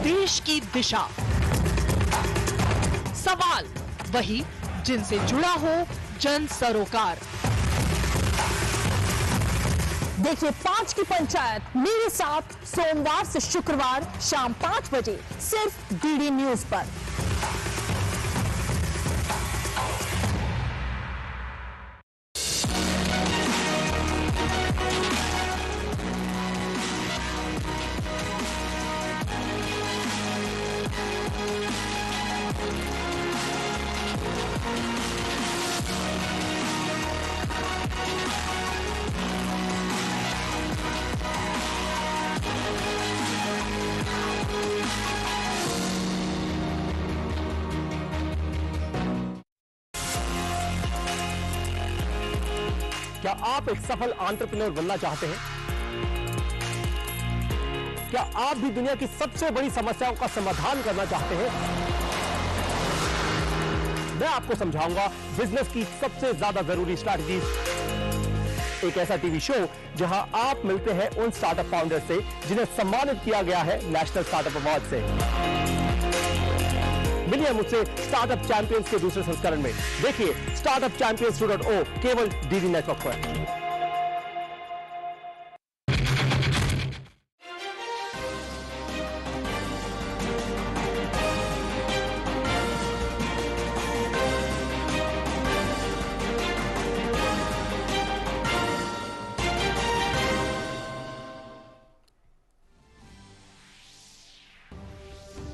देश की दिशा। सवाल वही जिनसे जुड़ा हो जन सरोकार। देखिए 5 की पंचायत मेरे साथ सोमवार से शुक्रवार शाम 5 बजे सिर्फ डीडी न्यूज पर। क्या आप एक सफल एंटरप्रेन्योर बनना चाहते हैं? क्या आप भी दुनिया की सबसे बड़ी समस्याओं का समाधान करना चाहते हैं? मैं आपको समझाऊंगा बिजनेस की सबसे ज्यादा जरूरी स्ट्रैटेजीज। एक ऐसा टीवी शो जहां आप मिलते हैं उन स्टार्टअप फाउंडर से जिन्हें सम्मानित किया गया है नेशनल स्टार्टअप अवार्ड से। मिलिए मुझसे स्टार्टअप चैंपियंस के दूसरे संस्करण में। देखिए स्टार्टअप चैंपियंस 2.0 केवल डीडी नेटवर्क पर।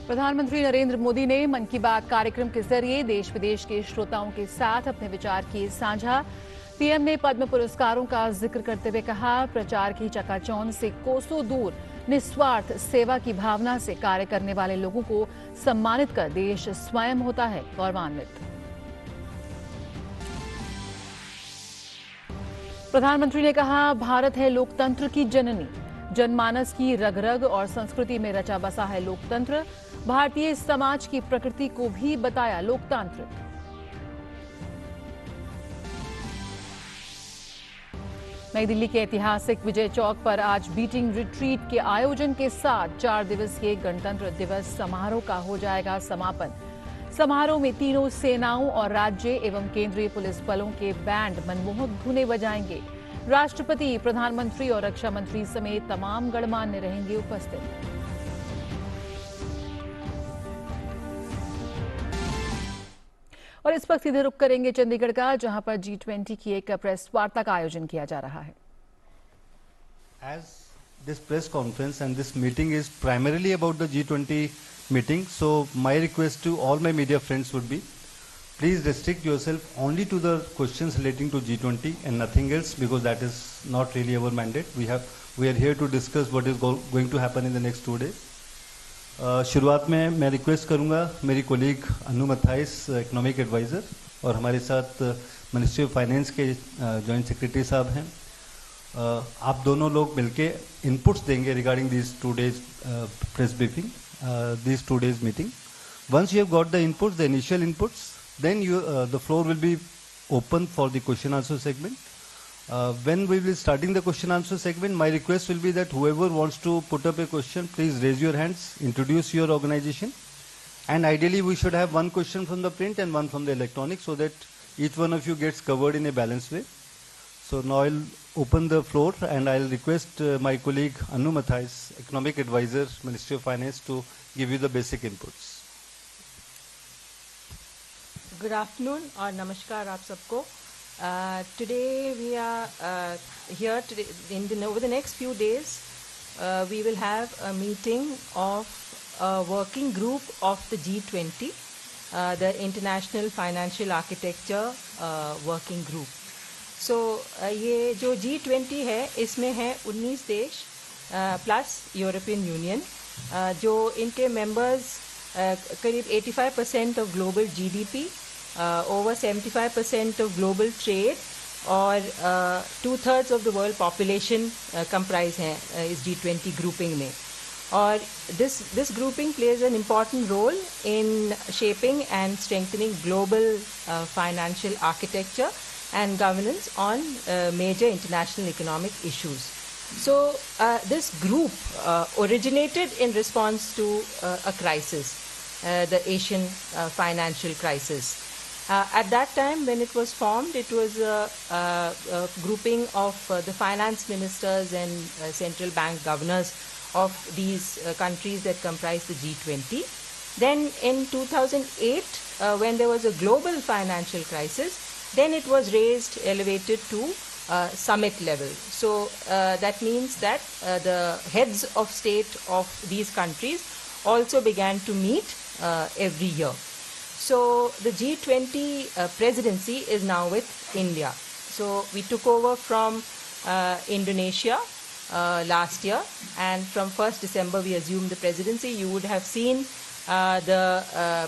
प्रधानमंत्री नरेंद्र मोदी ने मन की बात कार्यक्रम के जरिए देश विदेश के श्रोताओं के साथ अपने विचार किए साझा। पीएम ने पद्म पुरस्कारों का जिक्र करते हुए कहा, प्रचार की चकाचौंध से कोसों दूर निस्वार्थ सेवा की भावना से कार्य करने वाले लोगों को सम्मानित कर देश स्वयं होता है गौरवान्वित। प्रधानमंत्री ने कहा, भारत है लोकतंत्र की जननी। जनमानस की रग रग और संस्कृति में रचा बसा है लोकतंत्र। भारतीय समाज की प्रकृति को भी बताया लोकतांत्रिक। नई दिल्ली के ऐतिहासिक विजय चौक पर आज बीटिंग रिट्रीट के आयोजन के साथ 4 दिवसीय गणतंत्र दिवस समारोह का हो जाएगा समापन। समारोह में तीनों सेनाओं और राज्य एवं केंद्रीय पुलिस बलों के बैंड मनमोहक धुनें बजाएंगे। राष्ट्रपति, प्रधानमंत्री और रक्षा मंत्री समेत तमाम गणमान्य रहेंगे उपस्थित। और इस वक्त सीधे रुख करेंगे चंडीगढ़ का, जहां पर G20 की एक प्रेस वार्ता का आयोजन किया जा रहा है। As this press conference and this meeting is primarily about the G20 meeting, so my request to all my media friends would be, please restrict yourself only to the questions relating to G20 and nothing else, because that is not really our mandate. We are here to discuss what is going to happen in the next 2 days. शुरुआत में मैं request करूंगा मेरी colleague Anu Mathias, economic adviser, और हमारे साथ ministry of finance के joint secretary साहब हैं। आप दोनों लोग मिलके इनपुट्स देंगे regarding this 2 days press briefing, this 2 days meeting. Once you have got the inputs, the initial inputs, then the floor will be open for the question answer segment. When we will starting the question answer segment, my request will be that whoever wants to put up a question, please raise your hands, introduce your organization, and ideally we should have one question from the print and one from the electronic, so that each one of you gets covered in a balanced way. So now I'll open the floor and I'll request my colleague Anu Mathais, Economic Advisor, Ministry of Finance, to give you the basic inputs. Good afternoon or namaskar aap sabko. Today we are here today over the next few days we will have a meeting of a working group of the G20, the International Financial Architecture Working Group. So ये जो G20 है इसमें है 19 देश plus European union, जो इनके members करीब 85% of global GDP, over 75% of global trade और 2/3 of the world population comprise हैं इस G20 grouping में। और this grouping plays an important role in shaping and strengthening global financial architecture and governance on major international economic issues. So this group originated in response to a crisis, the Asian financial crisis. At that time, when it was formed, it was a grouping of the finance ministers and central bank governors of these countries that comprise the G20. Then in 2008, when there was a global financial crisis, then it was raised, elevated to summit level. So that means that the heads of state of these countries also began to meet every year. So the G20 presidency is now with India. So we took over from Indonesia last year, and from 1st December we assumed the presidency. You would have seen the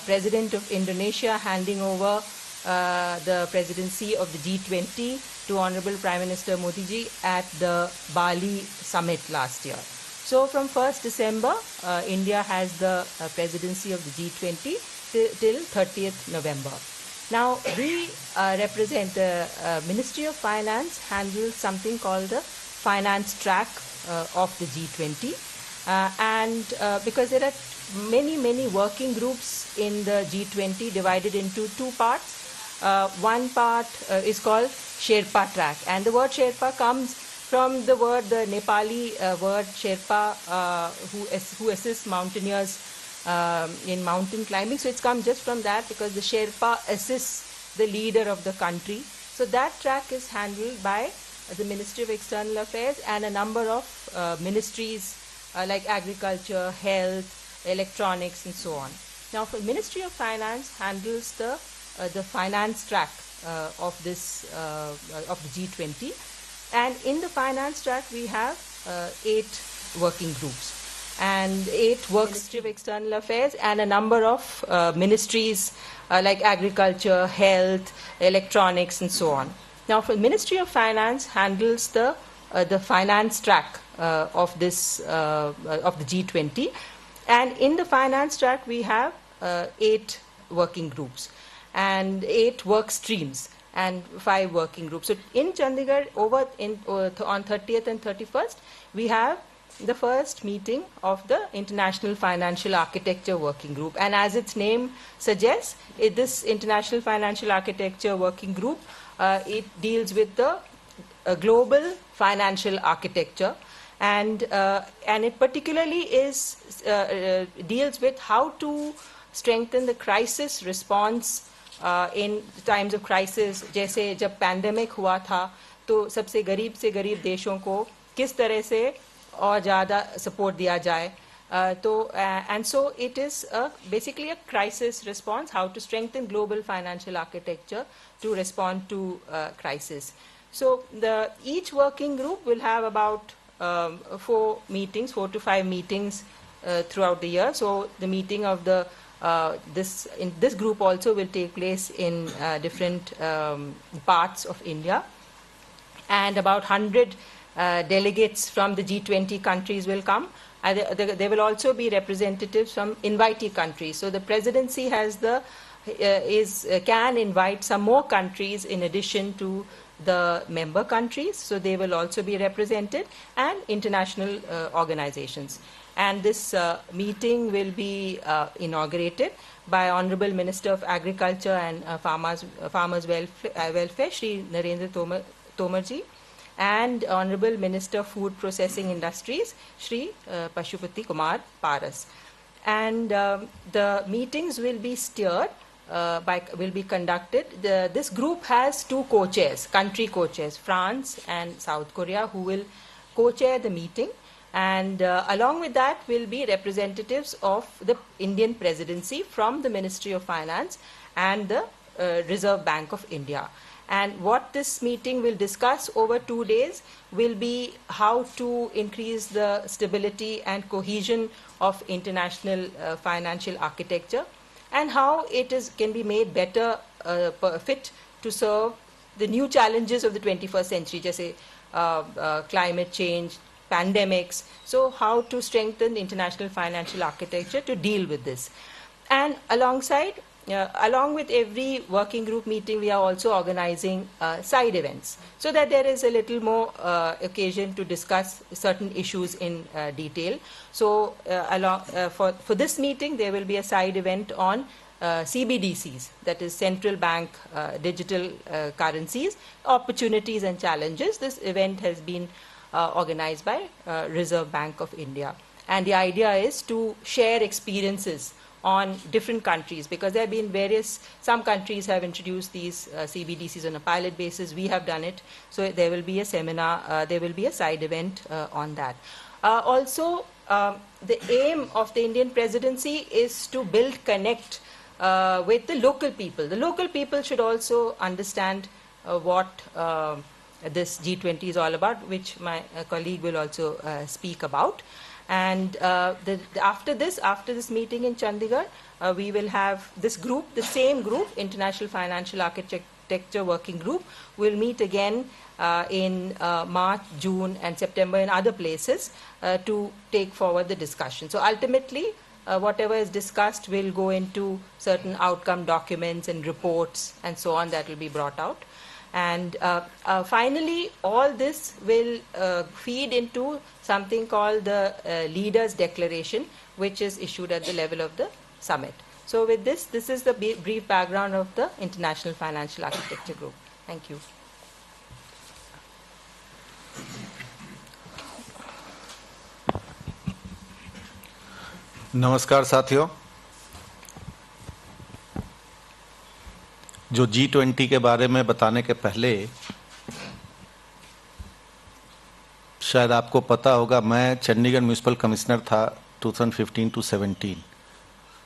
president of Indonesia handing over the presidency of the G20 to Honorable Prime Minister Modi ji at the Bali summit last year. So from 1st December, India has the presidency of the G20 till 30th November. Now we represent the Ministry of Finance handles something called the finance track of the G20, and because there are many working groups in the G20 divided into two parts. One part is called Sherpa track, and the word Sherpa comes from the Nepali word Sherpa, who assists mountaineers in mountain climbing. So it's come just from that, because the Sherpa assists the leader of the country. So that track is handled by the Ministry of External Affairs and a number of ministries like Agriculture, Health, Electronics, and so on. Now, for Ministry of Finance handles the finance track of this of the G20, and in the finance track we have 8 working groups and 8 Ministry of External Affairs and a number of ministries like Agriculture, Health, Electronics, and so on. Now, for Ministry of Finance handles the finance track of this of the G20, and in the finance track we have 8 working groups and 8 work streams and 5 working groups. So in Chandigarh, on 30th and 31st, we have the first meeting of the International Financial Architecture Working Group. And as its name suggests, this International Financial Architecture Working Group, it deals with the global financial architecture, and it particularly deals with how to strengthen the crisis response in times of crisis. जैसे जब pandemic हुआ था तो सबसे गरीब से गरीब देशों को किस तरह से और ज़्यादा सपोर्ट दिया जाए, and so it is basically a crisis response, how to strengthen global financial architecture to respond to crisis. So each working group will have about 4 to 5 meetings throughout the year. So the meeting of this group also will take place in different parts of India, and about 100 delegates from the G20 countries will come. There will also be representatives from invitee countries. So the presidency can invite some more countries in addition to the member countries. So they will also be represented, and international organizations. And this meeting will be inaugurated by Honorable Minister of Agriculture and Farmers Welfare, Shri Narendra Tomarji, and Honorable Minister of Food Processing Industries, Shri Pashupati Kumar Paras. And the meetings will be steered, will be conducted. This group has 2 co-chairs, country co-chairs, France and South Korea, who will co-chair the meeting. And along with that will be representatives of the Indian presidency from the Ministry of Finance and the Reserve Bank of India. And what this meeting will discuss over 2 days will be how to increase the stability and cohesion of international financial architecture, and how it can be made better fit to serve the new challenges of the 21st century, जैसे climate change, pandemics. So how to strengthen the international financial architecture to deal with this. And alongside, along with every working group meeting, we are also organizing side events so that there is a little more occasion to discuss certain issues in detail. So for this meeting, there will be a side event on CBDCs, that is central bank digital currencies, opportunities and challenges. This event has been organized by Reserve Bank of India. And the idea is to share experiences on different countries, because there have been some countries have introduced these CBDCs on a pilot basis. We have done it. So there will be a seminar, there will be a side event on that. Also, the aim of the Indian presidency is to build connect with the local people. The local people should also understand what this G20 is all about, which my colleague will also speak about. And after this meeting in Chandigarh, we will have this group, the same group, International Financial Architecture Working Group, will meet again in March, June and September in other places to take forward the discussion. So ultimately, whatever is discussed will go into certain outcome documents and reports and so on that will be brought out. And finally, all this will feed into something called the Leaders' Declaration, which is issued at the level of the summit. So with this is the brief background of the International Financial Architecture Group. Thank you. नमस्कार साथियों, जो G20 के बारे में बताने के पहले शायद आपको पता होगा, मैं चंडीगढ़ म्यूनिसिपल कमिश्नर था 2015 to 17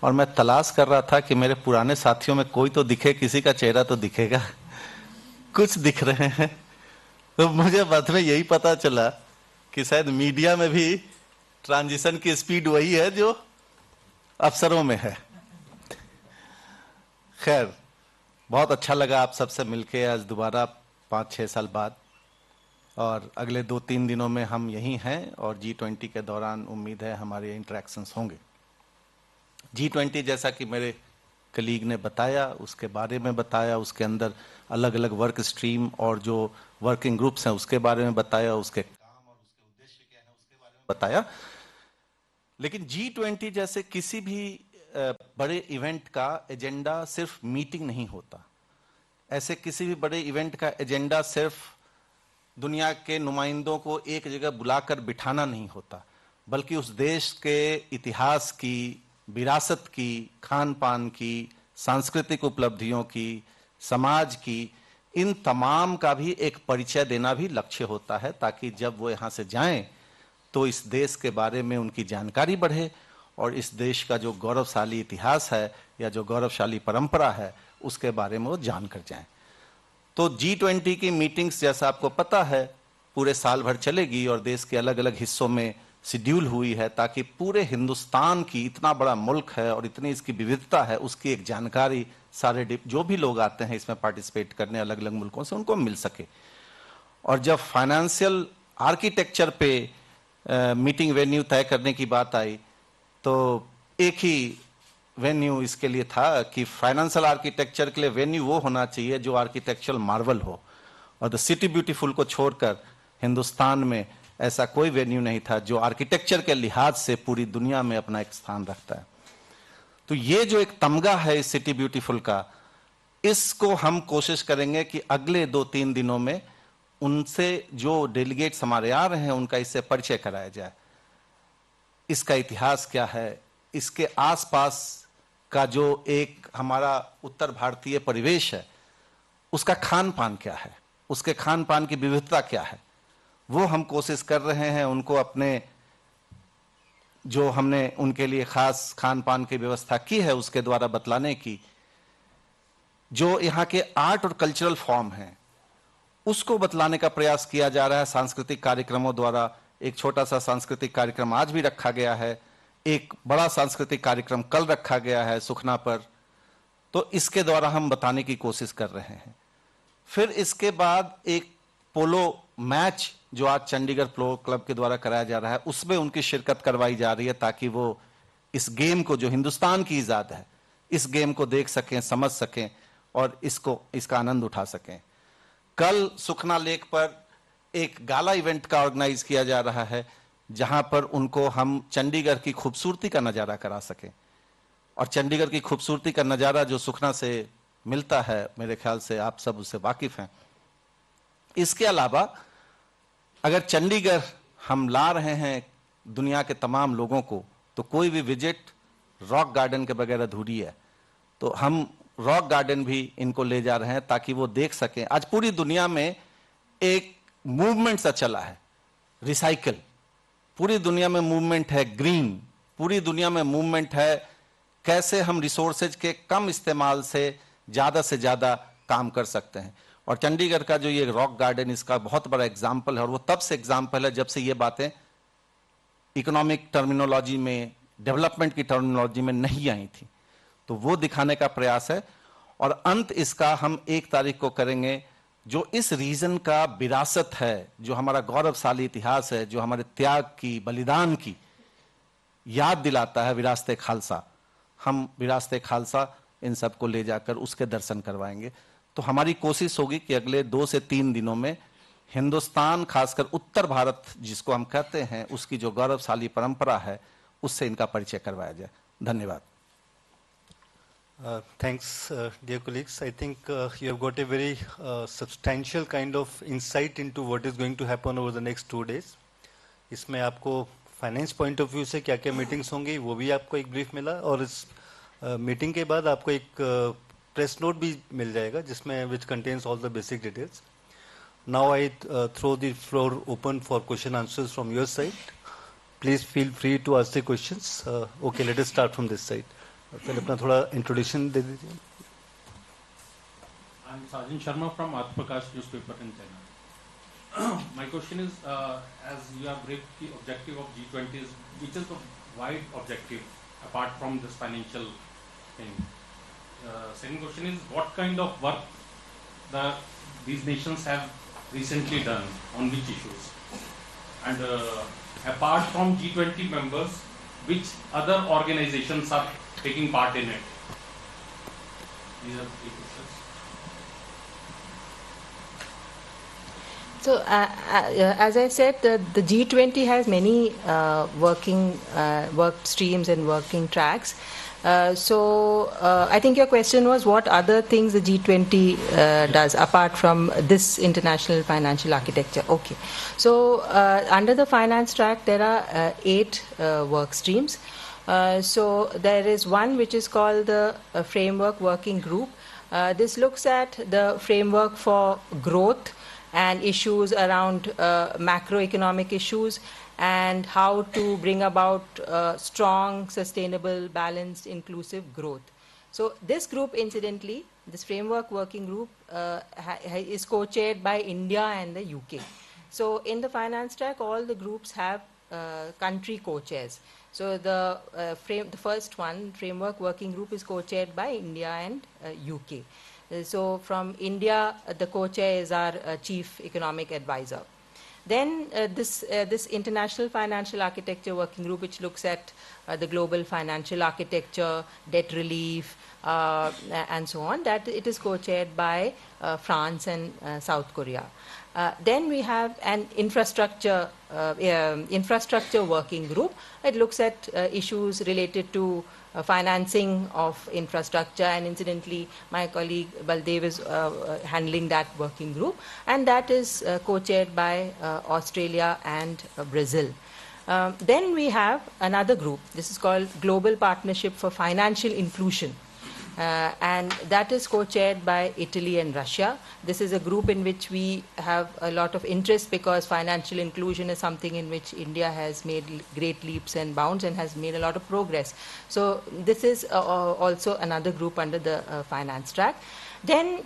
और मैं तलाश कर रहा था कि मेरे पुराने साथियों में कोई तो दिखे, किसी का चेहरा तो दिखेगा। कुछ दिख रहे हैं, तो मुझे बाद में यही पता चला कि शायद मीडिया में भी ट्रांजिशन की स्पीड वही है जो अफसरों में है। खैर, बहुत अच्छा लगा आप सबसे मिलके आज दोबारा 5-6 साल बाद, और अगले 2-3 दिनों में हम यहीं हैं और G20 के दौरान उम्मीद है हमारे इंटरेक्शंस होंगे। G20 जैसा कि मेरे कलीग ने बताया, उसके बारे में बताया, उसके अंदर अलग अलग वर्क स्ट्रीम और जो वर्किंग ग्रुप्स हैं उसके बारे में बताया, उसके काम और उसके उद्देश्य क्या है उसके बारे में बताया। लेकिन G20 जैसे किसी भी बड़े इवेंट का एजेंडा सिर्फ मीटिंग नहीं होता। ऐसे किसी भी बड़े इवेंट का एजेंडा सिर्फ दुनिया के नुमाइंदों को एक जगह बुलाकर बिठाना नहीं होता, बल्कि उस देश के इतिहास की, विरासत की, खान पान की, सांस्कृतिक उपलब्धियों की, समाज की, इन तमाम का भी एक परिचय देना भी लक्ष्य होता है, ताकि जब वो यहाँ से जाएं तो इस देश के बारे में उनकी जानकारी बढ़े और इस देश का जो गौरवशाली इतिहास है या जो गौरवशाली परंपरा है उसके बारे में वो जान कर जाएं। तो G20 की मीटिंग्स जैसा आपको पता है पूरे साल भर चलेगी और देश के अलग अलग हिस्सों में शेड्यूल हुई है, ताकि पूरे हिंदुस्तान की, इतना बड़ा मुल्क है और इतनी इसकी विविधता है, उसकी एक जानकारी सारे जो भी लोग आते हैं इसमें पार्टिसिपेट करने अलग अलग मुल्कों से, उनको मिल सके। और जब फाइनेंशियल आर्किटेक्चर पे मीटिंग वेन्यू तय करने की बात आई तो एक ही वेन्यू इसके लिए था कि फाइनेंशियल आर्किटेक्चर के लिए वेन्यू वो होना चाहिए जो आर्किटेक्चरल मार्वल हो, और द सिटी ब्यूटीफुल को छोड़कर हिंदुस्तान में ऐसा कोई वेन्यू नहीं था जो आर्किटेक्चर के लिहाज से पूरी दुनिया में अपना एक स्थान रखता है। तो ये जो एक तमगा है इस सिटी ब्यूटीफुल का, इसको हम कोशिश करेंगे कि अगले 2-3 दिनों में उनसे जो डेलीगेट्स हमारे आ रहे हैं उनका इससे परिचय कराया जाए। इसका इतिहास क्या है, इसके आसपास का जो एक हमारा उत्तर भारतीय परिवेश है उसका खान पान क्या है, उसके खान पान की विविधता क्या है, वो हम कोशिश कर रहे हैं उनको अपने जो हमने उनके लिए खास खान पान की व्यवस्था की है उसके द्वारा बतलाने की। जो यहाँ के आर्ट और कल्चरल फॉर्म हैं उसको बतलाने का प्रयास किया जा रहा है सांस्कृतिक कार्यक्रमों द्वारा। एक छोटा सा सांस्कृतिक कार्यक्रम आज भी रखा गया है, एक बड़ा सांस्कृतिक कार्यक्रम कल रखा गया है सुखना पर, तो इसके द्वारा हम बताने की कोशिश कर रहे हैं। फिर इसके बाद एक पोलो मैच जो आज चंडीगढ़ पोलो क्लब के द्वारा कराया जा रहा है उसमें उनकी शिरकत करवाई जा रही है, ताकि वो इस गेम को जो हिंदुस्तान की इजाद है, इस गेम को देख सकें, समझ सकें और इसका आनंद उठा सकें। कल सुखना लेक पर एक गाला इवेंट का ऑर्गेनाइज किया जा रहा है, जहां पर उनको हम चंडीगढ़ की खूबसूरती का नजारा करा सकें। और चंडीगढ़ की खूबसूरती का नजारा जो सुखना से मिलता है, मेरे ख्याल से आप सब उससे वाकिफ हैं। इसके अलावा अगर चंडीगढ़ हम ला रहे हैं दुनिया के तमाम लोगों को, तो कोई भी विजिट रॉक गार्डन के बगैर अधूरी है। तो हम रॉक गार्डन भी इनको ले जा रहे हैं ताकि वो देख सकें। आज पूरी दुनिया में एक मूवमेंट सा चला है, रिसाइकल। पूरी दुनिया में मूवमेंट है ग्रीन। पूरी दुनिया में मूवमेंट है कैसे हम रिसोर्सेज के कम इस्तेमाल से ज्यादा काम कर सकते हैं। और चंडीगढ़ का जो ये रॉक गार्डन, इसका बहुत बड़ा एग्जाम्पल है। और वो तब से एग्जाम्पल है जब से ये बातें इकोनॉमिक टर्मिनोलॉजी में, डेवलपमेंट की टर्मिनोलॉजी में नहीं आई थी। तो वो दिखाने का प्रयास है। और अंत इसका हम 1 तारीख को करेंगे, जो इस रीजन का विरासत है, जो हमारा गौरवशाली इतिहास है, जो हमारे त्याग की, बलिदान की याद दिलाता है, विरासत खालसा। हम विरासत खालसा इन सबको ले जाकर उसके दर्शन करवाएंगे। तो हमारी कोशिश होगी कि अगले 2 से 3 दिनों में हिंदुस्तान, खासकर उत्तर भारत जिसको हम कहते हैं, उसकी जो गौरवशाली परंपरा है, उससे इनका परिचय करवाया जाए। धन्यवाद। Thanks, dear colleagues. I think you have got a very substantial kind of insight into what is going to happen over the next 2 days. इसमें आपको फाइनेंस पॉइंट ऑफ व्यू से क्या क्या मीटिंग्स होंगी वो भी आपको एक ब्रीफ मिला, और इस मीटिंग के बाद आपको एक प्रेस नोट भी मिल जाएगा जिसमें which contains all the basic details. Now I throw the floor open for question answers from your side. Please feel free to ask the questions. Okay, let us start from this side. पहले अपना थोड़ा introduction दे दीजिए. I am Sajan Sharma from Atma Prakash newspaper in Chennai. My question is, as you have briefed the objective of G20, which is the wide objective apart from this financial thing? Second question is, what kind of work these nations have recently done on which issues? And apart from G20 members, which other organizations are taking part in it? These are 3 questions. So, as I said, the G20 has many work streams and working tracks. I think your question was what other things the G20 does apart from this international financial architecture. Okay. So, under the finance track, there are 8 work streams. So, there is one which is called the Framework Working Group. This looks at the framework for growth and issues around macroeconomic issues and how to bring about strong, sustainable, balanced, inclusive growth. So this group, incidentally, this framework working group is co-chaired by India and the UK. So in the finance track, all the groups have country co-chairs. So the first one, framework working group, is co-chaired by India and UK. So from India, the co-chair is our chief economic advisor. Then this international financial architecture working group, which looks at the global financial architecture, debt relief, and so on, that it is co-chaired by France and South Korea. Then we have an infrastructure working group. It looks at issues related to financing of infrastructure, and incidentally my colleague Baldev is handling that working group, and that is co-chaired by Australia and Brazil. Then we have another group. This is called Global Partnership for Financial Inclusion, and that is co-chaired by Italy and Russia. This is a group in which we have a lot of interest because financial inclusion is something in which India has made great leaps and bounds and has made a lot of progress. So this is also another group under the finance track. Then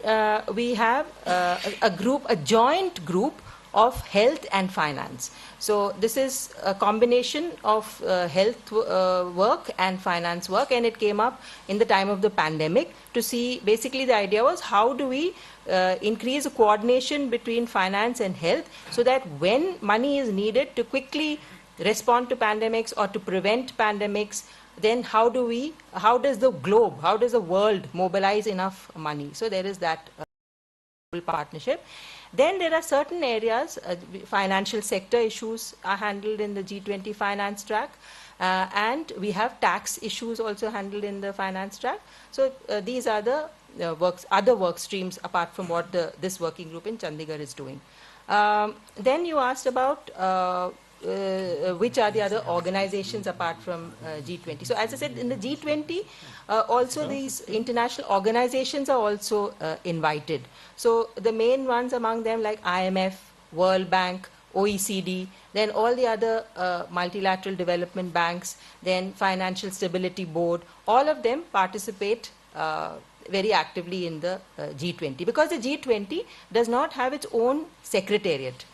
we have a joint group of health and finance. So this is a combination of health work and finance work, and it came up in the time of the pandemic to see, basically the idea was how do we increase the coordination between finance and health so that when money is needed to quickly respond to pandemics or to prevent pandemics, then how does the globe, how does the world mobilize enough money? So there is that partnership. Then there are certain areas, financial sector issues are handled in the G20 finance track, and we have tax issues also handled in the finance track. So these are the other work streams apart from what this working group in Chandigarh is doing. Then you asked about which are the other organizations apart from G20. So as I said, in the G20, also these international organizations are also invited. So the main ones among them like IMF, World Bank, OECD, then all the other multilateral development banks, then Financial Stability Board, all of them participate very actively in the G20, because the G20 does not have its own secretariat.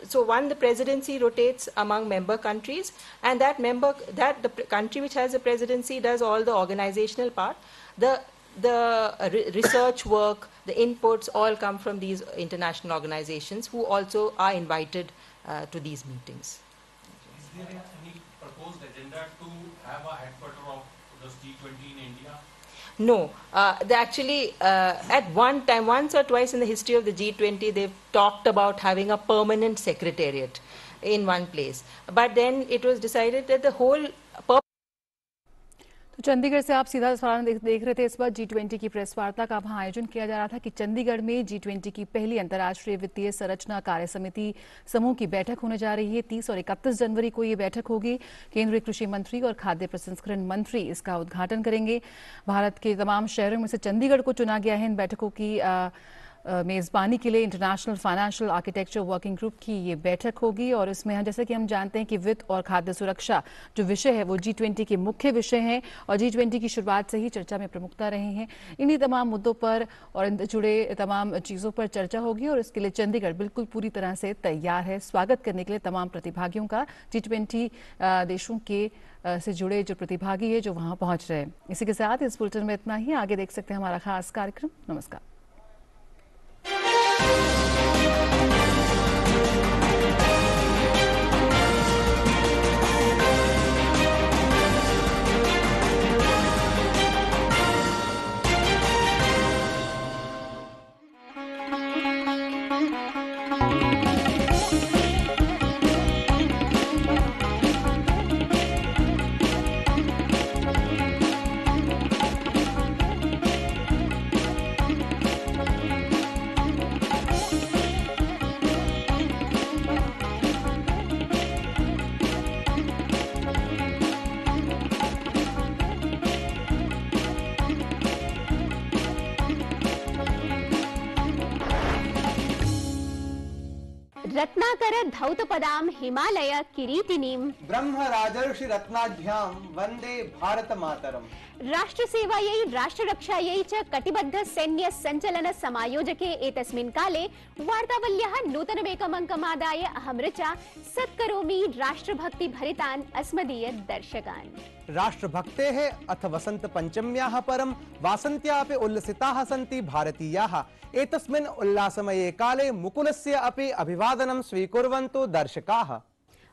So the presidency rotates among member countries, and the country which has the presidency does all the organizational part. The research work, the inputs all come from these international organizations who also are invited to these meetings. Is there any proposed agenda to have a headquarter of this G20 in India? No, they actually, at one time, once or twice in the history of the G20, they've talked about having a permanent secretariat in one place. But then it was decided that the whole तो चंडीगढ़ से आप सीधा सवाल देख रहे थे। इस बार G20 की प्रेस वार्ता का वहां आयोजन किया जा रहा था कि चंडीगढ़ में G20 की पहली अंतर्राष्ट्रीय वित्तीय संरचना कार्य समिति समूह की बैठक होने जा रही है। 30 और 31 जनवरी को ये बैठक होगी। केंद्रीय कृषि मंत्री और खाद्य प्रसंस्करण मंत्री इसका उद्घाटन करेंगे। भारत के तमाम शहरों में से चंडीगढ़ को चुना गया है इन बैठकों की मेज़बानी के लिए। International financial architecture working group की ये बैठक होगी और इसमें जैसे कि हम जानते हैं कि वित्त और खाद्य सुरक्षा जो विषय है वो G20 के मुख्य विषय हैं और G20 की शुरुआत से ही चर्चा में प्रमुखता रहे हैं। इन्हीं तमाम मुद्दों पर और इनसे जुड़े तमाम चीज़ों पर चर्चा होगी और इसके लिए चंडीगढ़ बिल्कुल पूरी तरह से तैयार है स्वागत करने के लिए तमाम प्रतिभागियों का। G20 देशों के से जुड़े जो प्रतिभागी है जो वहाँ पहुँच रहे हैं। इसी के साथ इस बुलेटिन में इतना ही। आगे देख सकते हैं हमारा खास कार्यक्रम। नमस्कार। रत्नाकर धौतपदां हिमालय किरीटिनीं ब्रह्म राजर्षि रत्नाढ्यां वंदे भारत मातरम। राष्ट्र सेवायै राष्ट्र रक्षायै च कटिबद्ध सैन्य संचलन समायोजके एतस्मिन् काले वार्तावल्याः नूतनमेकमङ्कमादाय अहं ऋचा सत्करोमि राष्ट्रभक्ति भरितान् अस्मदीय दर्शकान्। राष्ट्रभक्तेः अथ वसंत पंचम्याः परं वासन्त्यापि उल्लसिताः सन्ति भारतीयाः। एतस्मिन् उल्लासमये काले मुकुलस्य अपि अभिवादनं स्वीकुर्वन्तु दर्शकाः।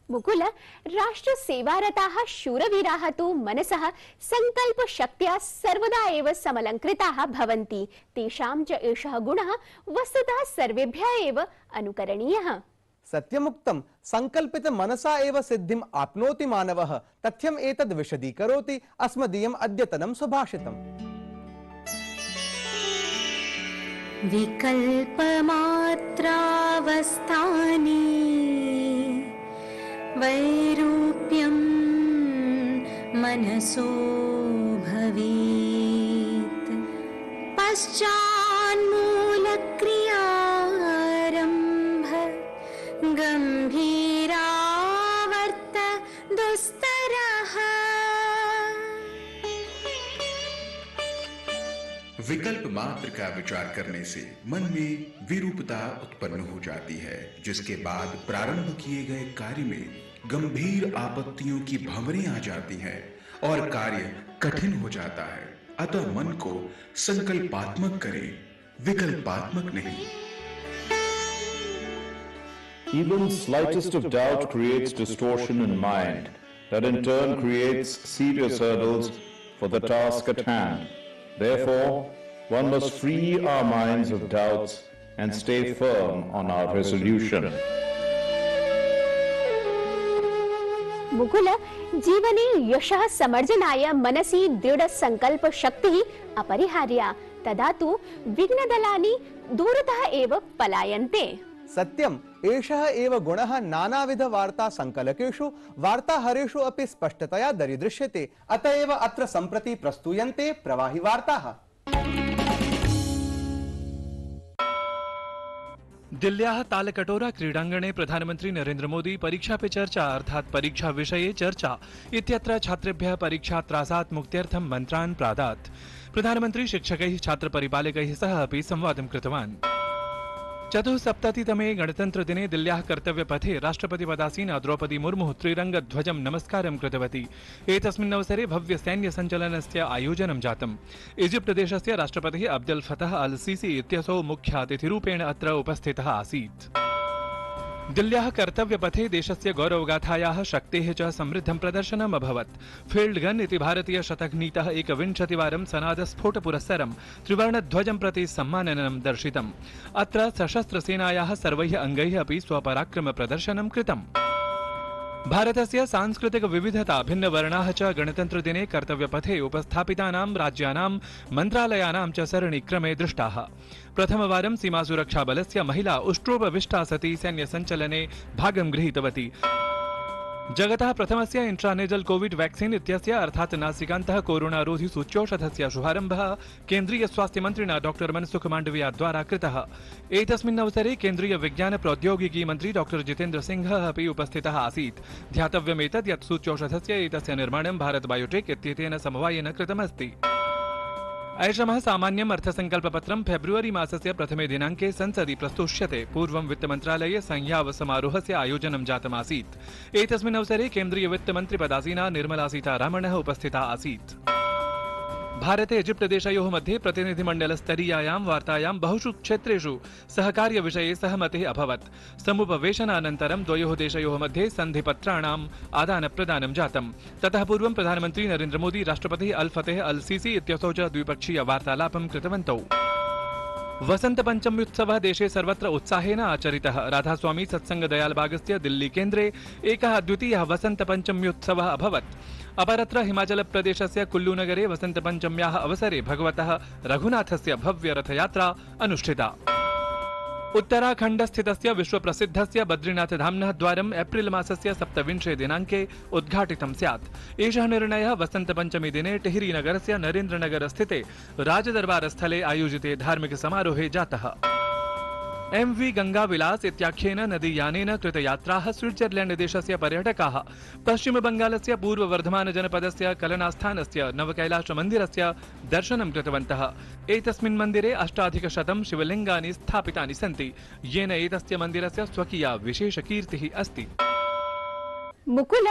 मुकुल, राष्ट्र सेवारताः शूरवीराः तु मनसः संकल्प शक्त्या सर्वदा एव समलंकृताः भवन्ति। तेषां च एषः गुणः वस्तुतः सर्वेभ्यः एव अनुकरणीयः। सत्यमुक्तं। संकल्पित मनसा एव सिद्धिम् आप्नोति मानवः। तथ्यम् एतद् विशदीकरोति अस्मदीयम् अद्यतनं सुभाषितम्। विकल्पमात्रावस्थानि वैरूप्यं मनसो भवेत् पश्चान्मूलक्रियारम्भ गंभीरावर्त दुस्तरः। विकल्प मात्र का विचार करने से मन में विरूपता उत्पन्न हो जाती है, जिसके बाद प्रारंभ किए गए कार्य में गंभीर आपत्तियों की भंवरें आ जाती हैं और कार्य कठिन हो जाता है। अतः मन को संकल्पात्मक करें, विकल्पात्मक नहीं। Even slightest of doubt creates distortion in mind. that in turn creates serious hurdles for the task at hand. Therefore, one must free our minds of doubts and stay firm on our resolution. Mukul, जीवने यशः समर्जनाय मनसि दृढ संकल्प शक्तिः अपरिहार्या, तदा तु विघ्नदलानि दूरतः एव पलायन्ते। सत्यम, एषः एव गुणः नानाविध वार्ता संकलकेषु वार्ताहरेषु अपि स्पष्टतया दरीदृश्यते। अतः एव अत्र सम्प्रति प्रस्तूयन्ते प्रवाहि वार्ताः। दिल्ल्याः तालकटोरा क्रीडाङ्गणे प्रधानमन्त्री नरेन्द्र मोदी परीक्षा पे चर्चा अर्थात् परीक्षा विषये चर्चा इत्यत्र छात्रेभ्यः परीक्षात्रासात् मुक्त्यर्थं मन्त्रान् प्रादात्। प्रधानमन्त्री शिक्षकैः छात्रपरिपालकैः सह अपि संवादं कृतवान्। चतुःसप्ततितमे गणतन्त्रदिने दिल्ल्याः कर्तव्यपथे राष्ट्रपतिपदासीना द्रौपदी मुर्मुः त्रिरङ्गध्वजं नमस्कारं कृतवती। एतस्मिन्नवसरे भव्यसैन्यसञ्चलनस्य आयोजनं जातम्। इजिप्ट देशस्य राष्ट्रपतिः अब्दुल फतह अल सीसी इत्यसौ मुख्यातिथिरूपेण अत्र उपस्थितः आसीत्। दिल्ल्याः कर्तव्यपथे देशस्य गौरवगाथायाः शक्तेः च समृद्धं प्रदर्शनम् अभवत्। फील्ड गन इति भारतीय शतघ्नीतः 21वारं सनादस्फोटपुरस्सरं त्रिवर्णध्वजं प्रति सम्माननं दर्शितम्। अत्र सशस्त्रसेनायाः सर्वैः अङ्गैः अपि स्वपराक्रम प्रदर्शनं कृतम्। भारतस्य सांस्कृतिक विविधता भिन्नवर्णाः च गणतन्त्रदिने कर्तव्यपथे उपस्थापितानां राज्यानां मन्त्रालयानां च सरणिक्रमे दृष्टाः। प्रथमवारं सीमासुरक्षाबलस्य महिला उष्ट्रोपविष्टा सती सैन्यसञ्चलने भागं गृहीतवती। जगतः प्रथमस्य इंट्रानेजल कोविड वैक्सीन इत्यस्य अर्थात् नासिकान्तः कोरोनारोधि सूच्यौषधस्य शुभारम्भः केन्द्रीय स्वास्थ्य मन्त्रिणा डॉक्टर मनसुख मांडविया द्वारा कृतः। एतस्मिन् अवसरे केन्द्रीय विज्ञान प्रौद्योगिकी मन्त्री डॉक्टर जितेन्द्र सिंहः अपि उपस्थितः आसीत्। ध्यातव्यमेतत् यत् सूच्यौषधस्य एतस्य निर्माणं भारत बायोटेक इत्येतेन समवायेन कृतमस्ति। ऐषमः सामान्यम् अर्थसङ्कल्पपत्रं फेब्रुवरी मासस्य प्रथमे दिनाङ्के संसदि प्रस्तुष्यते। पूर्वं वित्तमन्त्रालये संयाव समारोहस्य आयोजनं जातमासीत्। एतस्मिन् अवसरे केन्द्रीय वित्तमन्त्रिपदासीना निर्मला सीतारामणः उपस्थिता आसीत्। भारते इजिप्ट देशयोः मध्ये प्रतिनिधिमण्डलस्तरीयायां वार्तायां बहुषु क्षेत्रेषु सहकार्यविषये सहमतिः अभवत्। समुपवेशनानन्तरं द्वयोः देशयोः मध्ये सन्धिपत्राणाम् आदानप्रदानं जातम्। ततः पूर्वं प्रधानमन्त्री नरेन्द्र मोदी राष्ट्रपतिः अल फतेह अल सीसी इत्यसौ च द्विपक्षीय वार्तालापं कृतवन्तौ। वसंत पंचम्युत्सवः देशे सर्वत्र उत्साहेन आचरितः। राधास्वामी सत्संग दयालबागस्य दिल्ली केन्द्रे एकः अद्वितीयः वसंत पंचम्युत्सवः अभवत्। अपरत्र हिमाचल प्रदेशस्य कुल्लू नगरे वसंत पंचम्याः अवसरे भगवतः रघुनाथस्य भव्य रथयात्रा अनुष्ठिता। उत्तराखण्डस्थितस्य विश्वप्रसिद्धस्य बद्रीनाथ धाम्नः द्वारम् एप्रिल मासस्य 27 दिनाङ्के उद्घाटितं स्यात्। एषः निर्णयः वसंत पंचमी दिने टिहरी नगरस्य नरेन्द्रनगर स्थिते राजदरबारस्थले आयोजिते धार्मिक समारोहे जातः। MV गंगाविलास इत्याख्येन नदीयानेन कृतयात्राः स्विट्जरलैंड देशस्य पर्यटकाः पश्चिमबंगालस्य पूर्ववर्धमान जनपदस्य कलनास्थानस्य नवकैलासमन्दिरस्य दर्शनं कृतवन्तः। एतस्मिन् मन्दिरे 8,100 शिवलिङ्गानि स्थापितानि सन्ति, येन एतस्य मन्दिरस्य स्वकीया विशेषकीर्तिः अस्ति। मुकुल,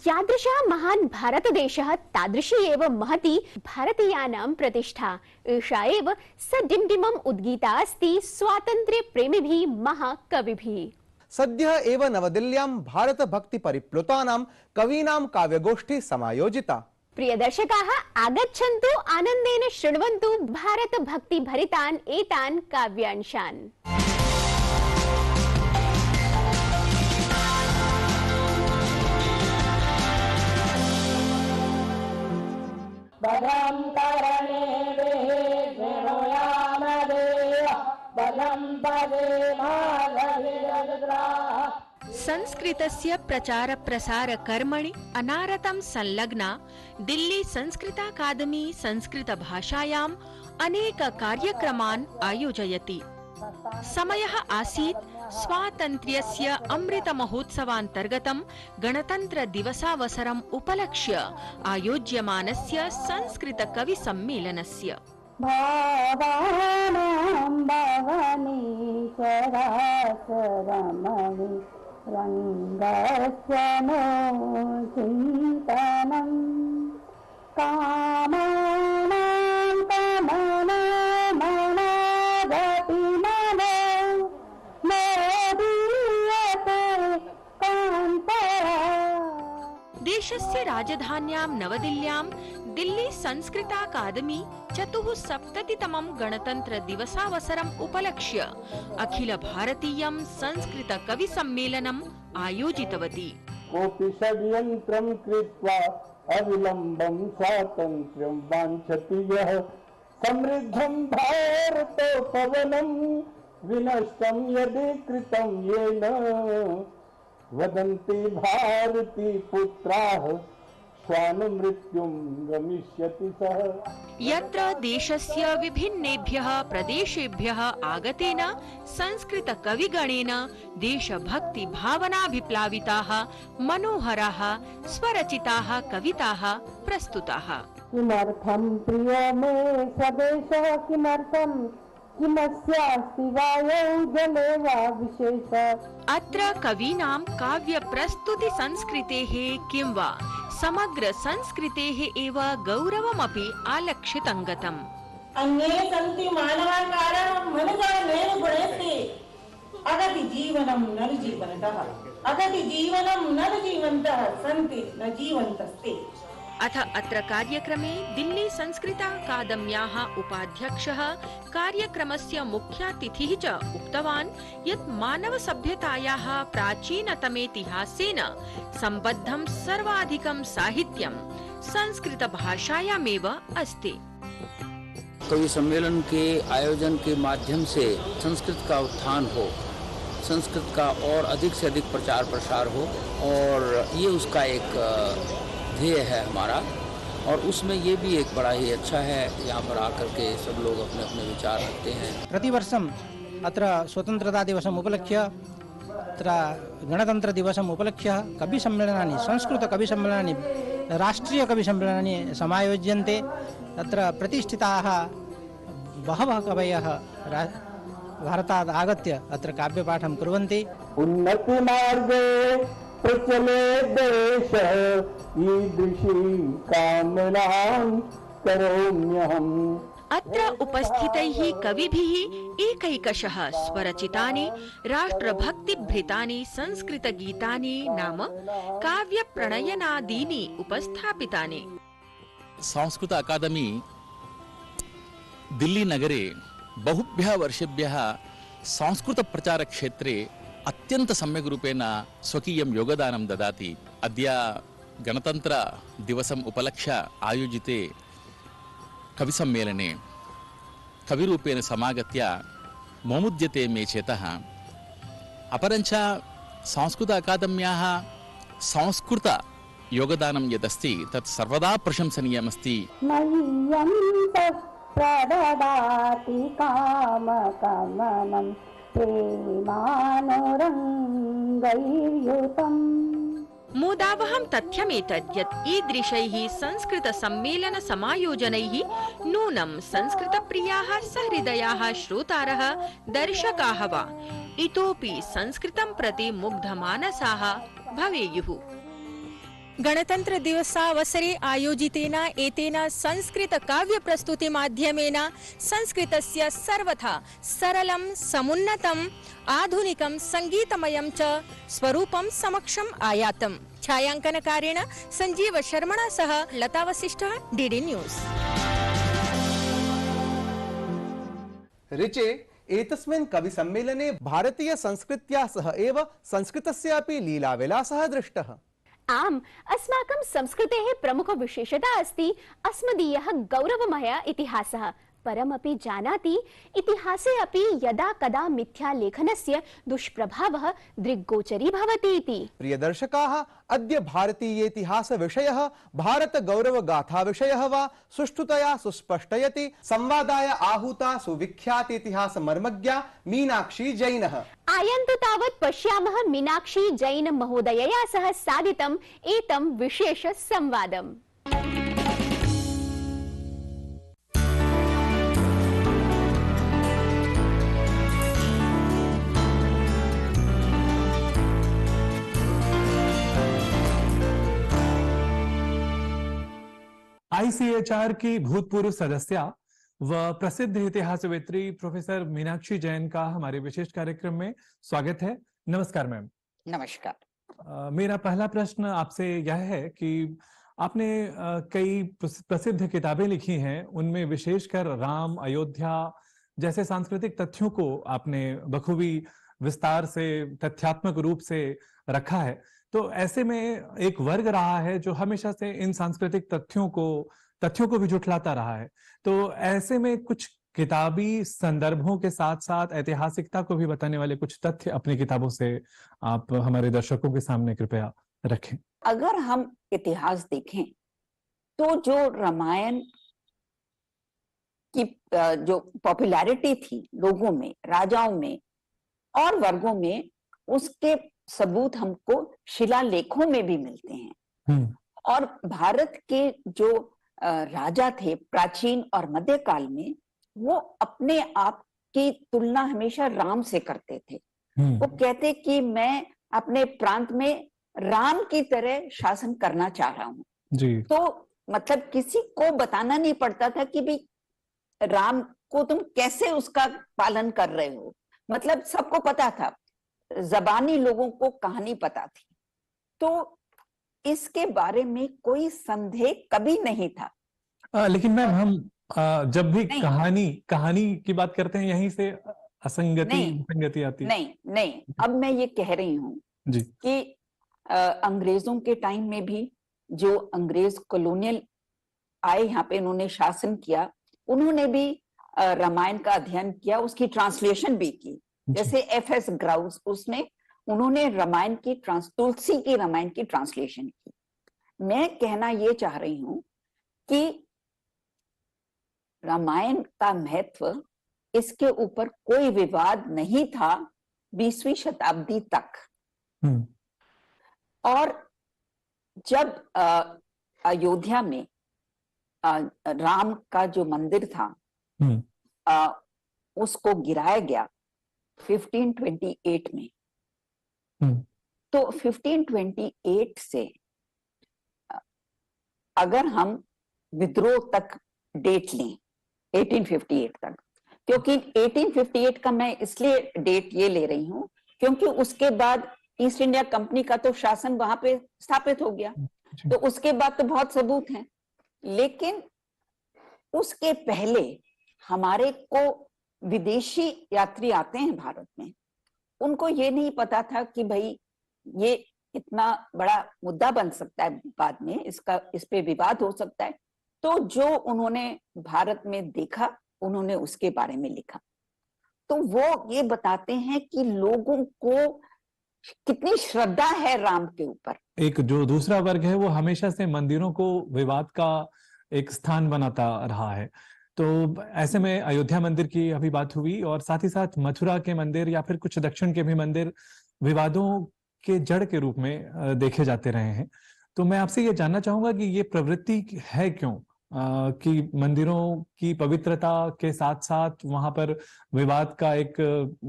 यादृशः महान् भारतदेशः तादृशी एव महती भारतीयानां प्रतिष्ठा। एषा एव सडिण्डिमम् उद्गीता अस्ति स्वातन्त्र्यप्रेमिभिः महाकविभिः। सद्यः एव नवदिल्ल्यां भारत भक्ति परिप्लुतानां कवीनां काव्यगोष्ठी समायोजिता। प्रिय दर्शकाः, आगच्छन्तु, आनन्देन शृण्वन्तु भारत भक्ति भरितान् एतान् काव्यांशान्। बलं तरणे देहे शृणुयामदेव बलं पदे माधविरग्राः। संस्कृतस्य प्रचार प्रसार कर्मणि अनारतं संलग्ना दिल्ली संस्कृताकादमी संस्कृत भाषायाम् अनेक कार्यक्रमान् आयोजयति। समयः आसीत् स्वातन्त्र्यस्य अमृत महोत्सवान्तर्गतं गणतन्त्र दिवसावसरम् उपलक्ष्य आयोज्यमानस्य संस्कृत कवि सम्मेलनस्य। भावानां भवनी शरासरमणि रङ्गस्य नो चिन्तनं कामानां कमलमनादपि मनो मोदीयते कान्तया। देशस्य राजधान्यां नवदिल्ल्यां दिल्ली संस्कृताकादमी 74तमं गणतन्त्र दिवसावसरम् उपलक्ष्य अखिल भारतीयं संस्कृत कवि सम्मेलनम् आयोजितवती। कोऽपि षड्यन्त्रं कृत्वा अविलम्बं स्वातन्त्र्यं वाञ्छति यः समृद्धं भारतोपवनं विनष्टं यदि कृतं येन वदन्ति भारती पुत्राः स्वानुमृत्युं गमिष्यति सः। यत्र देशस्य विभिन्नेभ्यः प्रदेशेभ्यः आगतेन संस्कृत कविगणेन देशभक्ति भावनाभिप्लाविताः मनोहराः स्वरचिताः कविताः प्रस्तुताः। किमर्थं प्रिय मे स्वदेशः किमर्थं किमस्यास्ति वायौ जले वा विशेष। अत्र कवीनां काव्य प्रस्तुति संस्कृतेः किं वा समग्र संस्कृतेः एव गौरवमपि आलक्षितं गतम्। अन्ये सन्ति मानवाकाराः मनुजानेन गुणेस्ते अगति जीवनं नरु जीवनतः अगति जीवनं नरु जीवन्तः सन्ति न जीवन्तस्ते। अथ अत्र कार्यक्रमे दिल्ली संस्कृताकादम्याः उपाध्यक्षः कार्यक्रमस्य मुख्यातिथिः च उक्तवान् यत् मानव सभ्यतायाः प्राचीनतमेतिहासेन सम्बद्धं सर्वाधिकं साहित्यं संस्कृत भाषायामेव अस्ति। कवि सम्मेलन के आयोजन के माध्यम से संस्कृत का उत्थान हो, संस्कृत का और अधिक से अधिक प्रचार प्रसार हो, और ये उसका एक ध्येय है हमारा। और उसमें ये भी एक बड़ा ही अच्छा है, यहाँ पर आकर के सब लोग अपने अपने विचार रखते हैं। प्रतिवर्षम् अत्र स्वतन्त्रतादिवसम् उपलक्ष्य अत्र गणतन्त्रदिवसम् उपलक्ष्य कविसम्मेलनानि संस्कृतकविसम्मेलनानि राष्ट्रीयकविसम्मेलनानि समायोज्यन्ते। तत्र प्रतिष्ठिताः बहवः कवयः भारतात् आगत्य अत्र काव्यपाठं कुर्वन्ति। उन्नतिमार्गे प्रचले देशः ईदृशीं कामनां करोम्यहम्। अत्र उपस्थितैः कविभिः एकैकशः स्वरचितानि राष्ट्रभक्तिभृतानि संस्कृतगीतानि नाम काव्यप्रणयनादीनि उपस्थापितानि। संस्कृत अकादमी दिल्ली नगरे बहुभ्यः वर्षेभ्यः संस्कृत प्रचार क्षेत्रे अत्यंत सम्यक् रूपेण स्वकीयं योगदानं ददाति। अद्य गणतन्त्र दिवसम् उपलक्ष्य आयोजिते कविसम्मेलने कविरूपेण समागत्य मोमुद्यते मे चेतः। अपरञ्च संस्कृत अकादम्याः संस्कृत योगदानं यदस्ति तत् सर्वदा प्रशंसनीयमस्ति। मह्यं प्रददाति कामकमलं प्रेमानुरङ्गैर्युतम्। मुदावहं तथ्यमेतत् यत् ईदृशैः संस्कृत सम्मेलन समायोजनैः नूनं संस्कृतप्रियाः सहृदयाः श्रोतारः दर्शकाः वा इतोपि संस्कृतं प्रति मुग्धमानसाः भवेयुः। गणतन्त्र दिवसावसरे आयोजितेन एतेन संस्कृत काव्य प्रस्तुति माध्यमेन संस्कृतस्य सर्वथा सरलं समुन्नतम् आधुनिकं संगीतमयं च स्वरूपं समक्षम् आयातम्। छायांकनकारेण संजीव शर्मणा सह लता वसिष्ठः, डीडी न्यूज़। ऋचे एतस्मिन् कविसम्मेलने भारतीय संस्कृत्या सह एव संस्कृतस्य अपि लीलाविलासः दृष्टः। आम्, अस्माकं संस्कृतेः प्रमुखविशेषता अस्ति अस्मदीयः गौरवमयः इतिहासः। परमपि जानाति इतिहासे अपि यदा कदा मिथ्यालेखनस्य दुष्प्रभावः दृग्गोचरी भवति इति। प्रिय दर्शकाः, अद्य भारतीयेतिहास विषयः भारत गौरव गाथा विषयः वा सुष्ठुतया सुस्पष्टयति संवादाय आहूता सुविख्यात इतिहास मर्मज्ञा मीनाक्षी जैनः। आयन्तु तावत् पश्यामः मीनाक्षी जैन महोदयया सह साधितम् एतं विशेष संवादम्। ICHR की भूतपूर्व सदस्य व प्रसिद्ध इतिहासवेत्री प्रोफेसर मीनाक्षी जैन का हमारे विशेष कार्यक्रम में स्वागत है। नमस्कार मैम। नमस्कार। मेरा पहला प्रश्न आपसे यह है कि आपने कई प्रसिद्ध किताबें लिखी हैं, उनमें विशेषकर राम, अयोध्या जैसे सांस्कृतिक तथ्यों को आपने बखूबी विस्तार से, तथ्यात्मक रूप से रखा है। तो ऐसे में एक वर्ग रहा है जो हमेशा से इन सांस्कृतिक तथ्यों को भी झुठलाता रहा है। तो ऐसे में कुछ किताबी संदर्भों के साथ साथ ऐतिहासिकता को भी बताने वाले कुछ तथ्य अपनी किताबों से आप हमारे दर्शकों के सामने कृपया रखें। अगर हम इतिहास देखें तो जो रामायण की जो पॉपुलैरिटी थी लोगों में, राजाओं में और वर्गों में, उसके सबूत हमको शिलालेखों में भी मिलते हैं। और भारत के जो राजा थे प्राचीन और मध्यकाल में, वो अपने आप की तुलना हमेशा राम से करते थे। वो कहते कि मैं अपने प्रांत में राम की तरह शासन करना चाह रहा हूं। तो मतलब किसी को बताना नहीं पड़ता था कि भाई राम को तुम कैसे उसका पालन कर रहे हो, मतलब सबको पता था, जबानी लोगों को कहानी पता थी। तो इसके बारे में कोई संदेह कभी नहीं था। लेकिन मैम हम जब भी कहानी की बात करते हैं, यहीं से विसंगति आती है। नहीं, अब मैं ये कह रही हूँ कि अंग्रेजों के टाइम में भी जो अंग्रेज कॉलोनियल आए यहाँ पे, इन्होंने शासन किया, उन्होंने भी रामायण का अध्ययन किया, उसकी ट्रांसलेशन भी की। जैसे F.S. ग्राउस, उन्होंने रामायण की तुलसी की रामायण की ट्रांसलेशन की। मैं कहना ये चाह रही हूं कि रामायण का महत्व, इसके ऊपर कोई विवाद नहीं था 20वीं शताब्दी तक। और जब अयोध्या में राम का जो मंदिर था, उसको गिराया गया 1528 में, तो 1528 से अगर हम विद्रोह तक डेट लें 1858 तक, क्योंकि 1858 का मैं इसलिए डेट ये ले रही हूं क्योंकि उसके बाद ईस्ट इंडिया कंपनी का तो शासन वहां पे स्थापित हो गया, तो उसके बाद तो बहुत सबूत हैं। लेकिन उसके पहले हमारे को विदेशी यात्री आते हैं भारत में, उनको ये नहीं पता था कि भाई ये इतना बड़ा मुद्दा बन सकता है, बाद में इस पे विवाद हो सकता है। तो जो उन्होंने भारत में देखा, उन्होंने उसके बारे में लिखा। तो वो ये बताते हैं कि लोगों को कितनी श्रद्धा है राम के ऊपर। एक जो दूसरा वर्ग है वो हमेशा से मंदिरों को विवाद का एक स्थान बनाता रहा है। तो ऐसे में अयोध्या मंदिर की अभी बात हुई, और साथ ही साथ मथुरा के मंदिर या फिर कुछ दक्षिण के भी मंदिर विवादों के जड़ के रूप में देखे जाते रहे हैं। तो मैं आपसे ये जानना चाहूंगा कि ये प्रवृत्ति है क्यों कि मंदिरों की पवित्रता के साथ साथ वहां पर विवाद का एक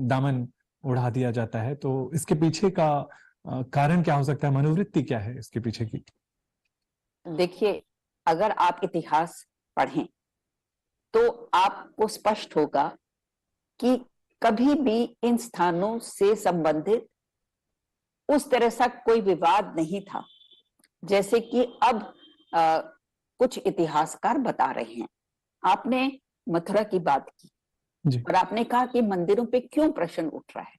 दामन उड़ा दिया जाता है। तो इसके पीछे का कारण क्या हो सकता है, मनोवृत्ति क्या है इसके पीछे की? देखिए, अगर आप इतिहास पढ़ें तो आपको स्पष्ट होगा कि कभी भी इन स्थानों से संबंधित उस तरह सा कोई विवाद नहीं था जैसे कि अब कुछ इतिहासकार बता रहे हैं। आपने मथुरा की बात की और आपने कहा कि मंदिरों पे क्यों प्रश्न उठ रहा है।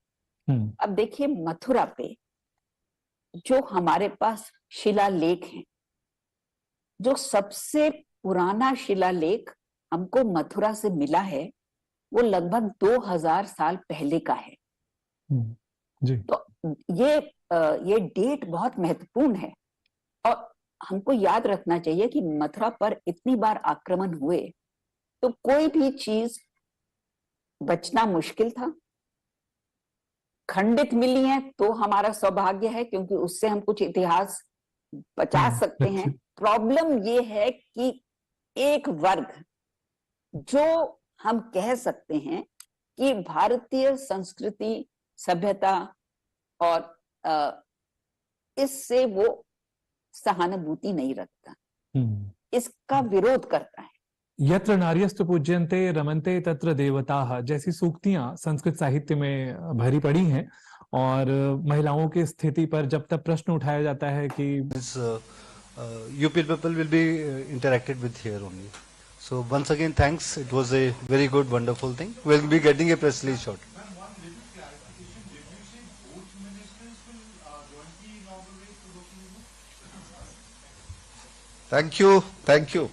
अब देखिए, मथुरा पे जो हमारे पास शिलालेख हैं, जो सबसे पुराना शिलालेख हमको मथुरा से मिला है, वो लगभग 2000 साल पहले का है। तो ये डेट बहुत महत्वपूर्ण है और हमको याद रखना चाहिए कि मथुरा पर इतनी बार आक्रमण हुए तो कोई भी चीज बचना मुश्किल था। खंडित मिली है तो हमारा सौभाग्य है, क्योंकि उससे हम कुछ इतिहास बचा सकते हैं। प्रॉब्लम ये है कि एक वर्ग, जो हम कह सकते हैं कि भारतीय संस्कृति, सभ्यता और इससे वो सहानुभूति नहीं रखता, इसका विरोध करता है। यत्र नार्यस्तु पूज्यन्ते रमन्ते तत्र देवताः जैसी सूक्तियां संस्कृत साहित्य में भरी पड़ी हैं, और महिलाओं की स्थिति पर जब तक प्रश्न उठाया जाता है कि you people will be interacted with here only. So once again, thanks. It was a very good, wonderful thing. We'll be getting a press release short. Thank you. Thank you.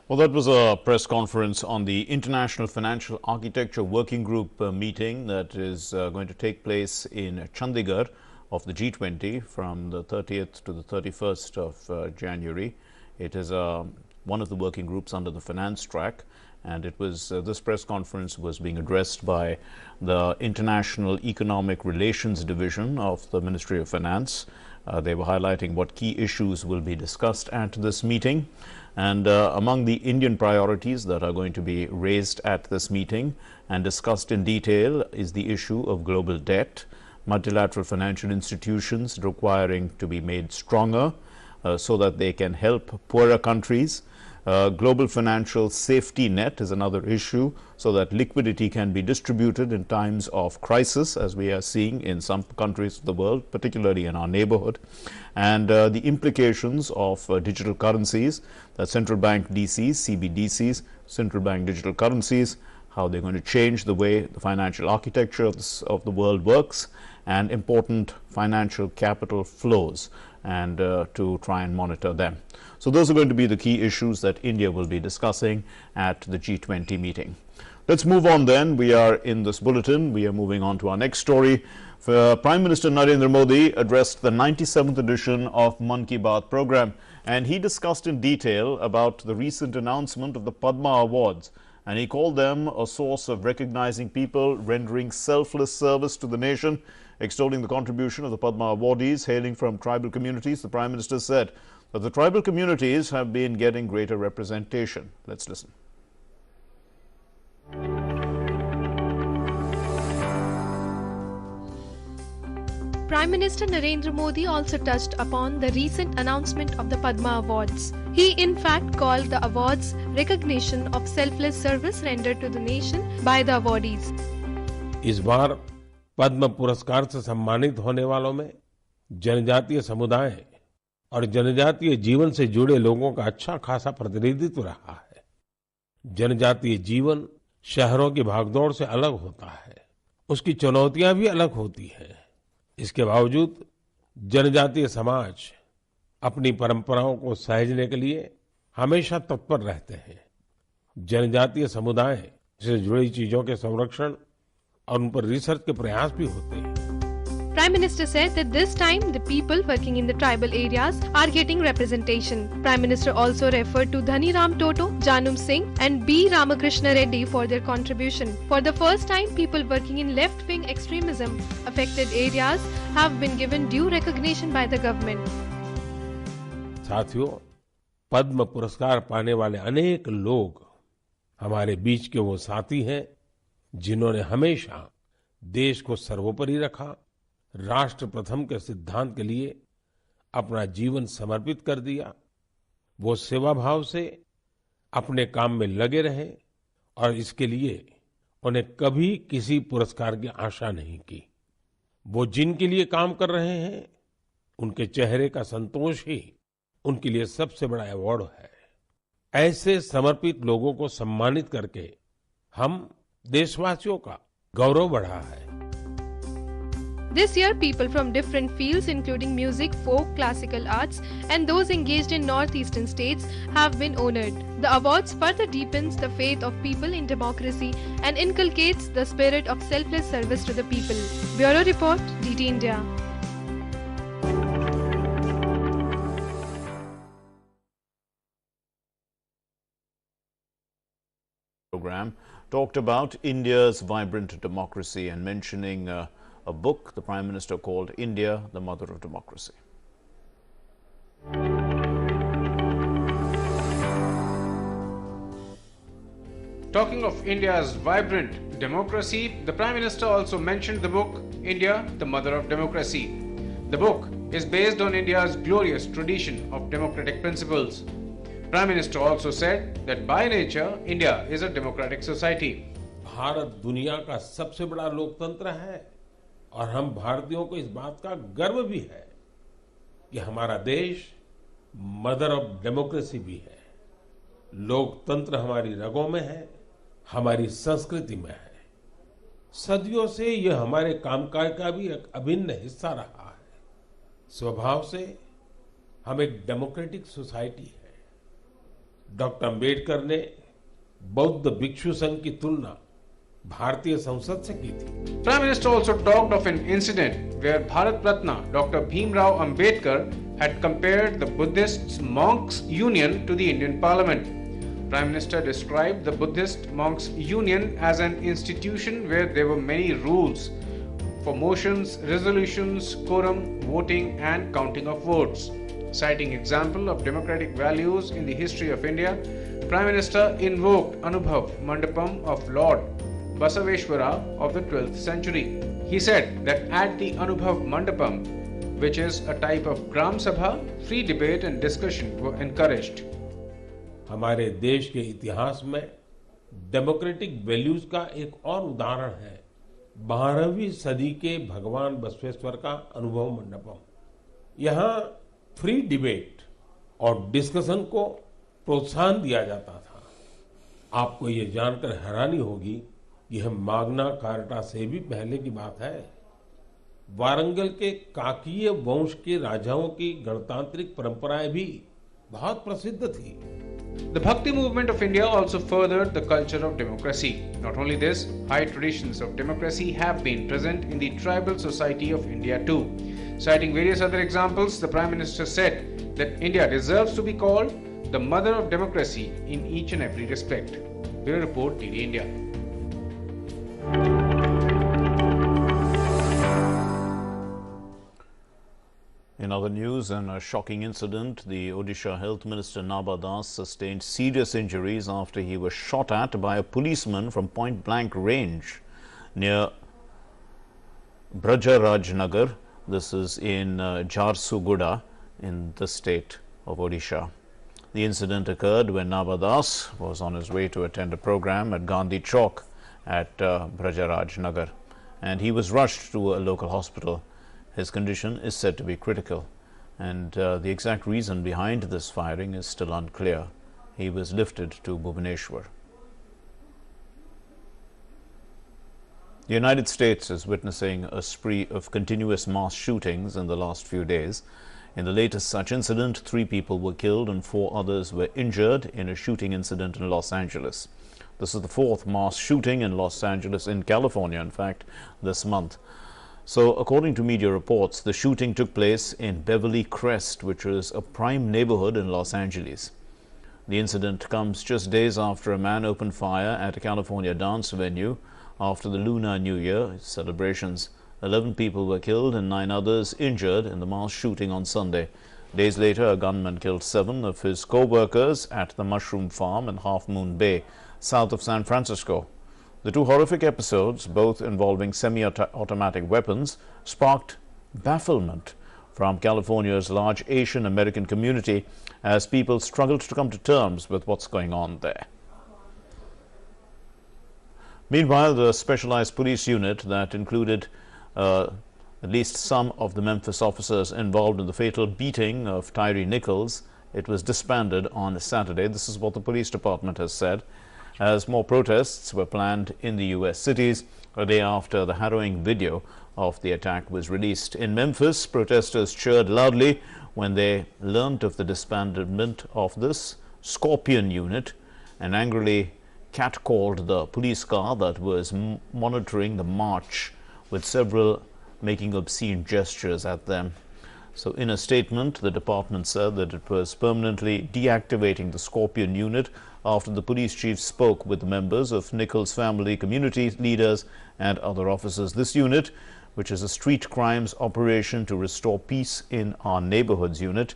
Well, that was a press conference on the International Financial Architecture Working Group meeting that is going to take place in Chandigarh of the G20 from the 30th to the 31st of January. It is one of the working groups under the finance track, and it was this press conference was being addressed by the International Economic Relations Division of the Ministry of Finance. They were highlighting what key issues will be discussed at this meeting. And among the Indian priorities that are going to be raised at this meeting and discussed in detail is the issue of global debt, multilateral financial institutions requiring to be made stronger so that they can help poorer countries. Global financial safety net is another issue so that liquidity can be distributed in times of crisis, as we are seeing in some countries of the world, particularly in our neighborhood. And the implications of digital currencies, that central bank DCs, CBDCs, central bank digital currencies, how they're going to change the way the financial architecture of the world works, and important financial capital flows, and to try and monitor them. So those are going to be the key issues that India will be discussing at the G20 meeting. Let's move on then. We are in this bulletin. We are moving on to our next story. Prime Minister Narendra Modi addressed the 97th edition of Mann Ki Baat program, and he discussed in detail about the recent announcement of the Padma Awards, and he called them a source of recognizing people rendering selfless service to the nation. Extolling the contribution of the Padma awardees hailing from tribal communities, the Prime Minister said that the tribal communities have been getting greater representation. Let's listen. Prime Minister Narendra Modi also touched upon the recent announcement of the Padma Awards. He in fact called the awards recognition of selfless service rendered to the nation by the awardees. इस बार पद्म पुरस्कार से सम्मानित होने वालों में जनजातीय समुदाय और जनजातीय जीवन से जुड़े लोगों का अच्छा खासा प्रतिनिधित्व रहा है। जनजातीय जीवन शहरों की भागदौड़ से अलग होता है, उसकी चुनौतियां भी अलग होती हैं। इसके बावजूद जनजातीय समाज अपनी परंपराओं को सहेजने के लिए हमेशा तत्पर रहते हैं। जनजातीय समुदाय से जुड़ी चीजों के संरक्षण और उन पर रिसर्च के प्रयास भी होते हैं। Prime Minister said that this time the people working in the tribal areas are getting representation. Prime Minister also referred to Dhani Ram Toto, Janum Singh and B. Ramakrishna Reddy for their contribution. For the first time, people working in left-wing extremism affected areas have been given due recognition by the government. साथियों, पद्म पुरस्कार पाने वाले अनेक लोग हमारे बीच के वो साथी हैं जिन्होंने हमेशा देश को सर्वोपरि रखा, राष्ट्र प्रथम के सिद्धांत के लिए अपना जीवन समर्पित कर दिया। वो सेवा भाव से अपने काम में लगे रहे और इसके लिए उन्हें कभी किसी पुरस्कार की आशा नहीं की। वो जिनके लिए काम कर रहे हैं, उनके चेहरे का संतोष ही उनके लिए सबसे बड़ा अवार्ड है। ऐसे समर्पित लोगों को सम्मानित करके हम देशवासियों का गौरव बढ़ा है। This year, people from different fields including music, folk, classical arts and those engaged in northeastern states have been honored. The awards further deepens the faith of people in democracy and inculcates the spirit of selfless service to the people. Bureau Report, DT India. Program talked about India's vibrant democracy and mentioning a book the Prime Minister called India, the Mother of Democracy. Talking of India's vibrant democracy, the Prime Minister also mentioned the book India, the Mother of Democracy. The book is based on India's glorious tradition of democratic principles. Prime Minister also said that by nature, India is a democratic society. Bharat दुनिया का सबसे बड़ा लोकतंत्र है और हम भारतीयों को इस बात का गर्व भी है कि हमारा देश मदर ऑफ डेमोक्रेसी भी है। लोकतंत्र हमारी रगों में है, हमारी संस्कृति में है। सदियों से यह हमारे कामकाज का भी एक अभिन्न हिस्सा रहा है। स्वभाव से हम एक डेमोक्रेटिक सोसाइटी है। डॉक्टर अंबेडकर ने बौद्ध भिक्षु संघ की तुलना भारतीय संसद से की थी। Prime Minister also talked of an incident where Bharat Ratna Dr. Bhimrao Ambedkar had compared the Buddhist monks' union to the Indian Parliament. Prime Minister described the Buddhist monks' union as an institution where there were many rules for motions, resolutions, quorum, voting and counting of votes. Citing example of democratic values in the history of India, Prime Minister invoked Anubhav Mandapam of Lord Basaveshwara of the 12th century. He said that at the Anubhav Mandapam, which is a type of Gram Sabha, free debate and discussion were encouraged. हमारे देश के इतिहास में democratic values का एक और उदाहरण है 12वीं सदी के भगवान बसवेश्वर का अनुभव मंडपम। यहाँ फ्री डिबेट और डिस्कशन को प्रोत्साहन दिया जाता था। आपको ये जानकर हैरानी होगी कि यह माग्ना कार्टा से भी पहले की बात है। वारंगल के काकीय वंश के राजाओं की गणतांत्रिक परंपराएं भी बहुत प्रसिद्ध थी। The Bhakti movement of India also furthered the culture of democracy. Not only this, high traditions of democracy have been present in the tribal society of India too. Citing various other examples, the Prime Minister said that India deserves to be called the mother of democracy in each and every respect. Bureau Report, DD India. In other news, in a shocking incident, the Odisha Health Minister Naba Das sustained serious injuries after he was shot at by a policeman from point-blank range near Brajarajnagar. This is in Jharsuguda in the state of Odisha. The incident occurred when Naba Das was on his way to attend a program at Gandhi Chowk at Brajarajnagar, and he was rushed to a local hospital. His condition is said to be critical, and the exact reason behind this firing is still unclear. He was lifted to Bhubaneswar. The United States is witnessing a spree of continuous mass shootings in the last few days. In the latest such incident, 3 people were killed and 4 others were injured in a shooting incident in Los Angeles. This is the 4th mass shooting in Los Angeles, in California, in fact, this month. So, according to media reports, the shooting took place in Beverly Crest, which is a prime neighborhood in Los Angeles. The incident comes just days after a man opened fire at a California dance venue after the Lunar New Year celebrations. 11 people were killed and 9 others injured in the mass shooting on Sunday. Days later, a gunman killed 7 of his co-workers at the Mushroom Farm in Half Moon Bay, south of San Francisco. The 2 horrific episodes, both involving semi-automatic weapons, sparked bafflement from California's large Asian American community as people struggled to come to terms with what's going on there. Meanwhile, the specialized police unit that included at least some of the Memphis officers involved in the fatal beating of Tyree Nichols, it was disbanded on Saturday. This is what the police department has said, as more protests were planned in the U.S. cities a day after the harrowing video of the attack was released. In Memphis, protesters cheered loudly when they learnt of the disbandment of this Scorpion unit and angrily catcalled the police car that was monitoring the march, with several making obscene gestures at them. So in a statement, the department said that it was permanently deactivating the Scorpion unit after the police chief spoke with members of Nichols' family, community leaders and other officers. This unit, which is a street crimes operation to restore peace in our neighborhoods unit,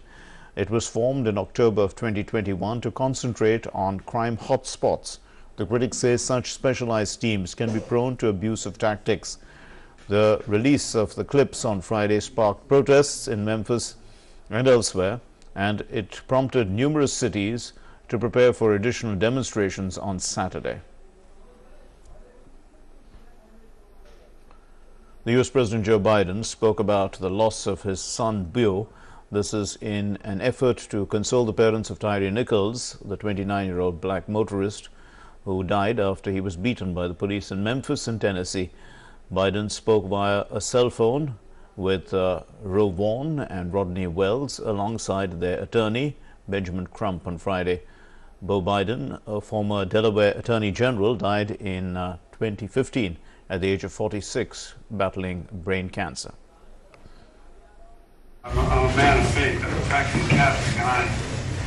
it was formed in October of 2021 to concentrate on crime hotspots. The critics say such specialized teams can be prone to abusive tactics. The release of the clips on Friday sparked protests in Memphis and elsewhere, and it prompted numerous cities to prepare for additional demonstrations on Saturday. The US President Joe Biden spoke about the loss of his son Beau. This is in an effort to console the parents of Tyree Nichols, the 29-year-old black motorist who died after he was beaten by the police in Memphis in Tennessee. Biden spoke via a cell phone with Roe Vaughn and Rodney Wells alongside their attorney Benjamin Crump on Friday. Beau Biden, a former Delaware Attorney General, died in 2015 at the age of 46, battling brain cancer. I'm a man of faith. I'm a practicing Catholic, and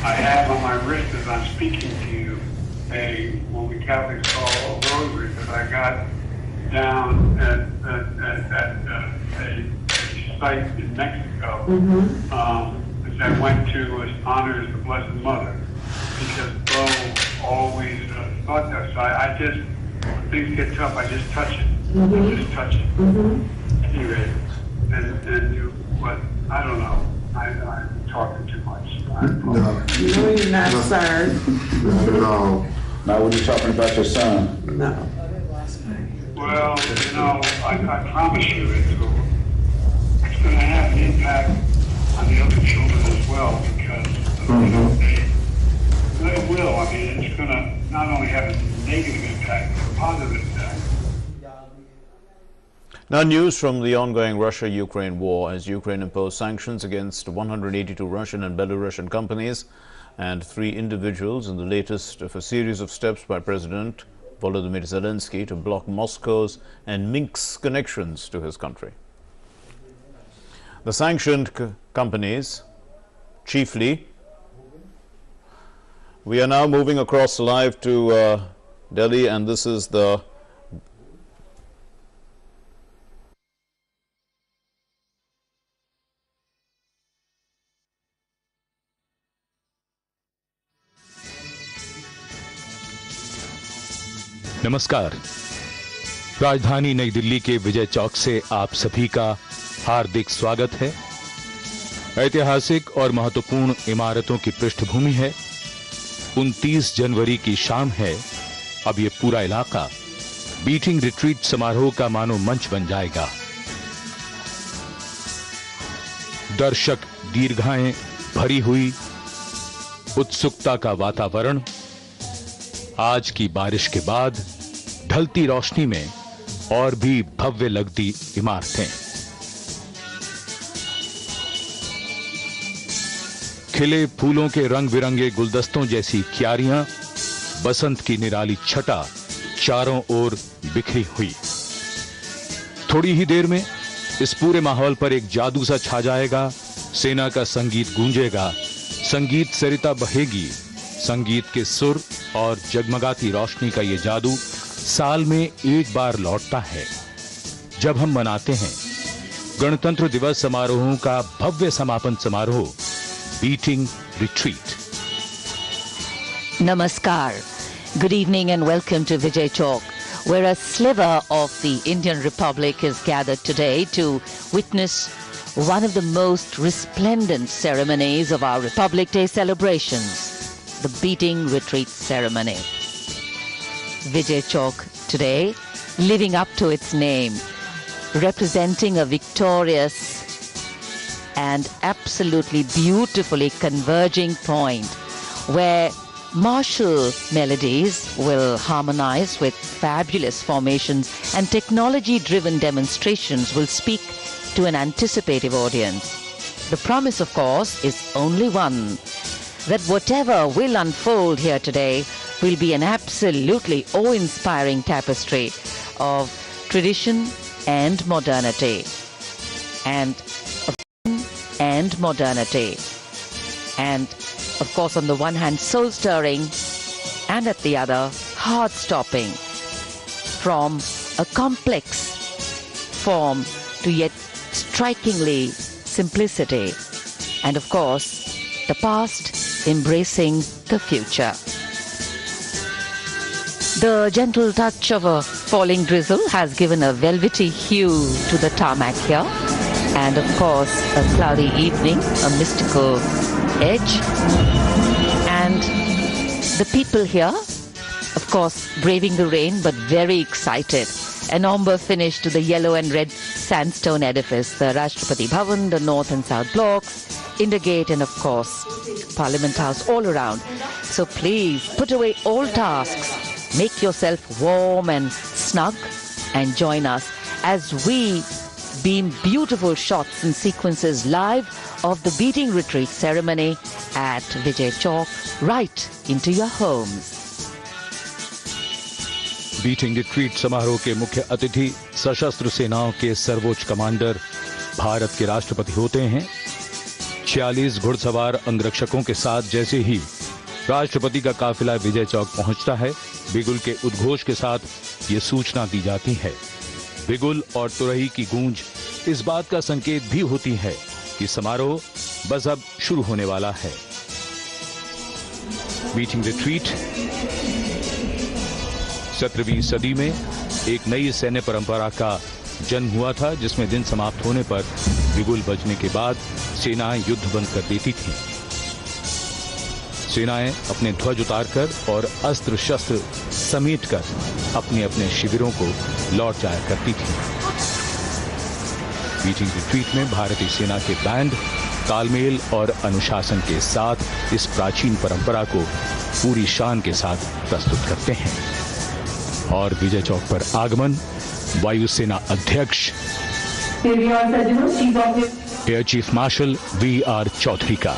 I have on my wrist as I'm speaking to you what we Catholics call a rosary that I got down at a site in Mexico which I went to was honors the Blessed Mother, because Beau always thought that. So I just, when things get tough, I just touch it. I just touch it. Anyway, and you, what, I don't know. I'm talking too much. No, you're not, sir. Not at all. Now, when you're talking about your son. No. Well, you know, I promise you it's going to have an impact on the other children as well, because you know, they will. I mean, it's going to not only have a negative impact, but a positive impact. Now, news from the ongoing Russia-Ukraine war as Ukraine imposed sanctions against 182 Russian and Belarusian companies and 3 individuals in the latest of a series of steps by President Volodymyr Zelensky to block Moscow's and Minsk's connections to his country. The sanctioned companies, chiefly, we are now moving across live to Delhi, and this is the नमस्कार। राजधानी नई दिल्ली के विजय चौक से आप सभी का हार्दिक स्वागत है। ऐतिहासिक और महत्वपूर्ण इमारतों की पृष्ठभूमि है। 29 जनवरी की शाम है। अब ये पूरा इलाका बीटिंग रिट्रीट समारोह का मानो मंच बन जाएगा। दर्शक दीर्घाएं भरी हुई उत्सुकता का वातावरण। आज की बारिश के बाद ढलती रोशनी में और भी भव्य लगती इमारतें। खिले फूलों के रंग बिरंगे गुलदस्तों जैसी क्यारियां, बसंत की निराली छटा चारों ओर बिखरी हुई। थोड़ी ही देर में इस पूरे माहौल पर एक जादू सा छा जाएगा। सेना का संगीत गूंजेगा, संगीत सरिता बहेगी। संगीत के सुर और जगमगाती रोशनी का ये जादू साल में एक बार लौटता है, जब हम मनाते हैं गणतंत्र दिवस समारोहों का भव्य समापन समारोह, beating retreat. Namaskar. Good evening and welcome to Vijay Chowk, where a sliver of the Indian Republic is gathered today to witness one of the most resplendent ceremonies of our Republic Day celebrations, the beating retreat ceremony. Vijay Chowk today, living up to its name, representing a victorious and absolutely beautifully converging point where martial melodies will harmonize with fabulous formations and technology-driven demonstrations will speak to an anticipative audience. The promise, of course, is only one, that whatever will unfold here today will be an absolutely awe-inspiring tapestry of tradition and modernity, and modernity. And of course, on the one hand, soul-stirring, and at the other, heart-stopping, from a complex form to yet strikingly simplicity, and of course, the past embracing the future. The gentle touch of a falling drizzle has given a velvety hue to the tarmac here, and of course, a cloudy evening, a mystical edge, and the people here, of course, braving the rain but very excited an ombre finish to the yellow and red sandstone edifice, the Rashtrapati Bhavan, the north and south blocks, India Gate, and of course, Parliament House all around. So please put away all tasks, make yourself warm and snug, and join us as we beam beautiful shots and sequences live of the beating retreat ceremony at Vijay Chowk right into your homes. Beating retreat समारोह के मुख्य अतिथि सशस्त्र सेनाओं के सर्वोच्च commander Bharat के राष्ट्रपति होते हैं। 46 घुड़सवार अंगरक्षकों के साथ जैसे ही राष्ट्रपति का काफिला विजय चौक पहुंचता है, बिगुल के उद्घोष के साथ ये सूचना दी जाती है। बिगुल और तुरही की गूंज इस बात का संकेत भी होती है कि समारोह बस अब शुरू होने वाला है। बीटिंग रिट्रीट 17वीं सदी में एक नई सैन्य परंपरा का जन्म हुआ था, जिसमें दिन समाप्त होने पर बिगुल बजने के बाद सेनाएं युद्ध बंद कर देती थीं। सेनाएं अपने ध्वज उतारकर और अस्त्र शस्त्र समेटकर अपने अपने शिविरों को लौट जाया करती थीं। बीटिंग रिट्रीट में भारतीय सेना के बैंड तालमेल और अनुशासन के साथ इस प्राचीन परंपरा को पूरी शान के साथ प्रस्तुत करते हैं। और विजय चौक पर आगमन वायुसेना अध्यक्ष air chief marshal V.R. Chaudhary का।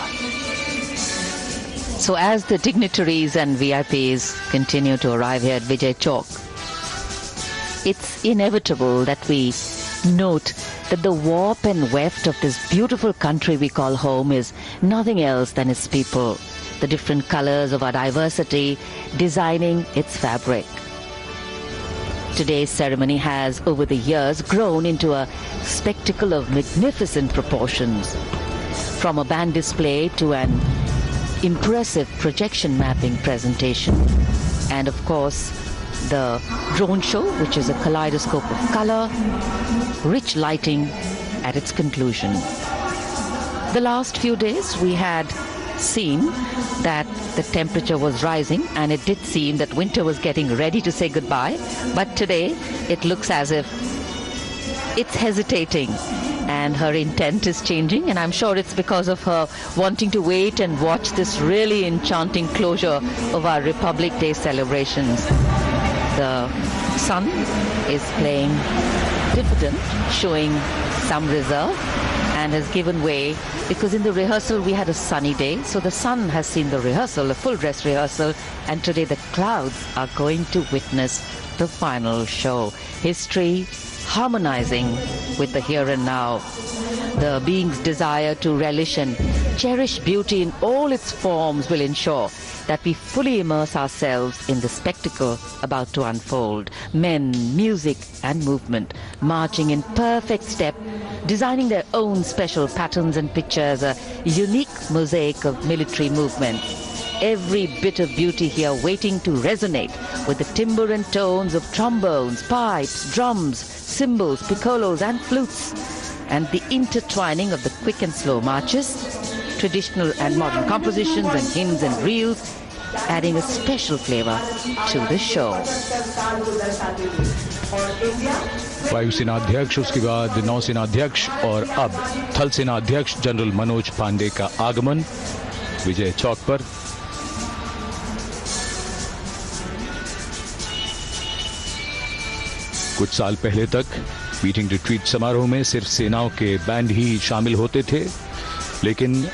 So as the dignitaries and VIPs continue to arrive here at Vijay Chowk, it's inevitable that we note that the warp and weft of this beautiful country we call home is nothing else than its people, the different colors of our diversity designing its fabric. Today's ceremony has, over the years, grown into a spectacle of magnificent proportions. From a band display to an impressive projection mapping presentation. And of course, the drone show, which is a kaleidoscope of color, rich lighting at its conclusion. The last few days we had seen that the temperature was rising and it did seem that winter was getting ready to say goodbye, but today it looks as if it's hesitating and her intent is changing, and I'm sure it's because of her wanting to wait and watch this really enchanting closure of our Republic Day celebrations. The sun is playing diffident, showing some reserve, and has given way because in the rehearsal we had a sunny day, so the sun has seen the rehearsal, a full dress rehearsal, and today the clouds are going to witness the final show. History harmonizing with the here and now. The being's desire to relish and cherish beauty in all its forms will ensure that we fully immerse ourselves in the spectacle about to unfold. Men, music and movement marching in perfect step, designing their own special patterns and pictures, a unique mosaic of military movement. Every bit of beauty here waiting to resonate with the timbre and tones of trombones, pipes, drums, cymbals, piccolos and flutes, and the intertwining of the quick and slow marches, traditional and modern compositions and hymns and reels, adding a special flavor to the show. वायुसेना अध्यक्ष, उसके बाद नौसेना अध्यक्ष और अब थल सेना अध्यक्ष जनरल मनोज पांडे का आगमन विजय चौक पर। कुछ साल पहले तक बीटिंग रिट्रीट समारोह में सिर्फ सेनाओं के बैंड ही शामिल होते थे, लेकिन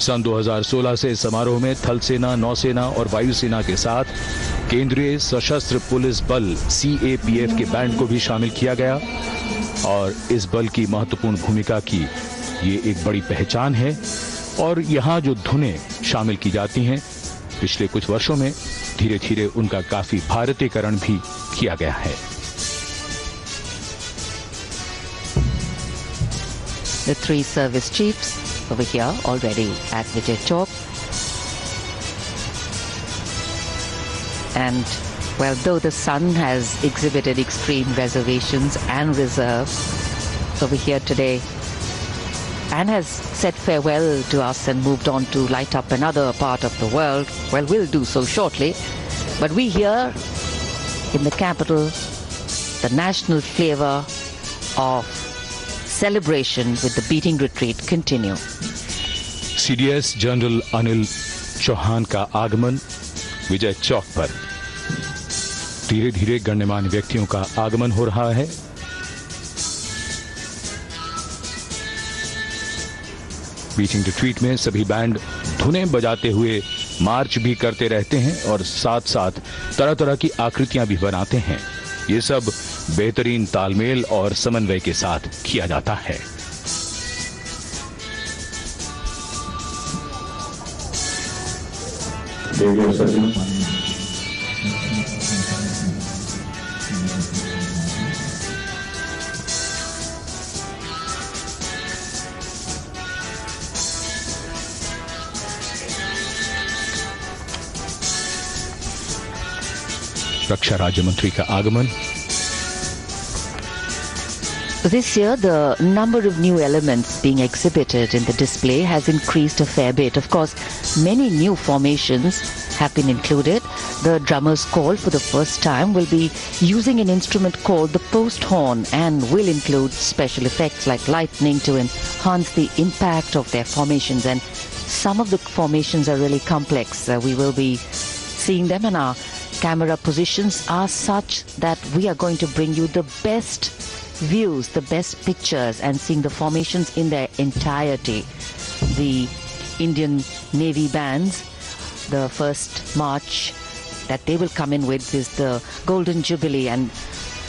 सन 2016 से समारोह में थल सेना, नौसेना और वायुसेना के साथ केंद्रीय सशस्त्र पुलिस बल CAPF के बैंड को भी शामिल किया गया और इस बल की महत्वपूर्ण भूमिका की ये एक बड़ी पहचान है। और यहाँ जो धुनें शामिल की जाती हैं, पिछले कुछ वर्षों में धीरे धीरे उनका काफी भारतीयकरण भी किया गया है। The three service chiefs over here already at Vijay Chowk. And well, though the sun has exhibited extreme reservations and reserve over here today and has said farewell to us and moved on to light up another part of the world, well, we'll do so shortly. But we here in the capital the national flavor of celebration with the beating retreat continue. CDS general Anil Chauhan का आगमन विजय चौक पर। धीरे धीरे गण्यमान्य व्यक्तियों का आगमन हो रहा है। बीटिंग रिट्रीट में सभी बैंड धुनें बजाते हुए मार्च भी करते रहते हैं और साथ साथ तरह तरह की आकृतियां भी बनाते हैं। ये सब बेहतरीन तालमेल और समन्वय के साथ किया जाता है। रक्षा राज्य मंत्री का आगमन। This year, the number of new elements being exhibited in the display has increased a fair bit. Of course, many new formations have been included. The drummers' call for the first time will be using an instrument called the post horn and will include special effects like lightning to enhance the impact of their formations. And some of the formations are really complex. We will be seeing them, and our camera positions are such that we are going to bring you the best views, the best pictures, and seeing the formations in their entirety. The Indian Navy bands, the first march that they will come in with is the Golden Jubilee, and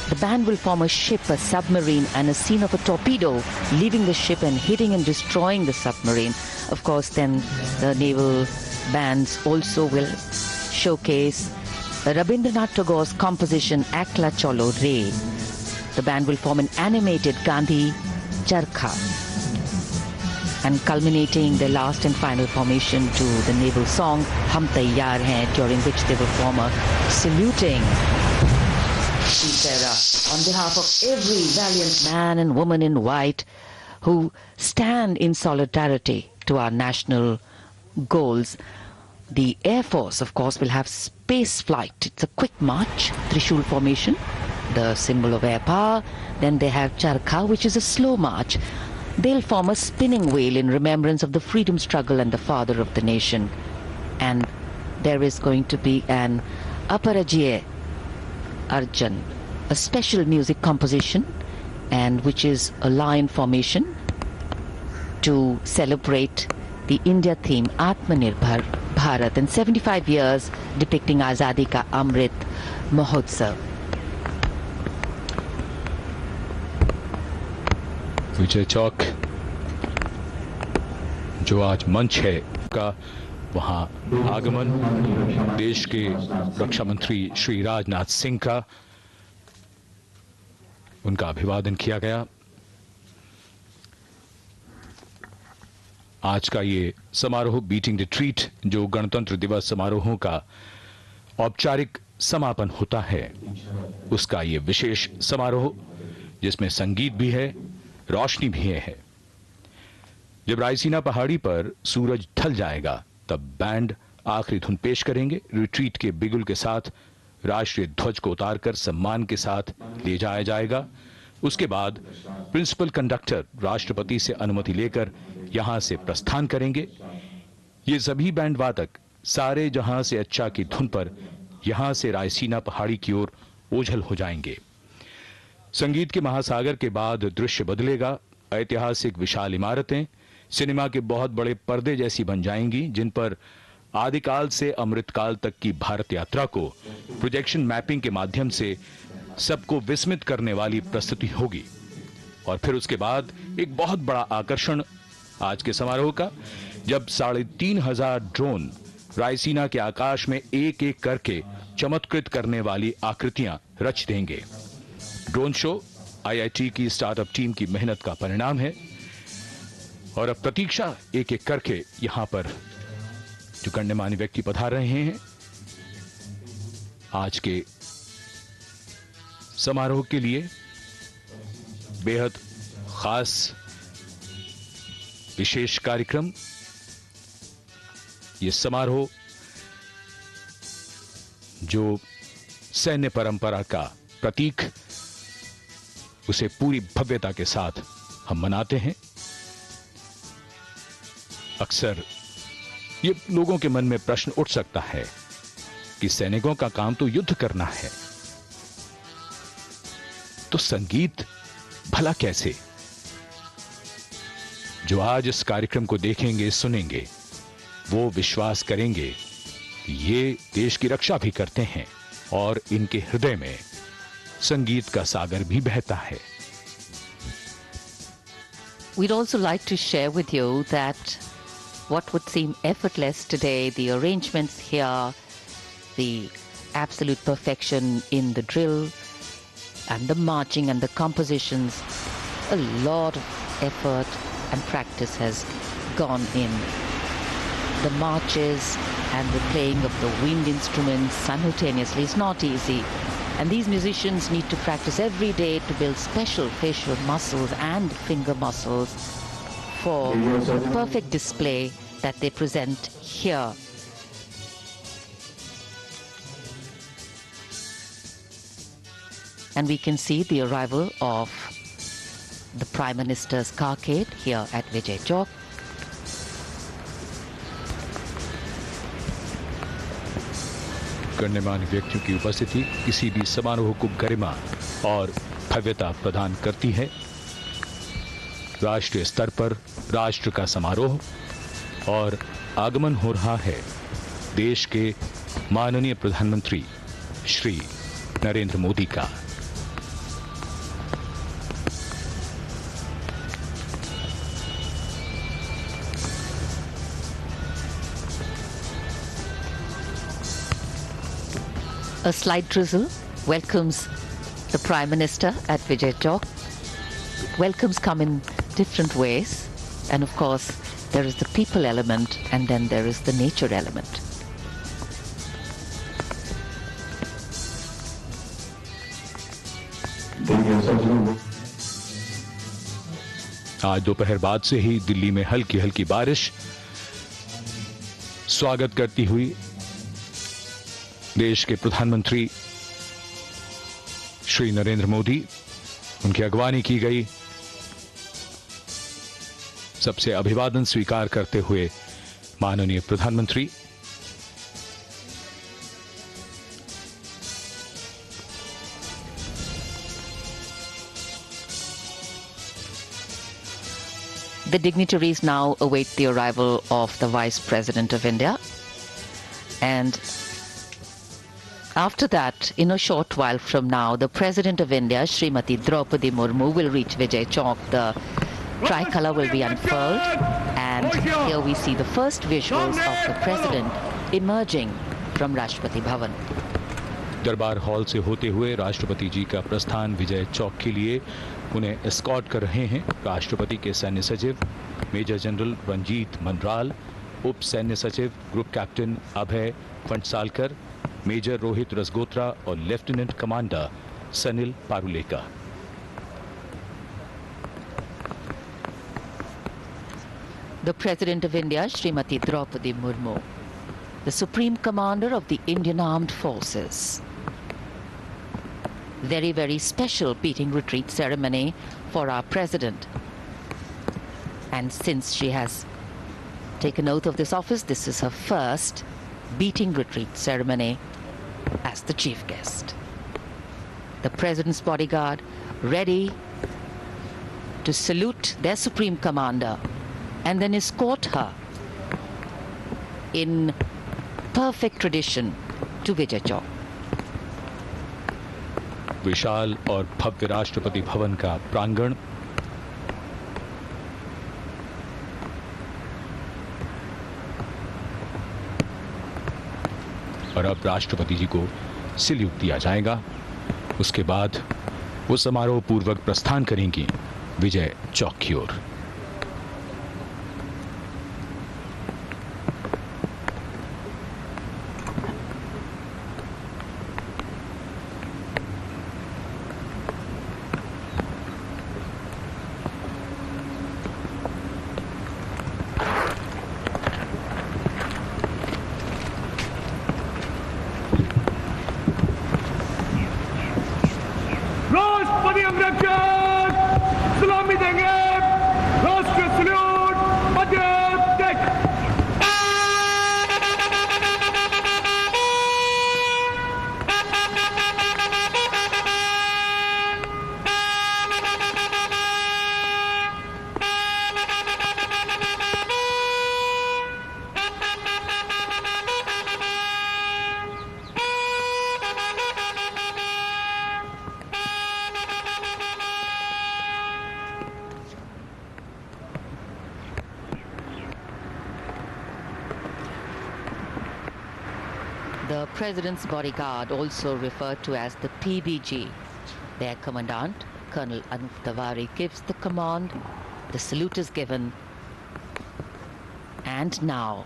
the band will form a ship, a submarine, and a scene of a torpedo leaving the ship and hitting and destroying the submarine. Of course, then the naval bands also will showcase Rabindranath Tagore's composition Akla Cholo Re. The band will form an animated Gandhi Charkha, and culminating the last and final formation to the naval song Hum Taiyar Hain, during which they will form a saluting seerah on behalf of every valiant man and woman in white who stand in solidarity to our national goals. The Air Force, of course, will have space flight. It's a quick march, Trishul formation, the symbol of air power. Then they have Charkha, which is a slow march. They'll form a spinning wheel in remembrance of the freedom struggle and the father of the nation. And there is going to be an Aparajye Arjan, a special music composition, and which is a lion formation to celebrate the India theme Atmanirbhar Bharat and 75 years depicting Azadi Ka Amrit Mahotsav. Vijay Chowk जो आज मंच है का वहां आगमन देश के रक्षा मंत्री श्री राजनाथ सिंह का, उनका अभिवादन किया गया। आज का ये समारोह बीटिंग रिट्रीट जो गणतंत्र दिवस समारोहों का औपचारिक समापन होता है, उसका ये विशेष समारोह जिसमें संगीत भी है, रोशनी भी है। जब रायसीना पहाड़ी पर सूरज ढल जाएगा तब बैंड आखिरी धुन पेश करेंगे। रिट्रीट के बिगुल के साथ राष्ट्रीय ध्वज को उतारकर सम्मान के साथ ले जाया जाएगा। उसके बाद प्रिंसिपल कंडक्टर राष्ट्रपति से अनुमति लेकर यहां से प्रस्थान करेंगे। ये सभी बैंड वादक सारे जहां से अच्छा की धुन पर यहां से रायसीना पहाड़ी की ओर ओझल हो जाएंगे। संगीत के महासागर के बाद दृश्य बदलेगा। ऐतिहासिक विशाल इमारतें सिनेमा के बहुत बड़े पर्दे जैसी बन जाएंगी, जिन पर आदिकाल से अमृतकाल तक की भारत यात्रा को प्रोजेक्शन मैपिंग के माध्यम से सबको विस्मित करने वाली प्रस्तुति होगी। और फिर उसके बाद एक बहुत बड़ा आकर्षण आज के समारोह का, जब 3,500 ड्रोन रायसीना के आकाश में एक एक करके चमत्कृत करने वाली आकृतियां रच देंगे। ड्रोन शो आईआईटी की स्टार्टअप टीम की मेहनत का परिणाम है। और अब प्रतीक्षा एक एक करके यहां पर जो गण्यमान्य व्यक्ति पधार रहे हैं आज के समारोह के लिए, बेहद खास विशेष कार्यक्रम। ये समारोह जो सैन्य परंपरा का प्रतीक उसे पूरी भव्यता के साथ हम मनाते हैं। अक्सर ये लोगों के मन में प्रश्न उठ सकता है कि सैनिकों का काम तो युद्ध करना है, तो संगीत भला कैसे? जो आज इस कार्यक्रम को देखेंगे, सुनेंगे, वो विश्वास करेंगे कि ये देश की रक्षा भी करते हैं और इनके हृदय में संगीत का सागर भी बहता है। We'd also like to share with you that what would seem effortless today, the arrangements here, the absolute perfection in the drill and the marching and the compositions, a lot of effort and practice has gone in. The marches and the playing of the wind instruments simultaneously is not easy. And these musicians need to practice every day to build special facial muscles and finger muscles for the perfect display that they present here. And we can see the arrival of the Prime Minister's carcade here at Vijay Chowk. गण्यमान्य व्यक्तियों की उपस्थिति किसी भी समारोह को गरिमा और भव्यता प्रदान करती है। राष्ट्रीय स्तर पर राष्ट्र का समारोह और आगमन हो रहा है देश के माननीय प्रधानमंत्री श्री नरेंद्र मोदी का। A slight drizzle welcomes the Prime Minister at Vijay Chowk. Welcomes come in different ways, and of course there is the people element and then there is the nature element. आज दोपहर बाद से ही दिल्ली में हल्की हल्की बारिश स्वागत करती हुई देश के प्रधानमंत्री श्री नरेंद्र मोदी, उनकी अगवानी की गई। सबसे अभिवादन स्वीकार करते हुए माननीय प्रधानमंत्री The dignitaries now await the arrival of the Vice President of India, and after that, in a short while from now, the President of India, Srimati Draupadi Murmu, will reach Vijay Chowk. The tricolour will be unfurled, and here we see the first visuals of the President emerging from Rashtrapati Bhavan. दरबार hall से होते हुए राष्ट्रपति जी का प्रस्थान विजय चौक के लिए उन्हें एस्कॉर्ट कर रहे हैं राष्ट्रपति के सैन्य सचिव मेजर जनरल रंजीत मंडराल, उप सैन्य सचिव ग्रुप कैप्टन अभय फंटसालकर, मेजर रोहित रसगोत्रा और lieutenant commander Sanil Parulekar. The President of India, Srimati Draupadi Murmu, the Supreme Commander of the Indian Armed Forces. Very, very special beating retreat ceremony for our President. And since she has taken oath of this office, this is her first beating retreat ceremony as the chief guest. The President's bodyguard ready to salute their Supreme Commander and then escort her in perfect tradition to Vijay Chowk. विशाल और भव्य राष्ट्रपति भवन का प्रांगण और अब राष्ट्रपति जी को salute दिया जाएगा। उसके बाद वो समारोह पूर्वक प्रस्थान करेंगी विजय चौक की ओर। राष्ट्रपति अध्यक्ष The President's bodyguard, also referred to as the PBG. Their commandant, Colonel Anup Tiwari, gives the command. The salute is given. And now,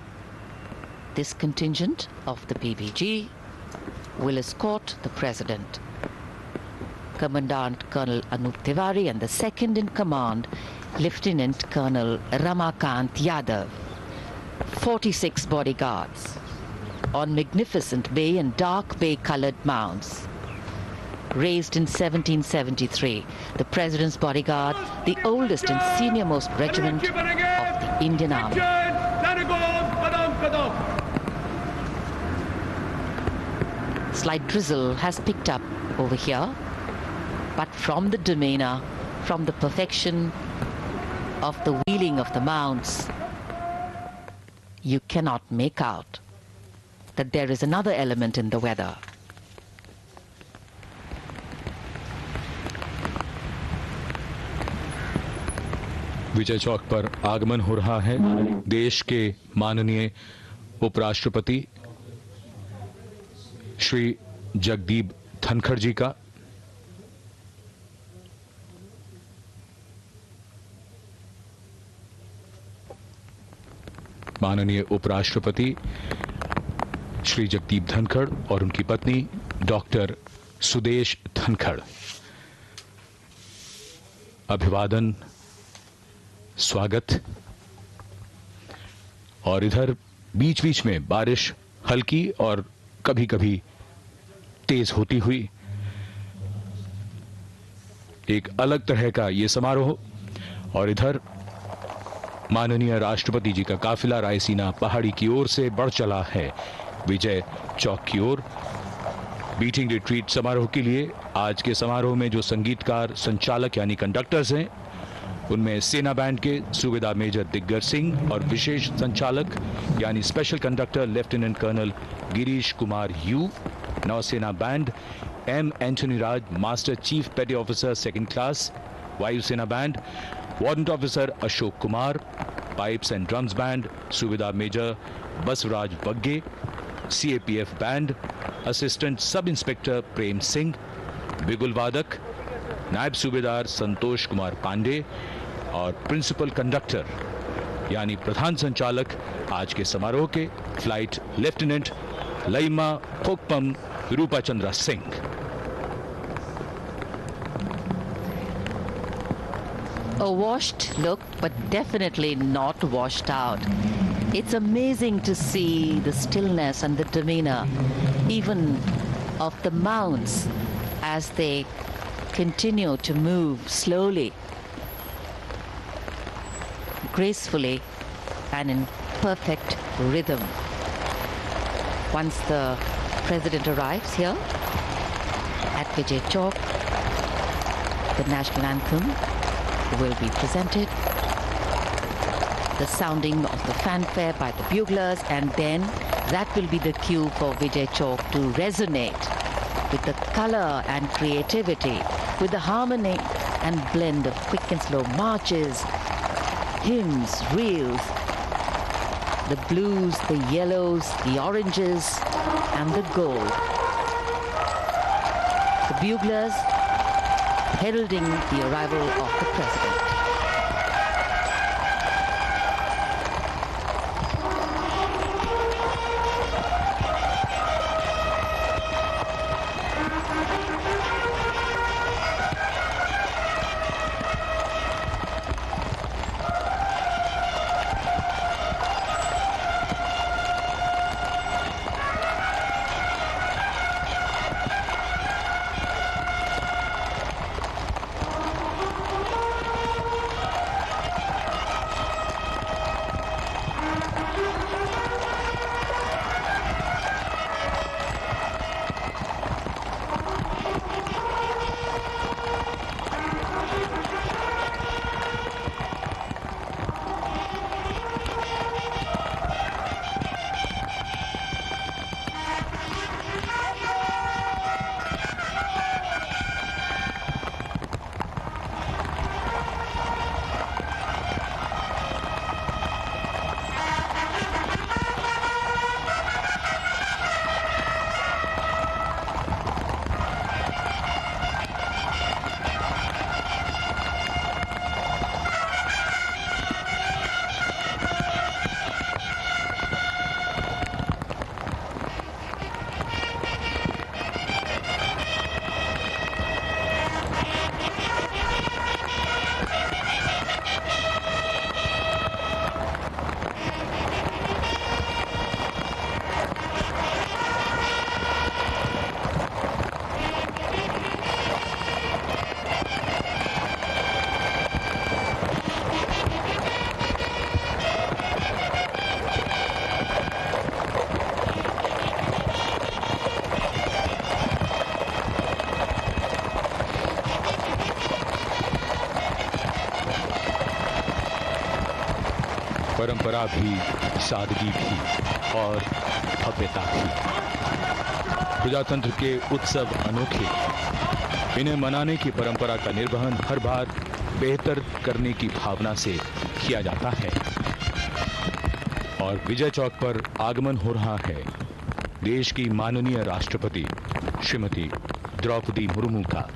this contingent of the PBG will escort the President. Commandant Colonel Anup Tiwari and the second in command, Lieutenant Colonel Ramakant Yadav. 46 bodyguards on magnificent bay and dark bay colored mounts. Raised in 1773, the President's bodyguard, the oldest and senior-most regiment of the Indian Army. Slight drizzle has picked up over here, but from the demeanor, from the perfection of the wheeling of the mounts, you cannot make out that there is another element in the weather. Vijay Chowk पर आगमन हो रहा है देश के माननीय उपराष्ट्रपति श्री जगदीप धनखड़ जी का। माननीय उपराष्ट्रपति श्री जगदीप धनखड़ और उनकी पत्नी डॉक्टर सुदेश धनखड़। अभिवादन, स्वागत। और इधर बीच बीच में बारिश हल्की और कभी कभी तेज होती हुई एक अलग तरह का ये समारोह। और इधर माननीय राष्ट्रपति जी का काफिला रायसीना पहाड़ी की ओर से बढ़ चला है विजय चौक की ओर। बीटिंग रिट्रीट समारोह के लिए आज के समारोह में जो संगीतकार संचालक यानी कंडक्टर्स हैं, उनमें सेना बैंड के सूबेदार मेजर दिग्गर सिंह और विशेष संचालक यानी special conductor lieutenant colonel Girish Kumar U. नौसेना band M Antony Raj, master chief petty officer second class वायुसेना band warrant officer Ashok Kumar. Pipes and drums band सूबेदार major Basavaraj Bagge. CAPF band assistant sub inspector Prem Singh. बिगुल वादक नायब सूबेदार संतोष कुमार पांडे और प्रिंसिपल कंडक्टर यानी प्रधान संचालक आज के समारोह के flight lieutenant Laima Phokpam Rupachandra Singh. A washed look, but definitely not washed out. It's amazing to see the stillness and the demeanor, even of the mounts as they continue to move slowly, gracefully, and in perfect rhythm. Once the President arrives here at Vijay Chowk, the national anthem will be presented, the sounding of the fanfare by the buglers, and then that will be the cue for Vijay Chowk to resonate with the color and creativity, with the harmony and blend of quick and slow marches, hymns, reels, the blues, the yellows, the oranges, and the gold. The buglers heralding the arrival of the President. परंपरा भी, सादगी भी और भव्यता भी। प्रजातंत्र के उत्सव अनोखे, इन्हें मनाने की परंपरा का निर्वहन हर बार बेहतर करने की भावना से किया जाता है। और विजय चौक पर आगमन हो रहा है देश की माननीय राष्ट्रपति श्रीमती द्रौपदी मुर्मू का।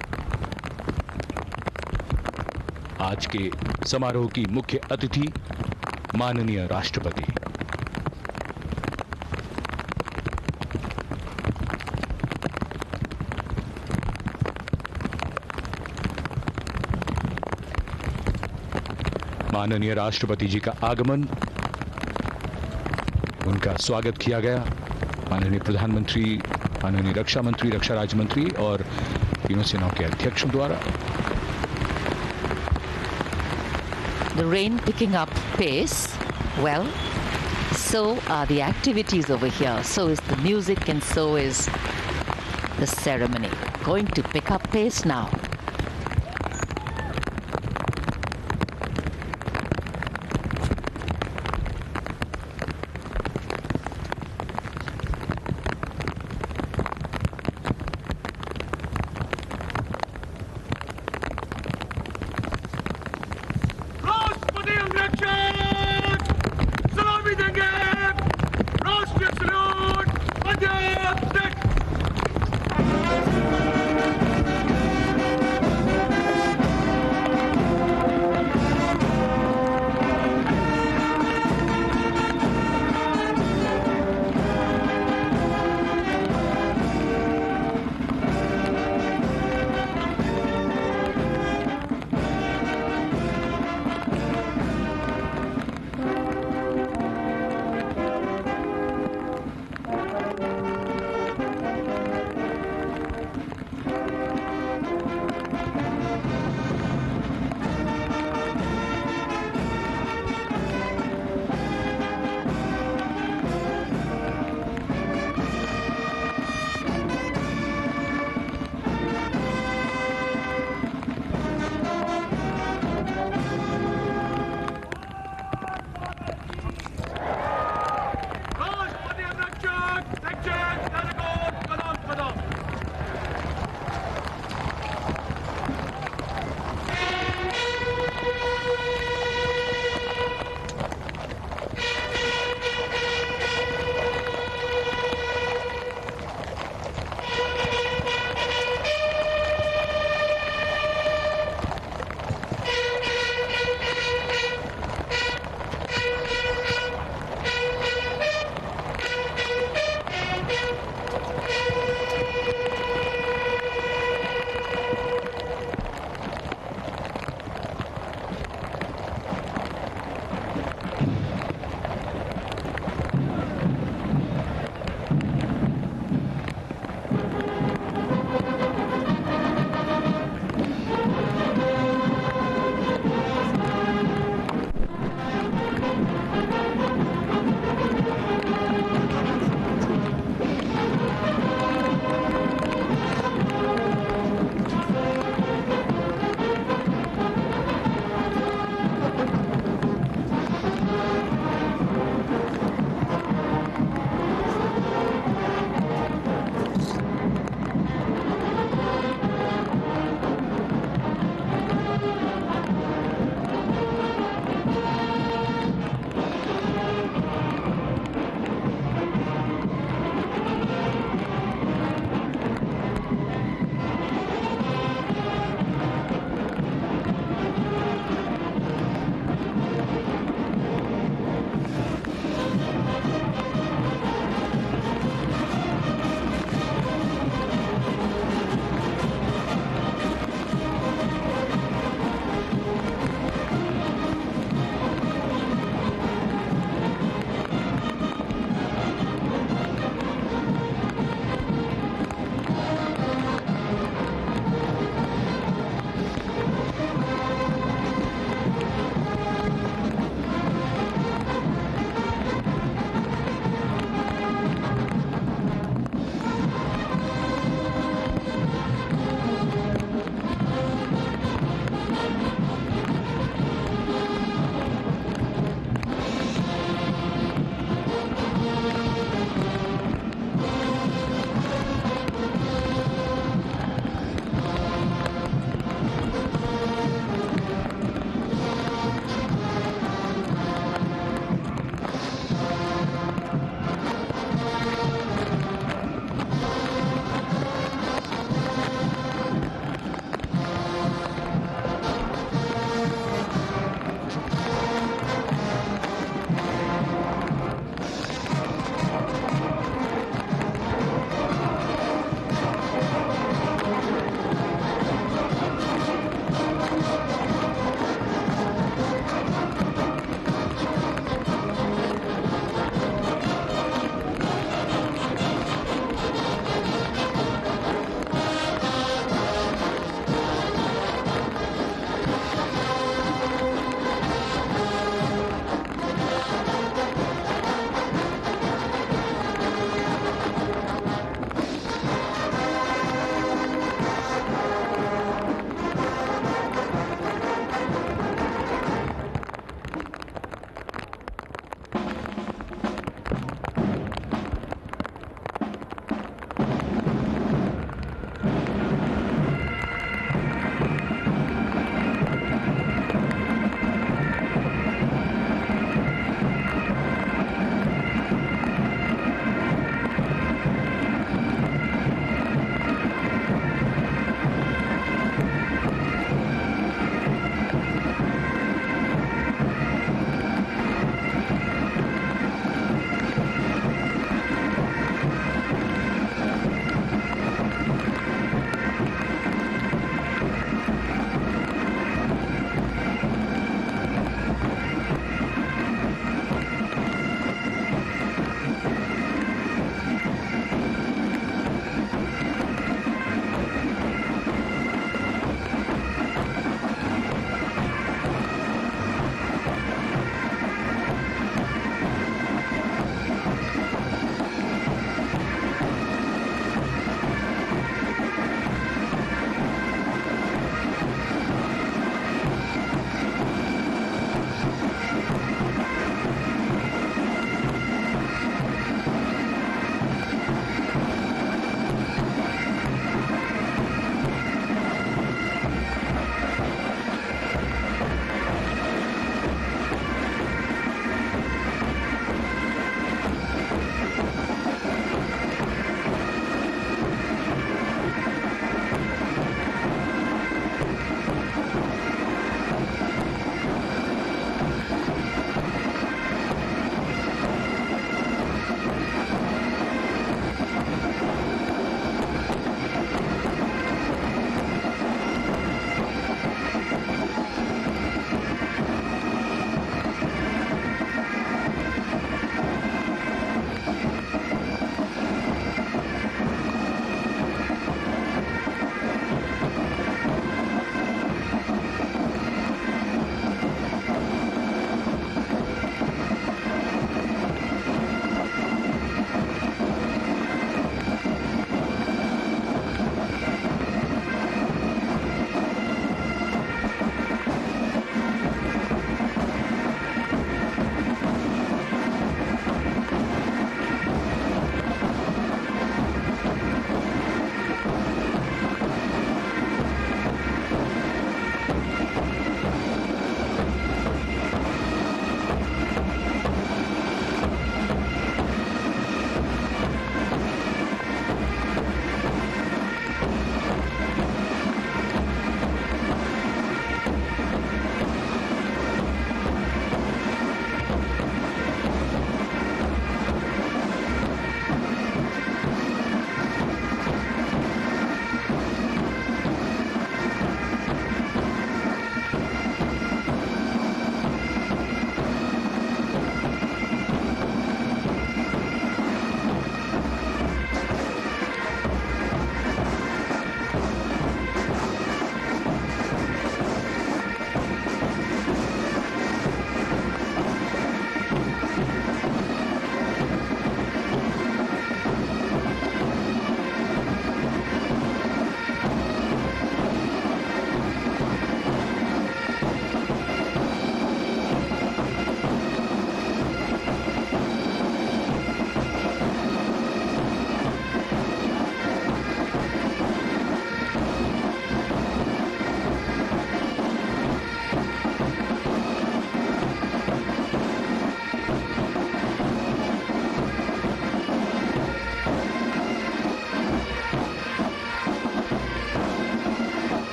आज के समारोह की मुख्य अतिथि माननीय राष्ट्रपति। माननीय राष्ट्रपति जी का आगमन, उनका स्वागत किया गया माननीय प्रधानमंत्री, माननीय रक्षा मंत्री, रक्षा राज्य मंत्री और तीनों सेनाओं के अध्यक्षों द्वारा। The rain picking up pace. Well, so are the activities over here. So is the music and so is the ceremony. Going to pick up pace now.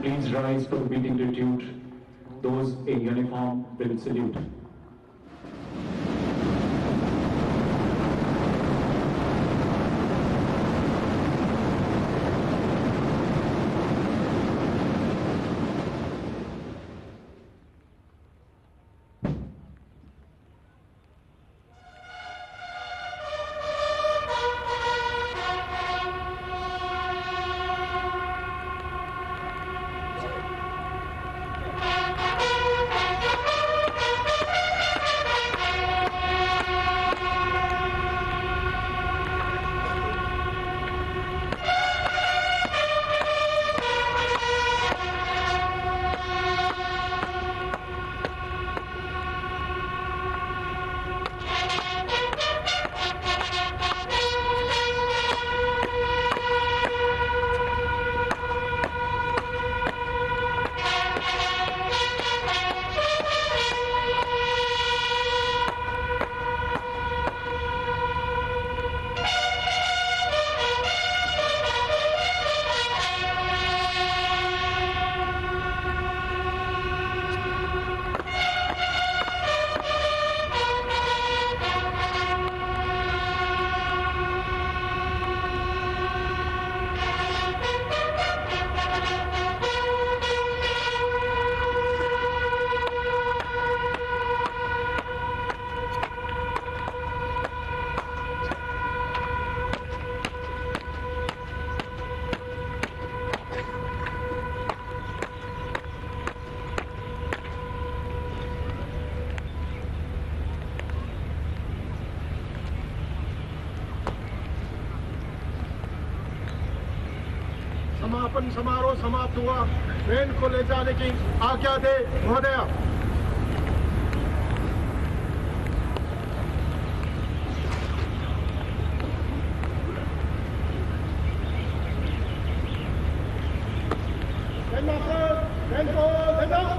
please rise for the beating retreat. Those in uniform will salute. समापन समारोह समाप्त हुआ। Train को ले जाने की आज्ञा दे महोदया। ट्रेन को ले जाओ।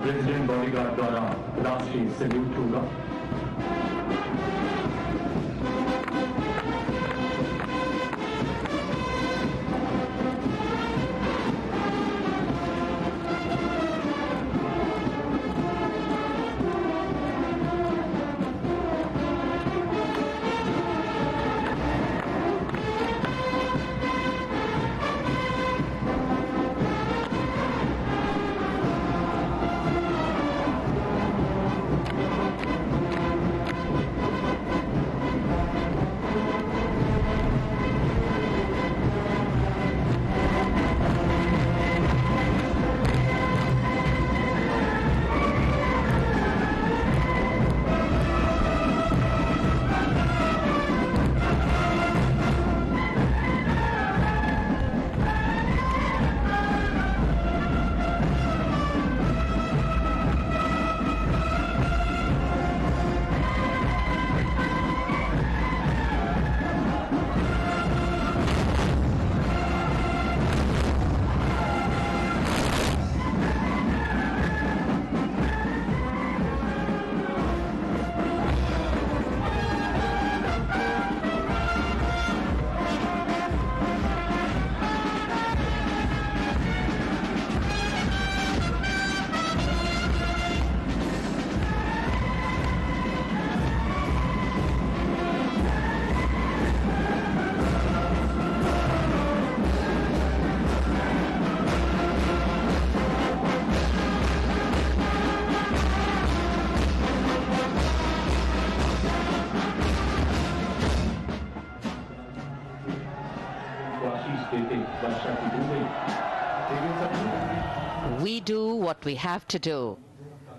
प्रेसिडेंट बॉडीगार्ड द्वारा राष्ट्रीय सैल्यूट होगा। We do what we have to do.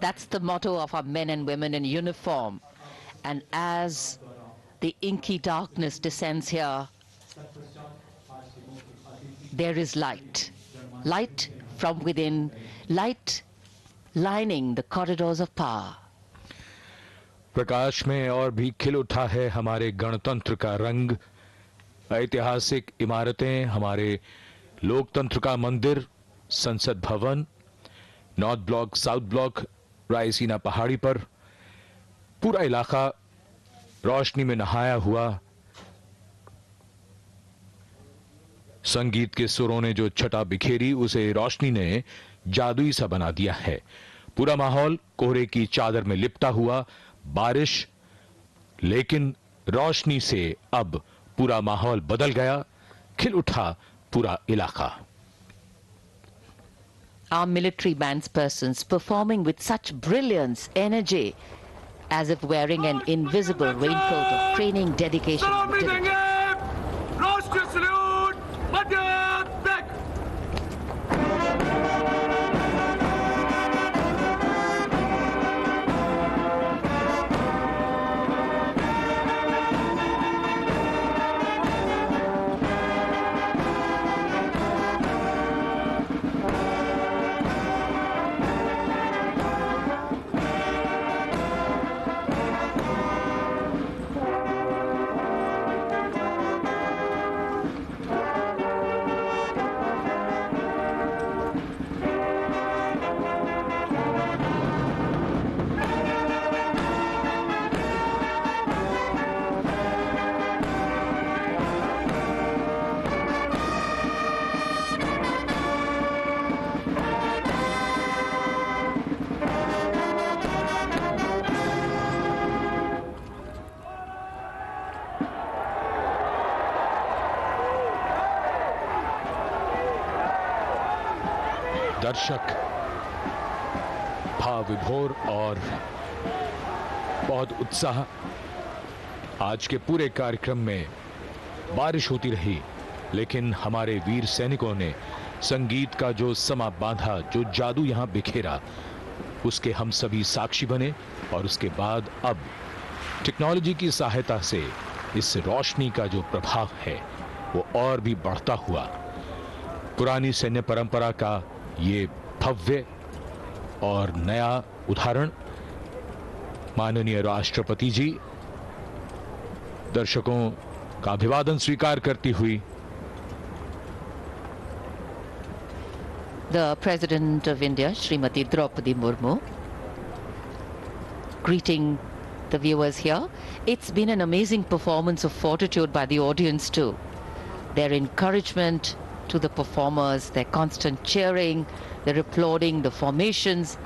That's the motto of our men and women in uniform. And as the inky darkness descends here, there is light. Light from within, light lining the corridors of power. प्रकाश में और भी खिल उठा है हमारे गणतंत्र का रंग। ऐतिहासिक इमारतें, हमारे लोकतंत्र का मंदिर, संसद भवन, north block, south block, Raisina पहाड़ी पर पूरा इलाका रोशनी में नहाया हुआ। संगीत के सुरों ने जो छटा बिखेरी, उसे रोशनी ने जादुई सा बना दिया है। पूरा माहौल कोहरे की चादर में लिपटा हुआ, बारिश, लेकिन रोशनी से अब पूरा माहौल बदल गया, खिल उठा पूरा इलाका। Our military bandspersons performing with such brilliance, energy, as if wearing an invisible raincoat of training, dedication, and utility. दर्शक भाव विभोर और बहुत उत्साह। आज के पूरे कार्यक्रम में बारिश होती रही, लेकिन हमारे वीर सैनिकों ने संगीत का जो समा बांधा, जो जादू यहां बिखेरा, उसके हम सभी साक्षी बने। और उसके बाद अब टेक्नोलॉजी की सहायता से इस रोशनी का जो प्रभाव है वो और भी बढ़ता हुआ। पुरानी सैन्य परंपरा का ये भव्य और नया उदाहरण माननीय राष्ट्रपति जी दर्शकों का अभिवादन स्वीकार करती हुई। The President of India, Srimati Draupadi Murmu, greeting the viewers here. It's been an amazing performance of fortitude by the audience too. Their encouragement to the performers, their constant cheering, their applauding, the formations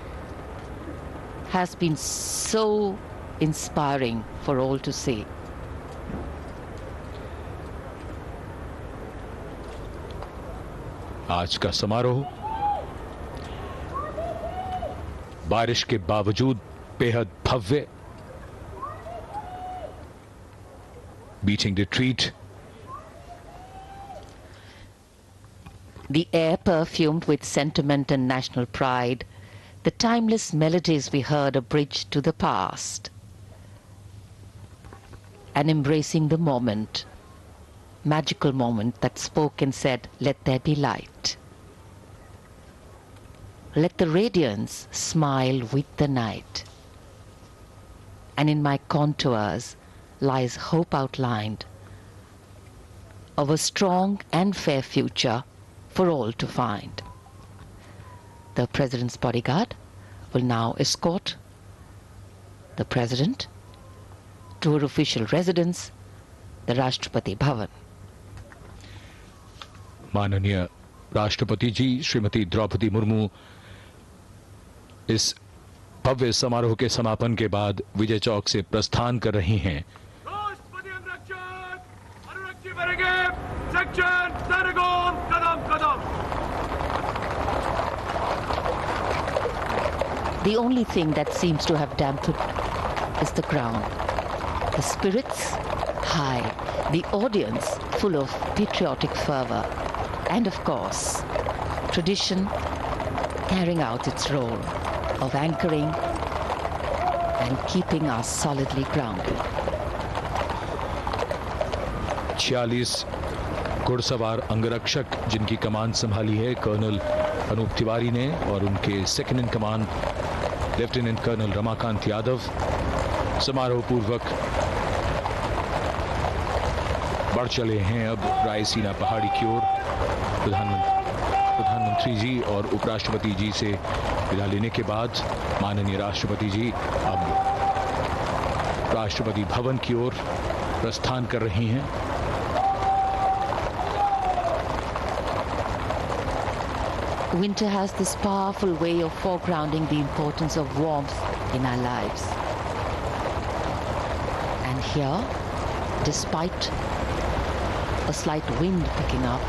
has been so inspiring for all to see. आज का समारोह बारिश के बावजूद बेहद भव्य, beating the retreat. The air perfumed with sentiment and national pride, the timeless melodies we heard a bridge to the past, and embracing the moment, magical moment that spoke and said, "Let there be light. Let the radiance smile with the night. And in my contours lies hope outlined of a strong and fair future for all to find." The President's bodyguard will now escort the President to her official residence, the Rashtrapati Bhavan. माननीय राष्ट्रपति जी श्रीमती द्रौपदी मुर्मू इस भव्य समारोह के समापन के बाद विजय चौक से प्रस्थान कर रही हैं। The only thing that seems to have dampened is the crowd. The spirits high, the audience full of patriotic fervor, and of course, tradition carrying out its role. of anchoring and keeping us solidly grounded. 46 घुड़सवार अंगरक्षक जिनकी कमान संभाली है colonel Anoop Tiwari ने और उनके second in command lieutenant colonel Ramakant Yadav समारोह पूर्वक बढ़ चले हैं अब रायसीना पहाड़ी की ओर। प्रधानमंत्री जी और उपराष्ट्रपति जी से विदा लेने के बाद माननीय राष्ट्रपति जी अब राष्ट्रपति भवन की ओर प्रस्थान कर रही हैं। Winter has this powerful way of foregrounding the importance of warmth in our lives. And here, despite a slight wind picking up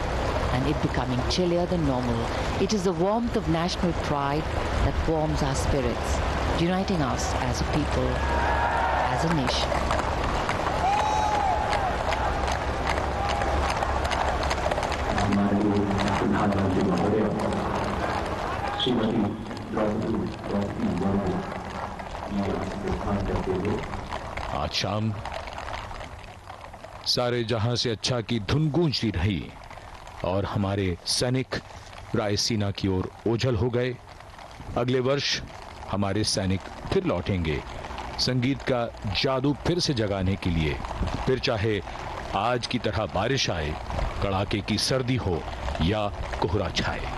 and it becoming chillier than normal, it is the warmth of national pride that warms our spirits, uniting us as a people, as a nation. आज शाम सारे जहां से अच्छा की धुन गूंजती रही और हमारे सैनिक रायसीना की ओर ओझल हो गए। अगले वर्ष हमारे सैनिक फिर लौटेंगे संगीत का जादू फिर से जगाने के लिए, फिर चाहे आज की तरह बारिश आए, कड़ाके की सर्दी हो या कोहरा छाए।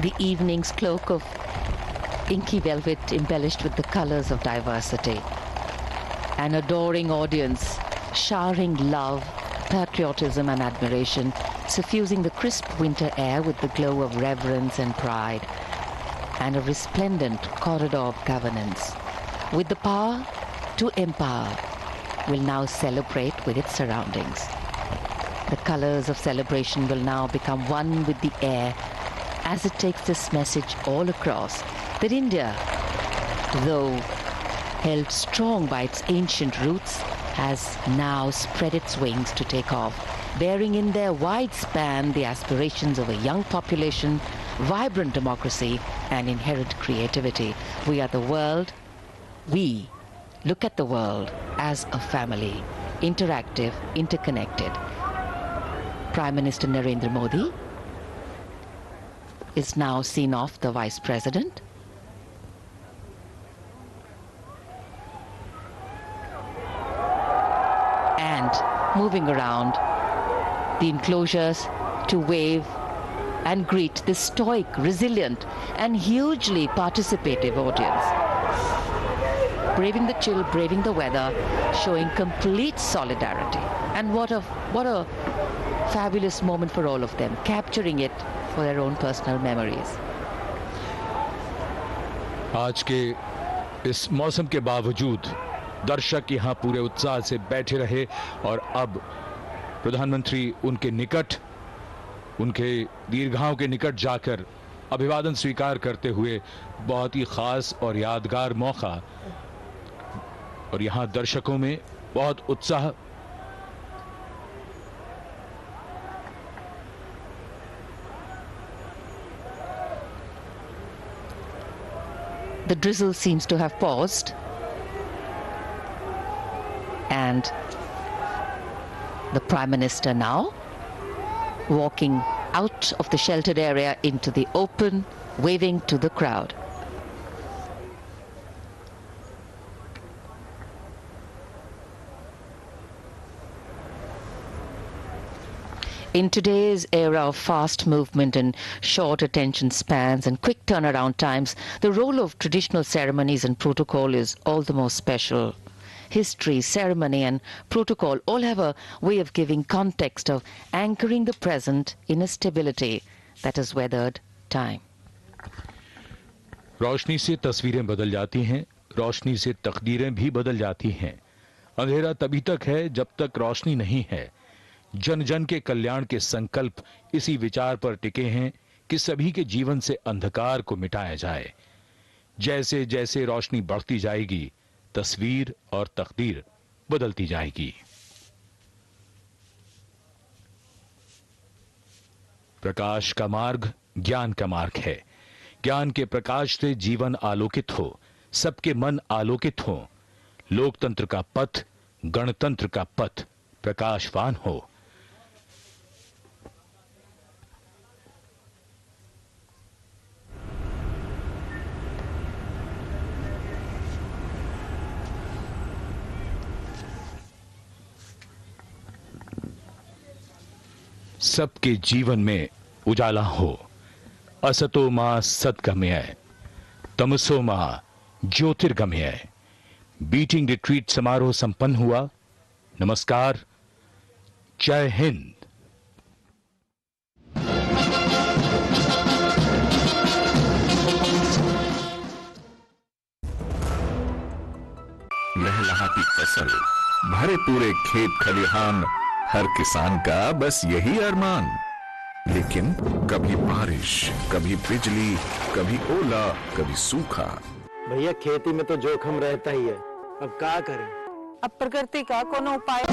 The evening's cloak of inky velvet embellished with the colors of diversity. An adoring audience showering love, patriotism and admiration, suffusing the crisp winter air with the glow of reverence and pride, and a resplendent corridor of governance. With the power to empower, will now celebrate with its surroundings. The colors of celebration will now become one with the air as it takes this message all across that India, though held strong by its ancient roots, has now spread its wings to take off, bearing in their wide span the aspirations of a young population, vibrant democracy, and inherent creativity. We are the world. We look at the world as a family, interactive, interconnected. Prime Minister Narendra Modi is now seen off the Vice President. And moving around the enclosures to wave and greet this stoic, resilient and hugely participative audience. Braving the chill, braving the weather, showing complete solidarity. And what a fabulous moment for all of them, capturing it for their own personal memories. आज के इस मौसम के बावजूद दर्शक यहां पूरे उत्साह से बैठे रहे और अब प्रधानमंत्री उनके निकट, उनके दीर्घाओं के निकट जाकर अभिवादन स्वीकार करते हुए बहुत ही खास और यादगार मौका, और यहां दर्शकों में बहुत उत्साह। The drizzle seems to have paused, and the Prime Minister now walking out of the sheltered area into the open, waving to the crowd. In today's era of fast movement and short attention spans and quick turnaround times, the role of traditional ceremonies and protocol is all the more special. History, ceremony and protocol all have a way of giving context, of anchoring the present in a stability that has weathered time. रोशनी से तस्वीरें बदल जाती हैं, रोशनी से तकदीरें भी बदल जाती हैं। अंधेरा तभी तक है जब तक रोशनी नहीं है। जन जन के कल्याण के संकल्प इसी विचार पर टिके हैं कि सभी के जीवन से अंधकार को मिटाया जाए। जैसे जैसे रोशनी बढ़ती जाएगी, तस्वीर और तकदीर बदलती जाएगी। प्रकाश का मार्ग ज्ञान का मार्ग है। ज्ञान के प्रकाश से जीवन आलोकित हो, सबके मन आलोकित हो, लोकतंत्र का पथ, गणतंत्र का पथ प्रकाशवान हो। सबके जीवन में उजाला हो। असतो मां सद्गमय, तमसो मां ज्योतिर्गमय। बीटिंग रिट्रीट समारोह संपन्न हुआ। नमस्कार, जय हिंद। लहलहाती फसल, भरे पूरे खेत खलिहान, हर किसान का बस यही अरमान। लेकिन कभी बारिश, कभी बिजली, कभी ओला, कभी सूखा। भैया खेती में तो जोखिम रहता ही है, अब क्या करें? अब प्रकृति का कोनो उपाय?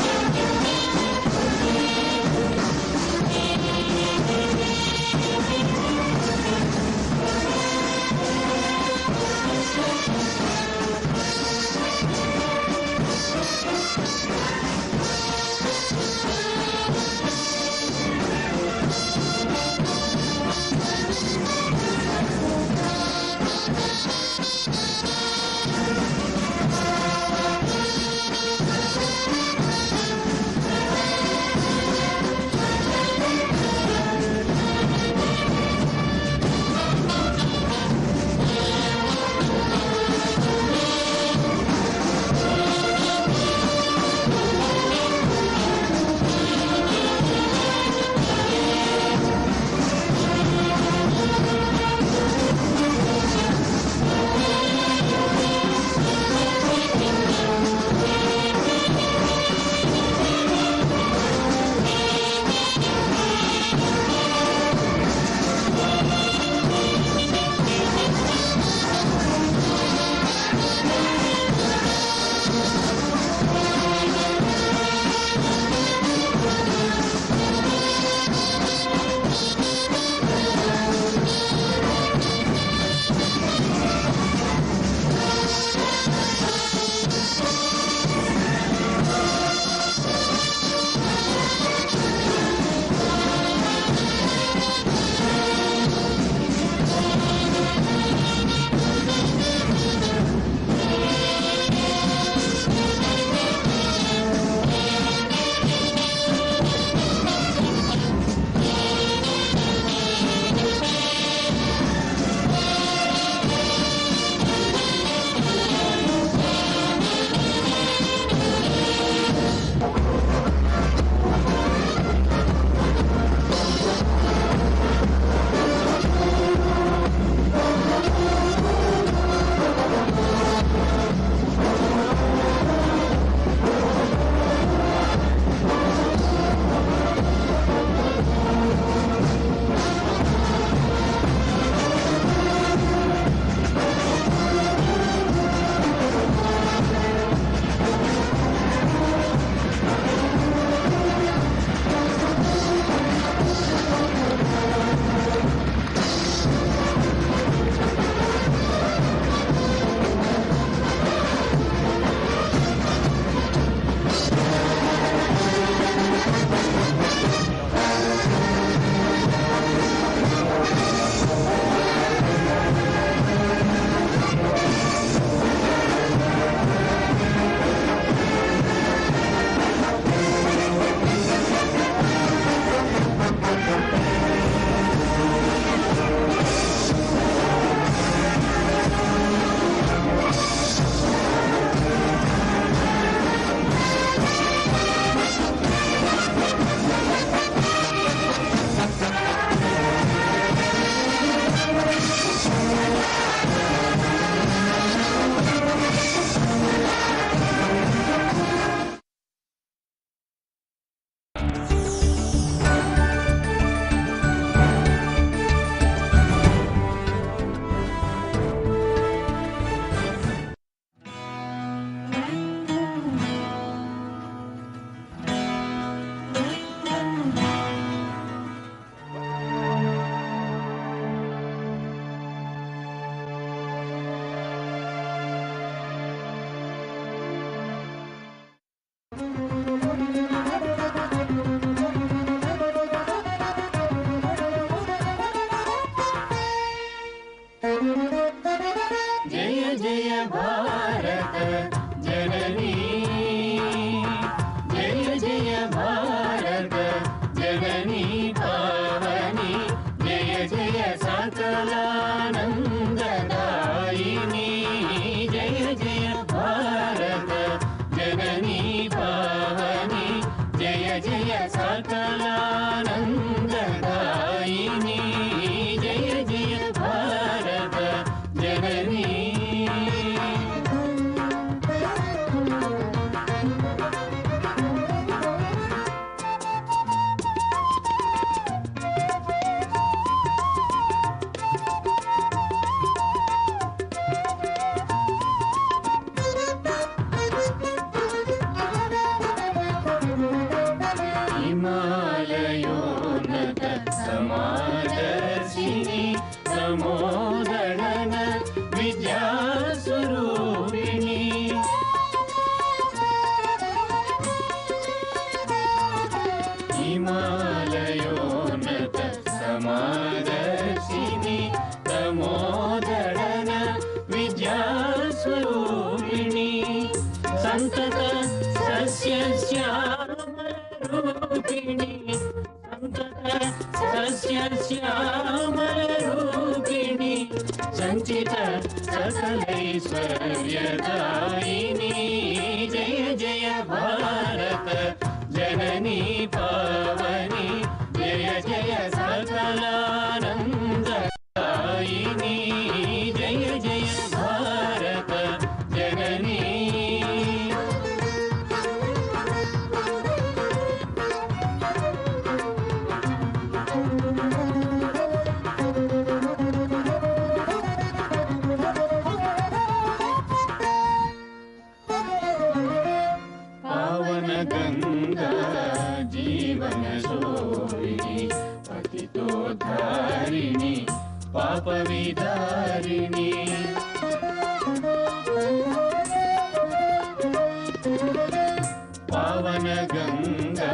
सकलानन्ददायिनी जय जय भारत जननी पावनी जय जय सकलानन्ददायिनी जय जय भारत जननी हिमालयोन्नत समादर्शिनी तमोदनन विद्यास्वरूपिणी हिमालयोन्नत समादर्शिनी तमोदनन विद्यास्वरूपिणी संतत सस्यश्यामरूपिणी सस्यश्यामरूपिणी सञ्चित सकलैश्वर्यदायिनी जय जय भारत जननी पावनी जय जय सकलानन्ददायिनी जय जय भारत जननी गंगा जीवन शोभिनी पतितोद्धारिणी पाप विदारिणी पावन गंगा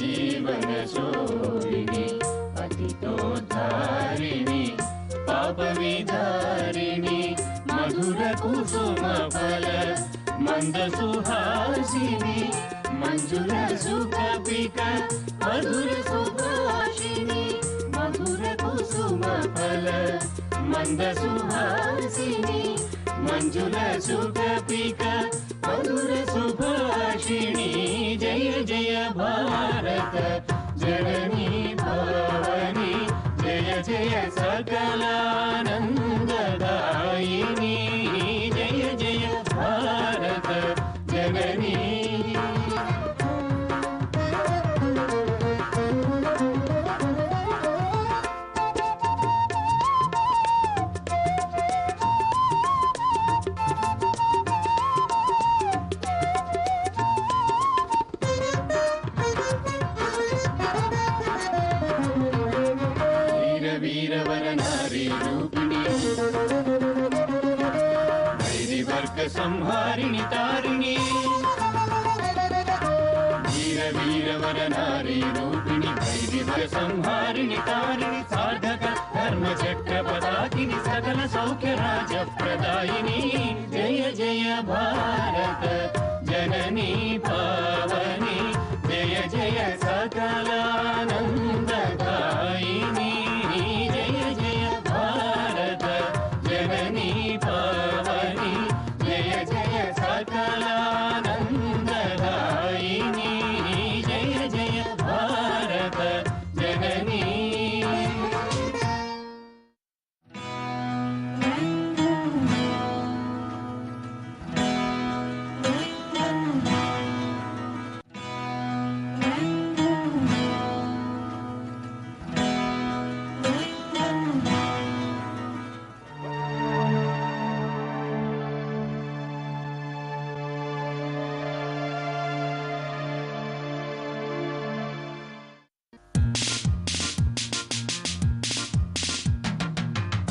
जीवन शोभिनी पतितोद्धारिणी पाप विदारिणी मधुर कुसुम फल मंद सुहासिनी मंजुल सुखपिक मधुर सुभाषिनी मधुर कुसुम फल मंद सुहासिनी मंजुल सुखपिक मधुर सुभाषिणी जय जय भारत जननी पावनी जय जय सकलानन्ददायिनी जय जय भारत जननी वीरवर नारी रूपिणी वैरिवर्ग संहारिणी तारिणी वीरवर नारी रूपिणी वैरिवर्ग संहारिणी तारिणी साधक धर्म चक्र पदाकिनी सकल सौख्य राज प्रदायिनी जय जय भारत जननी पावनी जय जय सकलानन्ददायिनी जय जय भारत जननी पावनी जय जय सकलानन्ददायिनी जय जय भारत जननी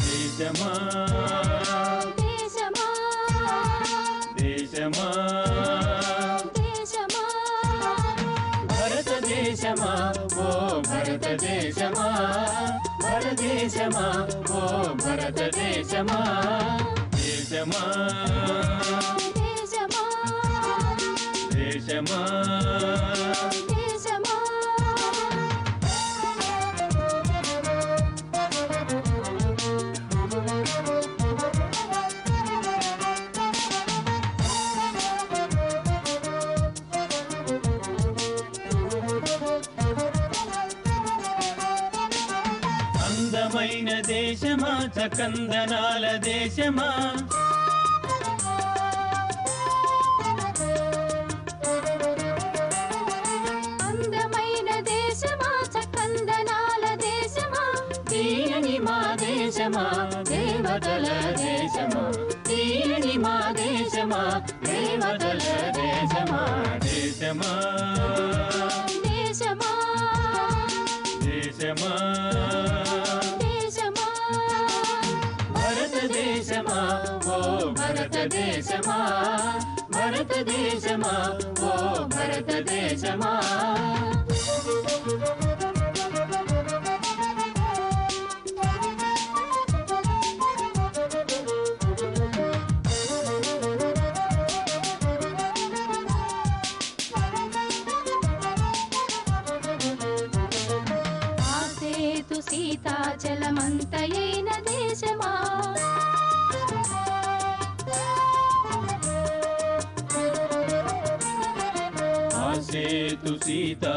देशमा देशमा देशमा देशमा भरत देशमा वो भरत देशमा भरत देशमा वो भरत देशमा देशमा देशमा देशमा देशमा అందమైన దేశమా చకందనాల దేశమా అందమైన దేశమా చకందనాల దేశమా తీయని మా దేశమా దేవతల దేశమా తీయని మా దేశమా దేవతల దేశమా దేశమా దేశమా దేశమా దేశమా భారతదేశమా ఓ భారతదేశమా భారతదేశమా ఓ భారతదేశమా ఆసేతు సీతాచలమంతయైన దేశమా ఆసేతు సీతాచలమంతయైన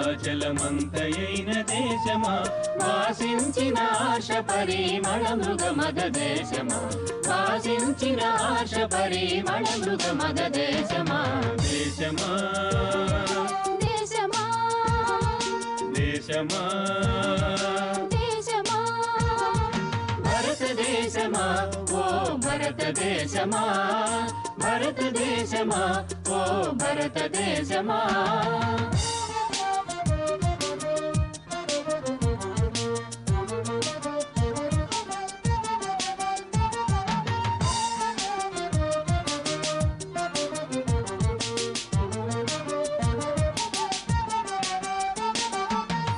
దేశమా వాసించిన ఆశ పరిమళ మృగమద దేశమా వాసించిన ఆశ పరిమళ మృగమద దేశమా దేశమా దేశమా దేశమా దేశమా భారతదేశమా ఓ భారతదేశమా భారతదేశమా ఓ భారతదేశమా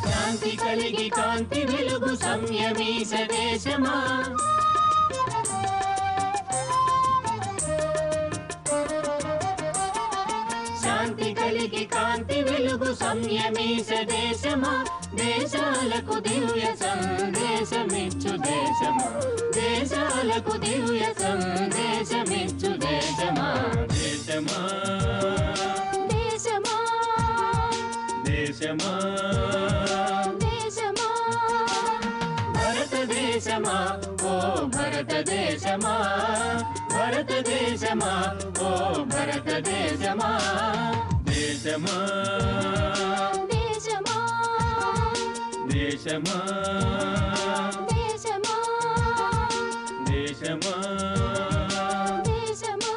శాంతి కలిగి కాంతి వెలుగు సంయమీశ దేశమా శాంతి కలిగి కాంతి వెలుగు సంయమీశ దేశమా దేశాలకు దివ్య సందేశమిచ్చు దేశమా దేశాలకు దివ్య సందేశమిచ్చు దేశమా దేశమా దేశమా దేశమా దేశమా భారతదేశమా ఓ భారతదేశమా భారతదేశమా ఓ భారతదేశమా దేశమా దేశమా దేశమా దేశమా దేశమా దేశమా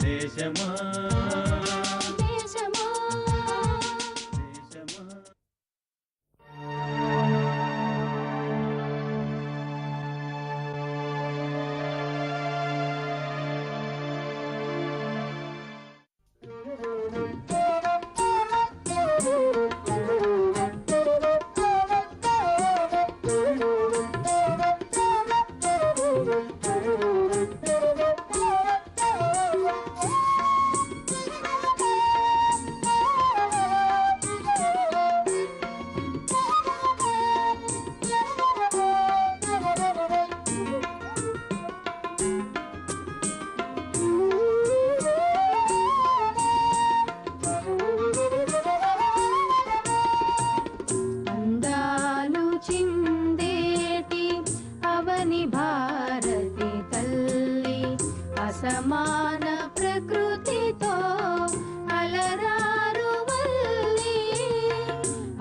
దేశమా దేశమా అందాలు చిందేటి అవని భారతి తల్లి అసమాన ప్రకృతితో అలరారు వల్లి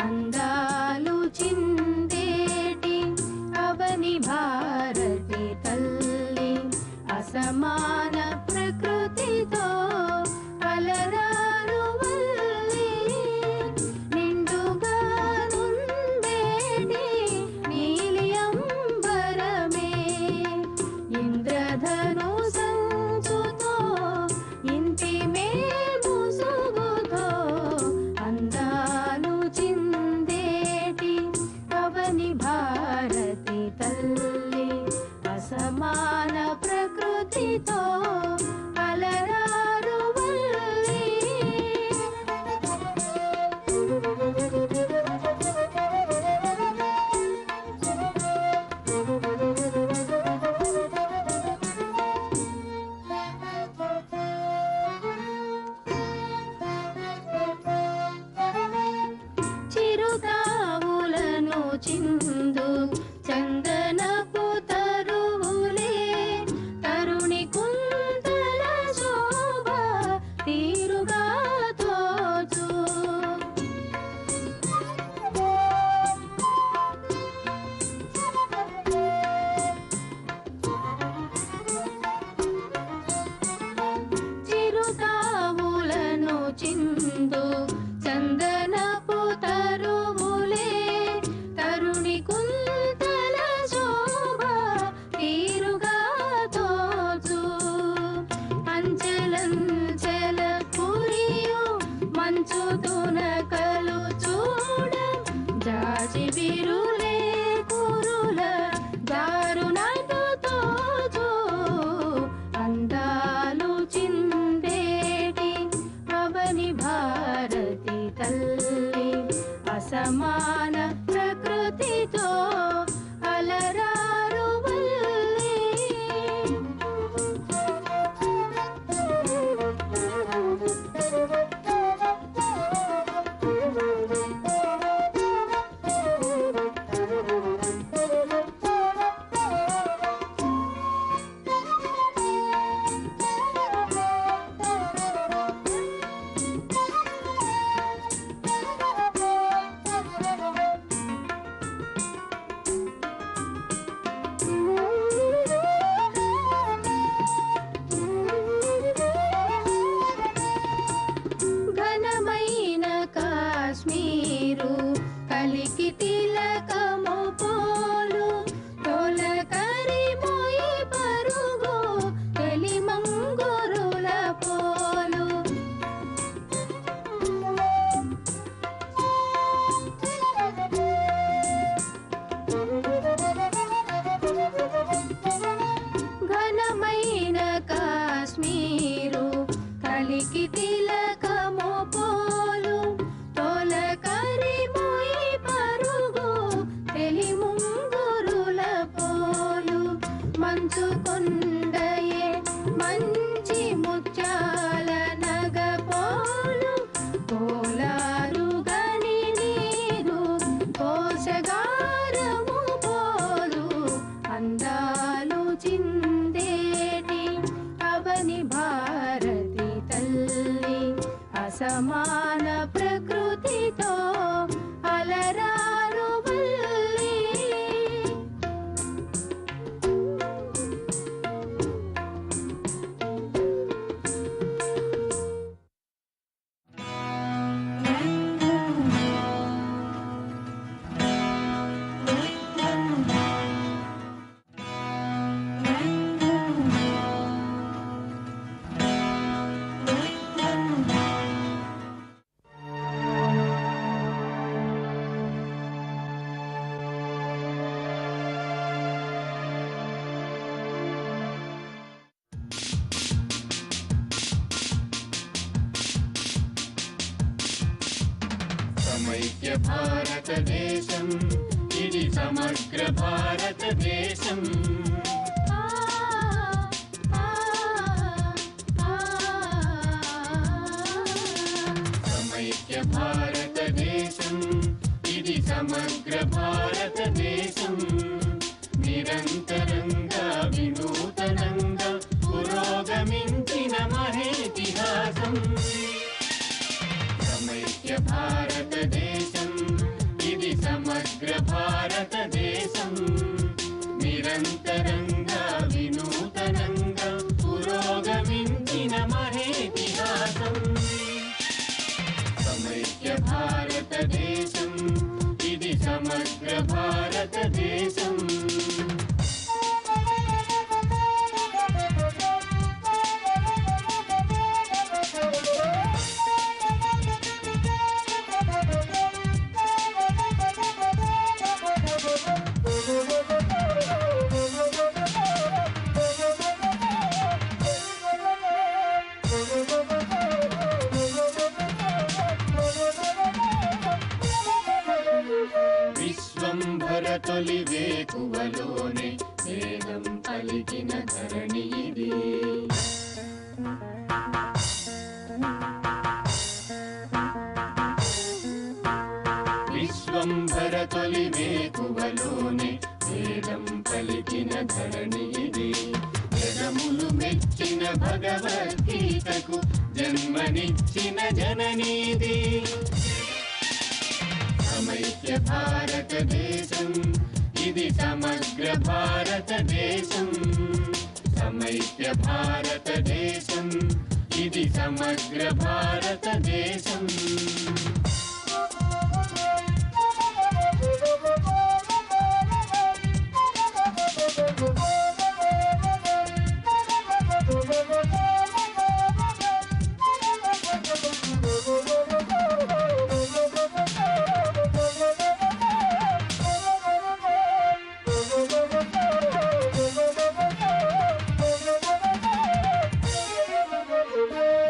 అందాలు చిందేటి అవని భారతి తల్లి అసమాన ప్రకృతితో అలరారు వల్లి నిండుగా నుండేటి నీలి అంబరమే ఇంద్రధను సంచుతో ఇంటి ముసుగుతో అందాలు చిందేటి అవని భారతి తల్లి అసమాన ప్రకృతితో అలరారు వల్లి చిరుతావులను చిందు చంద్ర తిలకము పోలు తొలకరి ముయి పరుగు తెలి ముంగురుల పోలు మంచు కొండయే మంచి ముత్యాల నగ పోలు పోలారు గని నీరు కోశగారము పోలు అందాలు చిందేటి అవని భారతి తల్లి అసమాన ప్రకృతితో అలరారు వల్లి సమైక్య భారతదేశం ఇది సమగ్ర భారతదేశం సమైక్య భారతదేశం ఇది సమగ్ర భారతదేశం నిరంతరంగా వినూతనంగా పురోగమించిన మహేతిహాసం సమైక్య భారతదేశం ఇది సమగ్ర భారతదేశం నిరంతరంగా వినూతనంగా పురోగమించిన మహేతిహాసం సమైక్య భారతదేశం ఇది సమగ్ర భారతదేశం విశ్వంభర తొలి వేకువలోనే వేదం పలికిన ధరణి ఇది విశ్వంభర తొలి వేకువలోనే వేదం పలికిన ధరణి ఇది జగములు మెచ్చిన భగవద్గీతకు జన్మనిచ్చిన జననీది సమైక్య భారతదేశం ఇది సమగ్ర భారతదేశం సమైక్య భారతదేశం ఇది సమగ్ర భారతదేశం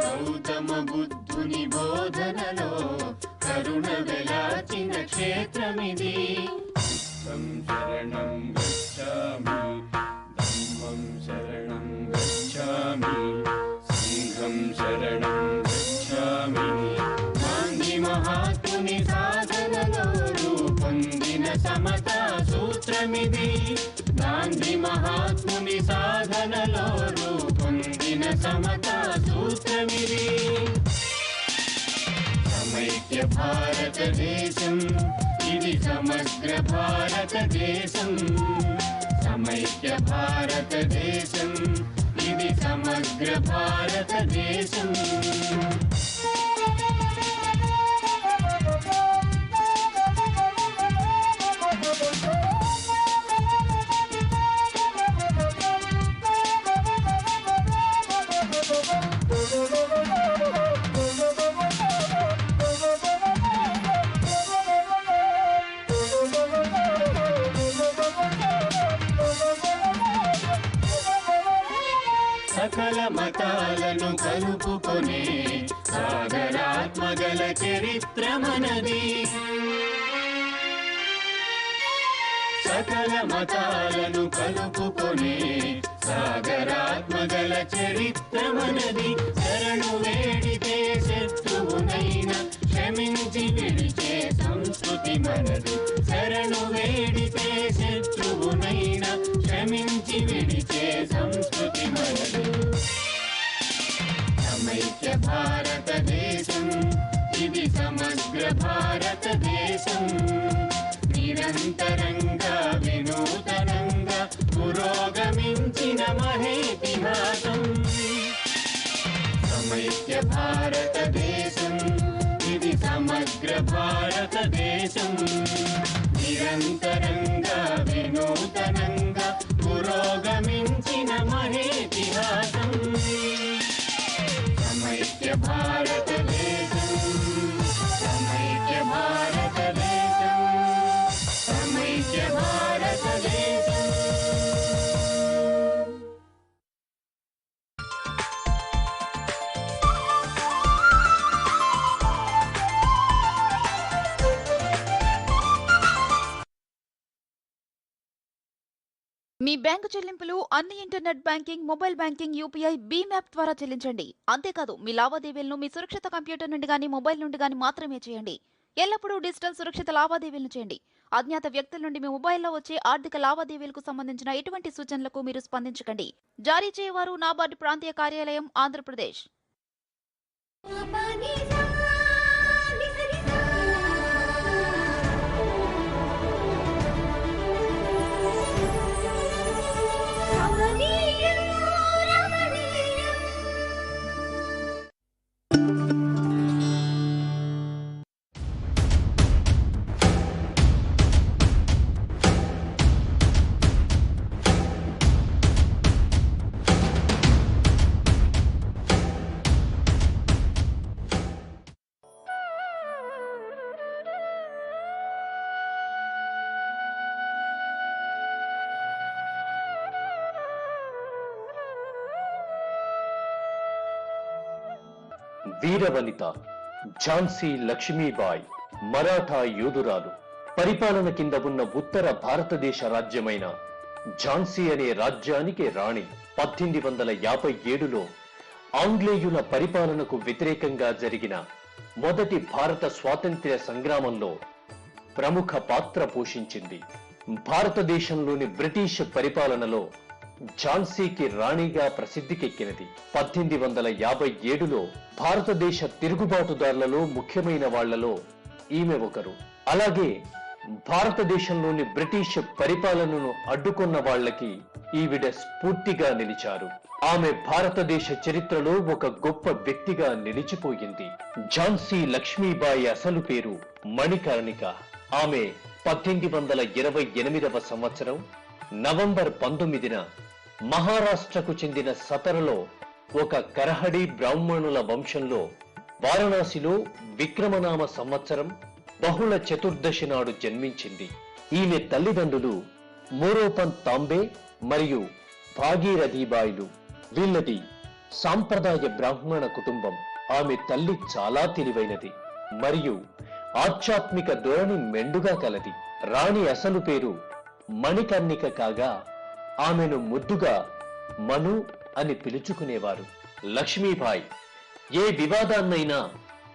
గౌతమ బుద్ధుని బోధనలో కరుణ వెలాచిన క్షేత్రమిది బుద్ధం శరణం గచ్ఛామి ధమ్మం శరణం గచ్ఛామి సంఘం శరణం గచ్ఛామి గాంధీ మహాత్ముని సాధనలో రూపొందిన సమతా సూత్రమిది గాంధీ మహాత్ముని సాధనలో రూపొందిన సమతా సూత్రమిది సమైక్య భారతదేశం ఇది సమగ్ర భారతదేశం సమైక్య భారతదేశం ఇది సమగ్ర భారతదేశం సకల మతాలను కలుపుకొనే సాగరాత్మగల చరిత్ర మనది. సకల మతాలను కలుపుకొనే సాగరాత్మగల చరిత్ర మనది. శరణు వేడితే శత్రువునైనా క్షమించి విడిచే సంస్కృతి మనది. శరణు వేడితే శత్రువునైనా క్షమించి విడిచే సంస్కృతి మనది. సమైక్య భారతదేశం ఇది సమగ్ర భారతదేశం. నిరంతరంగా వినూతనంగా పురోగమించిన మహేతిహాసం. సమైక్య భారతదేశం ఇది సమగ్ర భారతదేశం. నిరంతరంగా వినూతనంగా పురోగమించిన మహేతిహాసం. సమైక్య భారతదేశం, సమైక్య భారతదేశం, సమైక్య భారతదేశం. మీ బ్యాంకు చెల్లింపులు అన్ని internet banking, mobile banking, UPI, భీమ్ యాప్ ద్వారా చెల్లించండి. అంతేకాదు మీ లావాదేవీలను మీ సురక్షిత కంప్యూటర్ నుండి గానీ, మొబైల్ నుండి గానీ మాత్రమే చేయండి. ఎల్లప్పుడూ డిజిటల్ సురక్షిత లావాదేవీలను చేయండి. అజ్ఞాత వ్యక్తుల నుండి మీ మొబైల్లో వచ్చే ఆర్థిక లావాదేవీలకు సంబంధించిన ఎటువంటి సూచనలకు మీరు స్పందించకండి. జారీ చేయవారు నాబార్డు ప్రాంతీయ కార్యాలయం, ఆంధ్రప్రదేశ్. వీరవనిత ఝాన్సీ లక్ష్మీబాయి మరాఠా యోధురాలు. పరిపాలన కింద ఉన్న ఉత్తర భారతదేశ రాజ్యమైన ఝాన్సీ అనే రాజ్యానికి రాణి. 1857లో ఆంగ్లేయుల పరిపాలనకు వ్యతిరేకంగా జరిగిన మొదటి భారత స్వాతంత్ర్య సంగ్రామంలో ప్రముఖ పాత్ర పోషించింది. భారతదేశంలోని బ్రిటిష్ పరిపాలనలో ఝాన్సీకి రాణిగా ప్రసిద్ధికెక్కినది. 1857లో భారతదేశ తిరుగుబాటుదారులలో ముఖ్యమైన వాళ్లలో ఈమె ఒకరు. అలాగే భారతదేశంలోని బ్రిటిష్ పరిపాలనను అడ్డుకున్న వాళ్లకి ఈవిడ స్ఫూర్తిగా నిలిచారు. ఆమె భారతదేశ చరిత్రలో ఒక గొప్ప వ్యక్తిగా నిలిచిపోయింది. ఝాన్సీ లక్ష్మీబాయి అసలు పేరు మణికర్ణిక. ఆమె 1828వ సంవత్సరం నవంబర్ 19న మహారాష్ట్రకు చెందిన సతరలో ఒక కరహడి బ్రాహ్మణుల వంశంలో వారణాసిలో విక్రమనామ సంవత్సరం బహుళ చతుర్దశి నాడు జన్మించింది. ఈమె తల్లిదండ్రులు మోరోపంత్ తాంబే మరియు భాగీరథీబాయిలు. వీళ్ళది సాంప్రదాయ బ్రాహ్మణ కుటుంబం. ఆమె తల్లి చాలా తెలివైనది మరియు ఆధ్యాత్మిక ధోరణి మెండుగా కలది. రాణి అసలు పేరు మణికర్ణిక కాగా ఆమెను ముద్దుగా మను అని పిలుచుకునేవారు. లక్ష్మీబాయి ఏ వివాదాన్నైనా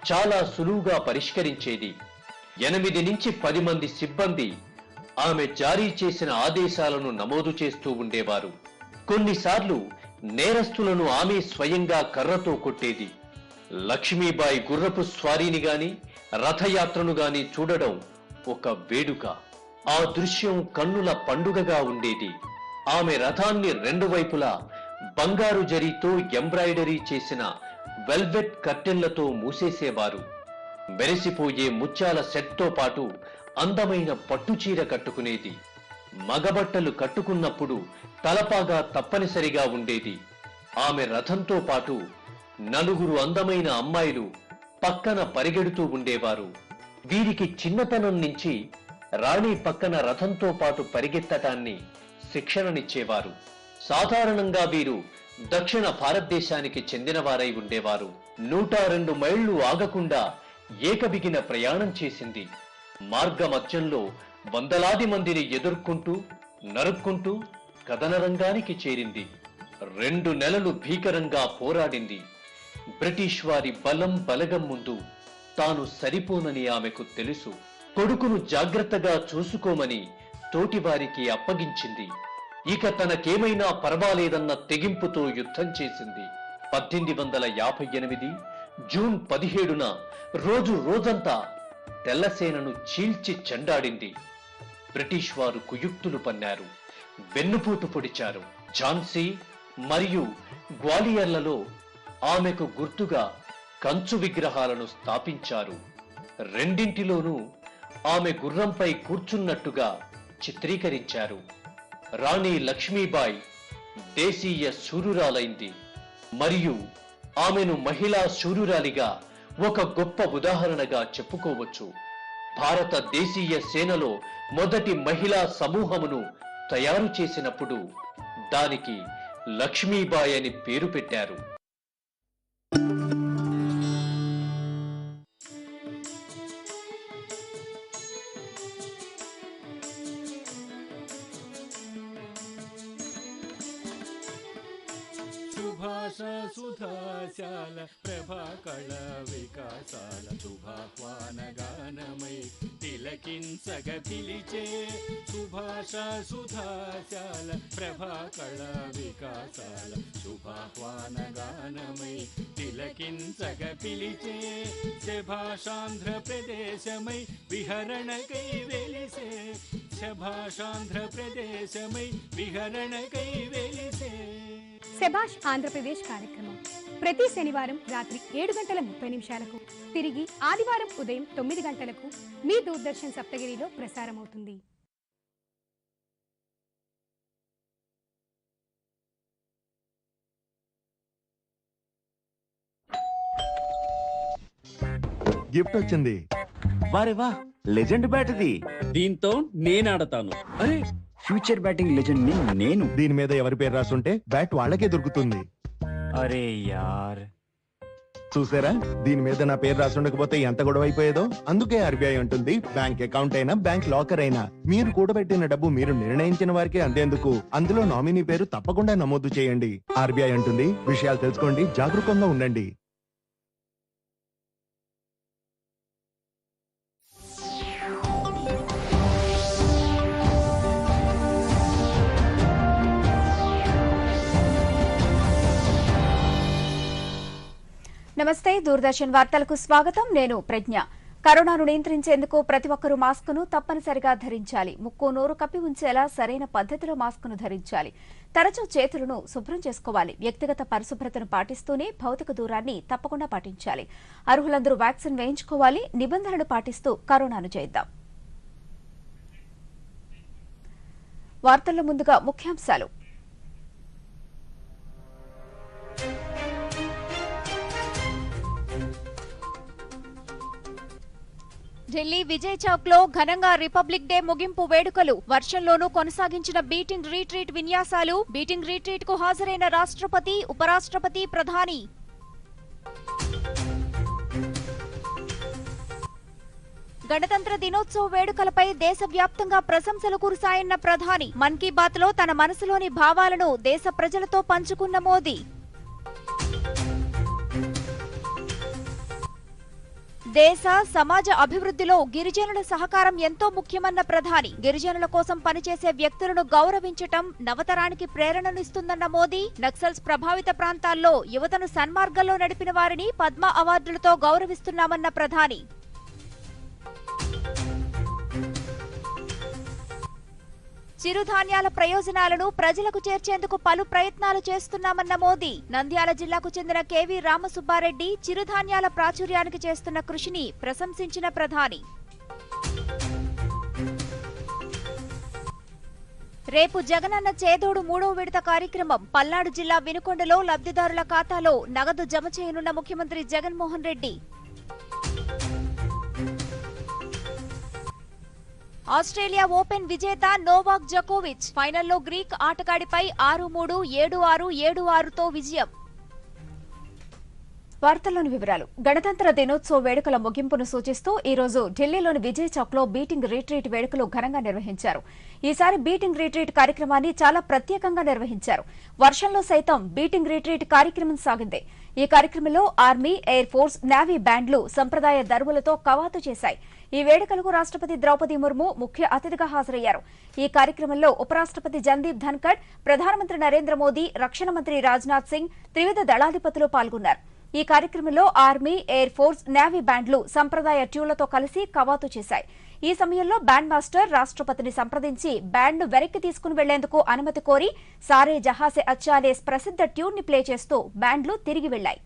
చాలా సులువుగా పరిష్కరించేది. 8 నుంచి 10 మంది సిబ్బంది ఆమె జారీ చేసిన ఆదేశాలను నమోదు చేస్తూ ఉండేవారు. కొన్నిసార్లు నేరస్తులను ఆమె స్వయంగా కర్రతో కొట్టేది. లక్ష్మీబాయి గుర్రపు స్వారీని గాని రథయాత్రను గాని చూడడం ఒక వేడుక. ఆ దృశ్యం కన్నుల పండుగగా ఉండేది. ఆమె రథాన్ని 2 వైపులా బంగారు జరీతో ఎంబ్రాయిడరీ చేసిన వెల్వెట్ కర్టెన్లతో మూసేసేవారు. మెరిసిపోయే ముత్యాల సెట్తో పాటు అందమైన పట్టుచీర కట్టుకునేది. మగబట్టలు కట్టుకున్నప్పుడు తలపాగా తప్పనిసరిగా ఉండేది. ఆమె రథంతో పాటు 4 అందమైన అమ్మాయిలు పక్కన పరిగెడుతూ ఉండేవారు. వీరికి చిన్నతనం నుంచి రాణి పక్కన రథంతో పాటు పరిగెత్తటాన్ని శిక్షణనిచ్చేవారు. సాధారణంగా వీరు దక్షిణ భారతదేశానికి చెందినవారై ఉండేవారు. 102 మైళ్లు ఆగకుండా ఏకబిగిన ప్రయాణం చేసింది. మార్గమధ్యంలో వందలాది మందిని ఎదుర్కొంటూ నరుక్కుంటూ కథన రంగానికి చేరింది. 2 నెలలు భీకరంగా పోరాడింది. బ్రిటిష్ వారి బలం బలగం ముందు తాను సరిపోనని ఆమెకు తెలుసు. కొడుకును జాగ్రత్తగా చూసుకోమని తోటివారికి అప్పగించింది. ఇక తనకేమైనా పర్వాలేదన్న తెగింపుతో యుద్ధం చేసింది. 1858 జూన్ 17న రోజంతా తెల్లసేనను చీల్చి చెండాడింది. బ్రిటిష్ వారు కుయుక్తులు పన్నారు, వెన్నుపోటు పొడిచారు. ఝాన్సీ మరియు గ్వాలియర్లలో ఆమెకు గుర్తుగా కంచు విగ్రహాలను స్థాపించారు. రెండింటిలోనూ ఆమె గుర్రంపై కూర్చున్నట్టుగా చిత్రీకరించారు. రాణి లక్ష్మీబాయి దేశీయ శూరురాలైంది మరియు ఆమెను మహిళా శూరురాలిగా ఒక గొప్ప ఉదాహరణగా చెప్పుకోవచ్చు. భారత దేశీయ సేనలో మొదటి మహిళా సమూహమును తయారు చేసినప్పుడు దానికి లక్ష్మీబాయి అని పేరు పెట్టారు. సుభాష సుధాశాల ప్రభాకళ వికాసాల శుభాహ్వాన గానమై తిలకించగ పిలిచే. సుభాష సుధాశాల ప్రభాకళ వికాసాల శుభాహ్వాన గానమై తిలకించగ పిలిచే. శభాషాంధ్ర ప్రదేశమై విహరణకై వెలిసే. శభాషాంధ్ర ప్రదేశమై విహరణకై వెలిసే. శభాష్ ఆంధ్రప్రదేశ్ కార్యక్రమం ప్రతి శనివారం రాత్రి 7:30 తిరిగి ఆదివారం ఉదయం 9 గంటలకు మీ దూరదర్శన్ సప్తగిరిలో ప్రసారమవుతుంది. గిఫ్ట్ వచ్చింది. వారే వా, లెజెండ్ బ్యాట్ ఇది. దీంతో నేను ఆడతాను. అరే, ఫ్యూచర్ బ్యాటింగ్ లెజెండ్ ని నేను. దీని మీద ఎవరి పేరు రాసుంటే బ్యాట్ వాళ్ళకే దొరుకుతుంది. అరే యార్, చూసారా, దీని మీద నా పేరు రాసుండకపోతే ఎంత గొడవ అయిపోయేదో. అందుకే ఆర్బీఐ ఉంటుంది, బ్యాంక్ అకౌంట్ అయినా బ్యాంక్ లాకర్ అయినా మీరు కూడబెట్టిన డబ్బు మీరు నిర్ణయించిన వారికే అందేందుకు అందులో నామినీ పేరు తప్పకుండా నమోదు చేయండి. ఆర్బీఐ అంటుంది, విషయాలు తెలుసుకోండి, జాగరూకంగా ఉండండి. నమస్తే, దూరదర్శన్ వార్తలకు స్వాగతం. నేను ప్రజ్ఞ. కరోనాను నియంత్రించేందుకు ప్రతి ఒక్కరూ మాస్కును తప్పనిసరిగా ధరించాలి. ముక్కు నోరు కప్పి ఉంచేలా సరైన పద్ధతిలో మాస్కును ధరించాలి. తరచూ చేతులను శుభ్రం చేసుకోవాలి. వ్యక్తిగత పరిశుభ్రతను పాటిస్తూనే భౌతిక దూరాన్ని తప్పకుండా పాటించాలి. అర్హులందరూ వ్యాక్సిన్ వేయించుకోవాలి. నిబంధనలు పాటిస్తూ కరోనాను జయిద్దాం. వార్తల్లో ముందుగా ముఖ్యాంశాలు. ఢిల్లీ విజయ్ చౌక్ లో ఘనంగా రిపబ్లిక్ డే ముగింపు వేడుకలు. వర్షంలోనూ కొనసాగించిన బీటింగ్ రీట్రీట్ విన్యాసాలు. బీటింగ్ రీట్రీట్ కు హాజరైన రాష్ట్రపతి, ఉపరాష్ట్రపతి, ప్రధాని. గణతంత్ర దినోత్సవ వేడుకలపై దేశవ్యాప్తంగా ప్రశంసలు కురిశాయన్న ప్రధాని. మన్ కీ బాత్ లో తన మనసులోని భావాలను దేశ ప్రజలతో పంచుకున్న మోదీ. దేశ సమాజ అభివృద్ధిలో గిరిజనుల సహకారం ఎంతో ముఖ్యమన్న ప్రధాని. గిరిజనుల కోసం పనిచేసే వ్యక్తులను గౌరవించటం నవతరానికి ప్రేరణనిస్తుందన్న మోదీ. నక్సల్స్ ప్రభావిత ప్రాంతాల్లో యువతను సన్మార్గంలో నడిపిన వారిని పద్మ అవార్డులతో గౌరవిస్తున్నామన్న ప్రధాని. చిరుధాన్యాల ప్రయోజనాలను ప్రజలకు చేర్చేందుకు పలు ప్రయత్నాలు చేస్తున్నామన్న మోదీ. నంద్యాల జిల్లాకు చెందిన కేవీ రామసుబ్బారెడ్డి చిరుధాన్యాల ప్రాచుర్యానికి చేస్తున్న కృషిని ప్రశంసించిన ప్రధాని. రేపు జగనన్న చేదోడు 3వ విడత కార్యక్రమం. పల్నాడు జిల్లా వినుకొండలో లబ్ధిదారుల ఖాతాలో నగదు జమ చేయనున్న ముఖ్యమంత్రి జగన్మోహన్ రెడ్డి. ఆస్ట్రేలియా ఓపెన్ విజేత నోవాక్ జోకోవిచ్ ఫైనల్లో గ్రీక్ ఆటగాడిపై 6-3, 7-6, 7-6తో విజయం. వార్తల్లోని వివరాలు. గణతంత్ర దినోత్సవ వేడుకల ముగింపును సూచిస్తూ ఈ రోజు ఢిల్లీలోని విజయ్ చౌక్ లో బీటింగ్ రిట్రీట్ వేడుకలు ఘనంగా నిర్వహించారు. ఈసారి బీటింగ్ రిట్రీట్ కార్యక్రమాన్ని చాలా ప్రత్యేకంగా నిర్వహించారు. వర్షంలో సైతం బీటింగ్ రిట్రీట్ కార్యక్రమం సాగింది. ఈ కార్యక్రమంలో ఆర్మీ, ఎయిర్ ఫోర్స్, నేవీ బ్యాండ్లు సంప్రదాయ దరువులతో కవాతు చేశాయి. ఈ వేడుకలకు రాష్ట్రపతి ద్రౌపది ముర్ము ముఖ్య అతిథిగా హాజరయ్యారు. ఈ కార్యక్రమంలో ఉపరాష్ట్రపతి జగదీప్ ధన్కర్, ప్రధానమంత్రి నరేంద్ర మోదీ, రక్షణ మంత్రి రాజ్నాథ్ సింగ్, త్రివిధ దళాధిపతులు పాల్గొన్నారు. ఈ కార్యక్రమంలో ఆర్మీ, ఎయిర్ ఫోర్స్, నేవీ బ్యాండ్లు సంప్రదాయ ట్యూన్లతో కలిసి కవాతు చేశాయి. ఈ సమయంలో బ్యాండ్ మాస్టర్ రాష్ట్రపతిని సంప్రదించి బ్యాండ్ను వెనక్కి తీసుకుని వెళ్లేందుకు అనుమతి కోరి సారే జహాసే అచ్చా అనే ప్రసిద్ధ ట్యూన్ ని ప్లే చేస్తూ బ్యాండ్లు తిరిగి వెళ్లాయి.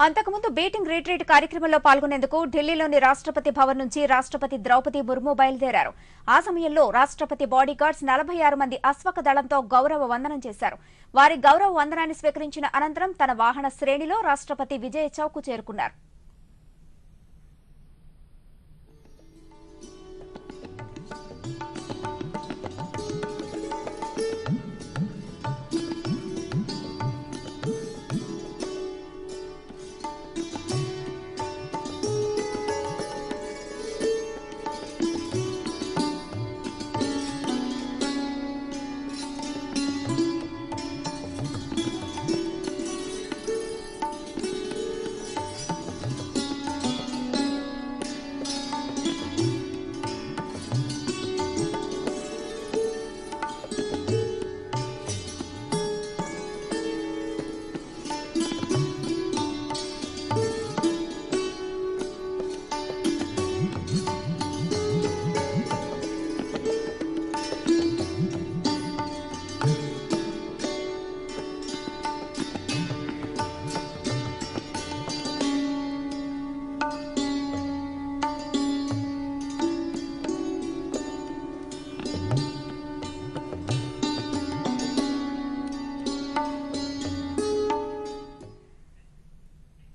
అంతకుముందు బీటింగ్ రిట్రీట్ కార్యక్రమంలో పాల్గొనేందుకు ఢిల్లీలోని రాష్ట్రపతి భవన్ నుంచి రాష్ట్రపతి ద్రౌపది ముర్ము బయలుదేరారు. ఆ సమయంలో రాష్ట్రపతి బాడీగార్డ్స్ 46 మంది అశ్వక దళంతో గౌరవ వందనం చేశారు. వారి గౌరవ వందనాన్ని స్వీకరించిన అనంతరం తన వాహన శ్రేణిలో రాష్ట్రపతి విజయ్ చౌక్ చేరుకున్నారు.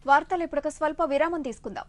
వార్తలు ఇప్పుడు స్వల్ప విరామం తీసుకుందాం.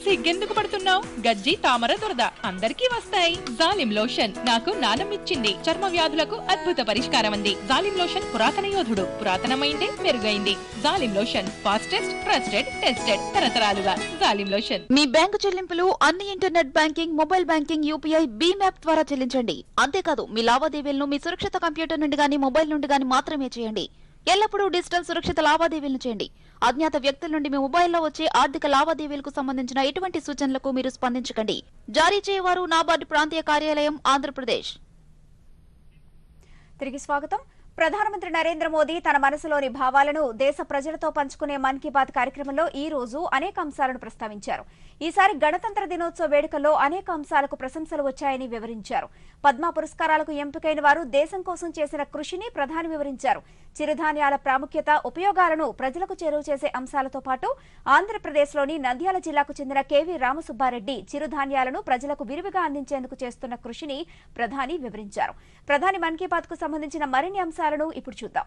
సిగ్గెందుకు పడుతున్నావు? గజ్జి, తామర, దురద అందరికీ వస్తాయి. జాలిం లోషన్ నాకు నానమిచ్చింది. చర్మ వ్యాధులకు అద్భుత పరిష్కారం అంది. జాలిం లోషన్ పురాతన యోధుడు, పురాతనమైంది, మెరుగైంది. జాలిం లోషన్ ఫాస్టెస్ట్, ట్రస్టెడ్, టెస్టెడ్ తరతరాలుగా. జాలిం లోషన్. మీ బ్యాంకు చెల్లింపులు అన్ని internet banking, mobile banking, UPI, beam app ద్వారా చెల్లించండి. అంతేకాదు మీ లావాదేవీలను మీ సురక్షిత కంప్యూటర్ నుండి గానీ, మొబైల్ నుండి గానీ మాత్రమే చేయండి. ఎల్లప్పుడూ డిజిటల్ సురక్షిత లావాదేవీలను చేయండి. అజ్ఞాత వ్యక్తుల నుండి మీ మొబైల్లో వచ్చే ఆర్థిక లావాదేవీలకు సంబంధించిన ఎటువంటి సూచనలకు మీరు స్పందించకండి. జారీ చేయవారు నాబార్డు ప్రాంతీయ కార్యాలయం, ఆంధ్రప్రదేశ్. తిరిగి స్వాగతం. ప్రధానమంత్రి నరేంద్ర మోదీ తన మనసులోని భావాలను దేశ ప్రజలతో పంచుకునే మన్ కీ బాత్ కార్యక్రమంలో ఈ రోజు అనేక అంశాలను ప్రస్తావించారు. ఈసారి గణతంత్ర దినోత్సవ వేడుకల్లో అనేక అంశాలకు ప్రశంసలు వచ్చాయని వివరించారు. పద్మ పురస్కారాలకు ఎంపికైన వారు దేశం కోసం చేసిన కృషిని ప్రధాని వివరించారు. చిరుధాన్యాల ప్రాముఖ్యత, ఉపయోగాలను ప్రజలకు చేరువ చేసే అంశాలతో పాటు ఆంధ్రప్రదేశ్లోని నంద్యాల జిల్లాకు చెందిన కేవీ రామసుబ్బారెడ్డి చిరుధాన్యాలను ప్రజలకు విరివిగా అందించేందుకు చేస్తున్న కృషిని ప్రధాని వివరించారు. ప్రధాని మన్ కీ బాత్ కు సంబంధించిన మరిన్ని అంశాలను ఇప్పుడు చూద్దాం.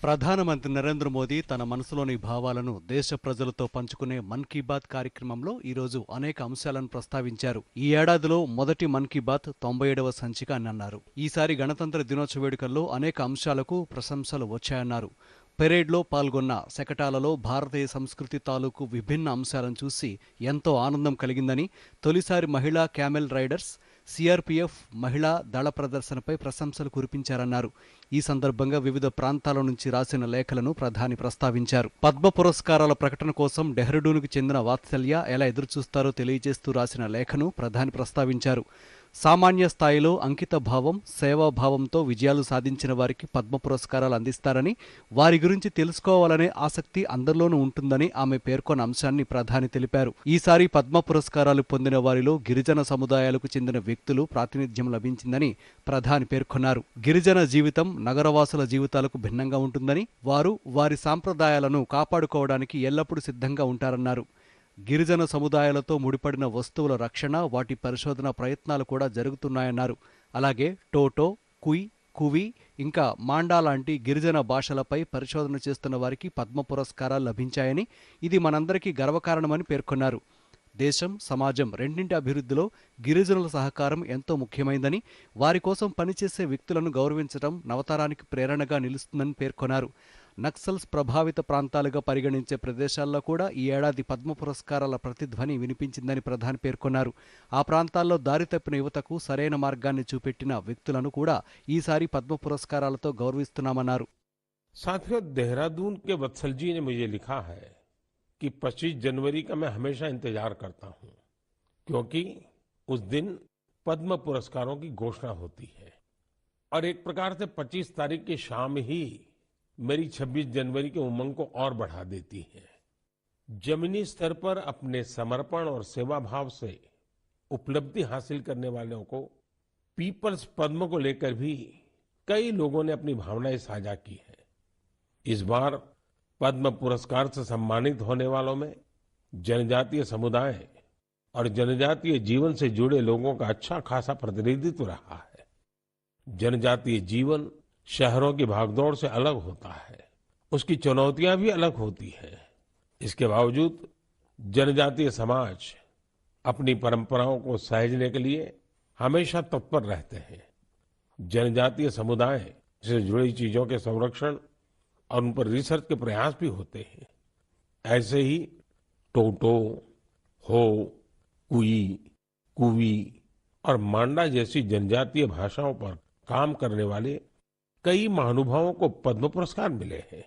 ప్రధానమంత్రి నరేంద్ర మోదీ తన మనసులోని భావాలను దేశ ప్రజలతో పంచుకునే మన్ కీ బాత్ కార్యక్రమంలో ఈరోజు అనేక అంశాలను ప్రస్తావించారు. ఈ ఏడాదిలో మొదటి మన్ కీ బాత్ 97వ సంచిక అని అన్నారు. ఈసారి గణతంత్ర దినోత్సవ వేడుకల్లో అనేక అంశాలకు ప్రశంసలు వచ్చాయన్నారు. పెరేడ్లో పాల్గొన్న శకటాలలో భారతీయ సంస్కృతి తాలూకు విభిన్న అంశాలను చూసి ఎంతో ఆనందం కలిగిందని, తొలిసారి మహిళా క్యామెల్ రైడర్స్, సిఆర్పీఎఫ్ మహిళా దళ ప్రదర్శనపై ప్రశంసలు కురిపించారన్నారు. ఈ సందర్భంగా వివిధ ప్రాంతాల నుంచి రాసిన లేఖలను ప్రధాని ప్రస్తావించారు. పద్మ పురస్కారాల ప్రకటన కోసం డెహ్రాడూన్కు చెందిన వాత్సల్య ఎలా ఎదురుచూస్తారో తెలియజేస్తూ రాసిన లేఖను ప్రధాని ప్రస్తావించారు. సామాన్య స్థాయిలో అంకిత భావం, సేవాభావంతో విజయాలు సాధించిన వారికి పద్మ పురస్కారాలు అందిస్తారని, వారి గురించి తెలుసుకోవాలనే ఆసక్తి అందరిలోనూ ఉంటుందని ఆమె పేర్కొన్న అంశాన్ని ప్రధాని తెలిపారు. ఈసారి పద్మ పురస్కారాలు పొందిన వారిలో గిరిజన సముదాయాలకు చెందిన వ్యక్తులు ప్రాతినిధ్యం లభించిందని ప్రధాని పేర్కొన్నారు. గిరిజన జీవితం నగరవాసుల జీవితాలకు భిన్నంగా ఉంటుందని, వారు వారి సాంప్రదాయాలను కాపాడుకోవడానికి ఎల్లప్పుడూ సిద్ధంగా ఉంటారన్నారు. గిరిజన సముదాయాలతో ముడిపడిన వస్తువుల రక్షణ, వాటి పరిశోధన ప్రయత్నాలు కూడా జరుగుతున్నాయన్నారు. అలాగే టోటో, కుయ్, కువి ఇంకా మాండా లాంటి గిరిజన భాషలపై పరిశోధన చేస్తున్న వారికి పద్మ పురస్కారాలు లభించాయని, ఇది మనందరికీ గర్వకారణమని పేర్కొన్నారు. దేశం, సమాజం రెండింటి అభివృద్ధిలో గిరిజనుల సహకారం ఎంతో ముఖ్యమైందని, వారి కోసం పనిచేసే వ్యక్తులను గౌరవించడం నవతరానికి ప్రేరణగా నిలుస్తుందని పేర్కొన్నారు. నక్సల్స్ ప్రభావిత ప్రాంతాలుగా పరిగణించే ప్రదేశాల్లో కూడా ఈ ఏడాది పద్మ పురస్కారాల ప్రతిధ్వని వినిపించిందని ప్రధాని పేర్కొన్నారు. ఆ ప్రాంతాల్లో దారి తప్పిన యువతకు సరైన మార్గాన్ని చూపెట్టిన వ్యక్తులను కూడా ఈసారి పద్మ పురస్కారాలతో గౌరవిస్తున్నామన్నారు. साथियों, देहरादून के वत्सल जी ने मुझे लिखा है कि 25 जनवरी का मैं हमेशा इंतजार करता हूं, क्योंकि उस दिन पद्म पुरस्कारों की घोषणा होती है और एक प्रकार से 25 तारीख की शाम ही मेरी 26 जनवरी के उमंग को और बढ़ा देती है। जमीनी स्तर पर अपने समर्पण और सेवा भाव से उपलब्धि हासिल करने वालों को पीपल्स पद्म को लेकर भी कई लोगों ने अपनी भावनाएं साझा की है। इस बार पद्म पुरस्कार से सम्मानित होने वालों में जनजातीय समुदाय और जनजातीय जीवन से जुड़े लोगों का अच्छा खासा प्रतिनिधित्व रहा है। जनजातीय जीवन शहरों की भागदौड़ से अलग होता है, उसकी चुनौतियां भी अलग होती हैं। इसके बावजूद जनजातीय समाज अपनी परंपराओं को सहेजने के लिए हमेशा तत्पर रहते हैं। जनजातीय समुदाय से जुड़ी चीजों के संरक्षण और उन पर रिसर्च के प्रयास भी होते हैं। ऐसे ही टोटो, हो, कुई, कुवी और मांडा जैसी जनजातीय भाषाओं पर काम करने वाले कई महानुभावों को पद्म पुरस्कार मिले हैं।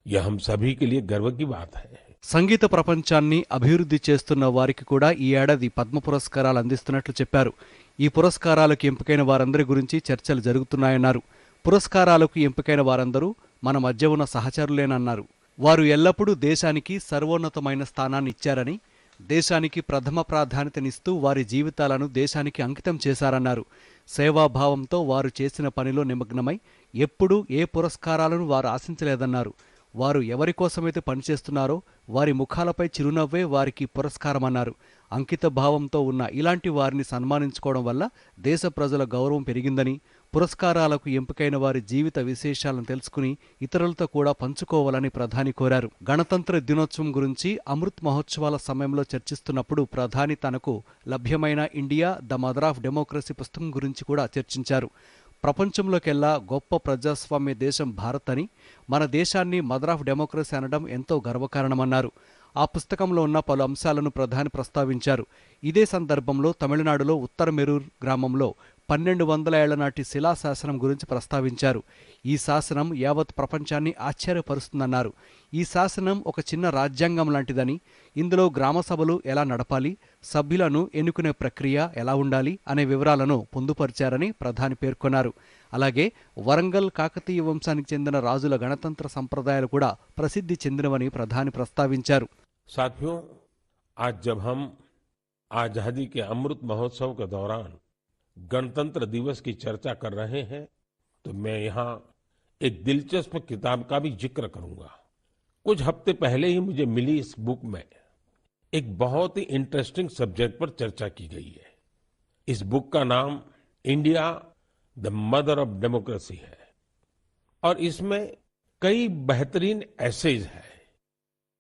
यह हम सभी के लिए गर्व की बात है। సంగీత ప్రపంచాన్ని అభివృద్ధి చేస్తున్న వారికి కూడా ఈ ఏడాది పద్మ పురస్కారాలు అందిస్తున్నట్లు చెప్పారు. ఈ పురస్కారాలకు ఎంపికైన వారందరి గురించి చర్చలు జరుగుతున్నాయన్నారు. పురస్కారాలకు ఎంపికైన వారందరూ మన మధ్య ఉన్న సహచరులేనన్నారు. వారు ఎల్లప్పుడూ దేశానికి సర్వోన్నతమైన స్థానాన్ని ఇచ్చారని, దేశానికి ప్రథమ ప్రాధాన్యతనిస్తూ వారి జీవితాలను దేశానికి అంకితం చేశారన్నారు. సేవాభావంతో వారు చేసిన పనిలో నిమగ్నమై ఎప్పుడూ ఏ పురస్కారాలను వారు ఆశించలేదన్నారు. వారు ఎవరి కోసమైతే పనిచేస్తున్నారో వారి ముఖాలపై చిరునవ్వే వారికి పురస్కారమన్నారు. అంకిత భావంతో ఉన్న ఇలాంటి వారిని సన్మానించుకోవడం వల్ల దేశ ప్రజల గౌరవం పెరిగిందని, పురస్కారాలకు ఎంపికైన వారి జీవిత విశేషాలను తెలుసుకుని ఇతరులతో కూడా పంచుకోవాలని ప్రధాని కోరారు. గణతంత్ర దినోత్సవం గురించి అమృత్ మహోత్సవాల సమయంలో చర్చిస్తున్నప్పుడు ప్రధాని తనకు లభ్యమైన India the mother of democracy పుస్తకం గురించి కూడా చర్చించారు. ప్రపంచంలోకెల్లా గొప్ప ప్రజాస్వామ్య దేశం భారత్ అని, మన దేశాన్ని మదర్ ఆఫ్ డెమోక్రసీ అనడం ఎంతో గర్వకారణమన్నారు. ఆ పుస్తకంలో ఉన్న పలు అంశాలను ప్రధాని ప్రస్తావించారు. ఇదే సందర్భంలో తమిళనాడులో ఉత్తర మెరూర్ గ్రామంలో 1200 ఏళ్ల నాటి శిలాశాసనం గురించి ప్రస్తావించారు. ఈ శాసనం యావత్ ప్రపంచాన్ని ఆశ్చర్యపరుస్తుందన్నారు. ఈ శాసనం ఒక చిన్న రాజ్యాంగం లాంటిదని, ఇందులో గ్రామ సభలు ఎలా నడపాలి, సభ్యులను ఎన్నుకునే ప్రక్రియ ఎలా ఉండాలి అనే వివరాలను పొందుపరిచారని ప్రధాని పేర్కొన్నారు. అలాగే వరంగల్ కాకతీయ వంశానికి చెందిన రాజుల గణతంత్ర సంప్రదాయాలు కూడా ప్రసిద్ధి చెందినవని ప్రధాని ప్రస్తావించారు. साथियों, आज जब हम आजादी के अमृत महोत्सव के दौरान गणतंत्र दिवस की चर्चा कर रहे हैं, तो मैं यहाँ एक दिलचस्प किताब का भी जिक्र करूंगा। कुछ हफ्ते पहले ही मुझे मिली इस बुक में एक बहुत ही इंटरेस्टिंग सब्जेक्ट पर चर्चा की गई है। इस बुक का नाम India the mother of democracy है और इसमें कई बेहतरीन एसेज है।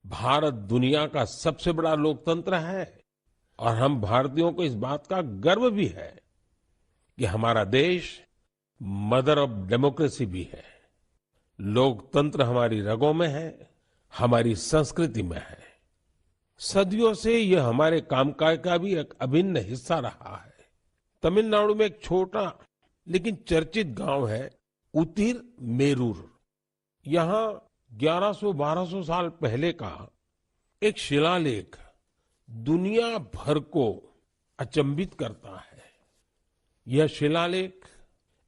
भारत दुनिया का सबसे बड़ा लोकतंत्र है और हम भारतीयों को इस बात का गर्व भी है कि हमारा देश मदर ऑफ डेमोक्रेसी भी है। लोकतंत्र हमारी रगों में है, हमारी संस्कृति में है। सदियों से यह हमारे कामकाज का भी एक अभिन्न हिस्सा रहा है। तमिलनाडु में एक छोटा लेकिन चर्चित गांव है उतिर मेरूर। यहाँ 1100-1200 साल पहले का एक शिलालेख दुनिया भर को अचंभित करता है। यह शिलालेख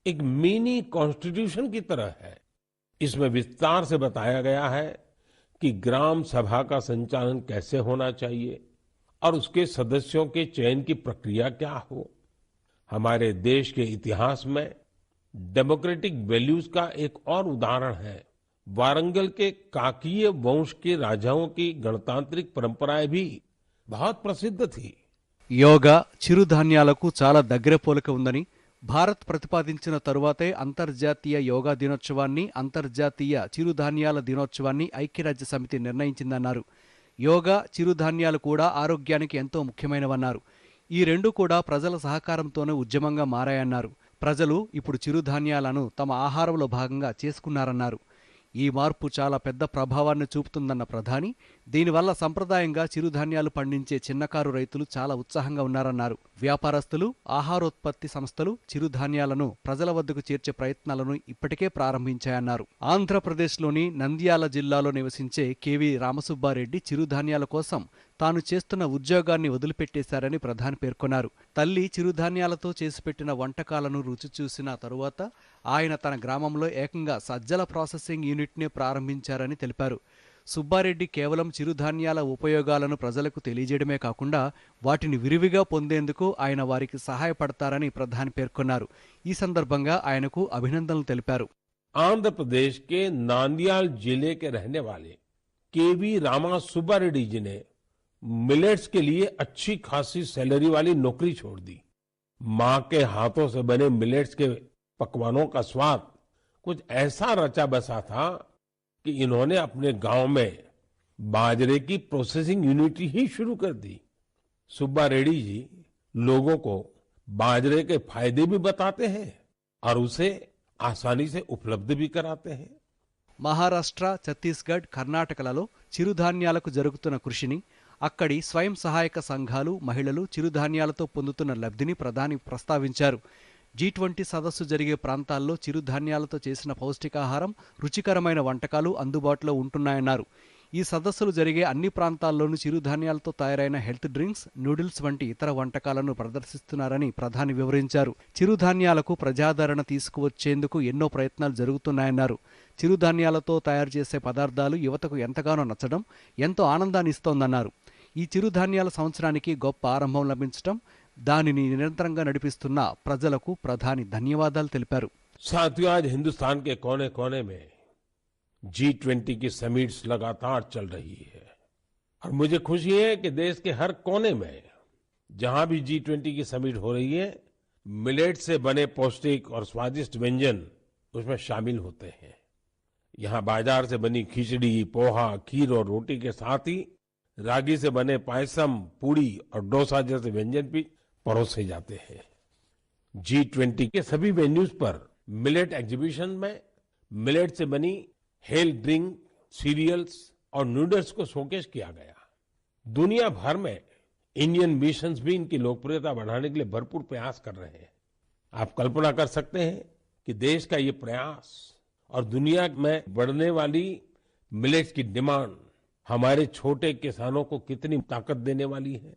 एक मिनी कॉन्स्टिट्यूशन की तरह है। इसमें विस्तार से बताया गया है कि ग्राम सभा का संचालन कैसे होना चाहिए और उसके सदस्यों के चयन की प्रक्रिया क्या हो। हमारे देश के इतिहास में डेमोक्रेटिक वैल्यूज का एक और उदाहरण है। वारंगल के काकीय वंश के राजाओं की गणतांत्रिक परंपराएं भी बहुत प्रसिद्ध थी। యోగా చిరుధాన్యాలకు చాలా దగ్గర పోలిక ఉందని, భారత్ ప్రతిపాదించిన తరువాతే అంతర్జాతీయ యోగా దినోత్సవాన్ని, అంతర్జాతీయ చిరుధాన్యాల దినోత్సవాన్ని ఐక్యరాజ్య సమితి నిర్ణయించిందన్నారు. యోగా, చిరుధాన్యాలు కూడా ఆరోగ్యానికి ఎంతో ముఖ్యమైనవన్నారు. ఈ రెండు కూడా ప్రజల సహకారంతోనే ఉద్యమంగా మారాయన్నారు. ప్రజలు ఇప్పుడు చిరుధాన్యాలను తమ ఆహారంలో భాగంగా చేసుకున్నారన్నారు. ఈ మార్పు చాలా పెద్ద ప్రభావాన్ని చూపుతుందన్న ప్రధాని, దీనివల్ల సంప్రదాయంగా చిరుధాన్యాలు పండించే చిన్నకారు రైతులు చాలా ఉత్సాహంగా ఉన్నారన్నారు. వ్యాపారస్తులు, ఆహారోత్పత్తి సంస్థలు చిరుధాన్యాలను ప్రజల వద్దకు చేర్చే ప్రయత్నాలను ఇప్పటికే ప్రారంభించాయన్నారు. ఆంధ్రప్రదేశ్లోని నంద్యాల జిల్లాలో నివసించే కెవి రామసుబ్బారెడ్డి చిరుధాన్యాల కోసం తాను చేస్తున్న ఉద్యోగాన్ని వదిలిపెట్టేశారని ప్రధాని పేర్కొన్నారు. తల్లి చిరుధాన్యాలతో చేసిపెట్టిన వంటకాలను రుచి చూసిన తరువాత ఆయన తన గ్రామంలో ఏకంగా సజ్జల ప్రాసెసింగ్ యూనిట్నే ప్రారంభించారని తెలిపారు. సుబ్బారెడ్డి కేవలం చిరుధాన్యాల ఉపయోగాలను ప్రజలకు తెలియజేయడమే కాకుండా వాటిని విరివిగా పొందేందుకు ఆయన వారికి సహాయపడతారని ప్రధాని పేర్కొన్నారు. ఈ సందర్భంగా ఆయనకు అభినందనలు తెలిపారు. आंध्र प्रदेश के नांदियाल जिले के रहने वाले केवी रामा सुब्बा रेड्डी जी ने मिलेट्स के लिए अच्छी खासी सैलरी वाली नौकरी छोड़ दी। माँ के हाथों से बने मिलेट्स के पकवानों का स्वाद कुछ ऐसा रचा बसा था कि इन्होंने अपने गांव में बाजरे की प्रोसेसिंग यूनिट ही शुरू कर दी। सुब्बा रेड्डी जी लोगों को बाजरे के फायदे भी बताते हैं और उसे आसानी से उपलब्ध भी कराते हैं. మహారాష్ట్ర, ఛత్తీస్గఢ్, కర్ణాటకలలో చిరుధాన్యాలకు జరుగుతున్న కృషిని, అక్కడి స్వయం సహాయక సంఘాలు, మహిళలు చిరుధాన్యాలతో పొందుతున్న లబ్ధిని ప్రధాని ప్రస్తావించారు. G20 సదస్సు జరిగే ప్రాంతాల్లో చిరుధాన్యాలతో చేసిన పౌష్టికాహారం, రుచికరమైన వంటకాలు అందుబాటులో ఉంటున్నాయన్నారు. ఈ సదస్సులు జరిగే అన్ని ప్రాంతాల్లోనూ చిరుధాన్యాలతో తయారైన హెల్త్ డ్రింక్స్, నూడిల్స్ వంటి ఇతర వంటకాలను ప్రదర్శిస్తున్నారని ప్రధాని వివరించారు. చిరుధాన్యాలకు ప్రజాదరణ తీసుకువచ్చేందుకు ఎన్నో ప్రయత్నాలు జరుగుతున్నాయన్నారు. చిరుధాన్యాలతో తయారు చేసే పదార్థాలు యువతకు ఎంతగానో నచ్చడం ఎంతో ఆనందాన్ని ఇస్తోందన్నారు. ఈ చిరుధాన్యాల సంవత్సరానికి గొప్ప ఆరంభం లభించడం, దానిని నిరంతరంగా నడిపిస్తున్న ప్రజలకు ప్రధాని ధన్యవాదాలు తెలిపారు. साथियों, आज हिंदुस्तान के कोने कोने में G20 की समिट्स लगातार चल रही है और मुझे खुशी है कि देश के हर कोने में जहां भी G20 की समिट हो रही है, मिलेट से बने पौष्टिक और स्वादिष्ट व्यंजन उसमें शामिल होते हैं. यहाँ बाजार से बनी खिचड़ी, पोहा, खीर और रोटी के साथ ही रागी से बने पायसम, पूड़ी और डोसा जैसे व्यंजन भी परोसे जाते हैं. G20 के सभी वेन्यूज पर मिलेट एग्जीबिशन में मिलेट से बनी हेल ड्रिंक, सीरियल्स और नूडल्स को शोकेस किया गया. दुनिया भर में इंडियन मिशंस भी इनकी लोकप्रियता बढ़ाने के लिए भरपूर प्रयास कर रहे हैं. आप कल्पना कर सकते हैं कि देश का ये प्रयास और दुनिया में बढ़ने वाली मिलेट्स की डिमांड हमारे छोटे किसानों को कितनी ताकत देने वाली है.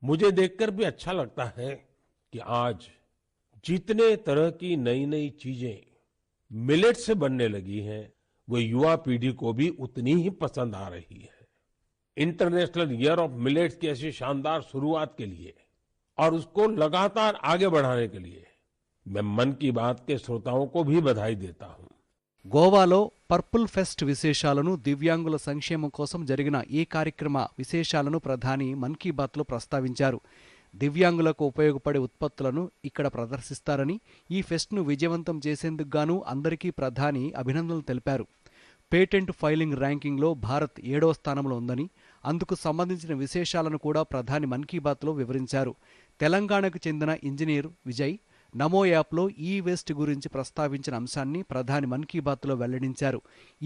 मुझे देखकर भी अच्छा लगता है कि आज जितने तरह की नई नई चीजें मिलेट से बनने लगी हैं, वो युवा पीढ़ी को भी उतनी ही पसंद आ रही है. इंटरनेशनल ईयर ऑफ मिलेट्स की ऐसी शानदार शुरुआत के लिए और उसको लगातार आगे बढ़ाने के लिए मैं मन की बात के श्रोताओं को भी बधाई देता हूं. గోవాలో పర్పుల్ ఫెస్ట్ విశేషాలను, దివ్యాంగుల సంక్షేమం కోసం జరిగిన ఈ కార్యక్రమ విశేషాలను ప్రధాని మన్ కీ బాత్లో ప్రస్తావించారు. దివ్యాంగులకు ఉపయోగపడే ఉత్పత్తులను ఇక్కడ ప్రదర్శిస్తారని, ఈ ఫెస్ట్ను విజయవంతం చేసేందుకు గాను అందరికీ ప్రధాని అభినందనలు తెలిపారు. పేటెంట్ ఫైలింగ్ ర్యాంకింగ్లో భారత్ 7వ స్థానంలో ఉందని, అందుకు సంబంధించిన విశేషాలను కూడా ప్రధాని మన్ కీ బాత్లో వివరించారు. తెలంగాణకు చెందిన ఇంజనీర్ విజయ్ నమో యాప్లో ఈ వేస్ట్ గురించి ప్రస్తావించిన అంశాన్ని ప్రధాని మన్ కీ బాత్లో వెల్లడించారు.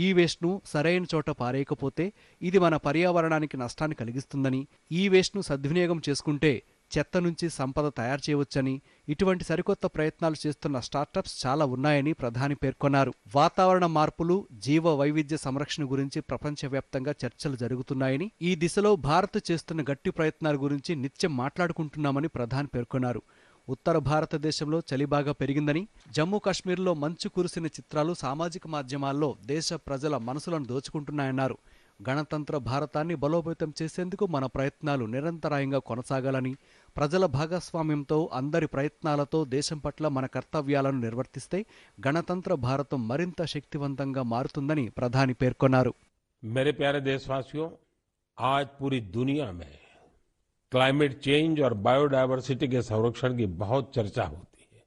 ఈ వేస్ట్ను సరైన చోట పారేయకపోతే ఇది మన పర్యావరణానికి నష్టాన్ని కలిగిస్తుందని, ఈ వేస్ట్ను సద్వినియోగం చేసుకుంటే చెత్త నుంచి సంపద తయారు చేయవచ్చని, ఇటువంటి సరికొత్త ప్రయత్నాలు చేస్తున్న స్టార్టప్స్ చాలా ఉన్నాయని ప్రధాని పేర్కొన్నారు. వాతావరణ మార్పులు, జీవ వైవిధ్య సంరక్షణ గురించి ప్రపంచవ్యాప్తంగా చర్చలు జరుగుతున్నాయని, ఈ దిశలో భారత్ చేస్తున్న గట్టి ప్రయత్నాల గురించి నిత్యం మాట్లాడుకుంటున్నామని ప్రధాని పేర్కొన్నారు. ఉత్తర భారతదేశంలో చలి బాగా పెరిగిందని, జమ్మూ కాశ్మీర్లో మంచు కురిసిన చిత్రాలు సామాజిక మాధ్యమాల్లో దేశ ప్రజల మనసులను దోచుకుంటున్నాయన్నారు. గణతంత్ర భారతాన్ని బలోపేతం చేసేందుకు మన ప్రయత్నాలు నిరంతరాయంగా కొనసాగాలని, ప్రజల భాగస్వామ్యంతో అందరి ప్రయత్నాలతో దేశం పట్ల మన కర్తవ్యాలను నిర్వర్తిస్తే గణతంత్ర భారతం మరింత శక్తివంతంగా మారుతుందని ప్రధాని పేర్కొన్నారు. मेरे प्यारे देशवासियों, आज पूरी दुनिया में क्लाइमेट चेंज और बायोडायवर्सिटी के संरक्षण की बहुत चर्चा होती है।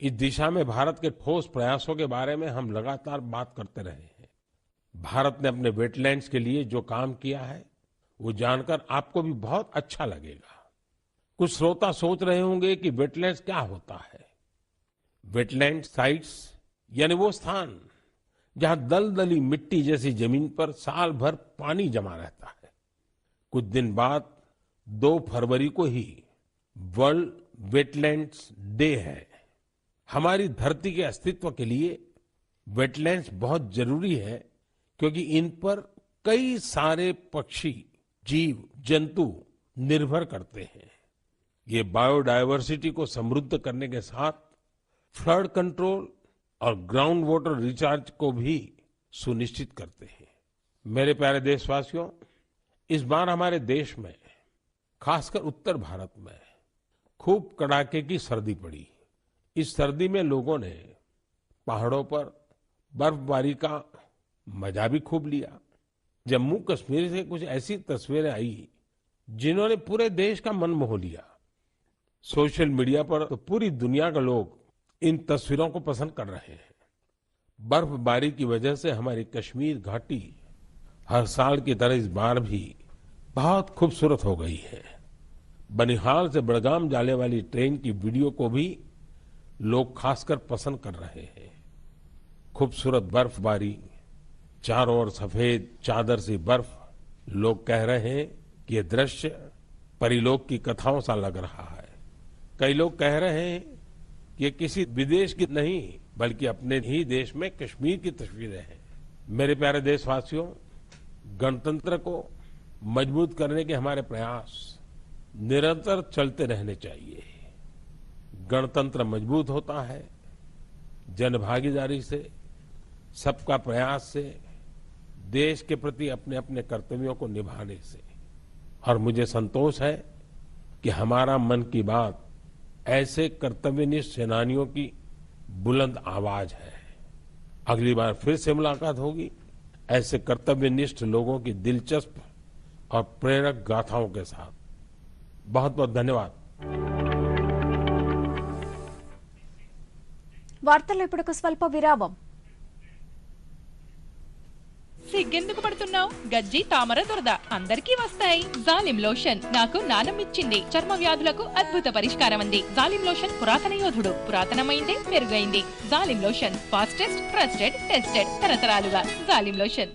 इस दिशा में भारत के ठोस प्रयासों के बारे में हम लगातार बात करते रहे हैं। भारत ने अपने वेटलैंड्स के लिए जो काम किया है वो जानकर आपको भी बहुत अच्छा लगेगा। कुछ श्रोता सोच रहे होंगे कि वेटलैंड्स क्या होता है। वेटलैंड साइट्स यानी वो स्थान जहां दलदली मिट्टी जैसी जमीन पर साल भर पानी जमा रहता है। कुछ दिन बाद 2 फरवरी को ही वर्ल्ड वेटलैंड्स डे है। हमारी धरती के अस्तित्व के लिए वेटलैंड्स बहुत जरूरी है, क्योंकि इन पर कई सारे पक्षी, जीव, जंतु निर्भर करते हैं। ये बायोडायवर्सिटी को समृद्ध करने के साथ फ्लड कंट्रोल और ग्राउंड वाटर रिचार्ज को भी सुनिश्चित करते हैं। मेरे प्यारे देशवासियों, इस बार हमारे देश में, खासकर उत्तर भारत में खूब कड़ाके की सर्दी पड़ी। इस सर्दी में लोगों ने पहाड़ों पर बर्फबारी का मजा भी खूब लिया। जम्मू कश्मीर से कुछ ऐसी तस्वीरें आई जिन्होंने पूरे देश का मन मोह लिया। सोशल मीडिया पर तो पूरी दुनिया के लोग इन तस्वीरों को पसंद कर रहे हैं। बर्फबारी की वजह से हमारी कश्मीर घाटी हर साल की तरह इस बार भी बहुत खूबसूरत हो गई है। बनिहाल से बड़गाम जाने वाली ट्रेन की वीडियो को भी लोग खासकर पसंद कर रहे हैं। खूबसूरत बर्फबारी, चारों ओर सफेद चादर सी बर्फ। लोग कह रहे हैं कि ये दृश्य परिलोक की कथाओं सा लग रहा है। कई लोग कह रहे हैं कि ये किसी विदेश की नहीं बल्कि अपने ही देश में कश्मीर की तस्वीरें हैं। मेरे प्यारे देशवासियों, गणतंत्र को मजबूत करने के हमारे प्रयास निरंतर चलते रहने चाहिए। गणतंत्र मजबूत होता है जनभागीदारी से, सबका प्रयास से, देश के प्रति अपने अपने कर्तव्यों को निभाने से। और मुझे संतोष है कि हमारा मन की बात ऐसे कर्तव्यनिष्ठ सेनानियों की बुलंद आवाज है। अगली बार फिर से मुलाकात होगी ऐसे कर्तव्यनिष्ठ लोगों की दिलचस्प और प्रेरक गाथाओं के साथ। बहुत बहुत धन्यवाद। వార్తల్లో ఇప్పుడు స్వల్ప విరామం. సిగ్గెందుకు పడుతున్నావు? గజ్జి, తామర, దురద అందరికీ వస్తాయి. జాలిం లోషన్ నాకు నానమిచ్చింది. చర్మ వ్యాధులకు అద్భుత పరిష్కారం అంది. జాలిం లోషన్ పురాతన యోధుడు. పురాతనమైందే మెరుగైంది. జాలిం లోషన్ ఫాస్టెస్ట్, ట్రస్టెడ్, టెస్టెడ్ తరతరాలుగా. జాలిం లోషన్.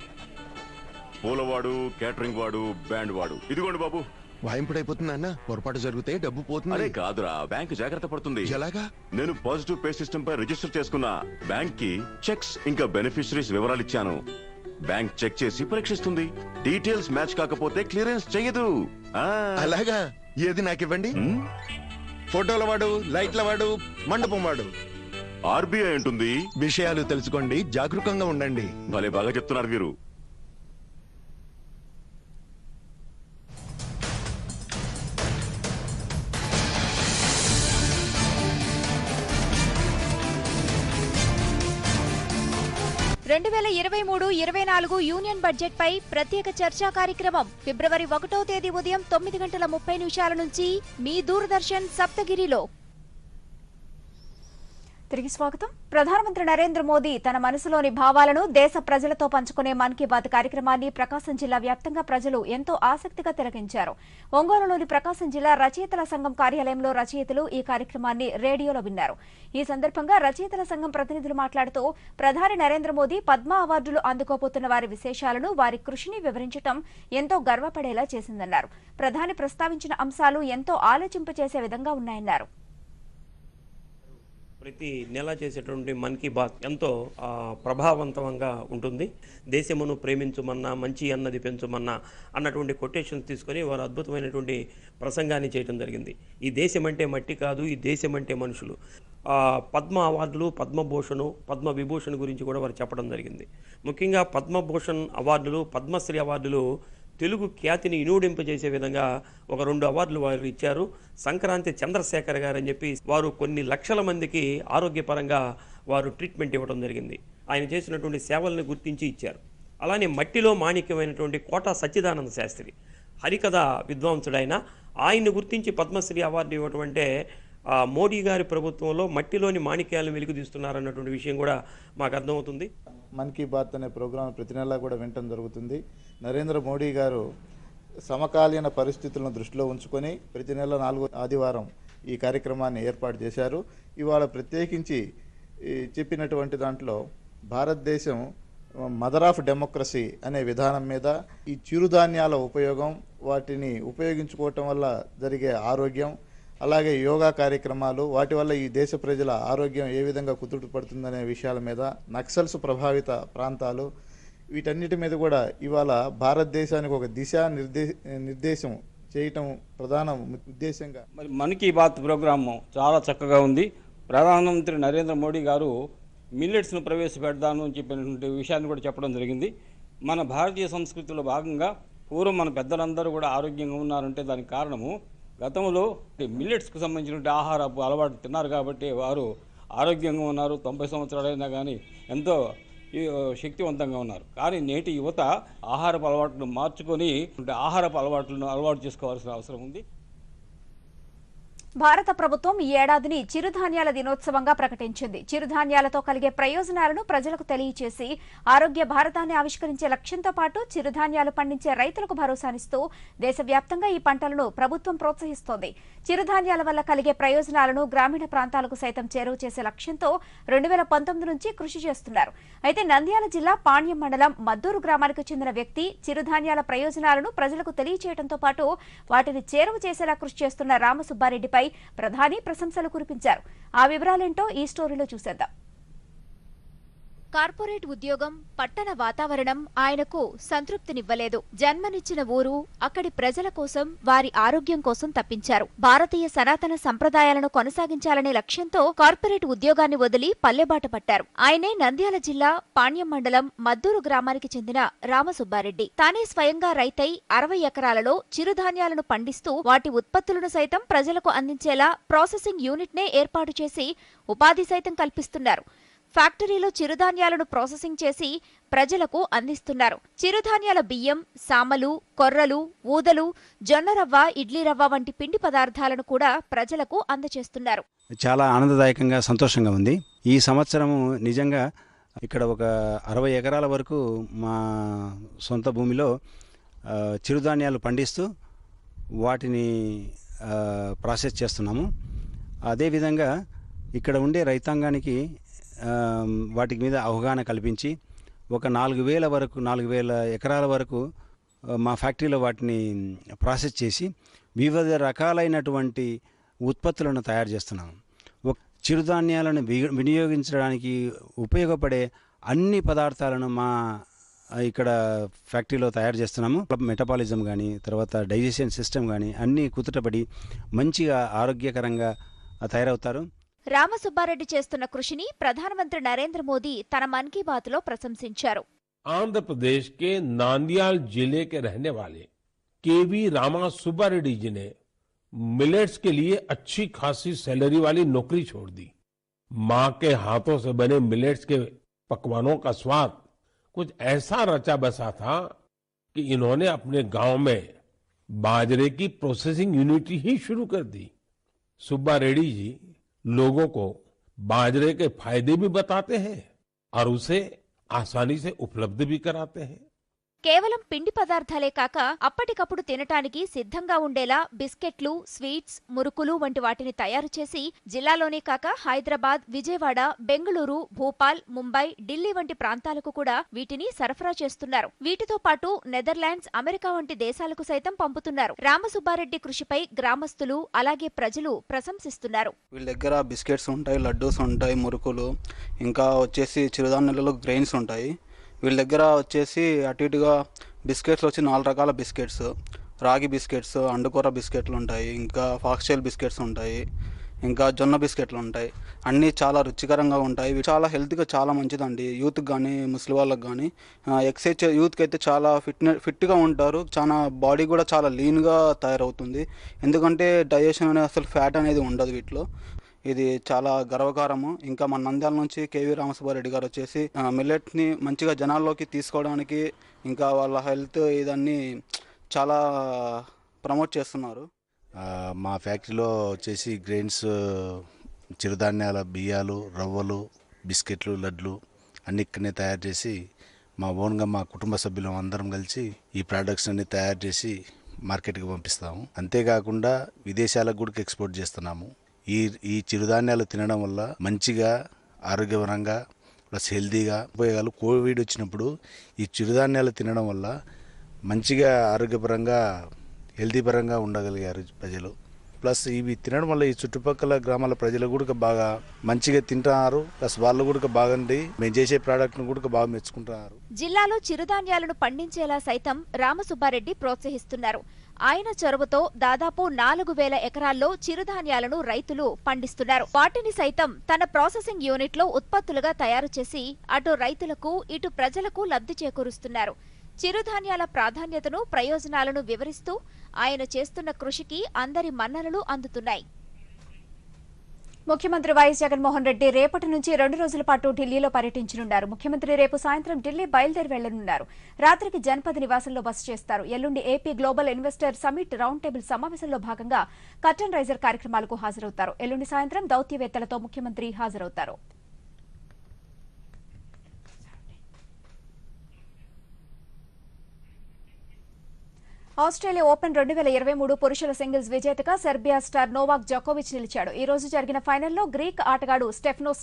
పూలవాడు, కేటరింగ్ వాడు, బ్యాండ్ వాడు, ఇదిగోండి బాబు. వాయింపుడైపోతుంది అన్న, పొరపాటు జరిగితే డబ్బు పోతుంది. అరే కాదురా, బ్యాంక్ జాగ్రత్త పడుతుంది. ఎలాగా? నేను పాజిటివ్ పే సిస్టమ్ పై రిజిస్టర్ చేసుకున్నా. బ్యాంక్ కి చెక్స్ ఇంకా బెనిఫిషరీస్ వివరాలు ఇచ్చాను. బ్యాంక్ చెక్ చేసి పరీక్షిస్తుంది. డీటెయిల్స్ మ్యాచ్ కాకపోతే క్లియరెన్స్ చెయ్యదు. అలాగా? ఏది నాకివ్వండి. ఫోటోల వాడు, లైట్ల వాడు, మండపం వాడు. ఆర్బీఐ ఉంటుంది. విషయాలు తెలుసుకోండి, జాగరూకంగా ఉండండి. భలే బాగా చెప్తున్నారు వీరు. రెండు 2023-24 యూనియన్ బడ్జెట్ పై ప్రత్యేక చర్చా కార్యక్రమం ఫిబ్రవరి 1వ తేదీ ఉదయం 9:30 నుంచి మీ దూరదర్శన్ సప్తగిరిలో. తిరిగి స్వాగతం. ప్రధానమంత్రి నరేంద్ర మోదీ తన మనసులోని భావాలను దేశ ప్రజలతో పంచుకునే మన్ కీ బాత్ కార్యక్రమాన్ని ప్రకాశం జిల్లా వ్యాప్తంగా ప్రజలు ఎంతో ఆసక్తిగా తిలకించారు. ఒంగోలులోని ప్రకాశం జిల్లా రచయితల సంఘం కార్యాలయంలో రచయితలు ఈ కార్యక్రమాన్ని రేడియోలో విన్నారు. ఈ సందర్భంగా రచయితల సంఘం ప్రతినిధులు మాట్లాడుతూ ప్రధాని నరేంద్ర మోదీ పద్మ అవార్డులు అందుకోబోతున్న వారి విశేషాలను, వారి కృషిని వివరించడం ఎంతో గర్వపడేలా చేసిందన్నారు. ప్రధాని ప్రస్తావించిన అంశాలు ఎంతో ఆలోచింపచేసే విధంగా ఉన్నాయన్నారు. ప్రతి నెల చేసేటువంటి మన్ కీ బాత్ ఎంతో ప్రభావవంతంగా ఉంటుంది. దేశమును ప్రేమించుమన్నా, మంచి అన్నది పెంచుమన్నా అన్నటువంటి కొటేషన్స్ తీసుకొని వారు అద్భుతమైనటువంటి ప్రసంగాన్ని చేయడం జరిగింది. ఈ దేశం అంటే మట్టి కాదు, ఈ దేశం అంటే మనుషులు. పద్మ అవార్డులు, పద్మభూషణ్, పద్మ విభూషణ్ గురించి కూడా వారు చెప్పడం జరిగింది. ముఖ్యంగా పద్మభూషణ్ అవార్డులు, పద్మశ్రీ అవార్డులు తెలుగు ఖ్యాతిని ఇనుడింపజేసే విధంగా ఒక 2 అవార్డులు వారు ఇచ్చారు. సంక్రాంతి చంద్రశేఖర్ గారు అని చెప్పి వారు కొన్ని లక్షల మందికి ఆరోగ్యపరంగా వారు ట్రీట్మెంట్ ఇవ్వడం జరిగింది. ఆయన చేసినటువంటి సేవలను గుర్తించి ఇచ్చారు. అలానే మట్టిలో మాణిక్యమైనటువంటి కోట సచ్చిదానంద శాస్త్రి హరికథ విద్వాంసుడైన ఆయన్ని గుర్తించి పద్మశ్రీ అవార్డు ఇవ్వటం అంటే మోడీ గారి ప్రభుత్వంలో మట్టిలోని మాణిక్యాలను వెలుగుదీస్తున్నారన్నటువంటి విషయం కూడా మాకు అర్థమవుతుంది. మన్ కీ బాత్ అనే ప్రోగ్రాం ప్రతి నెలా కూడా వినటం జరుగుతుంది. నరేంద్ర మోడీ గారు సమకాలీన పరిస్థితులను దృష్టిలో ఉంచుకొని ప్రతి నెల 4వ ఆదివారం ఈ కార్యక్రమాన్ని ఏర్పాటు చేశారు. ఇవాళ ప్రత్యేకించి చెప్పినటువంటి దాంట్లో భారతదేశం మదర్ ఆఫ్ డెమోక్రసీ అనే విధానం మీద, ఈ చిరుధాన్యాల ఉపయోగం, వాటిని ఉపయోగించుకోవటం వల్ల జరిగే ఆరోగ్యం, అలాగే యోగా కార్యక్రమాలు, వాటి వల్ల ఈ దేశ ప్రజల ఆరోగ్యం ఏ విధంగా కుదుట పడుతుందనే విషయాల మీద, నక్సల్స్ ప్రభావిత ప్రాంతాలు, వీటన్నిటి మీద కూడా ఇవాళ భారతదేశానికి ఒక దిశా నిర్దేశం చేయటం ప్రధాన ఉద్దేశంగా మరి మన్ కీ బాత్ ప్రోగ్రాము చాలా చక్కగా ఉంది. ప్రధానమంత్రి నరేంద్ర మోడీ గారు మిల్లెట్స్ను ప్రవేశపెడతాను అని చెప్పినటువంటి విషయాన్ని కూడా చెప్పడం జరిగింది. మన భారతీయ సంస్కృతిలో భాగంగా పూర్వం మన పెద్దలందరూ కూడా ఆరోగ్యంగా ఉన్నారంటే దానికి కారణము గతంలో మిల్లెట్స్కి సంబంధించిన ఆహారపు అలవాటు తిన్నారు కాబట్టి వారు ఆరోగ్యంగా ఉన్నారు. 90 సంవత్సరాలైనా కానీ ఎంతో శక్తివంతంగా ఉన్నారు. కానీ నేటి యువత ఆహారపు అలవాట్లను మార్చుకొని ఆహారపు అలవాట్లను అలవాటు చేసుకోవాల్సిన అవసరం ఉంది. భారత ప్రభుత్వం ఈ ఏడాదిని చిరుధాన్యాల దినోత్సవంగా ప్రకటించింది. చిరుధాన్యాలతో కలిగే ప్రయోజనాలను ప్రజలకు తెలియచేసి ఆరోగ్య భారతాన్ని ఆవిష్కరించే లక్ష్యంతో పాటు చిరుధాన్యాలు పండించే రైతులకు భరోసానిస్తూ దేశవ్యాప్తంగా ఈ పంటలను ప్రభుత్వం ప్రోత్సహిస్తోంది. చిరుధాన్యాల వల్ల కలిగే ప్రయోజనాలను గ్రామీణ ప్రాంతాలకు సైతం చేరువ చేసే లక్ష్యంతో 2019 నుంచి కృషి చేస్తున్నారు. అయితే నంద్యాల జిల్లా పాణ్యం మండలం మద్దూరు గ్రామానికి చెందిన వ్యక్తి చిరుధాన్యాల ప్రయోజనాలను ప్రజలకు తెలియచేయడంతో పాటు వాటిని చేరువ చేసేలా కృషి చేస్తున్న రామసుబ్బారెడ్డిపై ప్రధాని ప్రశంసలు కురిపించారు. ఆ వివరాలేంటో ఈ స్టోరీలో చూసేద్దాం. కార్పొరేట్ ఉద్యోగం, పట్టణ వాతావరణం ఆయనకు సంతృప్తినివ్వలేదు. జన్మనిచ్చిన ఊరు, అక్కడి ప్రజల కోసం, వారి ఆరోగ్యం కోసం తప్పించారు. భారతీయ సనాతన సంప్రదాయాలను కొనసాగించాలనే లక్ష్యంతో కార్పొరేట్ ఉద్యోగాన్ని వదిలి పల్లెబాట పట్టారు. ఆయనే నంద్యాల జిల్లా పాణ్యం మండలం మద్దూరు గ్రామానికి చెందిన రామసుబ్బారెడ్డి. తానే స్వయంగా రైతై 60 ఎకరాలలో చిరుధాన్యాలను పండిస్తూ వాటి ఉత్పత్తులను సైతం ప్రజలకు అందించేలా ప్రాసెసింగ్ యూనిట్నే ఏర్పాటు చేసి ఉపాధి సైతం కల్పిస్తున్నారు. ఫ్యాక్టరీలో చిరుధాన్యాలను ప్రాసెసింగ్ చేసి ప్రజలకు అందిస్తున్నారు. చిరుధాన్యాల బియ్యం, సామలు, కొర్రలు, ఊదలు, జొన్న రవ్వ, ఇడ్లీ రవ్వ వంటి పిండి పదార్థాలను కూడా ప్రజలకు అందజేస్తున్నారు. చాలా ఆనందదాయకంగా, సంతోషంగా ఉంది. ఈ సంవత్సరము నిజంగా ఇక్కడ ఒక 60 ఎకరాల వరకు మా సొంత భూమిలో చిరుధాన్యాలు పండిస్తూ వాటిని ప్రాసెస్ చేస్తున్నాము. అదేవిధంగా ఇక్కడ ఉండే రైతాంగానికి వాటి మీద అవగాహన కల్పించి ఒక 4,000 ఎకరాల వరకు మా ఫ్యాక్టరీలో వాటిని ప్రాసెస్ చేసి వివిధ రకాలైనటువంటి ఉత్పత్తులను తయారు చేస్తున్నాము. చిరుధాన్యాలను వినియోగించడానికి ఉపయోగపడే అన్ని పదార్థాలను మా ఇక్కడ ఫ్యాక్టరీలో తయారు చేస్తున్నాము. మెటబాలిజం కానీ, తర్వాత డైజెషన్ సిస్టమ్ కానీ అన్నీ కుదుటపడి మంచిగా ఆరోగ్యకరంగా తయారవుతారు. రామసుబ్బారెడ్డి చేస్తున్న కృషిని ప్రధానమంత్రి నరేంద్ర మోదీ తన మన్ కీ బాత్ లో ప్రశంసించారు. आंध्र प्रदेश के नांदियाल जिले के रहने वाले केवी रामा सुब्बा रेड्डी जी ने मिलेट्स के लिए अच्छी खासी सैलरी वाली नौकरी छोड़ दी। माँ के हाथों से बने मिलेट्स के पकवानों का स्वाद कुछ ऐसा रचा बसा था कि इन्होंने अपने गांव में बाजरे की प्रोसेसिंग यूनिट ही शुरू कर दी। सुब्बा रेड्डी जी लोगों को बाजरे के फायदे भी बताते हैं और उसे आसानी से उपलब्ध भी कराते हैं। కేవలం పిండి పదార్థాలే కాక అప్పటికప్పుడు తినటానికి సిద్ధంగా ఉండేలా బిస్కెట్లు, స్వీట్స్, మురుకులు వంటి వాటిని తయారు చేసి జిల్లాలోనే కాక హైదరాబాద్, విజయవాడ, బెంగళూరు, భూపాల్, ముంబై, ఢిల్లీ వంటి ప్రాంతాలకు కూడా వీటిని సరఫరా చేస్తున్నారు. వీటితో పాటు నెదర్లాండ్స్, అమెరికా వంటి దేశాలకు సైతం పంపుతున్నారు. రామసుబ్బారెడ్డి కృషిపై గ్రామస్తులు అలాగే ప్రజలు ప్రశంసిస్తున్నారు. వీళ్ళ దగ్గర బిస్కెట్స్ ఉంటాయి, లడ్డూస్ ఉంటాయి, మురుకులు, ఇంకా వచ్చేసి చిరుధాన్యాలలో గ్రెయిన్స్ ఉంటాయి. వీళ్ళ దగ్గర వచ్చేసి అటు ఇటుగా బిస్కెట్స్ వచ్చి 4 రకాల బిస్కెట్స్, రాగి బిస్కెట్స్, అండుకూర బిస్కెట్లు ఉంటాయి, ఇంకా ఫాక్స్టైల్ బిస్కెట్స్ ఉంటాయి, ఇంకా జొన్న బిస్కెట్లు ఉంటాయి. అన్నీ చాలా రుచికరంగా ఉంటాయి. ఇవి చాలా హెల్త్గా చాలా మంచిదండి. యూత్కి కానీ ముసలి వాళ్ళకి కానీ ఎక్సైజ్ యూత్కి అయితే చాలా ఫిట్గా ఉంటారు. చాలా బాడీ కూడా చాలా లీన్గా తయారవుతుంది. ఎందుకంటే డైజెషన్ అనేది అసలు ఫ్యాట్ అనేది ఉండదు వీటిలో. ఇది చాలా గర్వకారము. ఇంకా మన నంద్యాల నుంచి కేవీ రామసుబ్బారెడ్డి గారు వచ్చేసి మిల్లెట్ని మంచిగా జనాల్లోకి తీసుకోవడానికి ఇంకా వాళ్ళ హెల్త్ ఇదన్నీ చాలా ప్రమోట్ చేస్తున్నారు. మా ఫ్యాక్టరీలో వచ్చేసి గ్రెయిన్స్, చిరుధాన్యాల బియ్యాలు, రవ్వలు, బిస్కెట్లు, లడ్లు అన్ని ఇక్కడనే తయారు చేసి మా ఓన్గా మా కుటుంబ సభ్యులం అందరం కలిసి ఈ ప్రోడక్ట్స్ అన్ని తయారు చేసి మార్కెట్కి పంపిస్తాము. అంతేకాకుండా విదేశాలకు కూడా ఎక్స్పోర్ట్ చేస్తున్నాము. ఈ చిరుధాన్యాలు తినడం వల్ల మంచిగా ఆరోగ్యపరంగా ప్లస్ హెల్తీగా ఉపయోగాలు. కోవిడ్ వచ్చినప్పుడు ఈ చిరుధాన్యాలు తినడం వల్ల మంచిగా ఆరోగ్యపరంగా హెల్తీ పరంగా ఉండగలిగారు ప్రజలు. ప్లస్ ఇవి తినడం వల్ల ఈ చుట్టుపక్కల గ్రామాల ప్రజలు కూడా బాగా మంచిగా తింటున్నారు. ప్లస్ వాళ్ళు కూడా బాగుంది మేము చేసే ప్రోడక్ట్ను కూడా బాగా మెచ్చుకుంటున్నారు. జిల్లాలో చిరుధాన్యాలను పండించేలా సైతం రామసుబ్బారెడ్డి ప్రోత్సహిస్తున్నారు. ఆయన చొరవతో దాదాపు 4,000 ఎకరాల్లో చిరుధాన్యాలను రైతులు పండిస్తున్నారు. వాటిని సైతం తన ప్రాసెసింగ్ యూనిట్లో ఉత్పత్తులుగా తయారు చేసి అటు రైతులకు ఇటు ప్రజలకు లబ్ధి చేకూరుస్తున్నారు. చిరుధాన్యాల ప్రాధాన్యతను, ప్రయోజనాలను వివరిస్తూ ఆయన చేస్తున్న కృషికి అందరి మన్ననలు అందుతున్నాయి. ముఖ్యమంత్రి వైఎస్ జగన్మోహన్ రెడ్డి రేపటి నుంచి 2 రోజుల పాటు ఢిల్లీలో పర్యటించనున్నారు. ముఖ్యమంత్రి రేపు సాయంత్రం ఢిల్లీ బయలుదేరి వెళ్లనున్నారు. రాత్రికి జనపద నివాసంలో బస చేస్తారు. ఎల్లుండి AP global investor summit round table సమావేశంలో భాగంగా కర్టన్ రైజర్ కార్యక్రమాలకు హాజరవుతారు. ఎల్లుండి సాయంత్రం దౌత్యవేత్తలతో ముఖ్యమంత్రి హాజరవుతారు. ఆస్ట్రేలియా ఓపెన్ 2023 పురుషుల సింగిల్స్ విజేతగా సెర్బియా స్టార్ నోవాక్ జోకోవిచ్ నిలిచాడు. ఈ రోజు జరిగిన ఫైనల్లో గ్రీక్ ఆటగాడు స్టెఫ్నోస్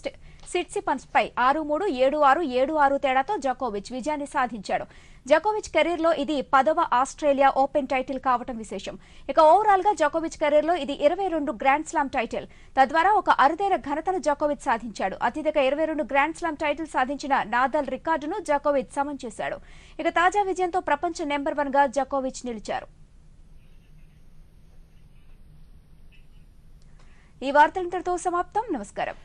సిట్సిపన్స్ పై 6-3, 7-6, 7-6 తేడాతో జోకోవిచ్ విజయాన్ని సాధించాడు. జోకోవిచ్ కెరీర్లో ఇది 10వ ఆస్ట్రేలియా ఓపెన్ టైటిల్ కావటం విశేషం. ఇక ఓవరాల్ గా జోకోవిచ్ కెరీర్లో ఇది 22 గ్రాండ్ స్లామ్ టైటిల్. తద్వారా ఒక అరుదైన ఘనతను జోకోవిచ్ సాధించాడు. అత్యధిక 22 గ్రాండ్ స్లామ్ టైటిల్ సాధించిన నాదల్ రికార్డును జోకోవిచ్ సమం చేశాడు. ఇక తాజా విజయంతో ప్రపంచ నెంబర్ 1 గా జోకోవిచ్ నిలిచారు. ఈ వార్తలంతటితో సమాప్తం. నమస్కారం.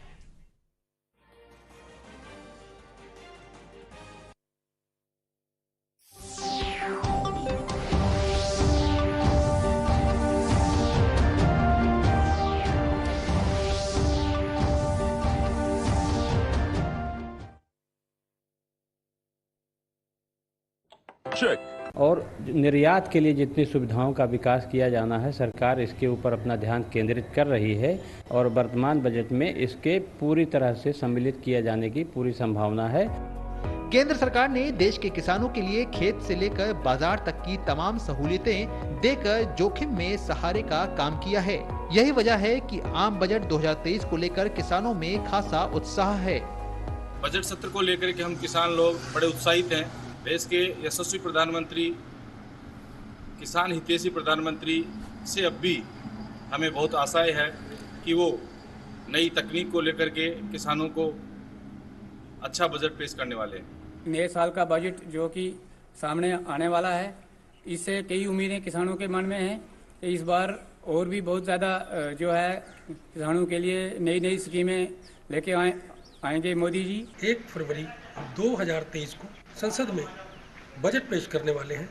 और निर्यात के लिए जितनी सुविधाओं का विकास किया जाना है, सरकार इसके ऊपर अपना ध्यान केंद्रित कर रही है और वर्तमान बजट में इसके पूरी तरह से सम्मिलित किए जाने की पूरी संभावना है। केंद्र सरकार ने देश के किसानों के लिए खेत से लेकर बाजार तक की तमाम सहूलियतें देकर जोखिम में सहारे का काम किया है। यही वजह है कि आम बजट 2023 को लेकर किसानों में खासा उत्साह है। बजट सत्र को लेकर के हम किसान लोग बड़े उत्साहित हैं। देश के यशस्वी प्रधानमंत्री, किसान हितैषी प्रधानमंत्री से अब भी हमें बहुत आशाएं है कि वो नई तकनीक को लेकर के किसानों को अच्छा बजट पेश करने वाले हैं। नए साल का बजट जो कि सामने आने वाला है, इससे कई उम्मीदें किसानों के मन में हैं। इस बार और भी बहुत ज़्यादा जो है किसानों के लिए नई नई स्कीमें लेके आएंगे मोदी जी। 1 फरवरी 2023 को संसद में बजट पेश करने वाले हैं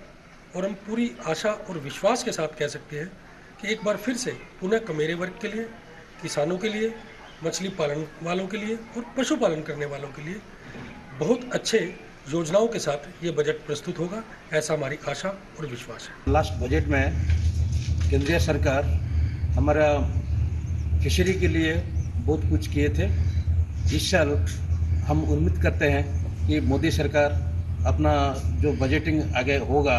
और हम पूरी आशा और विश्वास के साथ कह सकते हैं कि एक बार फिर से पुनः मेरे वर्ग के लिए, किसानों के लिए, मछली पालन वालों के लिए और पशुपालन करने वालों के लिए बहुत अच्छे योजनाओं के साथ ये बजट प्रस्तुत होगा, ऐसा हमारी आशा और विश्वास है। लास्ट बजट में केंद्रीय सरकार हमारा फिशरी के लिए बहुत कुछ किए थे इस साल हम उम्मीद करते हैं कि मोदी सरकार अपना जो बजटिंग आगे होगा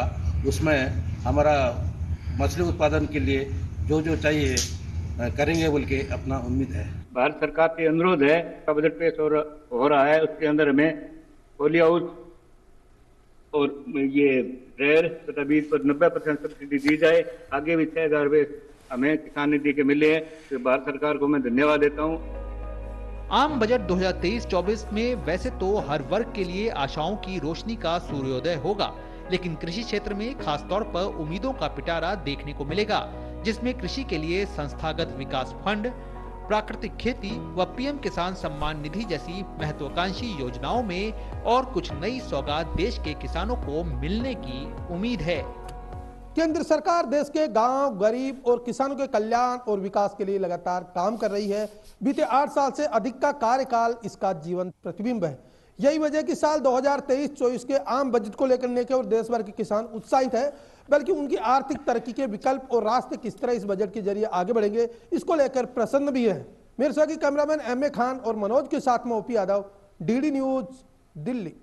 उसमें हमारा मछली उत्पादन के लिए जो जो चाहिए करेंगे बोल के अपना उम्मीद है। भारत सरकार के अनुरोध है का बजट पेश हो रहा है, उसके अंदर हमें पोली हाउस और ये रेयर तथा बीज पर 90% सब्सिडी दी जाए। आगे भी 6,000 रुपये हमें किसान निधि के मिले हैं, तो भारत सरकार को मैं धन्यवाद देता हूँ। आम बजट 2023-24 में वैसे तो हर वर्ग के लिए आशाओं की रोशनी का सूर्योदय होगा, लेकिन कृषि क्षेत्र में खासतौर पर उम्मीदों का पिटारा देखने को मिलेगा, जिसमें कृषि के लिए संस्थागत विकास फंड, प्राकृतिक खेती व पीएम किसान सम्मान निधि जैसी महत्वाकांक्षी योजनाओं में और कुछ नई सौगात देश के किसानों को मिलने की उम्मीद है। केंद्र सरकार देश के गांव, गरीब और किसानों के कल्याण और विकास के लिए लगातार काम कर रही है। बीते 8 साल से अधिक का कार्यकाल इसका जीवंत प्रतिबिंब है। यही वजह कि साल 2023-24 के आम बजट को लेकर न केवल देश भर के किसान उत्साहित है, बल्कि उनकी आर्थिक तरक्की के विकल्प और रास्ते किस तरह इस बजट के जरिए आगे बढ़ेंगे, इसको लेकर प्रसन्न भी है। मेरे साथ कैमरामैन एम ए खान और मनोज के साथ में OP Yadav, DD news, Delhi.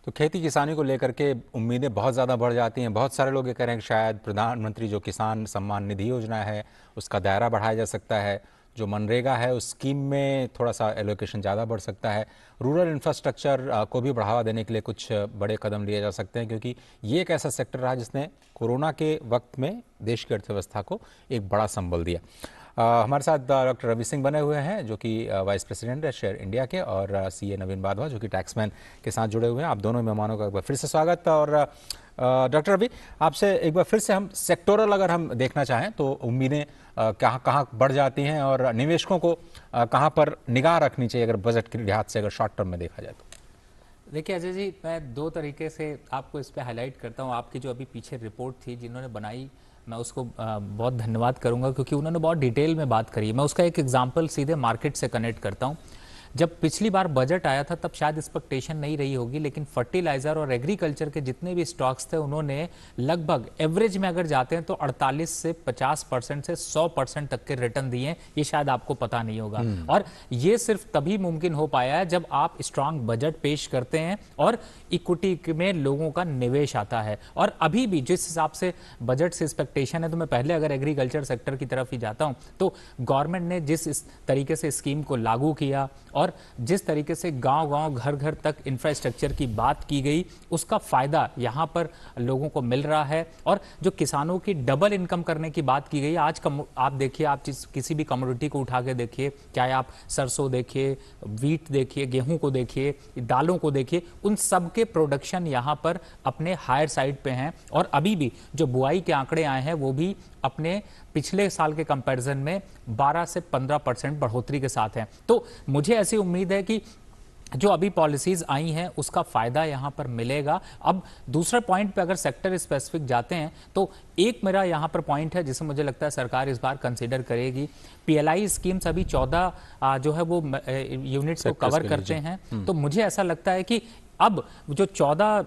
तो खेती किसानी को लेकर के उम्मीदें बहुत ज़्यादा बढ़ जाती हैं। बहुत सारे लोग ये कह रहे हैं कि शायद प्रधानमंत्री जो किसान सम्मान निधि योजना है उसका दायरा बढ़ाया जा सकता है, जो मनरेगा है उस स्कीम में थोड़ा सा एलोकेशन ज़्यादा बढ़ सकता है, रूरल इंफ्रास्ट्रक्चर को भी बढ़ावा देने के लिए कुछ बड़े कदम लिए जा सकते हैं, क्योंकि ये एक ऐसा सेक्टर रहा जिसने कोरोना के वक्त में देश की अर्थव्यवस्था को एक बड़ा संबल दिया। हमारे साथ डॉक्टर रवि सिंह बने हुए हैं जो कि वाइस प्रेसिडेंट है शेयर इंडिया के, और सीए नवीन बाधवा जो कि टैक्समैन के साथ जुड़े हुए हैं। आप दोनों मेहमानों का एक बार फिर से स्वागत। और डॉक्टर रवि, आपसे एक बार फिर से हम सेक्टोरल अगर हम देखना चाहें तो उम्मीदें कहाँ बढ़ जाती हैं और निवेशकों को कहाँ पर निगाह रखनी चाहिए अगर बजट के लिहाज से, अगर शॉर्ट टर्म में देखा जाए तो? देखिए अजय जी, मैं 2 तरीके से आपको इस पे हाईलाइट करता हूँ। आपकी जो अभी पीछे रिपोर्ट थी जिन्होंने बनाई, मैं उसको बहुत धन्यवाद करूंगा क्योंकि उन्होंने बहुत डिटेल में बात करी है। मैं उसका एक एग्जांपल सीधे मार्केट से कनेक्ट करता हूं। जब पिछली बार बजट आया था तब शायद एक्सपेक्टेशन नहीं रही होगी, लेकिन फर्टिलाइजर और एग्रीकल्चर के जितने भी स्टॉक्स थे उन्होंने लगभग एवरेज में अगर जाते हैं तो 48 से 50% से 100% तक के रिटर्न दिए हैं। ये शायद आपको पता नहीं होगा, और ये सिर्फ तभी मुमकिन हो पाया है जब आप स्ट्रांग बजट पेश करते हैं और इक्विटी में लोगों का निवेश आता है। और अभी भी जिस हिसाब से बजट से एक्सपेक्टेशन है, तो मैं पहले अगर एग्रीकल्चर सेक्टर की तरफ ही जाता हूं तो गवर्नमेंट ने जिस तरीके से स्कीम को लागू किया और जिस तरीके से गांव-गांव, घर-घर तक इंफ्रास्ट्रक्चर की बात की गई, उसका फायदा यहां पर लोगों को मिल रहा है। और जो किसानों की डबल इनकम करने की बात की गई, आज आप देखिए, आप किसी भी कमोडिटी को उठा के देखिए, चाहे आप सरसों देखिए, वीट देखिए, गेहूं को देखिए, दालों को देखिए, उन सब के प्रोडक्शन यहां पर अपने हायर साइड पे हैं। और अभी भी जो बुआई के आंकड़े आए हैं वो भी अपने पिछले साल के कंपैरिजन में 12 से 15% बढ़ोतरी के साथ हैं। तो मुझे ऐसी उम्मीद है कि जो अभी पॉलिसीज आई हैं उसका फायदा यहां पर मिलेगा। अब दूसरे पॉइंट पे अगर सेक्टर स्पेसिफिक जाते हैं तो एक मेरा यहां पर पॉइंट है जिसे मुझे लगता है सरकार इस बार कंसीडर करेगी। पीएलआई स्कीम्स अभी 14 जो है वो यूनिट्स को कवर करते हैं, तो मुझे ऐसा लगता है कि अब जो 14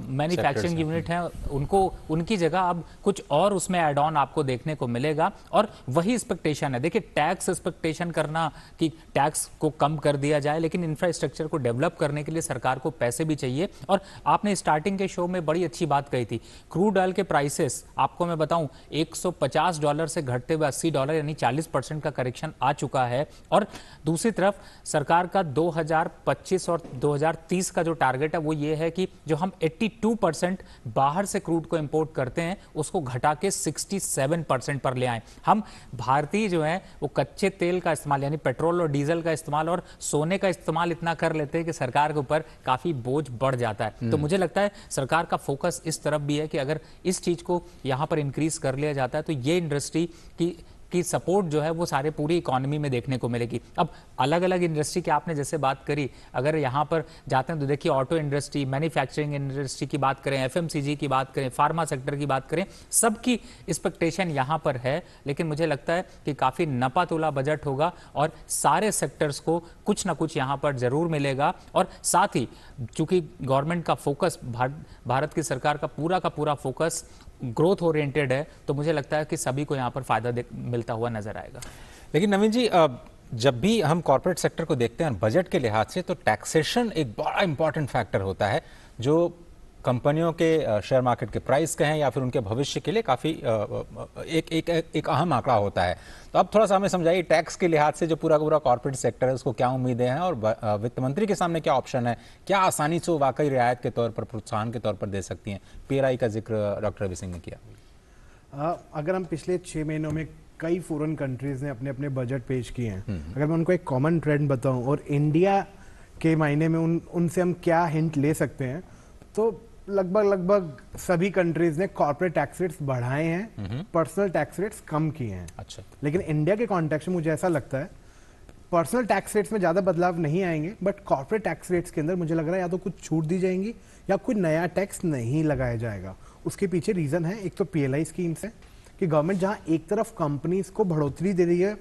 मैन्युफैक्चरिंग यूनिट हैं उनको, उनकी जगह अब कुछ और उसमें एड ऑन आपको देखने को मिलेगा। और वही एक्सपेक्टेशन है, देखिए टैक्स एक्सपेक्टेशन करना कि टैक्स को कम कर दिया जाए, लेकिन इंफ्रास्ट्रक्चर को डेवलप करने के लिए सरकार को पैसे भी चाहिए। और आपने स्टार्टिंग के शो में बड़ी अच्छी बात कही थी, क्रूड ऑयल के प्राइसेस आपको मैं बताऊं $150 से घटते हुए $80, यानी 40% का करेक्शन आ चुका है। और दूसरी तरफ सरकार का 2025 और 2030 का जो टारगेट है वो ये है कि जो हम 82% बाहर से क्रूड को इंपोर्ट करते हैं उसको घटा के 67% पर ले आए। हम भारतीय जो है वो कच्चे तेल का इस्तेमाल, यानी पेट्रोल और डीजल का इस्तेमाल और सोने का इस्तेमाल इतना कर लेते हैं कि सरकार के ऊपर काफी बोझ बढ़ जाता है। तो मुझे लगता है सरकार का फोकस इस तरफ भी है कि अगर इस चीज को यहां पर इंक्रीज कर लिया जाता है तो ये इंडस्ट्री की सपोर्ट जो है वो सारे पूरी इकोनॉमी में देखने को मिलेगी। अब अलग अलग इंडस्ट्री की आपने जैसे बात करी, अगर यहाँ पर जाते हैं तो देखिए ऑटो इंडस्ट्री, मैन्युफैक्चरिंग इंडस्ट्री की बात करें, एफएमसीजी की बात करें, फार्मा सेक्टर की बात करें, सबकी एक्सपेक्टेशन यहाँ पर है। लेकिन मुझे लगता है कि काफ़ी नपा तोला बजट होगा और सारे सेक्टर्स को कुछ ना कुछ यहाँ पर जरूर मिलेगा। और साथ ही चूंकि गवर्नमेंट का फोकस, भारत की सरकार का पूरा फोकस ग्रोथ ओरिएंटेड है, तो मुझे लगता है कि सभी को यहाँ पर फायदा मिलता हुआ नजर आएगा। लेकिन नवीन जी, जब भी हम कॉर्पोरेट सेक्टर को देखते हैं बजट के लिहाज से, तो टैक्सेशन एक बड़ा इंपॉर्टेंट फैक्टर होता है जो कंपनियों के शेयर मार्केट के प्राइस कहें या फिर उनके भविष्य के लिए काफ़ी एक अहम आंकड़ा होता है। तो अब थोड़ा सा हमें समझाइए, टैक्स के लिहाज से जो पूरा कॉर्पोरेट सेक्टर है उसको क्या उम्मीदें हैं और वित्त मंत्री के सामने क्या ऑप्शन है, क्या आसानी से वाकई रियायत के तौर पर, प्रोत्साहन के तौर पर दे सकती हैं? पीएलआई का जिक्र डॉक्टर रवि सिंह ने किया। अगर हम पिछले 6 महीनों में कई फॉरेन कंट्रीज ने अपने अपने बजट पेश किए हैं, अगर मैं उनको एक कॉमन ट्रेंड बताऊं और इंडिया के मायने में उनसे हम क्या हिंट ले सकते हैं, तो लगभग सभी कंट्रीज ने कॉर्पोरेट टैक्स रेट्स बढ़ाए हैं, पर्सनल टैक्स रेट्स कम किए हैं। अच्छा। लेकिन इंडिया के कॉन्टेक्स्ट में मुझे ऐसा लगता है पर्सनल टैक्स रेट्स में ज्यादा बदलाव नहीं आएंगे, बट कॉर्पोरेट टैक्स रेट्स के अंदर मुझे लग रहा है या तो कुछ छूट दी जाएंगी या कोई नया टैक्स नहीं लगाया जाएगा। उसके पीछे रीजन है, एक तो पीएलआई स्कीम्स है कि गवर्नमेंट जहां एक तरफ कंपनीज को बढ़ोतरी दे रही है,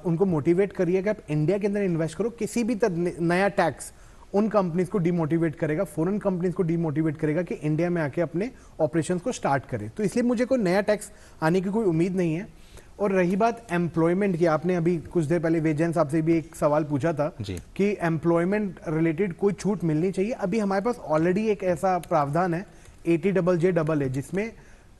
उनको मोटिवेट कर रही है कि आप इंडिया के अंदर इन्वेस्ट करो, किसी भी नया टैक्स उन कंपनीज को डिमोटिवेट करेगा, फॉरेन कंपनीज को डिमोटिवेट करेगा कि इंडिया में आके अपने ऑपरेशंस को स्टार्ट करें। तो इसलिए मुझे कोई नया टैक्स आने की कोई उम्मीद नहीं है। और रही बात एम्प्लॉयमेंट की, आपने अभी कुछ देर पहले वेजन साहब से भी एक सवाल पूछा था कि एम्प्लॉयमेंट रिलेटेड कोई छूट मिलनी चाहिए। अभी हमारे पास ऑलरेडी एक ऐसा प्रावधान है 80JJA जिसमें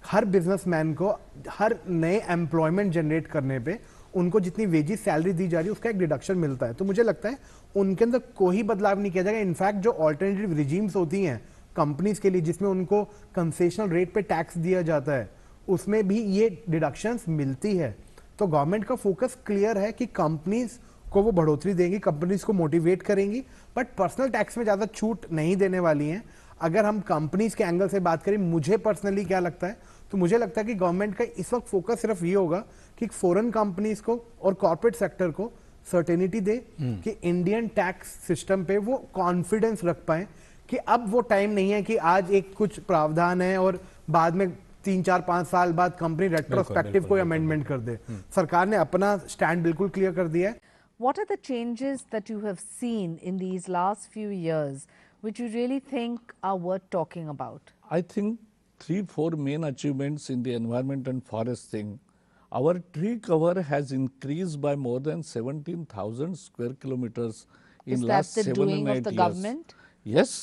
हर बिजनेसमैन को हर नए एम्प्लॉयमेंट जनरेट करने पे उनको जितनी वेजेस सैलरी दी जा रही है उसका एक डिडक्शन मिलता है। तो मुझे लगता है उनके अंदर कोई बदलाव नहीं किया जाएगा। इनफैक्ट जो ऑल्टरनेटिव रिजीम्स होती हैं कंपनीज के लिए जिसमें उनको कंसेशनल रेट पे टैक्स दिया जाता है, उसमें भी ये डिडक्शंस मिलती है। तो गवर्नमेंट का फोकस क्लियर है कि कंपनीज को वो बढ़ोतरी देंगी, कंपनीज को मोटिवेट करेंगी, बट पर्सनल टैक्स में ज्यादा छूट नहीं देने वाली हैं। अगर हम कंपनीज के एंगल से बात करें, मुझे पर्सनली क्या लगता है, तो मुझे लगता है कि गवर्नमेंट का इस वक्त फोकस सिर्फ ये होगा कि फॉरेन कंपनीज को और कॉर्पोरेट सेक्टर को सर्टेनिटी दे कि इंडियन टैक्स सिस्टम पे वो कॉन्फिडेंस रख पाए कि अब वो टाइम नहीं है कि आज एक कुछ प्रावधान है और बाद में 3-4-5 साल बाद कंपनी रेट्रोस्पेक्टिव कोई अमेंडमेंट कर दे। सरकार ने अपना स्टैंड बिल्कुल क्लियर कर दिया है। What are the changes that you have seen in these last few years which you really think are worth talking about? I think 3-4 main achievements in the environment and forest thing. Our tree cover has increased by more than 17,000 square kilometers in last 7 and 8 years. Is that the doing of the government? Yes.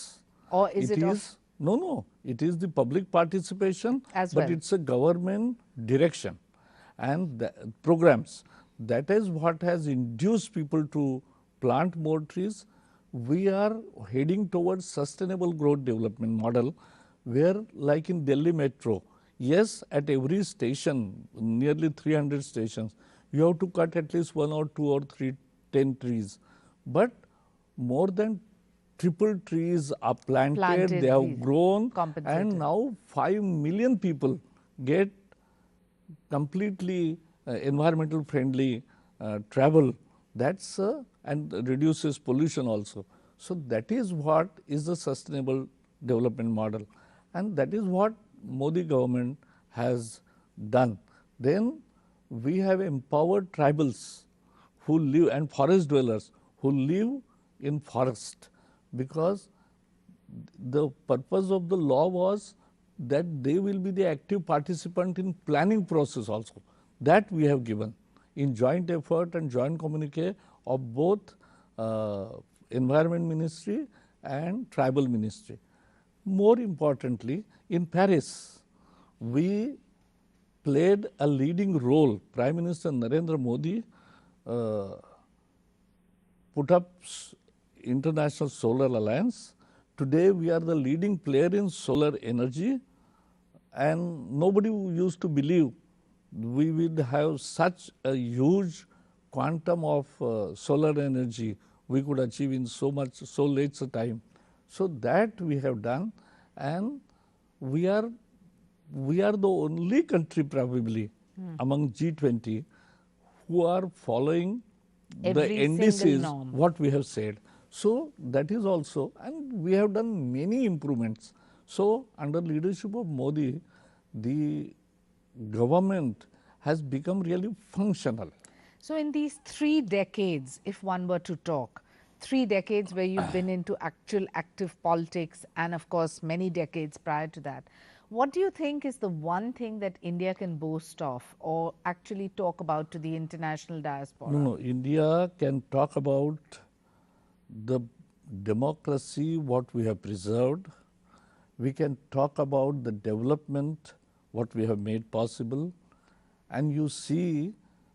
Or is it of? No. It is the public participation, as well. But it's a government direction and programs. That is what has induced people to plant more trees. We are heading towards sustainable growth development model where, like in Delhi Metro, yes, at every station, nearly 300 stations, you have to cut at least 1 or 2 or 3, 10 trees. But more than triple trees are planted, they have grown, and now 5 million people get completely environmental friendly travel. That's and reduces pollution also. So that is what is the sustainable development model, and that is what Modi government has done. Then we have empowered tribals who live and forest dwellers who live in forest, because the purpose of the law was that they will be the active participant in planning process also. That we have given in joint effort and joint communique of both Environment Ministry and Tribal Ministry. More importantly, in Paris, we played a leading role. Prime Minister Narendra Modi put up International Solar Alliance. Today we are the leading player in solar energy, and nobody used to believe we would have such a huge quantum of solar energy we could achieve in so late a time. So that we have done, and we are the only country probably among G20 who are following the indices what we have said. So that is also, and we have done many improvements. So under leadership of Modi, the government has become really functional. So in these 3 decades, if one were to talk, 3 decades where you've been into actual active politics and of course many decades prior to that, What do you think is the one thing that India can boast of or actually talk about to the international diaspora? No, India can talk about the democracy, what we have preserved. We can talk about the development, what we have made possible. And you see,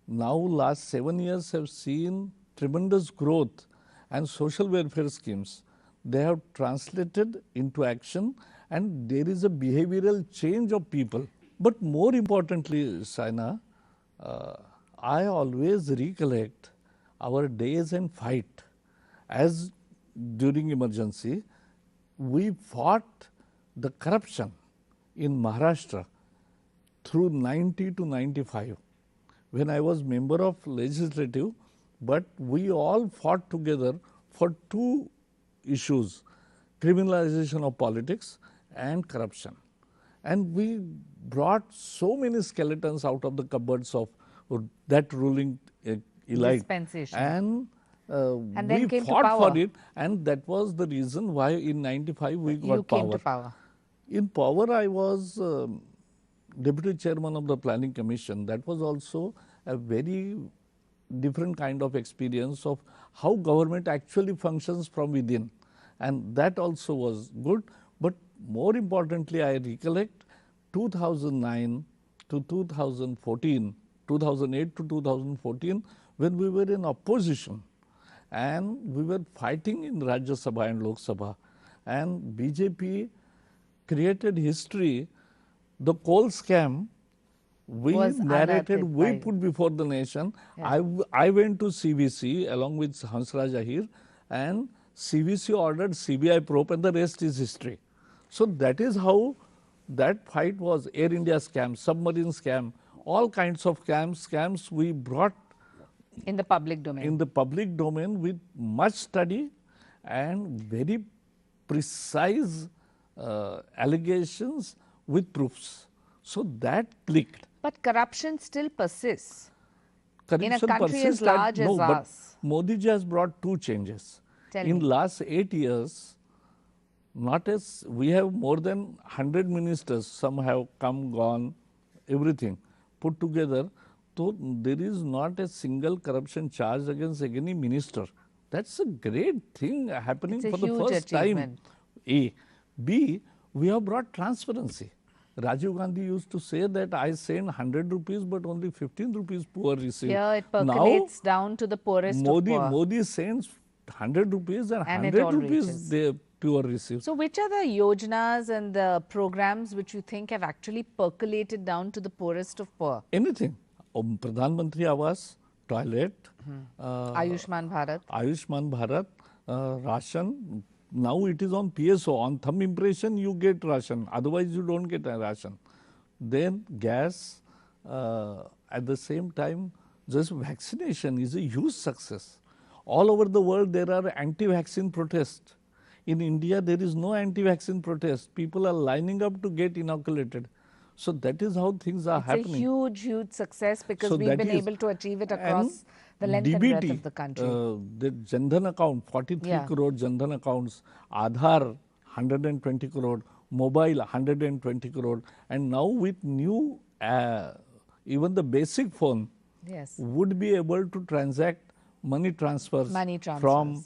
now last 7 years have seen tremendous growth and social welfare schemes. They have translated into action and there is a behavioral change of people. But more importantly, Saina, I always recollect our days and fight. As during emergency, we fought the corruption in Maharashtra through 90 to 95 when I was member of legislative, but we all fought together for two issues, criminalization of politics and corruption. And we brought so many skeletons out of the cupboards of that ruling elite. Dispensation. And then we came to fought power. for it, and that was the reason why in 95 we got You power. came to power. In power, I was deputy chairman of the planning commission. That was also a very different kind of experience of how government actually functions from within, and that also was good. But more importantly, I recollect 2009 to 2014, 2008 to 2014, when we were in opposition and we were fighting in Rajya Sabha and Lok Sabha, and BJP created history. The coal scam we Was narrated, unearthed we by- put before the nation. Yes. I went to CVC along with Hansraj Ahir, and CVC ordered CBI probe, and the rest is history. So that is how that fight was. Air India scam, submarine scam, all kinds of scams we brought in the public domain. In the public domain with much study and very precise allegations with proofs. So that clicked. But corruption still persists. In a Corruption country as persists at- large as but ours. Modi ji has brought two changes. Tell In me. last 8 years, not as we have more than 100 ministers, some have come, gone, everything put together. So there is not a single corruption charge against any minister. That's a great thing happening It's a for the huge first achievement. time. A. B. We have brought transparency. Rajiv Gandhi used to say that I send 100 rupees, but only 15 rupees poor receive. Here it percolates down to the poorest Modi, of poor. Modi sends 100 rupees and And it 100 all rupees reaches. the poor receive. So which are the yojanas and the programs which you think have actually percolated down to the poorest of poor? Anything. Pradhan Mantri Awas, toilet, Ayushman Bharat. Ayushman Bharat, ration. Now it is on PSO. On thumb impression, you get ration. Otherwise, you don't get a ration. Then gas. At the same time, just vaccination is a huge success. All over the world, there are anti-vaccine protests. In India, there is no anti-vaccine protest. People are lining up to get inoculated. So that is how things are It's happening. a huge, huge success because So we've that been is- able to achieve it and across the length and breadth of the country. The Jan-Dhan account, 43 Yeah. crore Jan-Dhan accounts, Aadhaar 120 crore, mobile 120 crore, and now with new, even the basic phone Yes. would be able to transact money transfers, Money transfers. from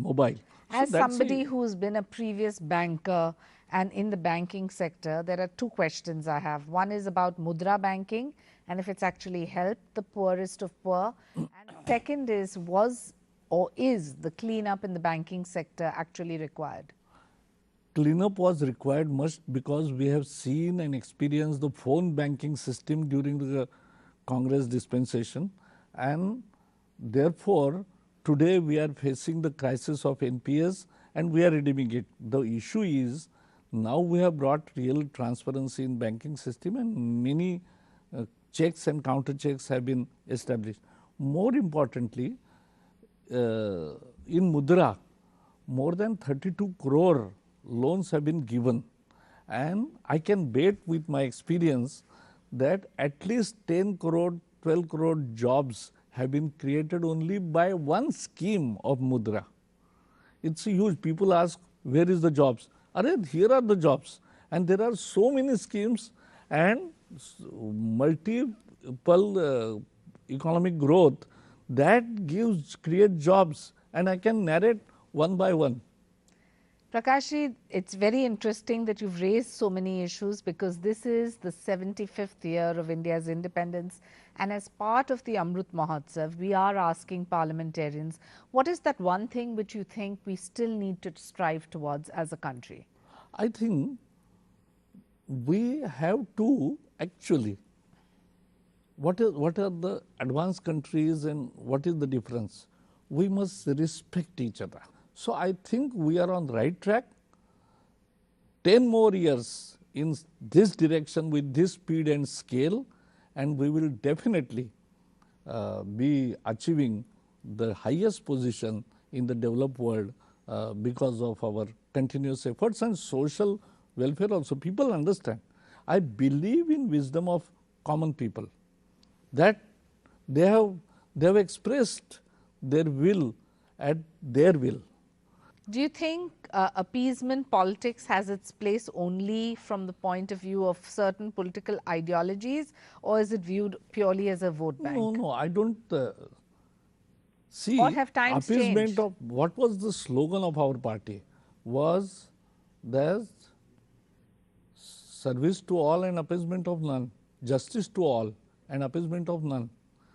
mobile. So As that's somebody a- who's been a previous banker and in the banking sector, there are two questions I have. One is about mudra banking and if it's actually helped the poorest of poor. And second is, was or is the cleanup in the banking sector actually required? Cleanup was required much because we have seen and experienced the phone banking system during the Congress dispensation, and therefore today we are facing the crisis of NPS and we are redeeming it. The issue is now we have brought real transparency in banking system and many checks and counter checks have been established. More importantly, in Mudra, more than 32 crore loans have been given, and I can bet with my experience that at least 10 crore, 12 crore jobs have been created only by one scheme of Mudra. It's huge. People ask, where is the jobs? Here are the jobs. And there are so many schemes and multiple economic growth that create jobs, and I can narrate one by one. Prakashji, it's very interesting that you've raised so many issues because this is the 75th year of India's independence, and as part of the Amrut Mahotsav, we are asking parliamentarians, what is that one thing which you think we still need to strive towards as a country? I think we have to actually, what are the advanced countries and what is the difference? We must respect each other. So I think we are on the right track. 10 more years in this direction with this speed and scale, and we will definitely be achieving the highest position in the developed world because of our continuous efforts and social welfare also. People understand. I believe in wisdom of common people, that they have expressed their will at their will. Do you think appeasement politics has its place only from the point of view of certain political ideologies, or is it viewed purely as a vote bank? No, I don't see. Or have times appeasement changed? of what was the slogan of our party was there's service to all and appeasement of none, justice to all and appeasement of none.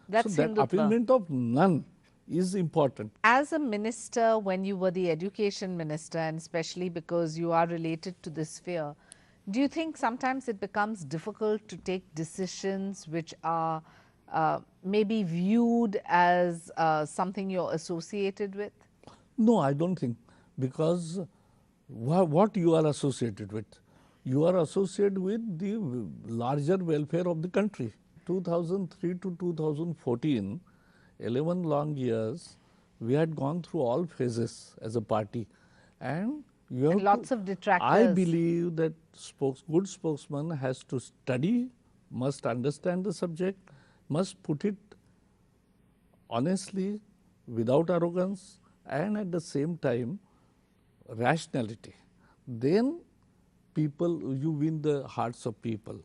That's so that Hindutva. appeasement of none is important. As a minister, when you were the education minister, and especially because you are related to this sphere, do you think sometimes it becomes difficult to take decisions which are maybe viewed as something you're associated with? No, I don't think, because what you are associated with? You are associated with the larger welfare of the country. 2003 to 2014, 11 long years, we had gone through all phases as a party, and you have lots of detractors. I believe that good spokesman has to study, must understand the subject, must put it honestly, without arrogance, and at the same time rationality. Then you win the hearts of people.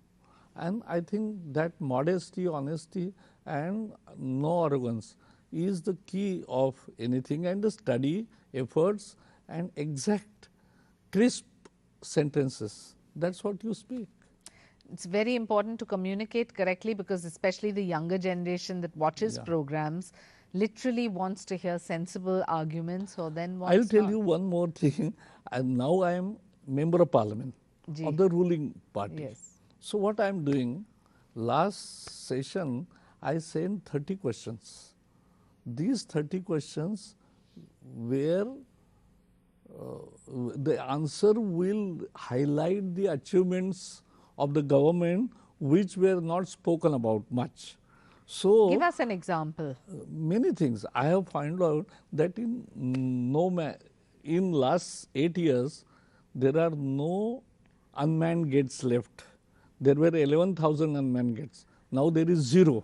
And I think that modesty, honesty and no arrogance is the key of anything, and the study, efforts and exact, crisp sentences. That's what you speak. It's very important to communicate correctly, because especially the younger generation that watches programs literally wants to hear sensible arguments, or then wants I'll tell you one more thing. Now I am member of parliament of the ruling party. Yes. So what I am doing, last session I sent 30 questions. These 30 questions where the answer will highlight the achievements of the government which were not spoken about much. So give us an example. Many things. I have found out that in last 8 years there are no unmanned gates left. There were 11,000 unmanned gates. Now there is 0.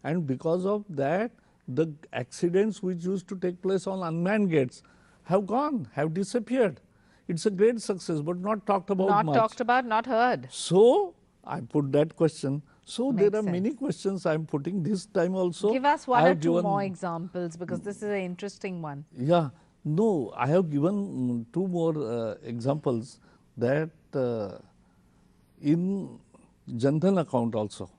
And because of that, the accidents which used to take place on unmanned gates have gone, have disappeared. It's a great success, but not talked about much. Not talked about, not heard. So I put that question. So there are many questions I am putting this time also. Give us one or two more examples, because this is an interesting one. Yeah. No, I have given 2 more examples, that in Jan Dhan account also,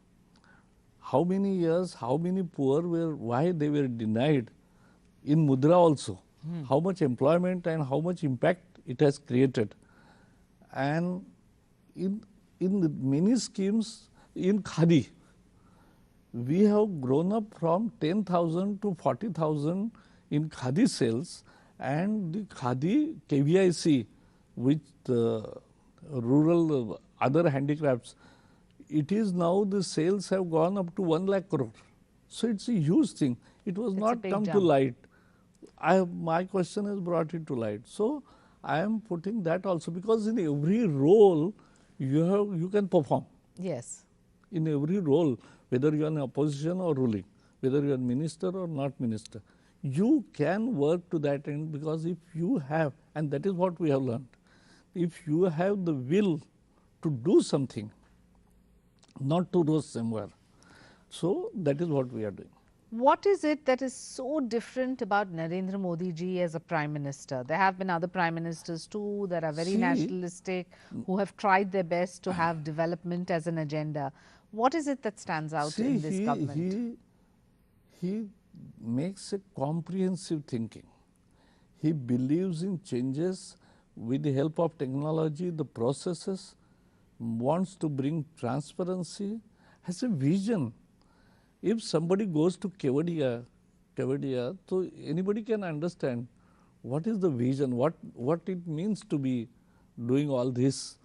how many years, how many poor why they were denied. In Mudra also, how much employment and how much impact it has created. And in many schemes, in Khadi, we have grown up from 10,000 to 40,000 in Khadi sales, and the Khadi KVIC, which the rural other handicrafts, it is now the sales have gone up to 1 lakh crore. So it's a huge thing. It was not come to light. My question has brought it to light. So I am putting that also, because in every role you can perform. Yes. In every role, whether you are in opposition or ruling, whether you are minister or not minister, you can work to that end, because if you have, and that is what we have learned, if you have the will to do something, not to roast somewhere. So that is what we are doing. What is it that is so different about Narendra Modi ji as a Prime Minister? There have been other Prime Ministers too that are very See, nationalistic, who have tried their best to have development as an agenda. What is it that stands out See, in this government? he makes a comprehensive thinking. He believes in changes with the help of technology, the processes, wants to bring transparency, has a vision. If somebody goes to Kevadia, so anybody can understand what is the vision, what it means to be doing all this.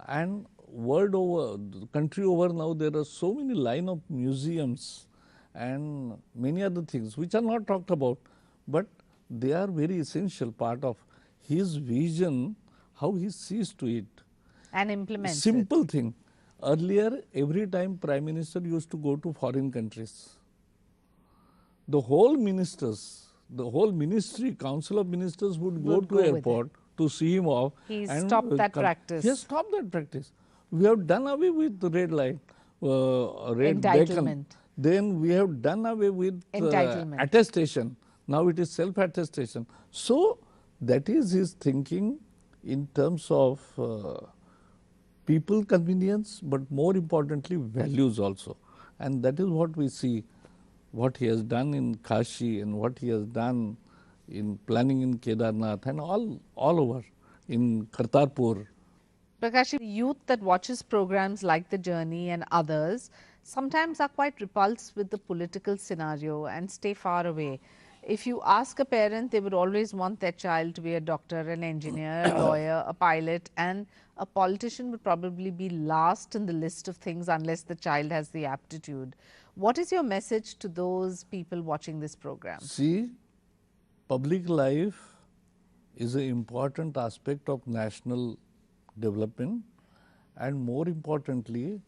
And world over, country over now, there are so many line of museums and many other things which are not talked about, but they are very essential part of his vision, how he sees to it. And implements Simple thing. Earlier, every time Prime Minister used to go to foreign countries, the whole ministers, the whole ministry, Council of Ministers would go to airport to see him off. He's and stopped that practice. He has stopped that practice. We have done away with the red light, red bacon. Then we have done away with attestation. Now it is self-attestation. So that is his thinking in terms of people convenience, but more importantly values also. And that is what we see, what he has done in Kashi and what he has done in planning in Kedarnath and all over in Kartarpur. Prakash, the youth that watches programs like The Journey and others sometimes are quite repulsed with the political scenario and stay far away. If you ask a parent, they would always want their child to be a doctor, an engineer, a lawyer, a pilot, and a politician would probably be last in the list of things unless the child has the aptitude. What is your message to those people watching this program? See, public life is an important aspect of national development, and more importantly,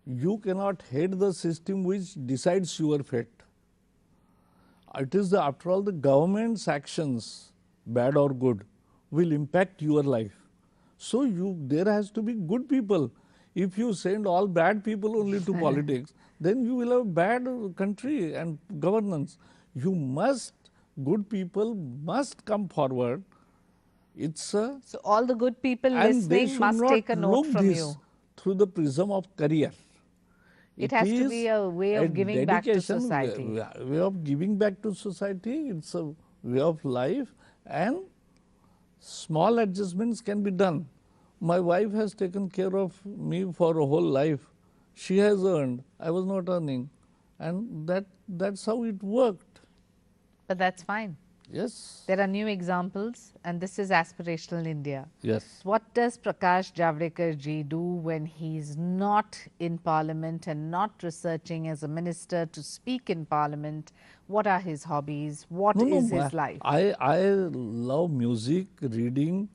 you cannot head the system which decides your fate. It is after all the government's actions, bad or good, will impact your life. So there has to be good people. If you send all bad people only to politics, then you will have bad country and governance. Good people must come forward. So all the good people listening must take a note from you. Through the prism of career. It has to be a way of giving back to society. Way of giving back to society, it's a way of life, and small adjustments can be done. My wife has taken care of me for a whole life. She has earned, I was not earning, and that's how it worked. But that's fine. Yes. There are new examples, and this is aspirational India. Yes. What does Prakash Javadekar ji do when he's not in Parliament and not researching as a minister to speak in Parliament? What are his hobbies? What is his life? I love music, reading,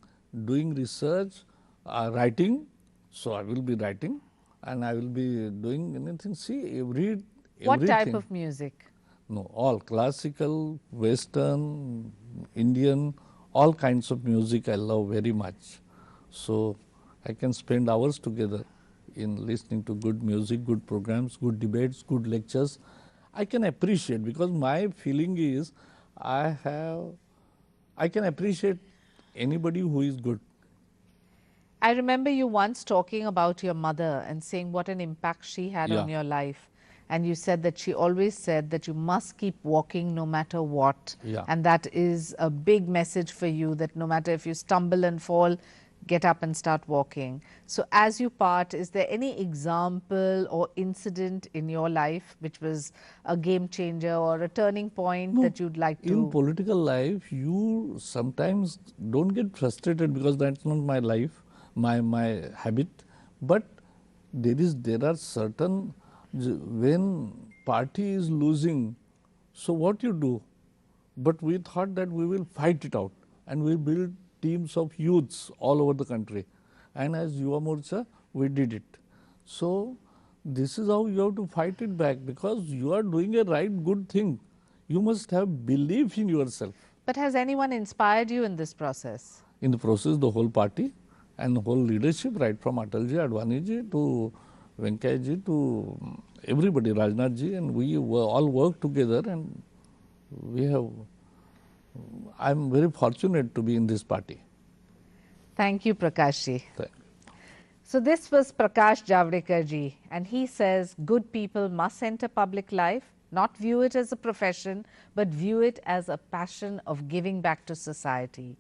doing research, writing. So I will be writing, and I will be doing anything. See, everything. What type of music? No, all classical, Western, Indian, all kinds of music I love very much. So I can spend hours together in listening to good music, good programs, good debates, good lectures. I can appreciate, because my feeling is I can appreciate anybody who is good. I remember you once talking about your mother and saying what an impact she had on your life. And you said that she always said that you must keep walking no matter what. And that is a big message for you, that no matter if you stumble and fall, get up and start walking. So as you part, is there any example or incident in your life which was a game changer or a turning point that you'd like to? In political life, you sometimes don't get frustrated because that's not my life, my habit. But there are certain, when party is losing, so what you do? But we thought that we will fight it out, and we build teams of youths all over the country, and as Yuva Morcha we did it. So this is how you have to fight it back, because you are doing a right good thing. You must have belief in yourself. But has anyone inspired you in this process? In the process, the whole party, and whole leadership, right from Atal ji, Advani ji to Venkaya ji to everybody, Rajnath ji, and we all work together, and we have. I'm very fortunate to be in this party. Thank you, Prakash ji. So this was Prakash Javadekar ji, and he says good people must enter public life, not view it as a profession, but view it as a passion of giving back to society.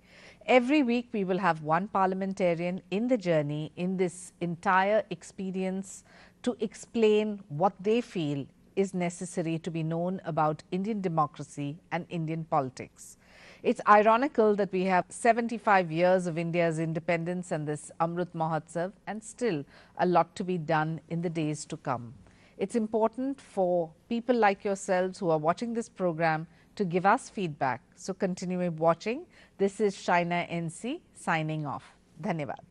Every week we will have one parliamentarian in the journey, in this entire experience, to explain what they feel is necessary to be known about Indian democracy and Indian politics. It's ironical that we have 75 years of India's independence and this Amrit Mahotsav, and still a lot to be done in the days to come. It's important for people like yourselves who are watching this program to give us feedback. So continue watching. This is Shaina NC signing off. Dhanyavad.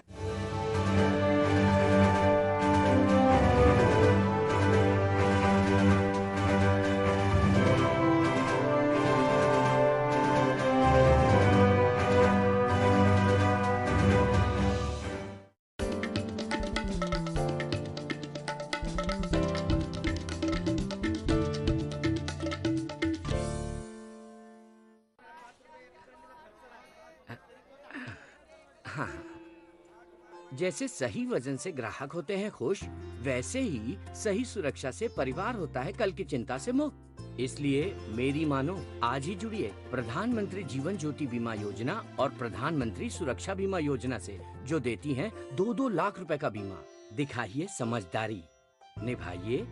हाँ, जैसे सही वजन से ग्राहक होते हैं खुश, वैसे ही सही सुरक्षा से परिवार होता है कल की चिंता से मुक्त। इसलिए मेरी मानो, आज ही जुड़िए प्रधानमंत्री जीवन ज्योति बीमा योजना और प्रधानमंत्री सुरक्षा बीमा योजना से, जो देती हैं 2-2 लाख रुपए का बीमा। दिखाइए समझदारी, निभाइए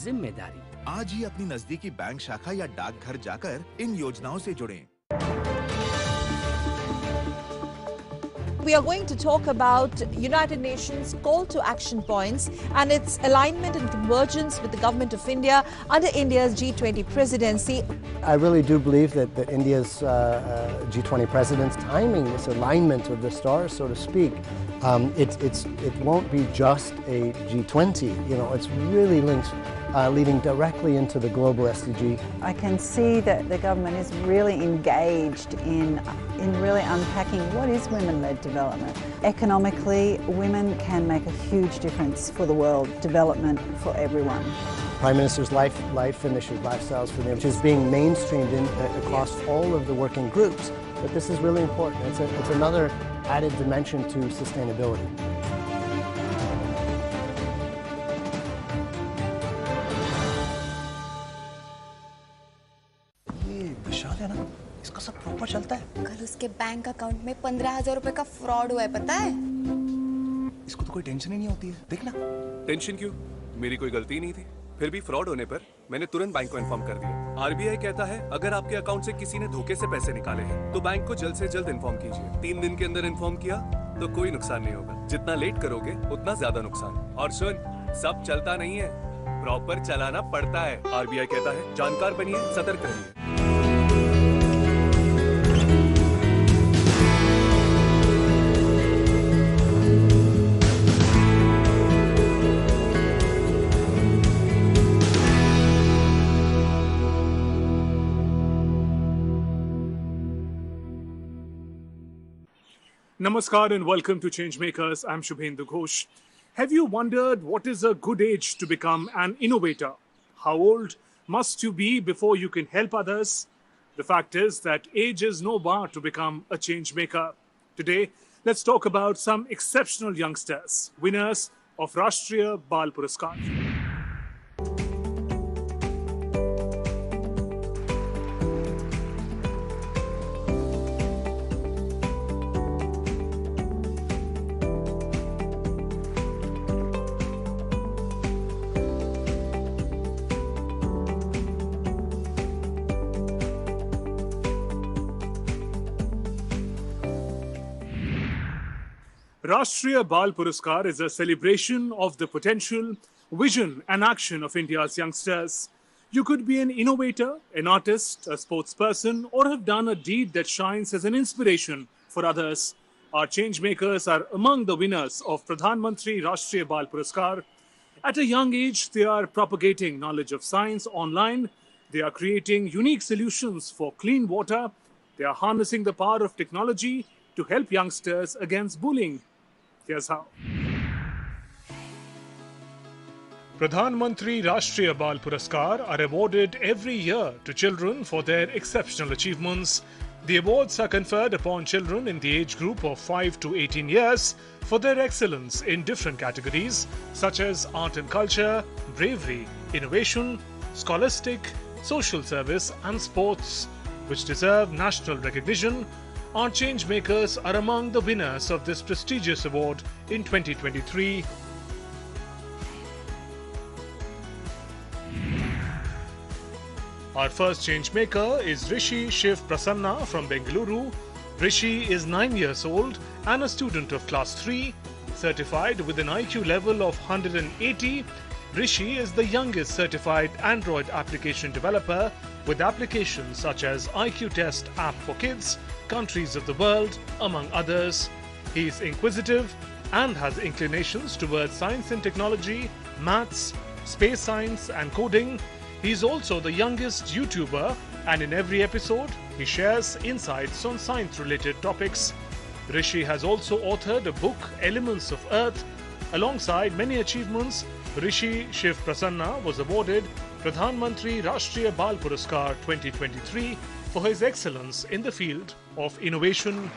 जिम्मेदारी। आज ही अपनी नजदीकी बैंक शाखा या डाकघर जाकर इन योजनाओं से जुड़ें। We are going to talk about United Nations call to action points and its alignment and convergence with the Government of India under India's G20 presidency. I really do believe that India's G20 president's timing, this alignment of the stars, so to speak, it won't be just a G20. You know, it's really linked, leading directly into the global SDG. I can see that the government is really engaged in really unpacking what is women-led development. Economically, women can make a huge difference for the world, development for everyone. Prime Minister's life initiative, Lifestyles for Them, which is being mainstreamed across all of the working groups. But this is really important. It's another added dimension to sustainability. विशाल है ना, इसका सब proper चलता है। कल उसके bank account में 15,000 रुपए का फ्रॉड हुआ है, पता है? इसको तो कोई टेंशन ही नहीं होती है, देखना। टेंशन क्यों? मेरी कोई गलती नहीं थी। फिर भी फ्रॉड होने पर मैंने तुरंत बैंक को इन्फॉर्म कर दिया। आरबीआई कहता है अगर आपके अकाउंट से किसी ने धोखे से पैसे निकाले हैं तो बैंक को जल्द से जल्द इन्फॉर्म कीजिए। 3 दिन के अंदर इन्फॉर्म किया तो कोई नुकसान नहीं होगा। जितना लेट करोगे उतना ज्यादा नुकसान। और सुन, सब चलता नहीं है, प्रॉपर चलाना पड़ता है। आरबीआई कहता है जानकार बनिए, सतर्क रहिए। Namaskar and welcome to Changemakers. I'm Shubhendu Ghosh. Have you wondered what is a good age to become an innovator? How old must you be before you can help others? The fact is that age is no bar to become a change maker. Today, let's talk about some exceptional youngsters, winners of Rashtriya Bal Puraskar. Rashtriya Bal Puraskar is a celebration of the potential, vision and action of India's youngsters. You could be an innovator, an artist, a sportsperson, or have done a deed that shines as an inspiration for others. Our changemakers are among the winners of Pradhan Mantri Rashtriya Bal Puraskar. At a young age, they are propagating knowledge of science online. They are creating unique solutions for clean water. They are harnessing the power of technology to help youngsters against bullying. Here's how. Pradhan Mantri Rashtriya Bal Puraskar are awarded every year to children for their exceptional achievements. The awards are conferred upon children in the age group of 5 to 18 years for their excellence in different categories such as art and culture, bravery, innovation, scholastic, social service and sports, which deserve national recognition. Our change makers are among the winners of this prestigious award in 2023. Our first change maker is Rishi Shiv Prasanna from Bengaluru. Rishi is 9 years old and a student of class 3. Certified with an IQ level of 180, Rishi is the youngest certified Android application developer with applications such as IQ Test app for kids, countries of the world, among others. He is inquisitive and has inclinations towards science and technology, maths, space science and coding. He is also the youngest YouTuber, and in every episode, he shares insights on science-related topics. Rishi has also authored a book, Elements of Earth. Alongside many achievements, Rishi Shiv Prasanna was awarded Pradhan Mantri Rashtriya Bal Puraskar 2023 for his excellence in the field of innovation.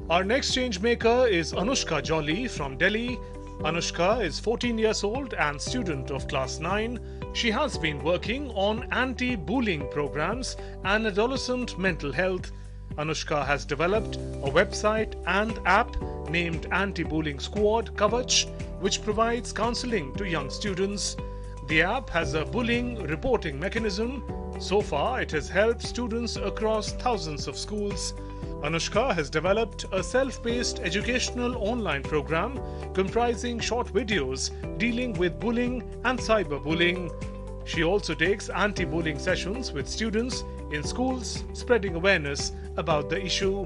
Our next change maker is Anushka Jolly from Delhi. Anushka is 14 years old and student of class 9. She has been working on anti-bullying programs and adolescent mental health. Anushka has developed a website and app named Anti-Bullying Squad Kavach, which provides counseling to young students. The app has a bullying reporting mechanism. So far, it has helped students across thousands of schools. Anushka has developed a self-paced educational online program comprising short videos dealing with bullying and cyberbullying. She also takes anti-bullying sessions with students in schools, spreading awareness about the issue.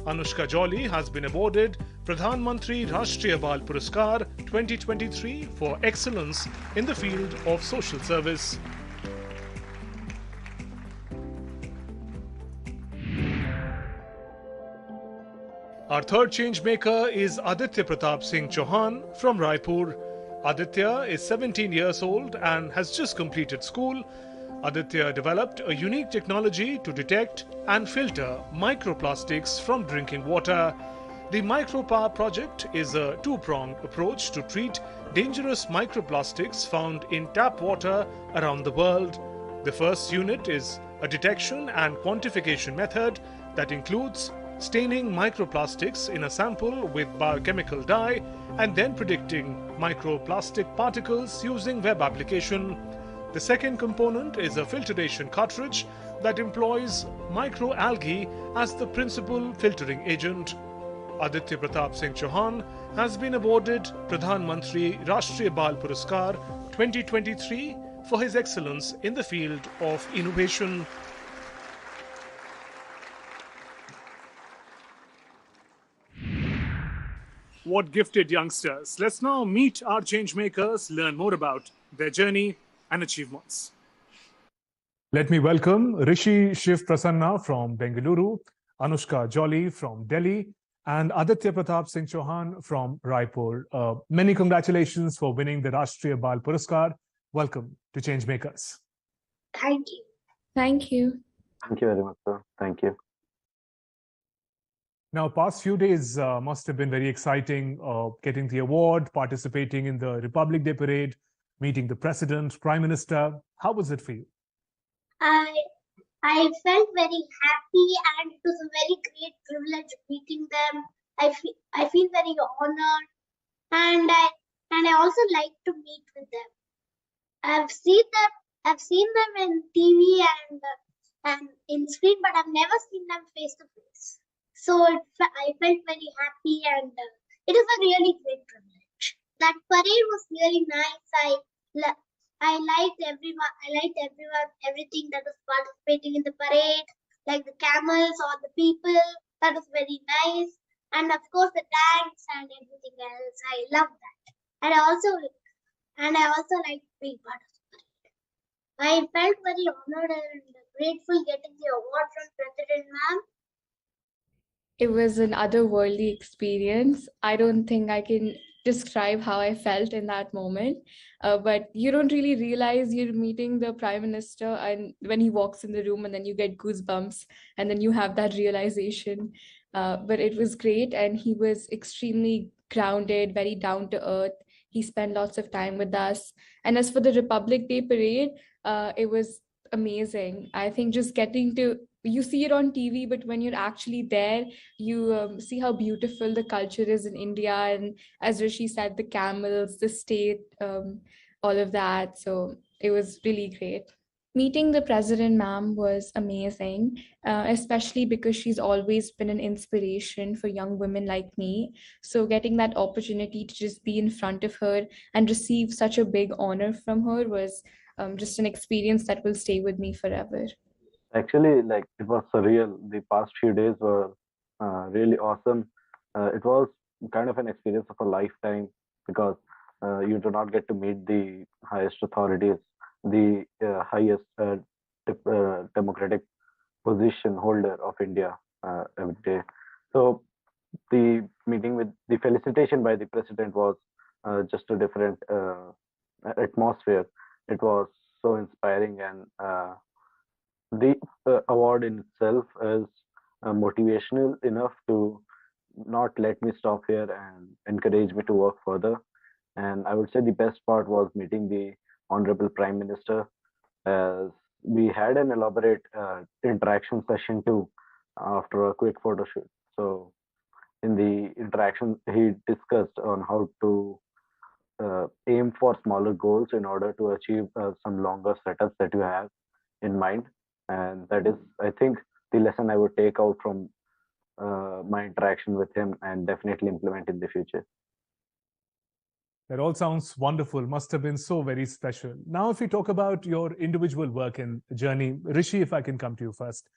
Anushka Jolly has been awarded Pradhan Mantri Rashtriya Bal Puraskar 2023 for excellence in the field of social service. Our third change maker is Aditya Pratap Singh Chauhan from Raipur. Aditya is 17 years old and has just completed school. Aditya developed a unique technology to detect and filter microplastics from drinking water. The Micropower project is a two-pronged approach to treat dangerous microplastics found in tap water around the world. The first unit is a detection and quantification method that includes staining microplastics in a sample with biochemical dye and then predicting microplastic particles using web application. The second component is a filtration cartridge that employs microalgae as the principal filtering agent. Aditya Pratap Singh Chauhan has been awarded Pradhan Mantri Rashtriya Bal Puraskar 2023 for his excellence in the field of innovation. What gifted youngsters. Let's now meet our change makers, learn more about their journey and achievements. Let me welcome Rishi Shiv Prasanna from Bengaluru, Anushka Jolly from Delhi, and Aditya Pratap Singh Chauhan from Raipur. Many congratulations for winning the Rashtriya Bal Puraskar. Welcome to Change Makers. Thank you. Thank you. Thank you very much, sir. Thank you. Now, past few days must have been very exciting, getting the award, participating in the Republic Day parade, meeting the President, Prime Minister. How was it for you? I felt very happy, and it was a very great privilege meeting them. I feel very honored, and I also like to meet with them. I've seen them in TV and in screen, but I've never seen them face to face. So I felt very happy, and it is a really great privilege. That parade was really nice. I liked everyone, everything that was participating in the parade, like the camels or the people. That was very nice, and of course the tanks and everything else. I love that, and I also like being part of the parade. I felt very honored and grateful getting the award from President Ma'am. It was an otherworldly experience. I don't think I can describe how I felt in that moment. But you don't really realize you're meeting the Prime Minister, and when he walks in the room, and then you get goosebumps, and then you have that realization. But it was great, and he was extremely grounded, very down to earth. He spent lots of time with us. And as for the Republic Day parade, it was amazing. I think just getting to, you see it on TV, but when you're actually there, you see how beautiful the culture is in India. And as Rishi said, the camels, the state, all of that. So it was really great. Meeting the president, ma'am, was amazing, especially because she's always been an inspiration for young women like me. So getting that opportunity to just be in front of her and receive such a big honor from her was just an experience that will stay with me forever. Actually, like it was surreal. The past few days were really awesome. It was kind of an experience of a lifetime because you do not get to meet the highest authorities, the highest democratic position holder of India every day. So the meeting with the felicitation by the president was just a different atmosphere. It was so inspiring, and the award in itself is motivational enough to not let me stop here and encourage me to work further. And I would say the best part was meeting the Honorable Prime Minister, as we had an elaborate interaction session too after a quick photo shoot. So in the interaction, he discussed on how to aim for smaller goals in order to achieve some longer setups that you have in mind. And that is, I think, the lesson I would take out from my interaction with him and definitely implement in the future. That all sounds wonderful. Must have been so very special. Now, if we talk about your individual work and journey, Rishi, if I can come to you first,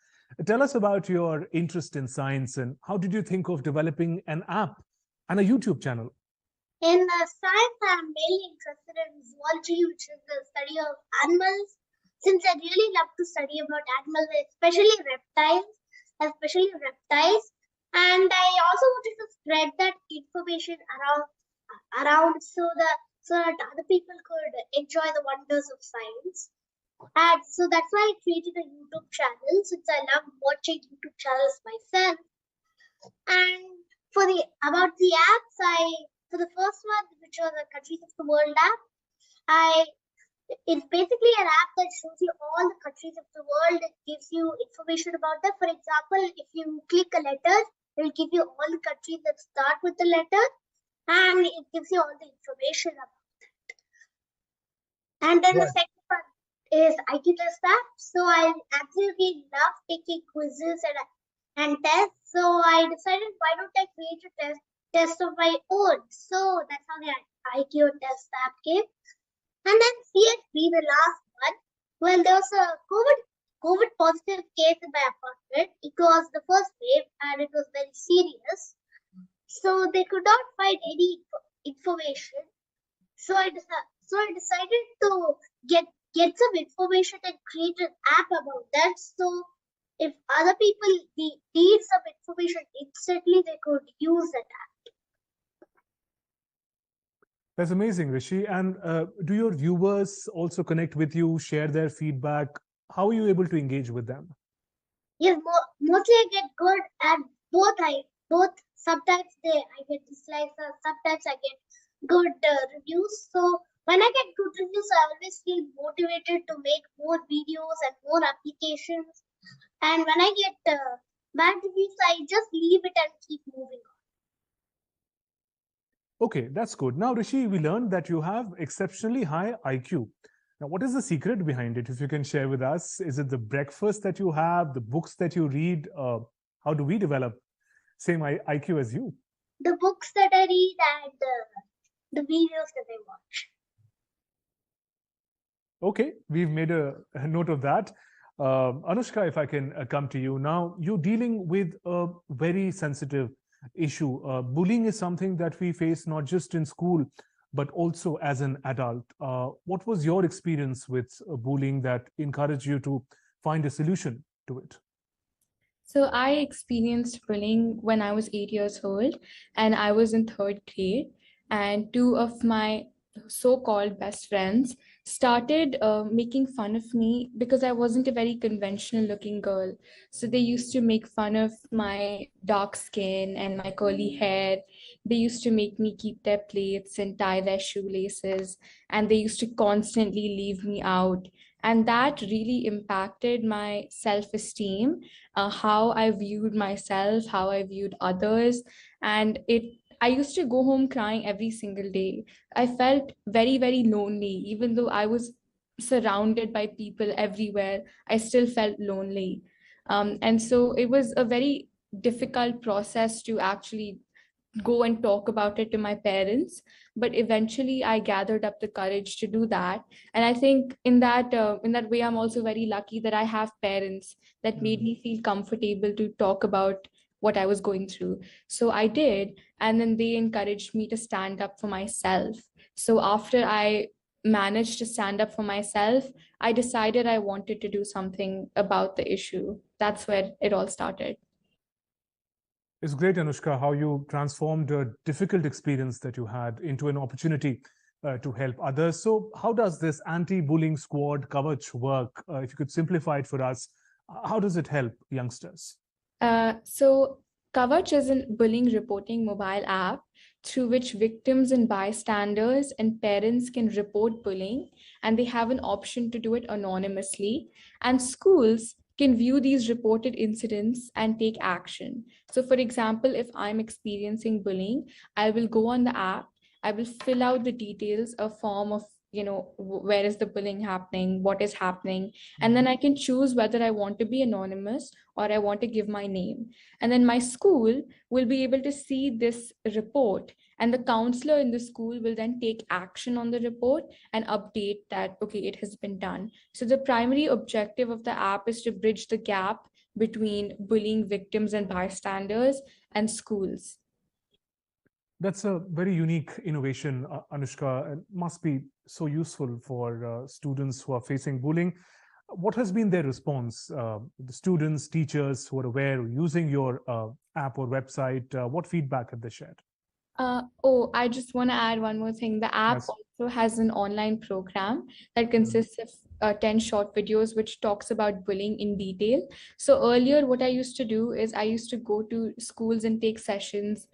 tell us about your interest in science and how did you think of developing an app and a YouTube channel? In science, I'm mainly interested in zoology, which is the study of animals. Since I really love to study about animals, especially reptiles, and I also wanted to spread that information around so that other people could enjoy the wonders of science. And so that's why I created a YouTube channel, since I love watching YouTube channels myself. And for the apps, for the first one, which was the Countries of the World app, it's basically an app that shows you all the countries of the world. It gives you information about them. For example, if you click a letter, it will give you all the countries that start with the letter, and it gives you all the information about it. And then the second one is IQ Test app. So I absolutely love taking quizzes and tests. So I decided, why don't I create a test of my own? So that's how the IQ Test app came. And then CHP, the last one, well, there was a COVID positive case in my apartment. It was the first wave and it was very serious. So they could not find any information. So I decided to get some information and create an app about that. So if other people need some information instantly, they could use that app. That's amazing, Rishi. And do your viewers also connect with you, share their feedback? How are you able to engage with them? Yes, mostly I get good, and both sometimes I get dislikes, and sometimes I get good reviews. So when I get good reviews, I always feel motivated to make more videos and more applications. And when I get bad reviews, I just leave it and keep moving on. Okay, that's good. Now, Rishi, we learned that you have exceptionally high IQ. Now, what is the secret behind it? If you can share with us, is it the breakfast that you have, the books that you read? How do we develop same IQ as you? The books that I read and the videos that I watch. Okay, we've made a note of that. Anushka, if I can come to you now, you're dealing with a very sensitive issue. Bullying is something that we face not just in school, but also as an adult. What was your experience with bullying that encouraged you to find a solution to it? So I experienced bullying when I was 8 years old and I was in third grade. And two of my so-called best friends started making fun of me because I wasn't a very conventional looking girl. So they used to make fun of my dark skin and my curly hair. They used to make me keep their plates and tie their shoelaces. And they used to constantly leave me out. And that really impacted my self-esteem, how I viewed myself, how I viewed others. And I used to go home crying every single day. I felt very, very lonely, even though I was surrounded by people everywhere. I still felt lonely. And so it was a very difficult process to actually go and talk about it to my parents, but eventually I gathered up the courage to do that. And I think in that way I'm also very lucky that I have parents that made me feel comfortable to talk about what I was going through. So I did, and then they encouraged me to stand up for myself. So after I managed to stand up for myself, I decided I wanted to do something about the issue. That's where it all started. It's great, Anushka, how you transformed a difficult experience that you had into an opportunity to help others. So, how does this anti-bullying squad Kavach work? If you could simplify it for us, how does it help youngsters? So Kavach is a bullying reporting mobile app through which victims and bystanders and parents can report bullying, and they have an option to do it anonymously. And schools can view these reported incidents and take action. So, for example, if I'm experiencing bullying, I will go on the app, I will fill out the details, a form of where is the bullying happening, what is happening, and then I can choose whether I want to be anonymous or I want to give my name. And then my school will be able to see this report, and the counselor in the school will then take action on the report and update that, okay, it has been done. So the primary objective of the app is to bridge the gap between bullying victims and bystanders and schools. That's a very unique innovation, Anushka. It must be so useful for students who are facing bullying. What has been their response? The students, teachers who are aware using your app or website, what feedback have they shared? I just want to add one more thing. The app Yes. also has an online program that consists of 10 short videos which talks about bullying in detail. So earlier, what I used to do is I used to go to schools and take sessions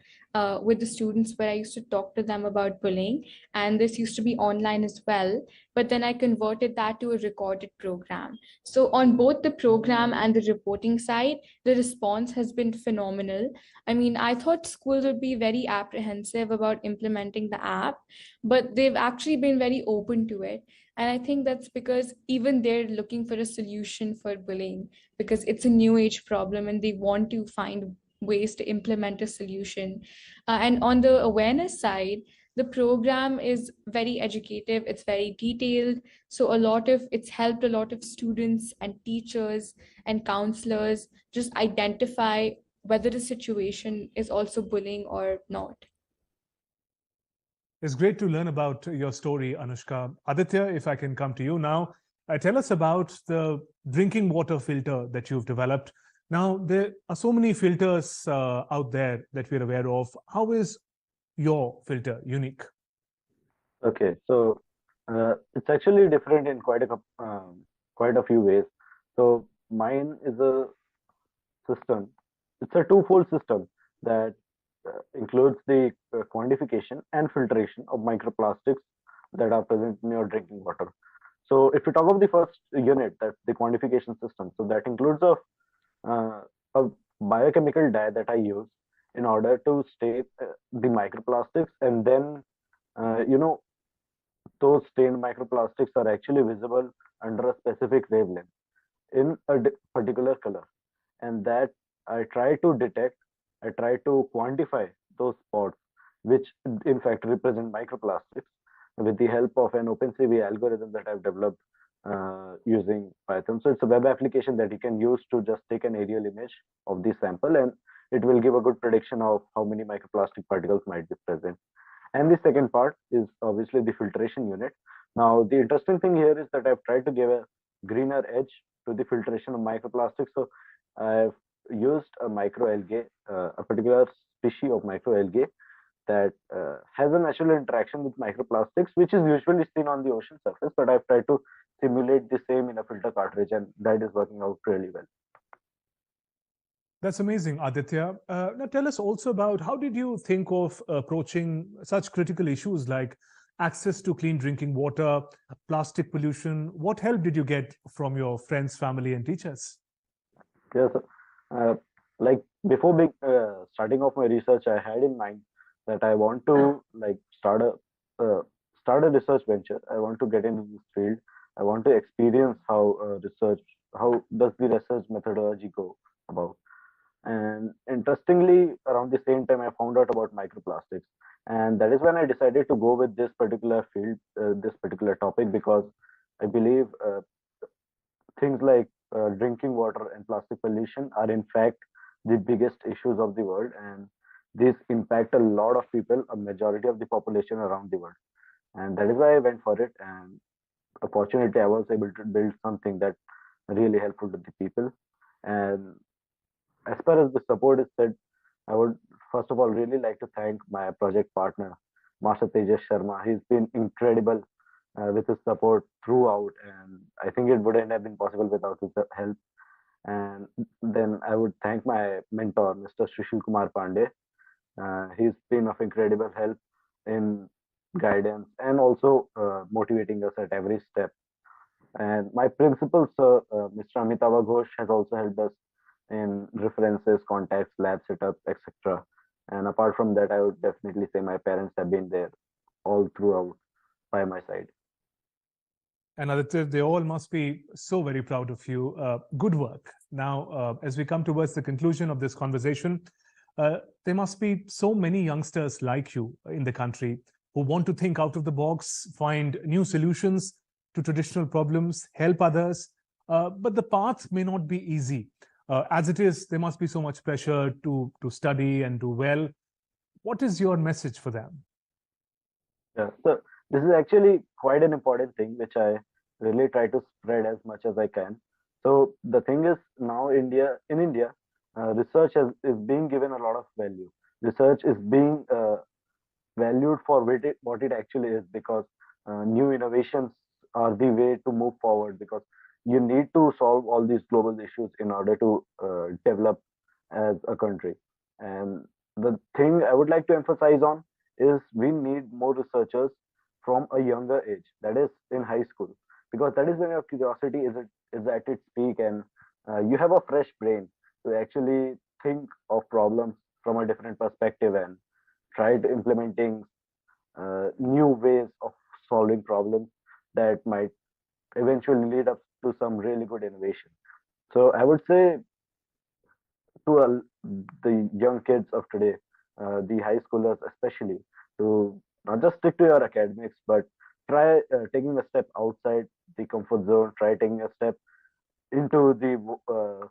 with the students where I used to talk to them about bullying. And this used to be online as well. But then I converted that to a recorded program. So on both the program and the reporting side, the response has been phenomenal. I mean, I thought schools would be very apprehensive about implementing the app, but they've actually been very open to it. And I think that's because even they're looking for a solution for bullying because it's a new age problem and they want to find ways to implement a solution. And on the awareness side, the program is very educative, it's very detailed. So it's helped a lot of students and teachers and counselors just identify whether the situation is also bullying or not. It's great to learn about your story, Anushka. Aditya, if I can come to you now, tell us about the drinking water filter that you've developed. Now, there are so many filters out there that we're aware of. How is your filter unique? Okay, so it's actually different in quite a few ways. So mine is a system. It's a twofold system that includes the quantification and filtration of microplastics that are present in your drinking water. So if we talk of the first unit, that's the quantification system. So that includes a biochemical dye that I use in order to stain the microplastics, and then those stained microplastics are actually visible under a specific wavelength in a particular color, and that I try to detect, I try to quantify those spots which in fact represent microplastics with the help of an OpenCV algorithm that I've developed using Python. So it's a web application that you can use to just take an aerial image of the sample, and it will give a good prediction of how many microplastic particles might be present. And the second part is obviously the filtration unit. Now, the interesting thing here is that I've tried to give a greener edge to the filtration of microplastics. So I've used a microalgae, a particular species of microalgae that has a natural interaction with microplastics, which is usually seen on the ocean surface, but I've tried to simulate the same in a filter cartridge, and that is working out really well. That's amazing, Aditya. Now tell us also about how did you think of approaching such critical issues like access to clean drinking water, plastic pollution? What help did you get from your friends, family, and teachers? Yes, like before starting off my research, I had in mind that I want to start a research venture. I want to get into this field. I want to experience how does the research methodology go about. And interestingly, around the same time, I found out about microplastics, and that is when I decided to go with this particular field, this particular topic, because I believe things like drinking water and plastic pollution are in fact the biggest issues of the world, and these impact a lot of people, a majority of the population around the world. And that is why I went for it. And opportunity, I was able to build something that really helpful to the people. And as far as the support is said, I would first of all really like to thank my project partner, Master Tejas Sharma. He's been incredible with his support throughout, and I think it wouldn't have been possible without his help. And then I would thank my mentor, Mr. Sushil Kumar Pandey. He's been of incredible help in guidance and also motivating us at every step. And my principal, sir, Mr. Amitava Ghosh, has also helped us in references, contacts, lab setup, etc. And apart from that, I would definitely say my parents have been there all throughout by my side. And Aditya, they all must be so very proud of you. Good work. Now, as we come towards the conclusion of this conversation, there must be so many youngsters like you in the country who want to think out of the box, find new solutions to traditional problems, help others. But the path may not be easy. As it is, there must be so much pressure to study and do well. What is your message for them? Yeah, so this is actually quite an important thing, which I really try to spread as much as I can. So the thing is, now in India, research is being given a lot of value. Research is being valued for what it actually is, because new innovations are the way to move forward, because you need to solve all these global issues in order to develop as a country. And the thing I would like to emphasize on is we need more researchers from a younger age, that is in high school, because that is when your curiosity is at its peak, and you have a fresh brain to actually think of problems from a different perspective and try to implementing new ways of solving problems that might eventually lead up to some really good innovation. So I would say to the young kids of today, the high schoolers especially, to not just stick to your academics, but try taking a step outside the comfort zone, try taking a step into the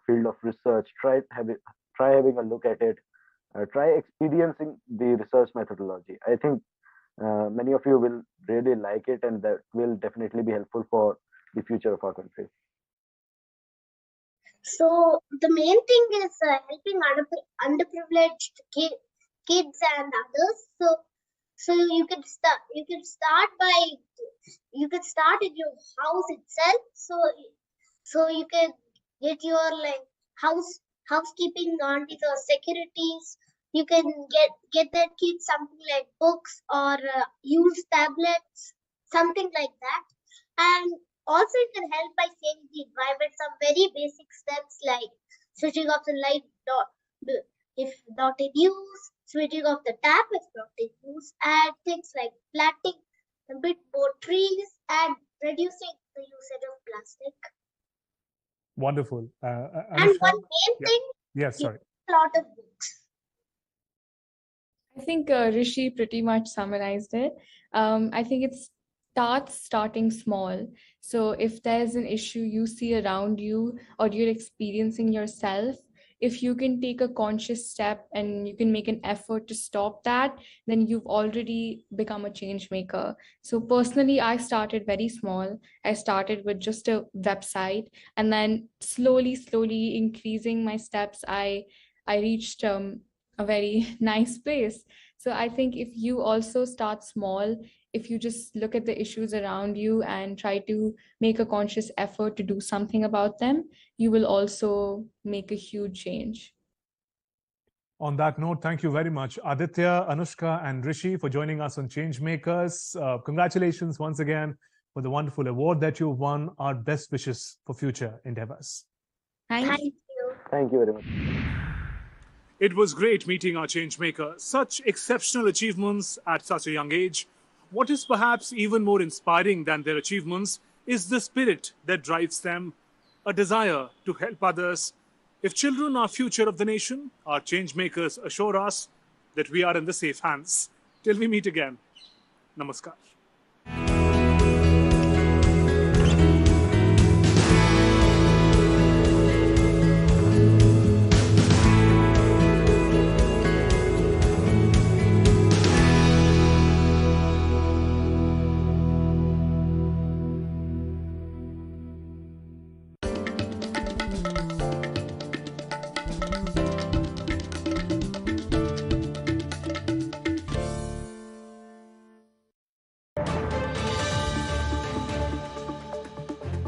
field of research, try having a look at it, try experiencing the research methodology. I think many of you will really like it, and that will definitely be helpful for the future of our country. So the main thing is helping underprivileged kids and others. So you can start. You can start in your house itself. So you can get your housekeeping on the securities. You can get that kid something like books or used tablets, something like that. And also it can help by saving the environment. Some very basic steps like switching off the light if not in use, switching off the tap if not in use, and things like planting a bit more trees and reducing the usage of plastic. Wonderful. And one main thing, yes, sorry. A lot of books. I think Rishi pretty much summarized it. I think it's starting small. So if there's an issue you see around you or you're experiencing yourself, if you can take a conscious step and you can make an effort to stop that, then you've already become a change maker. So personally, I started very small. I started with just a website, and then slowly increasing my steps, I reached a very nice place. So I think if you also start small, if you just look at the issues around you and try to make a conscious effort to do something about them, you will also make a huge change. On that note, thank you very much, Aditya, Anushka, and Rishi, for joining us on Changemakers. Congratulations once again for the wonderful award that you won. Our best wishes for future endeavors. Thank you. Thank you very much. It was great meeting our Changemaker. Such exceptional achievements at such a young age. What is perhaps even more inspiring than their achievements is the spirit that drives them, a desire to help others. If children are future of the nation, our Changemakers assure us that we are in the safe hands. Till we meet again. Namaskar.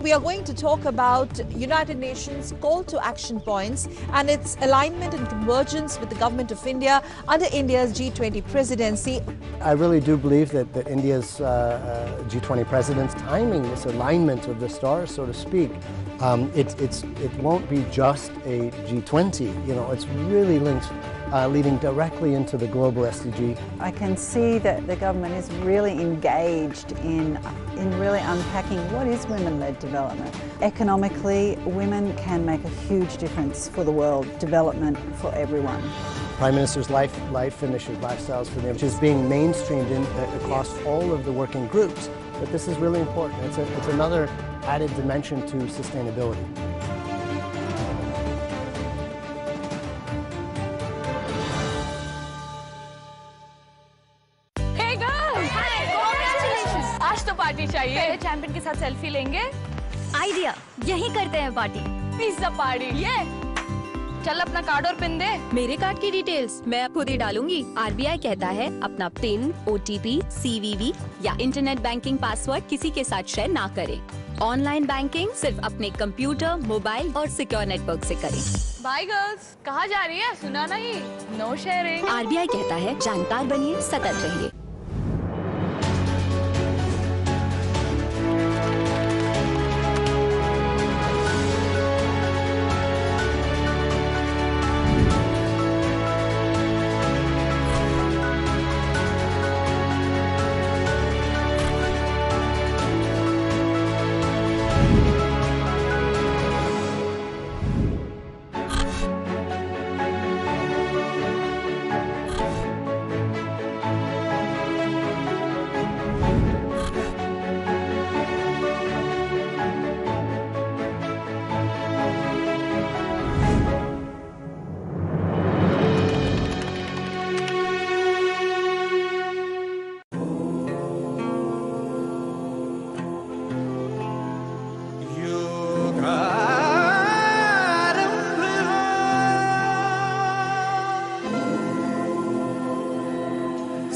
We are going to talk about United Nations call to action points and its alignment and convergence with the government of India under India's G20 presidency. I really do believe that India's G20 president's timing, this alignment of the stars, so to speak, it won't be just a G20. You know, it's really linked, leading directly into the global SDG. I can see that the government is really engaged in really unpacking what is women-led development. Economically, women can make a huge difference for the world, development for everyone. Prime Minister's life initiative, Lifestyles for Them, which is being mainstreamed across all of the working groups. But this is really important. It's another added dimension to sustainability. Hey girls! Hi! Congratulations! आज तो party चाहिए। Champion के साथ selfie लेंगे। Idea, यही करते हैं party. Pizza party. ये चल अपना कार्ड और पिन दे। मेरे कार्ड की डिटेल्स मैं खुद ही डालूंगी। आरबीआई कहता है अपना पिन, ओटीपी, सीवीवी या इंटरनेट बैंकिंग पासवर्ड किसी के साथ शेयर ना करें। ऑनलाइन बैंकिंग सिर्फ अपने कंप्यूटर, मोबाइल और सिक्योर नेटवर्क से करें। बाय गर्ल्स, कहाँ जा रही है? सुना नहीं? No sharing. आरबीआई कहता है जानकार बनिए, सतर्क रहिए।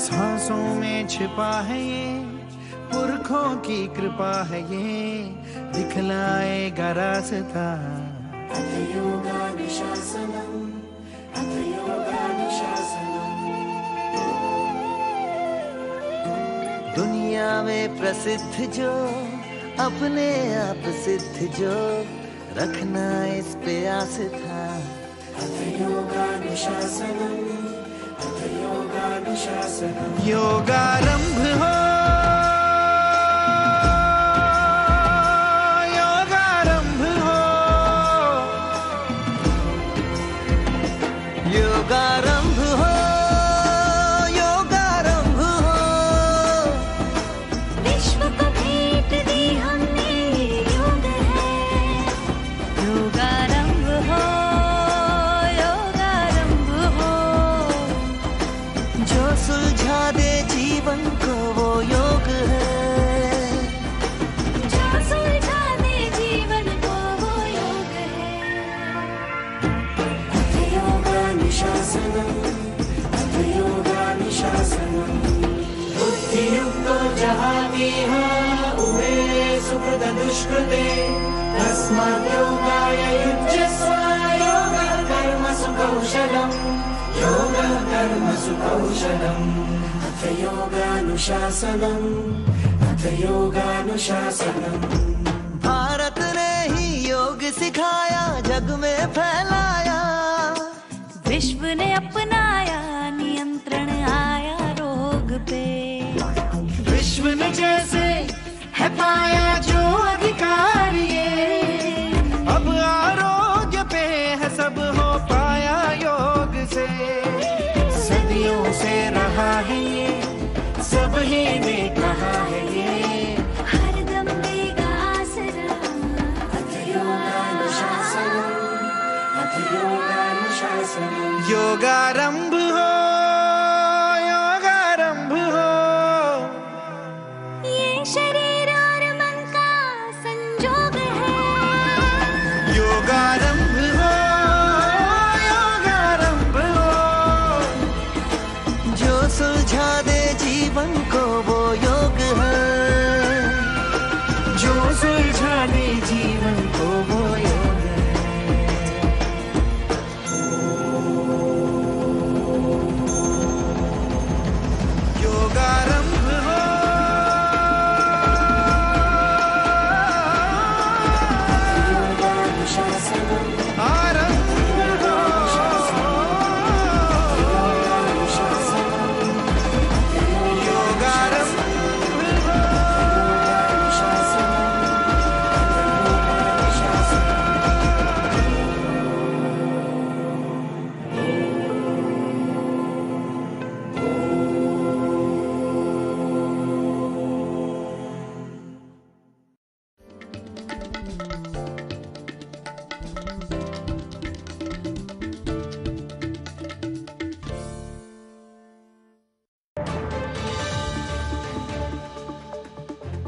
सांसों में छिपा है ये, पुरखों की कृपा है ये, दिखलाएगा रास्ता। दुनिया में प्रसिद्ध जो, अपने आप सिद्ध जो, रखना इस पे आस था। योगारंभ हो, योगारंभ हो, योगारंभ हो, योगारंभ हो। विश्व को भेंट दी हमने योग है। योगारंभ हो, जहातीह उभे सुकृत दुष्कृते तस्मात् योगाय युज्यस्व योगः कर्मसु कौशलम् योगः कर्मसु कौशलम् अथ योगानुशासनम् अथ योगानुशासनम् भारत ने ही योग सिखाया जग में फैलाया विश्व ने अपनाया नियंत्रण आया रोग पे विश्व ने जैसे है पाया जो अधिकार ये अब आरोग्य पे है सब हो पाया योग से सदियों से रहा है ये सब ही ने कहा है ये हरदम देगा आसरा अथ योगानुशासनम् अथ योगानुशासनम् योगारंभ हो योगारंभ हो ये शरीर और मन का संजोग है योगारंभ हो योगारंभ हो जो सुलझा दे जीवन को वो योग है जो सुलझा दे जीवन को वो योग है योगारंभ हो आरंभ हो योगारंभ हो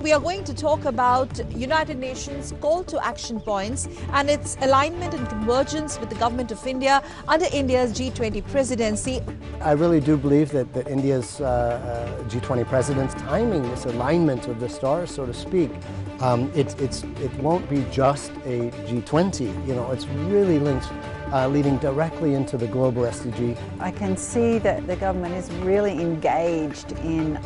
We are going to talk about United Nations call to action points and its alignment and convergence with the government of India under India's G20 presidency. I really do believe that India's G20 president's timing, this alignment of the stars, so to speak, it won't be just a G20. You know, it's really linked, leading directly into the global SDG. I can see that the government is really engaged in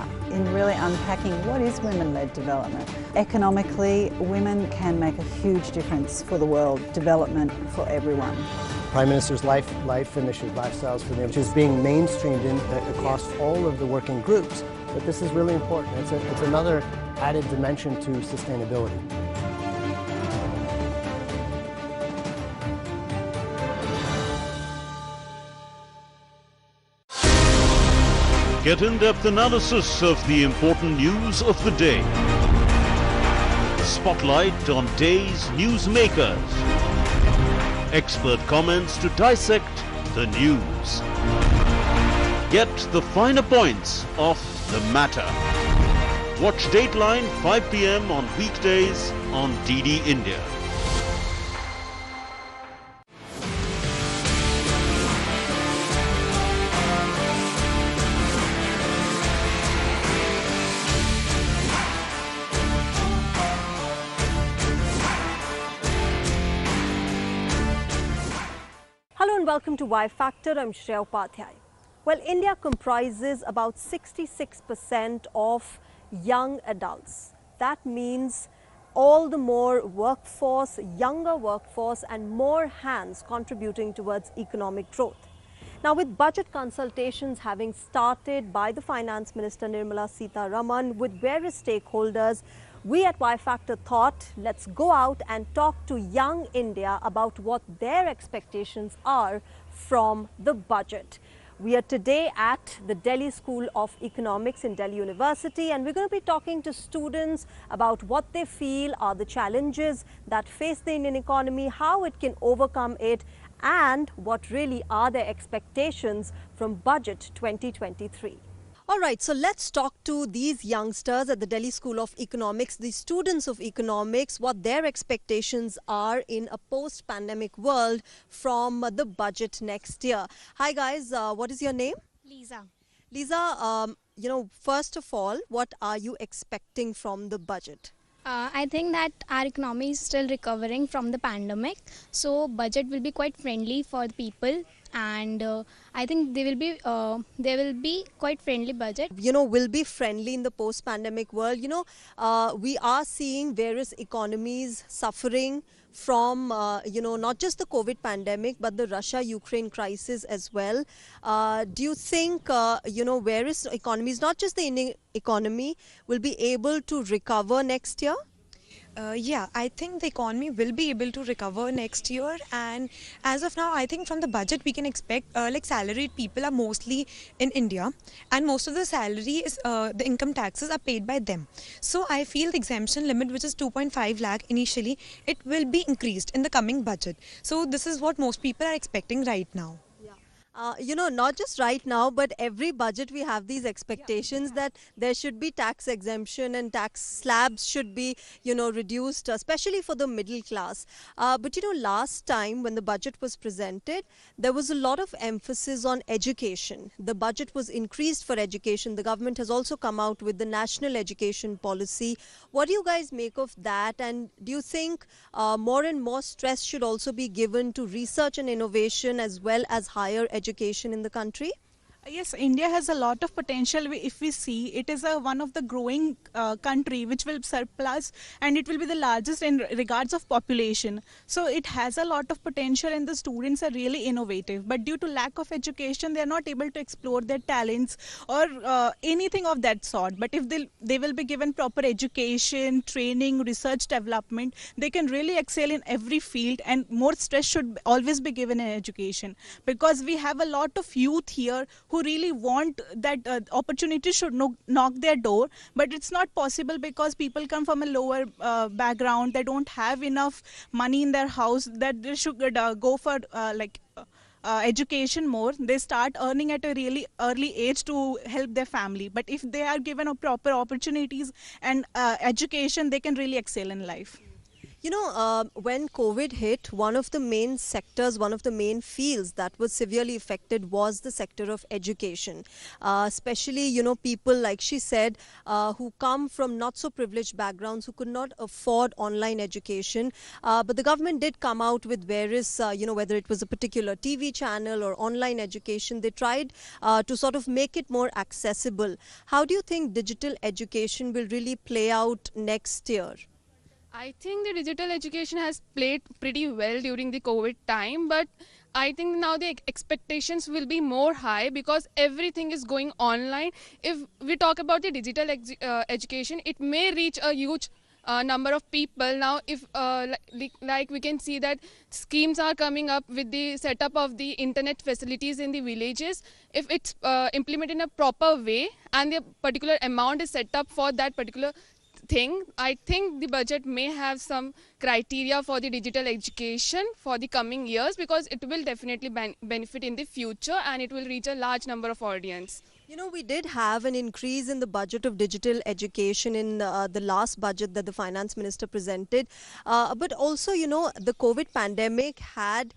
really unpacking what is women-led development. Economically, women can make a huge difference for the world, development for everyone. Prime Minister's life initiative, Lifestyles for the, which is being mainstreamed across all of the working groups. But this is really important. It's another added dimension to sustainability. Get in-depth analysis of the important news of the day. Spotlight on day's newsmakers. Expert comments to dissect the news. Get the finer points of the matter. Watch Dateline 5 p.m. on weekdays on DD India. Hello and welcome to Y Factor. I'm Shreya Upadhyay. Well, India comprises about 66% of young adults. That means all the more workforce, younger workforce and more hands contributing towards economic growth. Now, with budget consultations having started by the Finance Minister Nirmala Sitharaman with various stakeholders, we at Y Factor thought, let's go out and talk to young India about what their expectations are from the budget. We are today at the Delhi School of Economics in Delhi University, and we're going to be talking to students about what they feel are the challenges that face the Indian economy, how it can overcome it, and what really are their expectations from Budget 2023. All right, so let's talk to these youngsters at the Delhi School of Economics, the students of economics, what their expectations are in a post-pandemic world from the budget next year. Hi guys, what is your name? Lisa. Lisa, first of all, what are you expecting from the budget? I think that our economy is still recovering from the pandemic, so budget will be quite friendly for the people, and I think there will be quite friendly budget. Will be friendly in the post-pandemic world. We are seeing various economies suffering from, not just the COVID pandemic, but the Russia-Ukraine crisis as well. Do you think, various economies, not just the Indian economy, will be able to recover next year? Yeah, I think the economy will be able to recover next year, and as of now I think from the budget we can expect like salaried people are mostly in India, and most of the salary is the income taxes are paid by them. So I feel the exemption limit, which is 2.5 lakh initially, it will be increased in the coming budget. So this is what most people are expecting right now. Not just right now, but every budget we have these expectations that there should be tax exemption and tax slabs should be, reduced, especially for the middle class. But last time when the budget was presented, there was a lot of emphasis on education. The budget was increased for education. The government has also come out with the national education policy. What do you guys make of that? And do you think more and more stress should also be given to research and innovation as well as higher education in the country? Yes, India has a lot of potential. If we see, it is one of the growing country which will surplus, and it will be the largest in regards of population. So it has a lot of potential, and the students are really innovative. But due to lack of education, they are not able to explore their talents or anything of that sort. But if they will be given proper education, training, research development, they can really excel in every field, and more stress should always be given in education, because we have a lot of youth here who really want that opportunity should knock their door, but it's not possible because people come from a lower background. They don't have enough money in their house that they should go for education more. They start earning at a really early age to help their family, but if they are given a proper opportunities and education, they can really excel in life. When COVID hit, one of the main sectors, one of the main fields that was severely affected was the sector of education. Especially, people, like she said, who come from not so privileged backgrounds, who could not afford online education. But the government did come out with various, whether it was a particular TV channel or online education, they tried to sort of make it more accessible. How do you think digital education will really play out next year? I think the digital education has played pretty well during the COVID time, but I think now the expectations will be more high because everything is going online. If we talk about the digital education, it may reach a huge number of people. Now, if like we can see that schemes are coming up with the setup of the internet facilities in the villages. If it's implemented in a proper way and the particular amount is set up for that particular thing, I think the budget may have some criteria for the digital education for the coming years, because it will definitely benefit in the future and it will reach a large number of audience. We did have an increase in the budget of digital education in the last budget that the finance minister presented. But also, the COVID pandemic had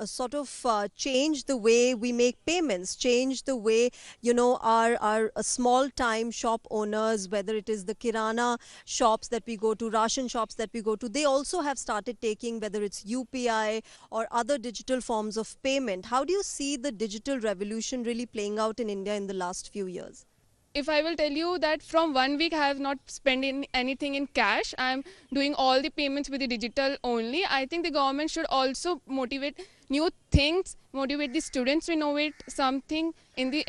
sort of changed the way we make payments, changed the way, our small time shop owners, whether it is the kirana shops that we go to, ration shops that we go to, they also have started taking, whether it's UPI or other digital forms of payment. How do you see the digital revolution really playing out in India in the last few years? If I will tell you that from 1 week I have not spent anything in cash, I am doing all the payments with the digital only. I think the government should also motivate new things, motivate the students to innovate something in the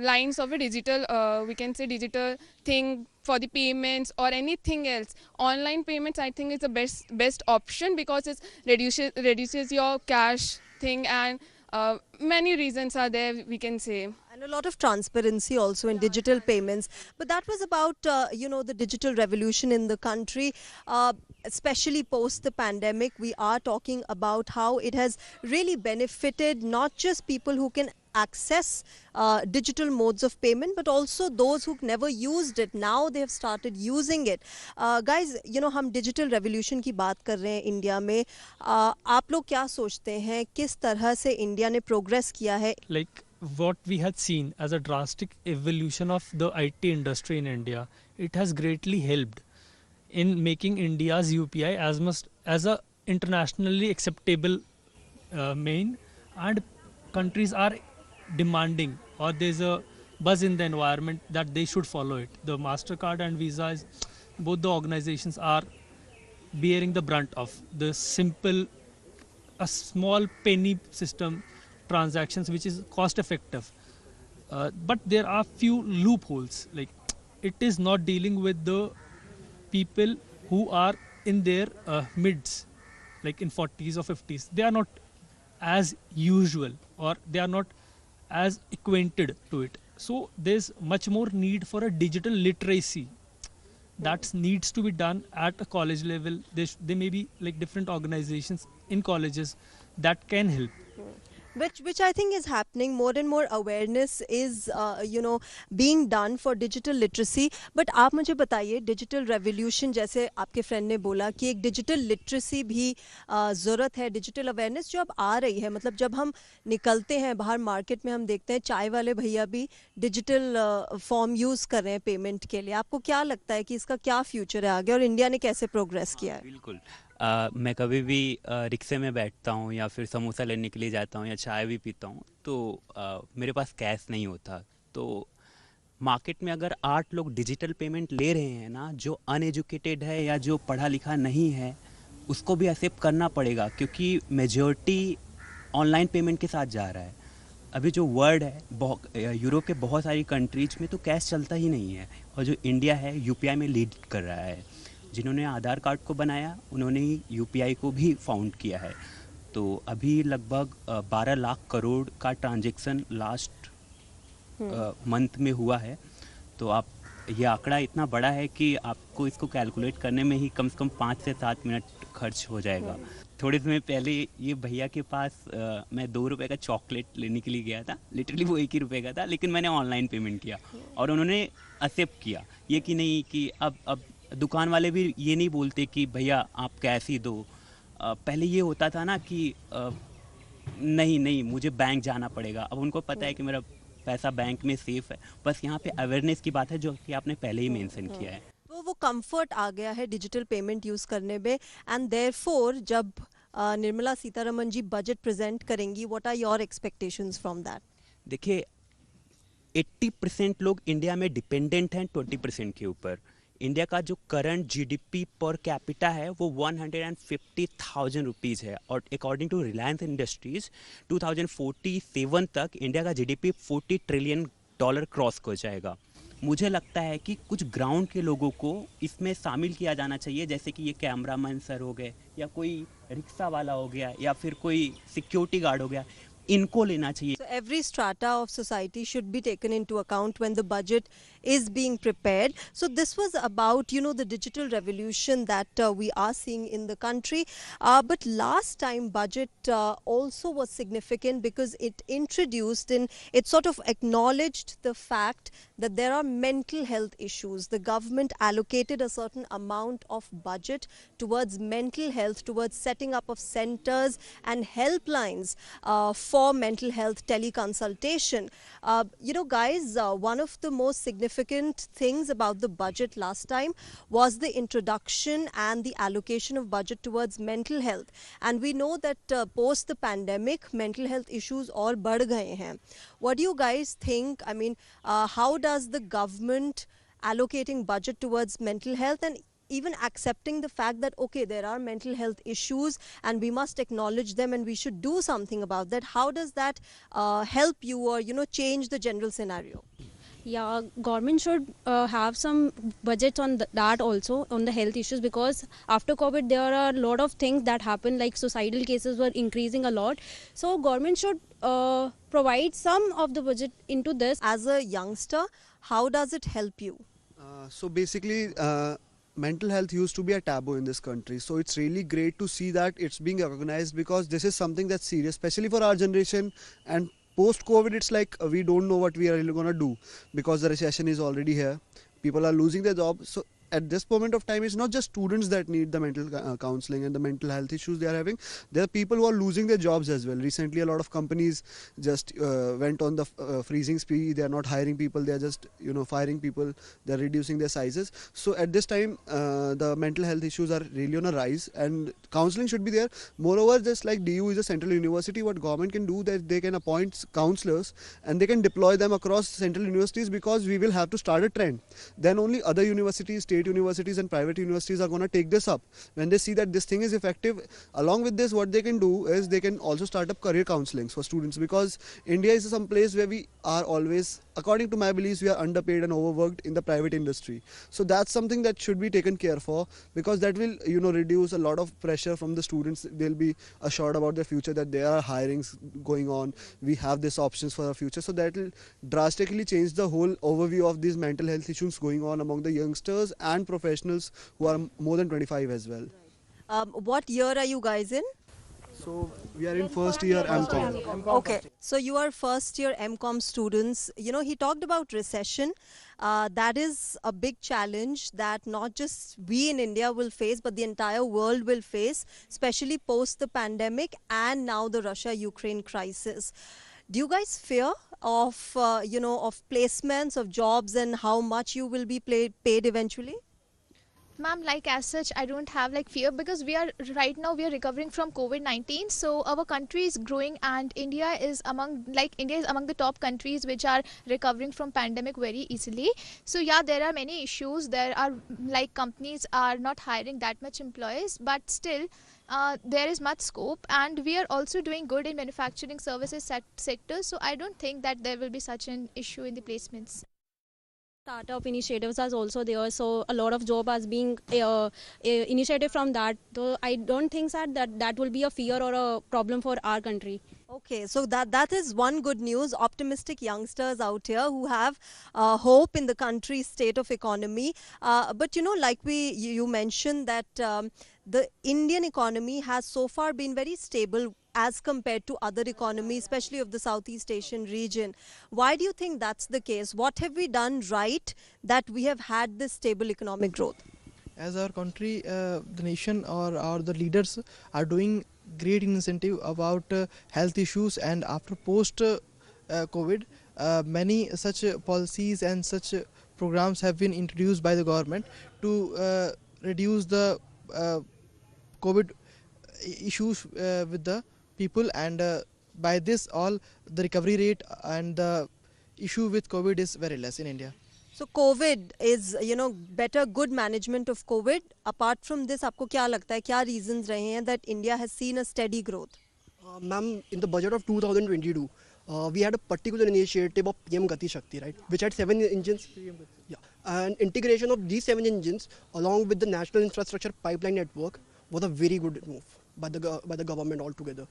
lines of a digital, we can say digital thing for the payments or anything else. Online payments I think is the best option because it reduces your cash thing, and many reasons are there, we can say. And a lot of transparency also in digital payments. But that was about, the digital revolution in the country, especially post the pandemic. We are talking about how it has really benefited not just people who can access digital modes of payment, but also those who never used it. Now they have started using it. Guys, हम digital revolution की बात कर रहे हैं India में. आप लोग क्या सोचते हैं किस तरह से इंडिया ने प्रोग्रेस किया है? Like what we had seen as a drastic evolution of the IT industry in India, it has greatly helped in making India's UPI as much as a internationally acceptable main, and countries are demanding, or there's a buzz in the environment that they should follow it. The MasterCard and Visa, both the organizations are bearing the brunt of the simple, a small penny system transactions which is cost effective. But there are few loopholes, like it is not dealing with the people who are in their mids, like in 40s or 50s. They are not as usual, or they are not as acquainted to it. So there's much more need for a digital literacy that needs to be done at a college level. There may be like different organizations in colleges that can help. Which I think is happening. More and more awareness is being done for digital literacy. But आप मुझे बताइए, digital revolution जैसे आपके friend ने बोला कि एक digital literacy भी ज़रूरत है, डिजिटल अवेयरनेस जो अब आ रही है. मतलब जब हम निकलते हैं बाहर मार्केट में, हम देखते हैं चाय वाले भैया भी डिजिटल फॉर्म यूज़ कर रहे हैं पेमेंट के लिए. आपको क्या लगता है कि इसका क्या फ्यूचर है आगे, और इंडिया ने कैसे प्रोग्रेस किया है? बिल्कुल. मैं कभी भी रिक्शे में बैठता हूँ या फिर समोसा लेने के लिए जाता हूँ या चाय भी पीता हूँ, तो मेरे पास कैश नहीं होता. तो मार्केट में अगर 8 लोग डिजिटल पेमेंट ले रहे हैं ना, जो अनएजुकेटेड है या जो पढ़ा लिखा नहीं है, उसको भी एक्सेप्ट करना पड़ेगा, क्योंकि मेजॉरिटी ऑनलाइन पेमेंट के साथ जा रहा है. अभी जो वर्ल्ड है, यूरोप के बहुत सारी कंट्रीज में तो कैश चलता ही नहीं है, और जो इंडिया है यूपीआई में लीड कर रहा है. जिन्होंने आधार कार्ड को बनाया उन्होंने ही यूपीआई को भी फाउंड किया है. तो अभी लगभग 12 लाख करोड़ का ट्रांजैक्शन लास्ट मंथ में हुआ है. तो आप, ये आंकड़ा इतना बड़ा है कि आपको इसको कैलकुलेट करने में ही कम से कम 5 से 7 मिनट खर्च हो जाएगा. थोड़े समय पहले ये भैया के पास मैं 2 रुपये का चॉकलेट लेने के लिए गया था. लिटरली वो 1 ही रुपये का था, लेकिन मैंने ऑनलाइन पेमेंट किया और उन्होंने एक्सेप्ट किया. ये कि नहीं कि अब दुकान वाले भी ये नहीं बोलते कि भैया आप कैश ही दो. पहले ये होता था ना कि नहीं मुझे बैंक जाना पड़ेगा. अब उनको पता है कि मेरा पैसा बैंक में सेफ है. बस यहाँ पे अवेयरनेस की बात है, जो कि आपने पहले ही मेंशन किया है. तो वो कंफर्ट आ गया है डिजिटल पेमेंट यूज़ करने में. एंड देयरफॉर जब निर्मला सीतारमण जी बजट प्रेजेंट करेंगी, what are your expectations from that? देखिए, 80% लोग इंडिया में डिपेंडेंट हैं 20% के ऊपर. इंडिया का जो करंट जीडीपी पर कैपिटा है वो 150,000 रुपीज़ है, और अकॉर्डिंग टू रिलायंस इंडस्ट्रीज 2047 तक इंडिया का जीडीपी $40 ट्रिलियन क्रॉस कर जाएगा. मुझे लगता है कि कुछ ग्राउंड के लोगों को इसमें शामिल किया जाना चाहिए, जैसे कि ये कैमरामैन सर हो गए, या कोई रिक्शा वाला हो गया, या फिर कोई सिक्योरिटी गार्ड हो गया. इनको लेना चाहिए. So every strata of society should be taken into account when the budget is being prepared. So this was about, the digital revolution that we are seeing in the country. But last time budget also was significant because it introduced it sort of acknowledged the fact that there are mental health issues. The government allocated a certain amount of budget towards mental health, towards setting up of centers and helplines for mental health teleconsultation. Guys, one of the most significant things about the budget last time was the introduction and the allocation of budget towards mental health. And we know that post the pandemic, mental health issues और बढ़ गए हैं. What do you guys think? I mean, how does the government allocating budget towards mental health, and even accepting the fact that, okay, there are mental health issues and we must acknowledge them and we should do something about that, how does that help you, or change the general scenario? Yeah, government should have some budgets on that also, on the health issues, because after COVID there are a lot of things that happen, like suicidal cases were increasing a lot. So government should provide some of the budget into this. As a youngster, how does it help you? So basically, mental health used to be a taboo in this country, so it's really great to see that it's being recognized, because this is something that's serious, especially for our generation. And post COVID, it's like we don't know what we are really going to do, because the recession is already here, people are losing their jobs. So at this moment of time, it's not just students that need the mental counseling and the mental health issues they are having. There are people who are losing their jobs as well. Recently, a lot of companies just went on the freezing spree. They are not hiring people. They are just firing people. They are reducing their sizes. So at this time, the mental health issues are really on a rise, and counseling should be there. Moreover, just like DU is a central university, what government can do that they can appoint counselors and they can deploy them across central universities, because we will have to start a trend. Then only other universities, state universities and private universities are going to take this up. When they see that this thing is effective, along with this, what they can do is they can also start up career counselings for students, because India is some place where we are always, according to my beliefs, we are underpaid and overworked in the private industry. So that's something that should be taken care for, because that will reduce a lot of pressure from the students. They'll be assured about their future, that there are hirings going on, we have these options for our future. So that will drastically change the whole overview of these mental health issues going on among the youngsters and professionals who are more than 25 as well. What year are you guys in? So we are in first year MCOM. Okay, so you are first year MCOM students. He talked about recession. That is a big challenge that not just we in India will face, but the entire world will face, especially post the pandemic and now the Russia-Ukraine crisis. Do you guys fear of placements of jobs and how much you will be paid eventually? Ma'am, like as such, I don't have like fear, because we are right now recovering from COVID-19. So our country is growing, and India is among the top countries which are recovering from pandemic very easily. So yeah, there are many issues. There are companies are not hiring that much employees, but still there is much scope, and we are also doing good in manufacturing services sector. So I don't think that there will be such an issue in the placements. Startup initiatives are also there, so a lot of job is being initiated from that. So I don't think that will be a fear or a problem for our country. Okay, so that is one good news. Optimistic youngsters out here who have hope in the country's state of economy. But like you mentioned that the Indian economy has so far been very stable as compared to other economies, especially of the Southeast Asian region. Why do you think that's the case? What have we done right that we have had this stable economic growth? As our country, the nation or the leaders are doing great incentive about health issues, and after post COVID, many such policies and such programs have been introduced by the government to reduce the COVID issues with the people, and by this all the recovery rate and the issue with COVID is very less in India. So COVID is, better good management of COVID. Apart from this, आपको क्या लगता है, क्या reasons रहे हैं that India has seen a steady growth? Ma'am, in the budget of 2022, we had a particular initiative of PM Gati Shakti, right, which had 7 engines. Yeah, and integration of these 7 engines along with the national infrastructure pipeline network was a very good move by the government altogether.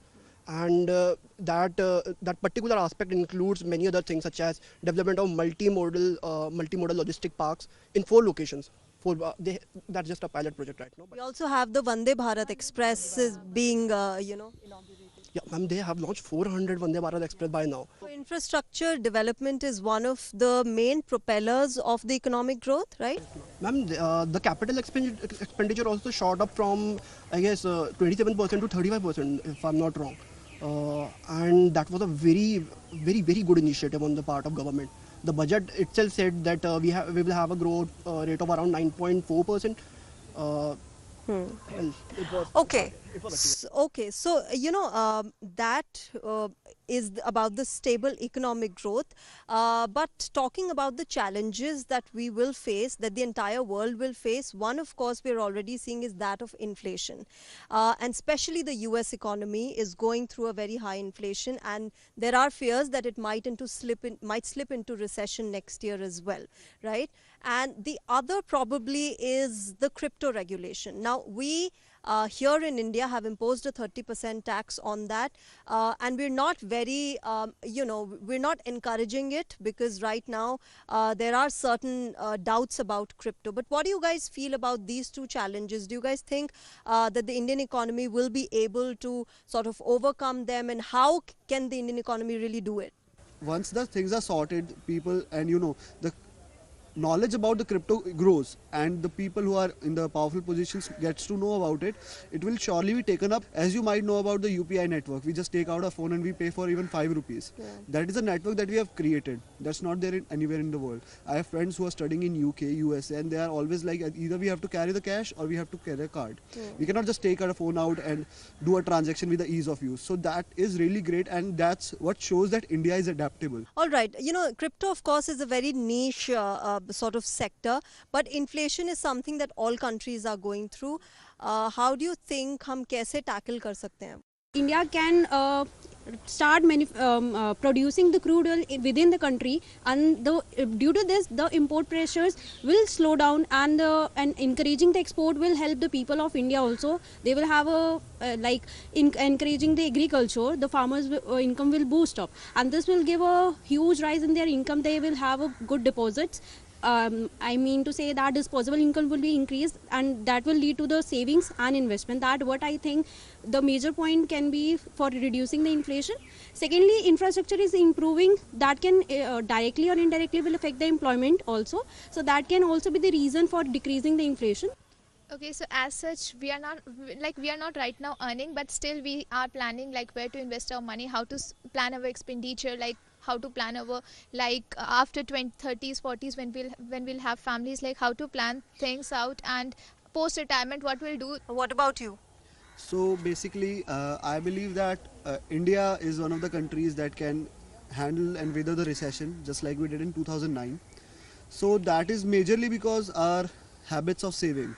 And that particular aspect includes many other things, such as development of multimodal logistic parks in 4 locations. That's just a pilot project right now. We also have the Vande Bharat Express is being, inaugurated. Yeah, ma'am, they have launched 400 Vande Bharat Express by now. So infrastructure development is one of the main propellers of the economic growth, right? Ma'am, the capital expenditure also shot up from, I guess, 27% to 35%, if I'm not wrong. And that was a very, very, very good initiative on the part of government. The budget itself said that we will have a growth rate of around 9.4%. Okay. Okay. So, that is about the stable economic growth. But talking about the challenges that we will face, that the entire world will face, one, of course, we're already seeing is that of inflation. And especially the US economy is going through a very high inflation, and there are fears that it might slip into recession next year as well, right? And the other probably is the crypto regulation. Now, we here in India have imposed a 30% tax on that, and we're not very, we're not encouraging it, because right now there are certain doubts about crypto. But what do you guys feel about these two challenges? Do you guys think that the Indian economy will be able to sort of overcome them, and how can the Indian economy really do it? Once the things are sorted, people, and knowledge about the crypto grows and the people who are in the powerful positions gets to know about it, it will surely be taken up. As you might know about the UPI network, we just take out a phone and we pay for even 5 rupees. That is a network that we have created. That's not there anywhere in the world. I have friends who are studying in UK, USA, and they are always like, either we have to carry the cash or we have to carry a card. We cannot just take our phone out and do a transaction with the ease of use. So that is really great, and that's what shows that India is adaptable. All right, crypto of course is a very niche sort of sector, but inflation is something that all countries are going through. How do you think हम कैसे tackle कर सकते हैं? India can start producing the crude oil within the country, and due to this the import pressures will slow down, and encouraging the export will help the people of India also. They will have encouraging the agriculture, the farmers income will boost up, and this will give a huge rise in their income. They will have a good deposits. I mean to say that disposable income will be increased, and that will lead to the savings and investment. That what I think the major point can be for reducing the inflation. Secondly, infrastructure is improving. That can directly or indirectly will affect the employment also. So that can also be the reason for decreasing the inflation. Okay, so as such, we are not right now earning, but still we are planning like where to invest our money, how to plan our expenditure, like how to plan our after 30s 40s when we'll have families, like how to plan things out, and post retirement what we'll do. What about you? So basically I believe that India is one of the countries that can handle and weather the recession just like we did in 2009. So that is majorly because our habits of saving.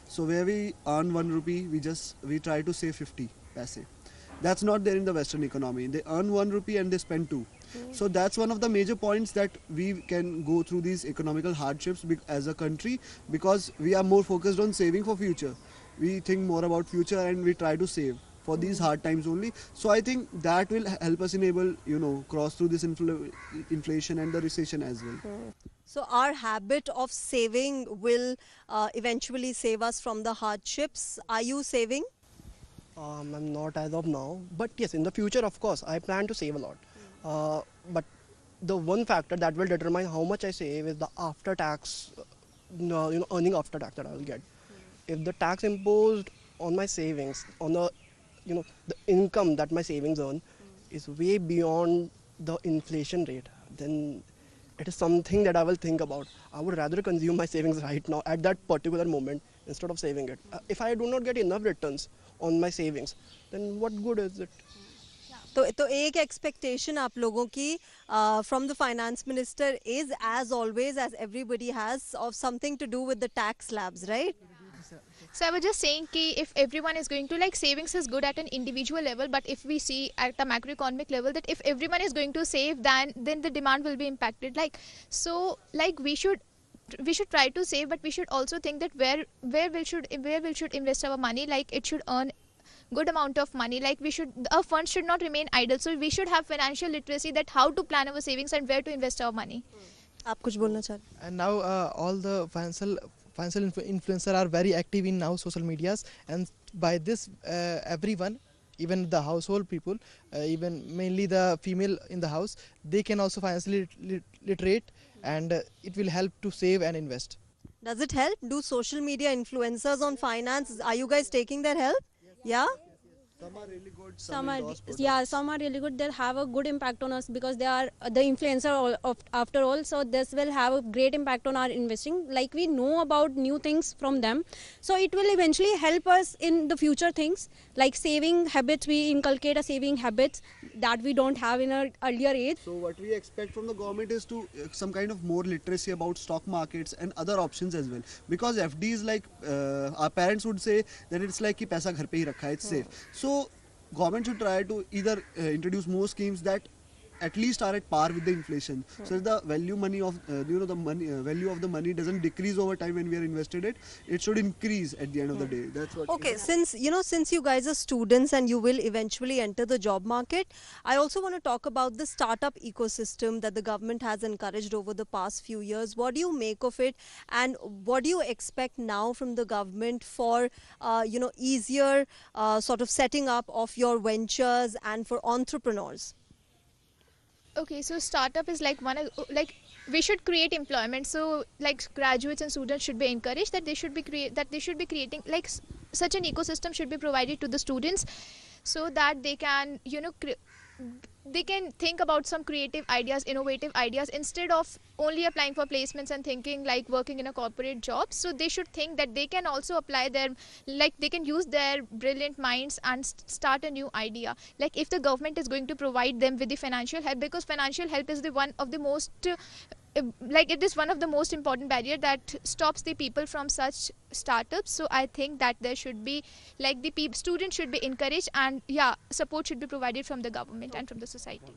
So where we earn 1 rupee, we try to save 50 paise. That's not there in the Western economy. They earn 1 rupee and they spend 2. So that's one of the major points that we can go through these economical hardships as a country, because we are more focused on saving for future. We think more about future and we try to save for these hard times only. So I think that will help us enable, cross through this inflation and the recession as well. So our habit of saving will eventually save us from the hardships. Are you saving? I'm not as of now, but yes, in the future, of course, I plan to save a lot. But the one factor that will determine how much I save is the after-tax, earning after-tax that I will get. If the tax imposed on my savings, on the income that my savings earn, is way beyond the inflation rate, then it is something that I will think about. I would rather consume my savings right now at that particular moment instead of saving it. If I do not get enough returns on my savings, then what good is it? तो एक expectation आप लोगों की from the finance minister is, as always, as everybody has, of something to do with the tax slabs, right? So I was just saying कि if everyone is going to, like, savings is good at an individual level, but if we see at a macroeconomic level that if everyone is going to save, then the demand will be impacted. We should try to save, but we should also think that where we should invest our money. Like it should earn good amount of money. Like our funds should not remain idle. So we should have financial literacy, that how to plan our savings and where to invest our money. आप कुछ बोलना चाह रहे हैं? And now all the financial influencers are very active in now social medias, and by this everyone, even the household people, even mainly the female in the house, they can also financially literate, and it will help to save and invest. Does it help? Do social media influencers on finance, are you guys taking their help? Yeah? Some are really good, some are really good. They'll have a good impact on us because they are the influencer after all. So this will have a great impact on our investing. Like we know about new things from them, so it will eventually help us in the future things like saving habits. We inculcate a saving habits that we don't have in our earlier age. So what we expect from the government is to some kind of more literacy about stock markets and other options as well, because FD is like our parents would say that it's like कि पैसा घर पे ही रखा है, it's safe. So government should try to either introduce more schemes that at least are at par with the inflation, so that the value of the money doesn't decrease over time when we are invested it should increase at the end of the day. That's what. Okay, since you guys are students and you will eventually enter the job market, I also want to talk about the startup ecosystem that the government has encouraged over the past few years. What do you make of it, and what do you expect now from the government for easier sort of setting up of your ventures and for entrepreneurs? Okay, so startup is like we should create employment. So like graduates and students should be encouraged that they should be creating like such an ecosystem should be provided to the students, so that they can they can think about some creative ideas, innovative ideas, instead of only applying for placements and thinking like working in a corporate job. So they should think that they can also apply their, like they can use their brilliant minds and start a new idea. Like if the government is going to provide them with the financial help, because financial help is the one of the most like it is one of the most important barrier that stops the people from such startups. So I think that there should be like the students should be encouraged, and yeah, support should be provided from the government and from the society.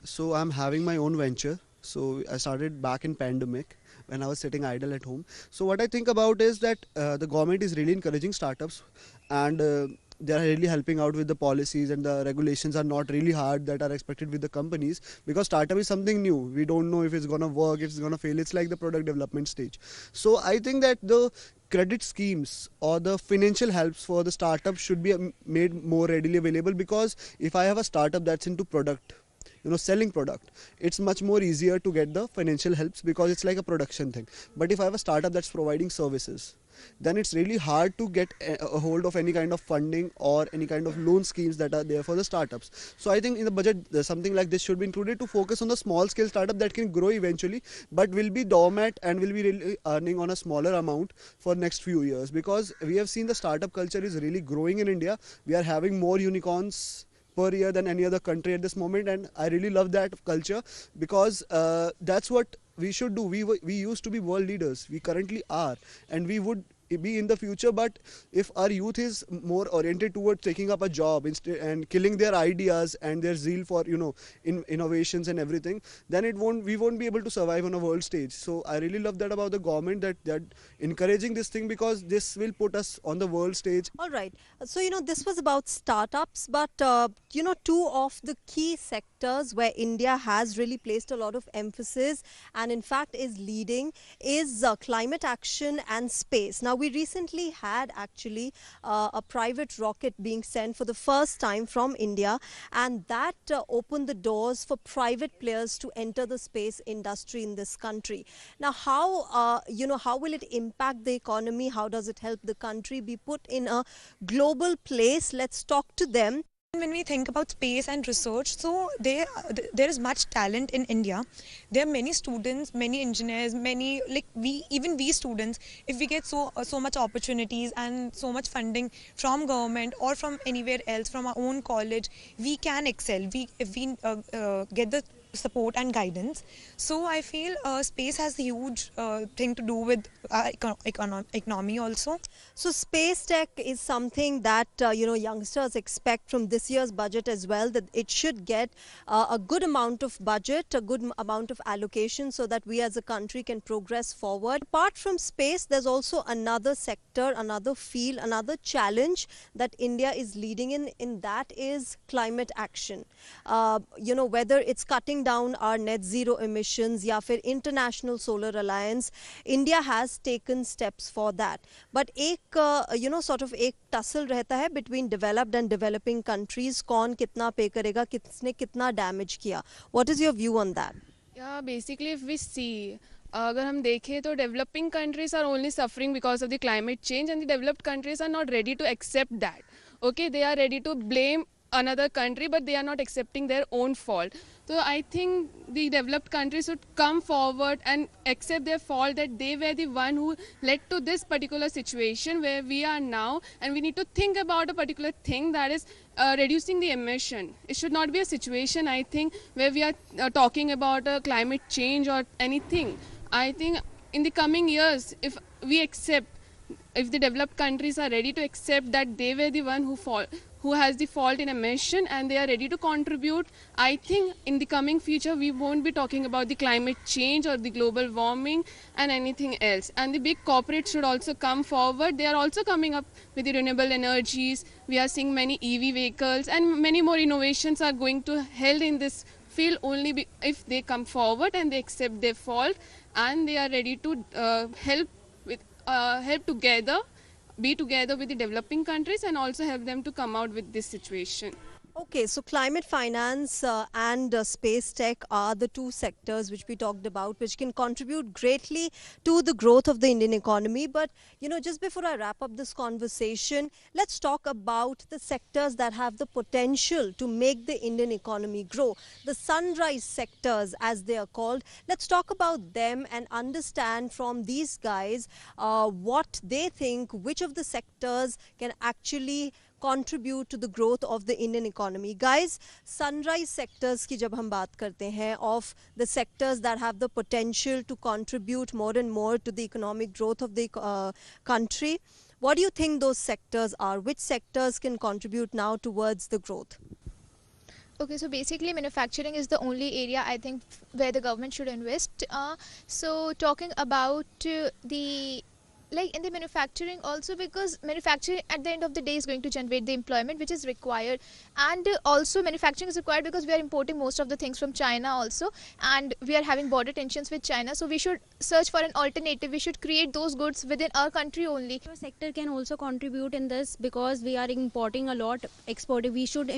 So I'm having my own venture. So I started back in pandemic when I was sitting idle at home. So what I think about is that the government is really encouraging startups, and they are really helping out with the policies, and the regulations are not really hard that are expected with the companies, because startup is something new. We don't know if it's gonna work, if it's gonna fail. It's like the product development stage. So I think that the credit schemes or the financial helps for the startup should be made more readily available, because if I have a startup that's into product, selling product, it's much more easier to get the financial helps, because it's like a production thing. But if I have a startup that's providing services, then it's really hard to get a hold of any kind of funding or any kind of loan schemes that are there for the startups. So I think in the budget something like this should be included to focus on the small scale startup that can grow eventually, but will be dormant and will be really earning on a smaller amount for next few years, because we have seen the startup culture is really growing in India. We are having more unicorns per year than any other country at this moment, and I really love that culture, because that's what we should do. We used to be world leaders, we currently are, and we would be in the future. But if our youth is more oriented towards taking up a job instead and killing their ideas and their zeal for innovations and everything, then we won't be able to survive on a world stage. So I really love that about the government, that encouraging this thing, because this will put us on the world stage. All right. So, this was about startups, but, two of the key sectors where India has really placed a lot of emphasis and in fact is leading is climate action and space. Now, we recently had actually a private rocket being sent for the first time from India, and that opened the doors for private players to enter the space industry in this country. Now, how will it impact the economy? How does it help the country be put in a global place? Let's talk to them. When we think about space and research, so there is much talent in India. There are many students, many engineers, many we students, if we get so much opportunities and so much funding from government or from anywhere else, from our own college, we can excel. If we get the support and guidance. So I feel space has a huge thing to do with economy also. So space tech is something that youngsters expect from this year's budget as well, that it should get a good amount of budget, a good amount of allocation, so that we as a country can progress forward. Apart from space, there's also another sector, another field, another challenge that India is leading in that is climate action. Whether it's cutting down our net zero emissions या फिर international solar alliance, India has taken steps for that. But एक sort of एक tussle रहता है between developed and developing countries, कौन कितना पे करेगा, किसने कितना damage किया. What is your view on that? Yeah, basically if we see, अगर हम देखें तो developing countries are only suffering because of the climate change, and the developed countries are not ready to accept that. Okay, they are ready to blame another country, but they are not accepting their own fault. So I think the developed countries should come forward and accept their fault, that they were the one who led to this particular situation where we are now, and we need to think about a particular thing, that is reducing the emission. It should not be a situation, I think, where we are talking about climate change or anything. I think in the coming years, if the developed countries are ready to accept that they were the one who has the fault in emission, and they are ready to contribute, I think in the coming future we won't be talking about the climate change or the global warming and anything else. And the big corporates should also come forward. They are also coming up with the renewable energies. We are seeing many EV vehicles, and many more innovations are going to held in this field only if they come forward and they accept their fault, and they are ready to help together, be together with the developing countries, and also help them to come out with this situation. Okay, so climate finance and space tech are the two sectors which we talked about, which can contribute greatly to the growth of the Indian economy. But, just before I wrap up this conversation, let's talk about the sectors that have the potential to make the Indian economy grow. The sunrise sectors, as they are called. Let's talk about them and understand from these guys what they think, which of the sectors can actually contribute to the growth of the Indian economy. Guys, sunrise sectors की जब हम बात करते हैं of the sectors that have the potential to contribute more and more to the economic growth of the country, what do you think those sectors are? Which sectors can contribute now towards the growth? Okay, so basically manufacturing is the only area I think where the government should invest. So talking about the in the manufacturing also, because manufacturing at the end of the day is going to generate the employment which is required, and also manufacturing is required because we are importing most of the things from China also, and we are having border tensions with China, so we should search for an alternative. We should create those goods within our country only. The sector can also contribute in this because we are importing a lot, exporting. We should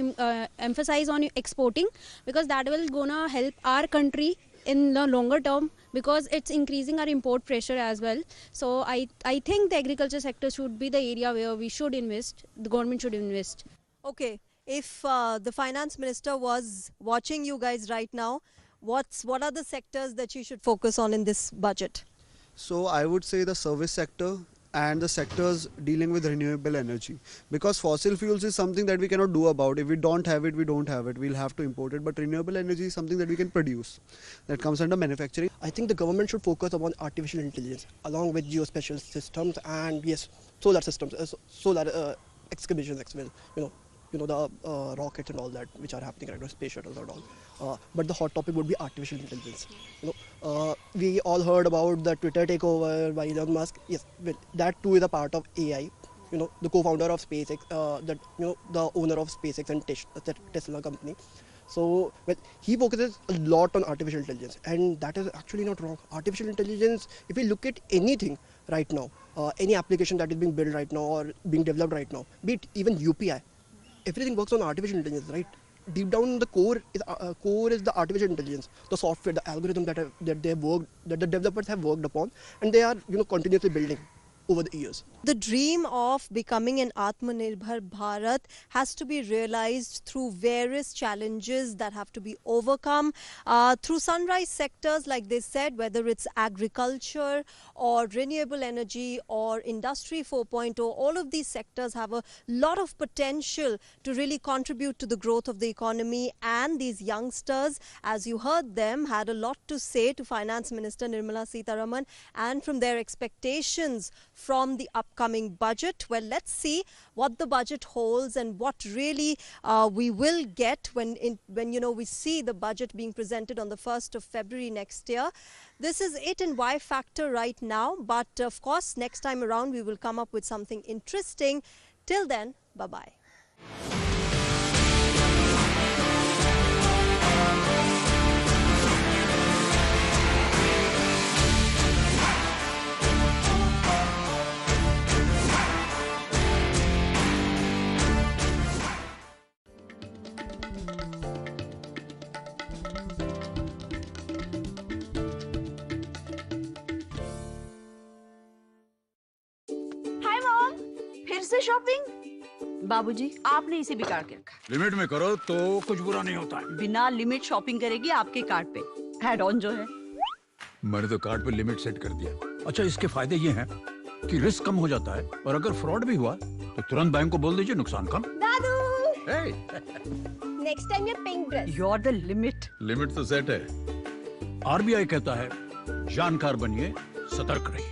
emphasize on exporting because that will gonna help our country in the longer term, because it's increasing our import pressure as well. So I think the agriculture sector should be the area where we should invest, the government should invest. Okay, if the finance minister was watching you guys right now, what are the sectors that you should focus on in this budget? So I would say the service sector and the sectors dealing with renewable energy, because fossil fuels is something that we cannot do about. If we don't have it, we don't have it. We'll have to import it. But renewable energy is something that we can produce. That comes under manufacturing. I think the government should focus upon artificial intelligence along with geospatial systems and yes, solar systems, solar excavations as well. The rockets and all that which are happening right now, space shuttles and all. But the hot topic would be artificial intelligence. We all heard about the Twitter takeover by Elon Musk. Yes, well, that too is a part of AI. The co-founder of SpaceX, the owner of SpaceX and Tesla company. So, he focuses a lot on artificial intelligence, and that is actually not wrong. Artificial intelligence, if we look at anything right now, any application that is being built right now or being developed right now, be it even UPI, everything works on artificial intelligence, right? Deep down, the core is the artificial intelligence, the software, the algorithm that the developers have worked upon, and they are continuously building over the years. The dream of becoming an Atmanirbhar Bharat has to be realized through various challenges that have to be overcome through sunrise sectors, like they said, whether it's agriculture or renewable energy or industry 4.0. All of these sectors have a lot of potential to really contribute to the growth of the economy, and these youngsters, as you heard them, had a lot to say to Finance Minister Nirmala Sitharaman and from their expectations from the upcoming budget. Well, let's see what the budget holds and what really we will get when we see the budget being presented on the 1st of February next year. This is it in Y Factor right now, but of course next time around we will come up with something interesting. Till then, bye-bye. Hi mom, फिर से shopping? बाबूजी, आपने इसे बिगाड़ के रखा। Limit में करो तो कुछ बुरा नहीं होता है। बिना लिमिट शॉपिंग करेगी आपके कार्ड पे ऐड ऑन जो है। मैंने तो कार्ड पे लिमिट सेट कर दिया। अच्छा, इसके फायदे ये हैं कि रिस्क कम हो जाता है और अगर फ्रॉड भी हुआ तो तुरंत बैंक को बोल दीजिए, नुकसान कम। दादू, नेक्स्ट टाइम ये pink dress. You are the limit. Limit तो सेट है। आरबीआई कहता है, जानकार बनिए, सतर्क रहिए।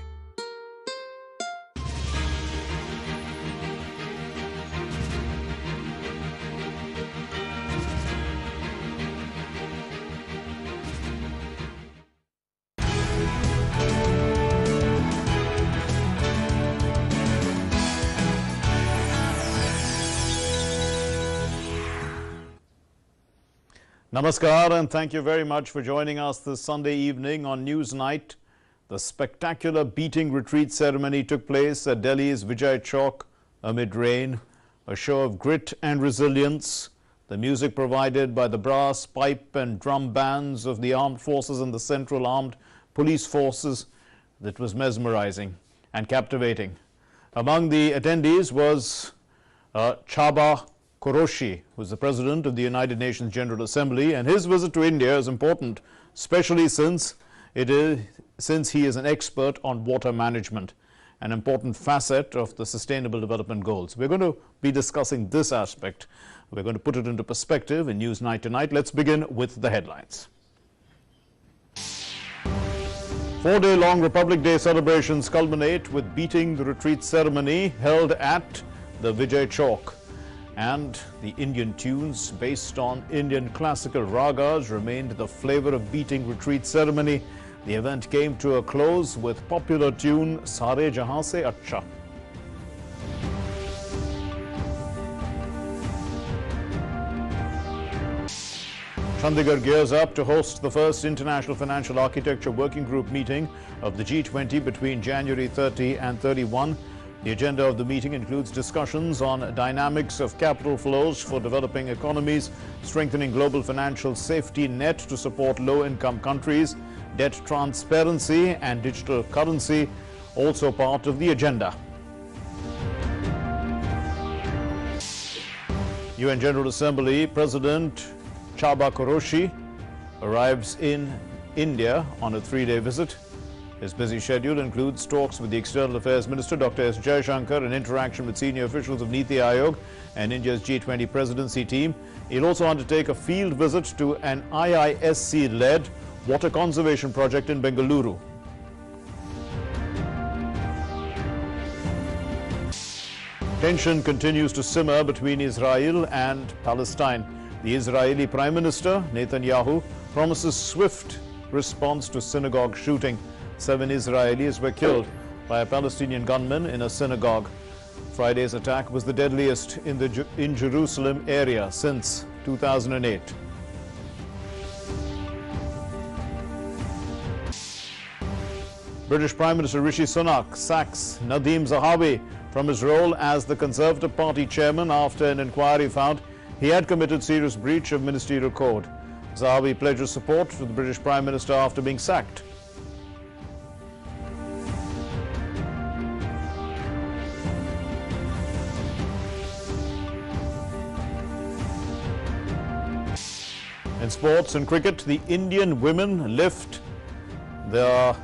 Namaskar and thank you very much for joining us this Sunday evening on News Night. The spectacular beating retreat ceremony took place at Delhi's Vijay Chowk amid rain, a show of grit and resilience. The music provided by the brass, pipe and drum bands of the armed forces and the Central Armed Police Forces, that was mesmerizing and captivating. Among the attendees was Chaba Koroshi, who is the President of the United Nations General Assembly, and his visit to India is important, especially since he is an expert on water management, an important facet of the Sustainable Development Goals. We're going to be discussing this aspect. We're going to put it into perspective in News Night tonight. Let's begin with the headlines. 4-day-long Republic Day celebrations culminate with beating the retreat ceremony held at the Vijay Chowk. And the Indian tunes based on Indian classical ragas remained the flavor of beating retreat ceremony. The event came to a close with popular tune Sare Jahan Se Acha. Chandigarh gears up to host the first International Financial Architecture Working Group meeting of the G20 between January 30 and 31. The agenda of the meeting includes discussions on dynamics of capital flows for developing economies, strengthening global financial safety net to support low-income countries, debt transparency and digital currency, also part of the agenda. UN General Assembly President Chaba Koroshi arrives in India on a 3-day visit. His busy schedule includes talks with the External Affairs Minister Dr. S. Jaishankar and interaction with senior officials of Niti Aayog and India's G20 presidency team. He'll also undertake a field visit to an IISC-led water conservation project in Bengaluru. Tension continues to simmer between Israel and Palestine. The Israeli Prime Minister, Netanyahu, promises swift response to synagogue shooting. 7 Israelis were killed by a Palestinian gunman in a synagogue. Friday's attack was the deadliest in Jerusalem area since 2008. British Prime Minister Rishi Sunak sacks Nadeem Zahawi from his role as the Conservative Party chairman after an inquiry found he had committed serious breach of ministerial code. Zahawi pledges support to the British Prime Minister after being sacked. In sports and cricket, the Indian women lift their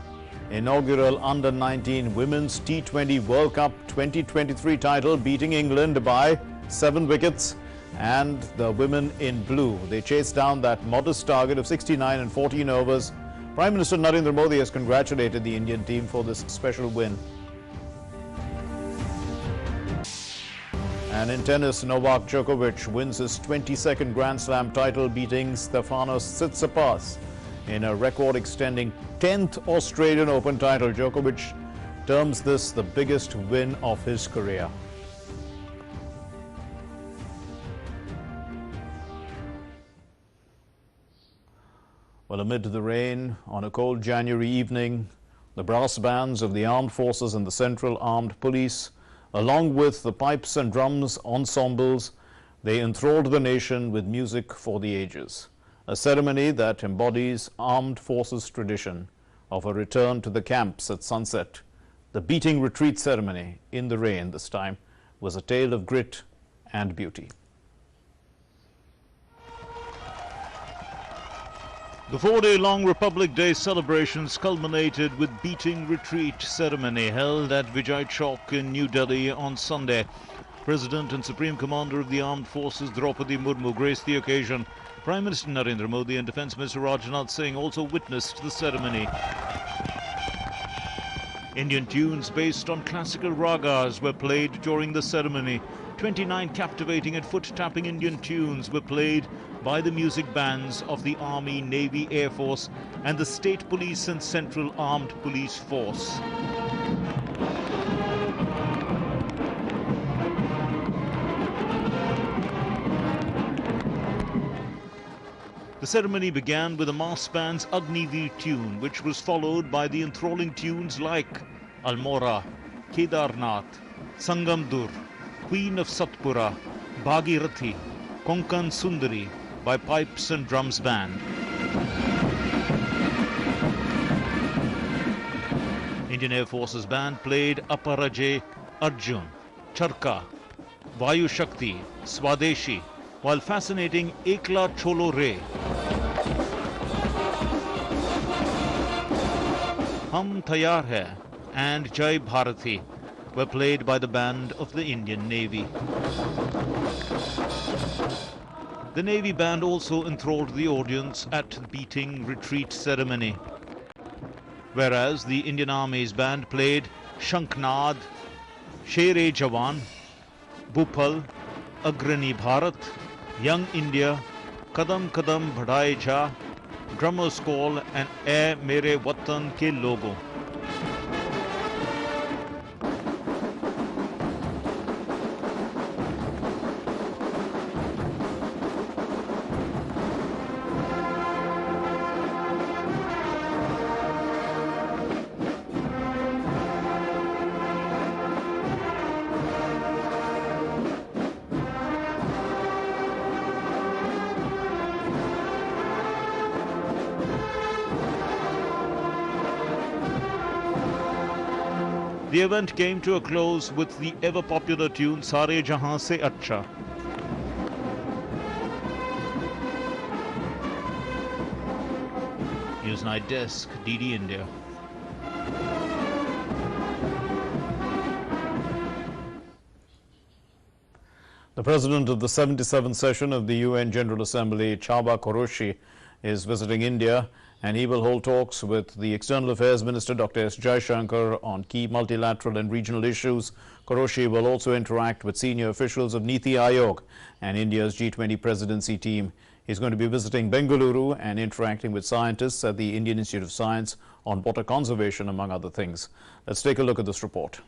inaugural Under-19 Women's T20 World Cup 2023 title, beating England by 7 wickets. And the women in blue, they chased down that modest target of 69 and 14 overs. Prime Minister Narendra Modi has congratulated the Indian team for this special win. And in tennis, Novak Djokovic wins his 22nd Grand Slam title, beating Stefanos Tsitsipas in a record-extending 10th Australian Open title. Djokovic terms this the biggest win of his career. Well, amid the rain on a cold January evening, the brass bands of the armed forces and the Central Armed Police, along with the pipes and drums ensembles, they enthralled the nation with music for the ages. A ceremony that embodies armed forces tradition of a return to the camps at sunset. The beating retreat ceremony in the rain this time was a tale of grit and beauty. The 4-day-long Republic Day celebrations culminated with beating retreat ceremony held at Vijay Chowk in New Delhi on Sunday. President and Supreme Commander of the Armed Forces Draupadi Murmu graced the occasion. Prime Minister Narendra Modi and Defence Minister Rajnath Singh also witnessed the ceremony. Indian tunes based on classical ragas were played during the ceremony. 29 captivating and foot-tapping Indian tunes were played by the music bands of the Army, Navy, Air Force and the State Police and Central Armed Police Force. The ceremony began with the mass band's Agniveer tune, which was followed by the enthralling tunes like Almora, Kedarnath, Sangamdur, Queen of Satpura, Bhagirathi, Konkan Sundari by Pipes and Drums Band. Indian Air Forces Band played Aparajay Arjun, Charka, Vayu Shakti, Swadeshi, while fascinating Ekla Cholo Re. Hum Tayar Hai and Jai Bharati were played by the band of the Indian Navy. The Navy band also enthralled the audience at the beating retreat ceremony, whereas the Indian Army's band played Shanknad, Sher-e Jawan, Bhupal, Agrani Bharat, Young India, Kadam Kadam Badhaye Ja, Drummer's Call and Ae Mere Watan Ke Logo. The event came to a close with the ever-popular tune Sare Jahan Se Acha. Newsnight Desk, DD India. The President of the 77th session of the UN General Assembly, Chaba Koroshi, is visiting India, and he will hold talks with the External Affairs Minister Dr. S. Jaishankar on key multilateral and regional issues. Koroshi will also interact with senior officials of Niti Aayog and India's G20 presidency team. He's going to be visiting Bengaluru and interacting with scientists at the Indian Institute of Science on water conservation, among other things. Let's take a look at this report.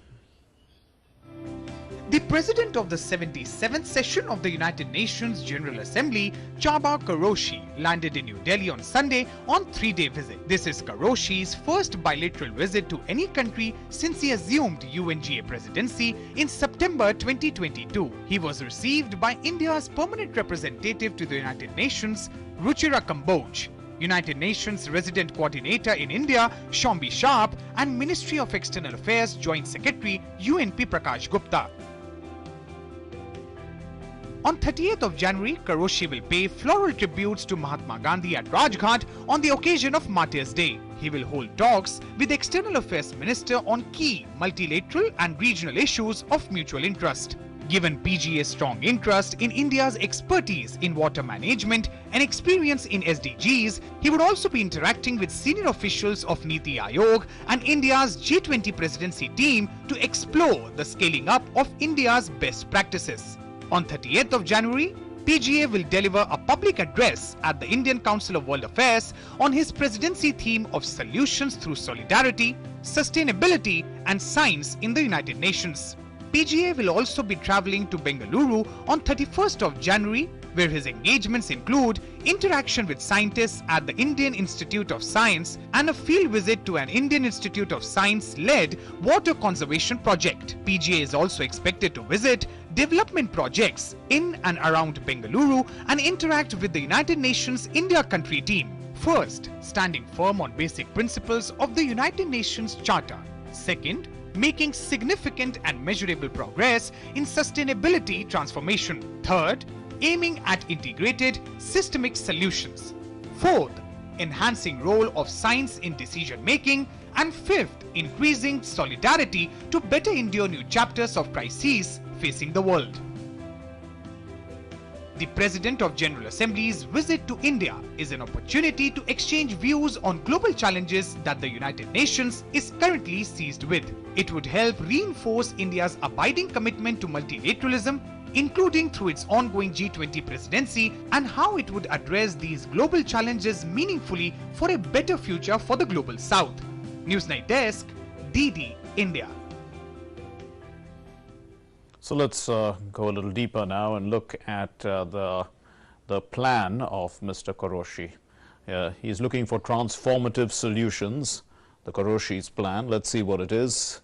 The President of the 77th session of the United Nations General Assembly, Chaba Koroshi, landed in New Delhi on Sunday on a 3-day visit. This is Koroshi's first bilateral visit to any country since he assumed UNGA presidency in September 2022. He was received by India's permanent representative to the United Nations, Ruchira Kamboj, United Nations Resident Coordinator in India, Shombi Sharp, and Ministry of External Affairs Joint Secretary, UNP Prakash Gupta. On 30th of January, Koroshi will pay floral tributes to Mahatma Gandhi at Rajghat on the occasion of Martyrs' Day. He will hold talks with the External Affairs Minister on key multilateral and regional issues of mutual interest. Given PGA's strong interest in India's expertise in water management and experience in SDGs, he would also be interacting with senior officials of Niti Aayog and India's G20 presidency team to explore the scaling up of India's best practices. On 30th of January, PGA will deliver a public address at the Indian Council of World Affairs on his presidency theme of solutions through solidarity, sustainability and science in the United Nations. PGA will also be travelling to Bengaluru on 31st of January, where his engagements include interaction with scientists at the Indian Institute of Science and a field visit to an Indian Institute of Science-led water conservation project. PGA is also expected to visit development projects in and around Bengaluru and interact with the United Nations India country team. First, standing firm on basic principles of the United Nations Charter. Second, making significant and measurable progress in sustainability transformation. Third, aiming at integrated systemic solutions. Fourth, enhancing role of science in decision making. And fifth, increasing solidarity to better endure new chapters of crises facing the world. The President of General Assembly's visit to India is an opportunity to exchange views on global challenges that the United Nations is currently seized with. It would help reinforce India's abiding commitment to multilateralism, including through its ongoing G20 presidency, and how it would address these global challenges meaningfully for a better future for the Global South. Newsnight Desk, DD India. So let's go a little deeper now and look at the plan of Mr. Koroshi. He's looking for transformative solutions, the Koroshi's plan. Let's see what it is.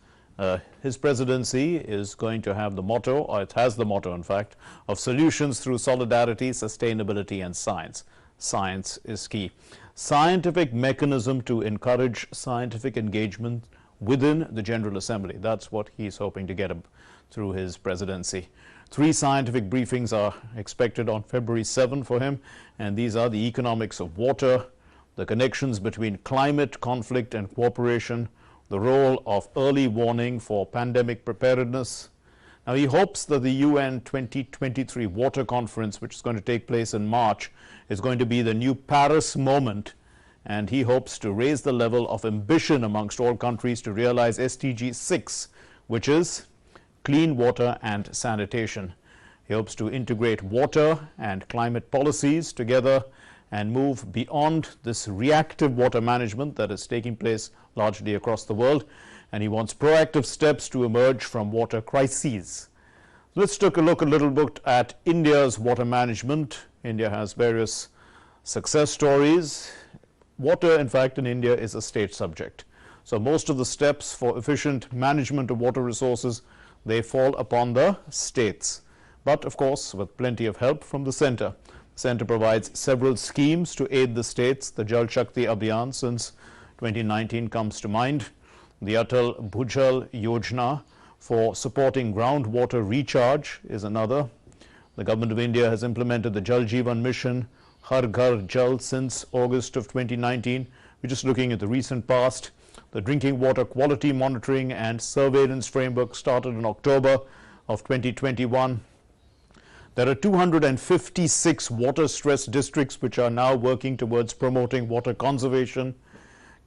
His presidency is going to have the motto, or it has the motto, in fact, of solutions through solidarity, sustainability, and science. Science is key. Scientific mechanism to encourage scientific engagement within the General Assembly. That's what he's hoping to get through his presidency. 3 scientific briefings are expected on February 7 for him, and these are the economics of water, the connections between climate, conflict, and cooperation, the role of early warning for pandemic preparedness. Now, he hopes that the UN 2023 Water Conference, which is going to take place in March, is going to be the new Paris moment, and he hopes to raise the level of ambition amongst all countries to realize SDG 6, which is clean water and sanitation. He hopes to integrate water and climate policies together and move beyond this reactive water management that is taking place largely across the world, and he wants proactive steps to emerge from water crises. Let's take a look a little bit at India's water management. India has various success stories. Water, in fact, in India is a state subject. So most of the steps for efficient management of water resources, they fall upon the states. But of course, with plenty of help from the center. The center provides several schemes to aid the states. The Jal Shakti Abhiyan since 2019 comes to mind. The Atal Bhujal Yojana for supporting groundwater recharge is another. The Government of India has implemented the Jal Jeevan Mission, Har Ghar Jal, since August of 2019. We're just looking at the recent past. The Drinking Water Quality Monitoring and Surveillance Framework started in October of 2021. There are 256 water-stressed districts which are now working towards promoting water conservation.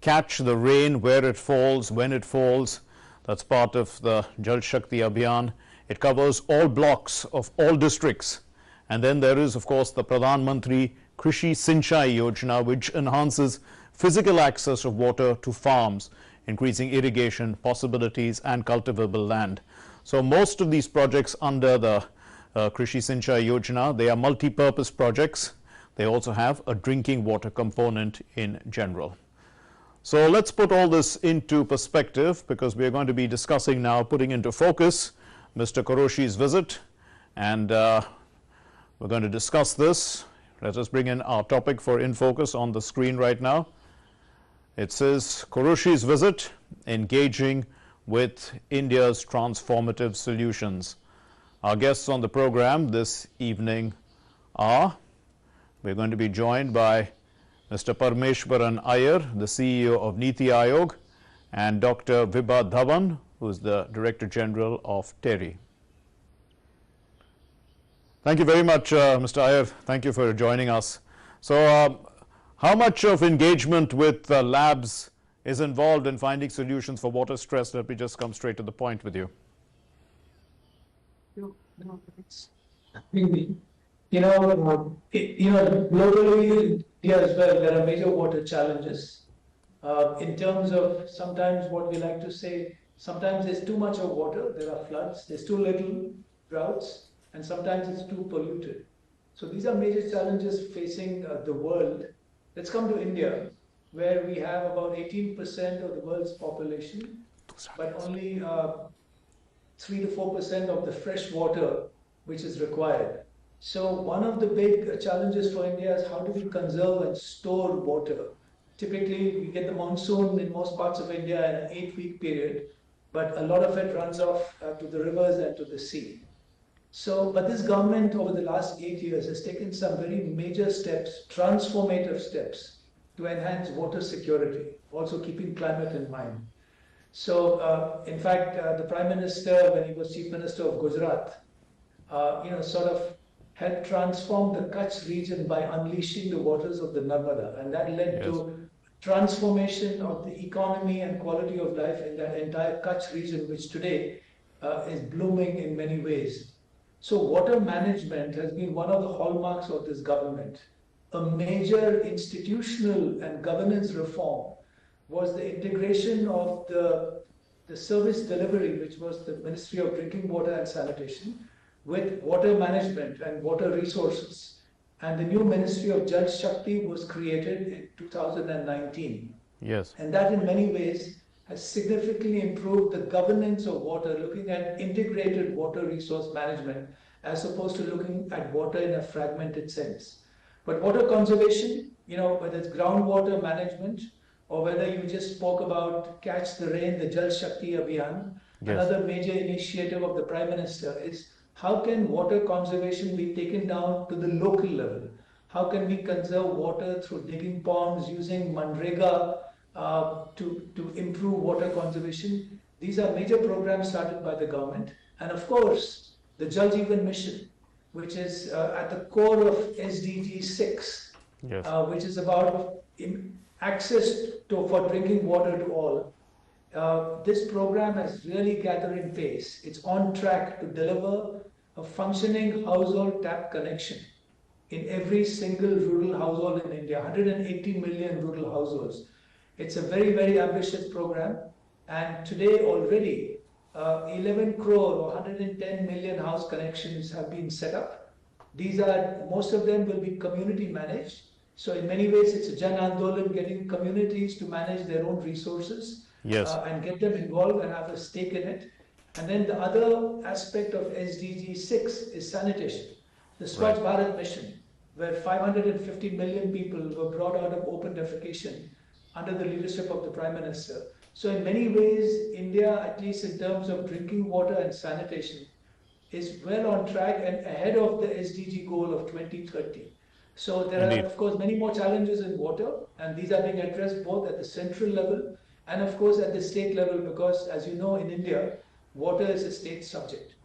Catch the rain where it falls, when it falls. That's part of the Jal Shakti Abhiyan. It covers all blocks of all districts. And then there is, of course, the Pradhan Mantri Krishi Sinchai Yojana, which enhances physical access of water to farms, increasing irrigation possibilities and cultivable land. So most of these projects under the Krishi Sinchai Yojana, they are multi-purpose projects. They also have a drinking water component in general. So let's put all this into perspective, because we are going to be discussing now, putting into focus Mr. Qureshi's visit, and we're going to discuss this. Let us bring in our topic for In Focus on the screen right now. It says Qureshi's visit, engaging with India's transformative solutions. Our guests on the program this evening are, we're going to be joined by Mr. Parmeshwaran Iyer, the CEO of Niti Aayog, and Dr. Vibha Dhawan, who is the Director General of TERI. Thank you very much, Mr. Iyer. Thank you for joining us. So, how much of engagement with labs is involved in finding solutions for water stress? Let me just come straight to the point with you. Globally, India as well, there are major water challenges. In terms of sometimes what we like to say, sometimes there's too much of water, there are floods, there's too little droughts, and sometimes it's too polluted. So these are major challenges facing the world. Let's come to India, where we have about 18% of the world's population, but only 3 to 4% of the fresh water which is required. So one of the big challenges for India is how do we conserve and store water. Typically, we get the monsoon in most parts of India in an 8-week period, but a lot of it runs off to the rivers and to the sea. So, but this government over the last 8 years has taken some very major steps, transformative steps, to enhance water security, also keeping climate in mind. So, in fact, the Prime Minister, when he was Chief Minister of Gujarat, sort of helped transform the Kutch region by unleashing the waters of the Narmada, and that led to transformation of the economy and quality of life in that entire Kutch region, which today is blooming in many ways. So water management has been one of the hallmarks of this government. A major institutional and governance reform was the integration of the service delivery, which was the Ministry of Drinking Water and Sanitation, with water management and water resources. And the new Ministry of Jal Shakti was created in 2019. Yes. And that in many ways has significantly improved the governance of water, looking at integrated water resource management as opposed to looking at water in a fragmented sense. But water conservation, whether it's groundwater management or whether you just spoke about Catch the Rain, the Jal Shakti Abhiyan, Yes. another major initiative of the Prime Minister is how can water conservation be taken down to the local level? How can we conserve water through digging ponds, using Manrega to improve water conservation? These are major programs started by the government. And of course, the Jal Jeevan Mission, which is at the core of SDG 6, Yes. which is about access for drinking water to all. This program has really gathered pace. It's on track to deliver a functioning household tap connection in every single rural household in India, 180 million rural households. It's a very, very ambitious program. And today already, 11 crore or 110 million house connections have been set up. Most of them will be community managed. So in many ways, it's a Jan Andolan, getting communities to manage their own resources. Yes. And get them involved and have a stake in it. And then the other aspect of SDG 6 is sanitation. The Swachh Bharat mission, where 550 million people were brought out of open defecation under the leadership of the Prime Minister. So in many ways, India, at least in terms of drinking water and sanitation, is well on track and ahead of the SDG goal of 2030. So there Indeed. are, of course, many more challenges in water, and these are being addressed both at the central level and of course at the state level, because as you know, in India, water is a state subject.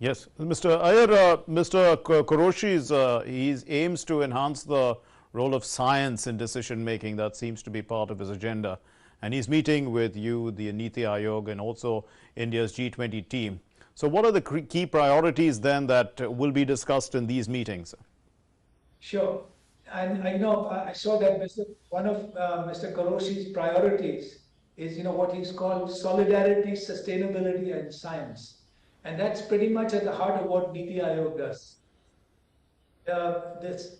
Yes, Mr. Iyer, Mr. Qureshi he aims to enhance the role of science in decision making. That seems to be part of his agenda, and he's meeting with you, the Niti Aayog, and also India's G20 team. So, what are the key priorities then that will be discussed in these meetings? Sure, and I know I saw that one of Mr. Qureshi's priorities is what he's called solidarity, sustainability, and science. And that's pretty much at the heart of what Niti Aayog does.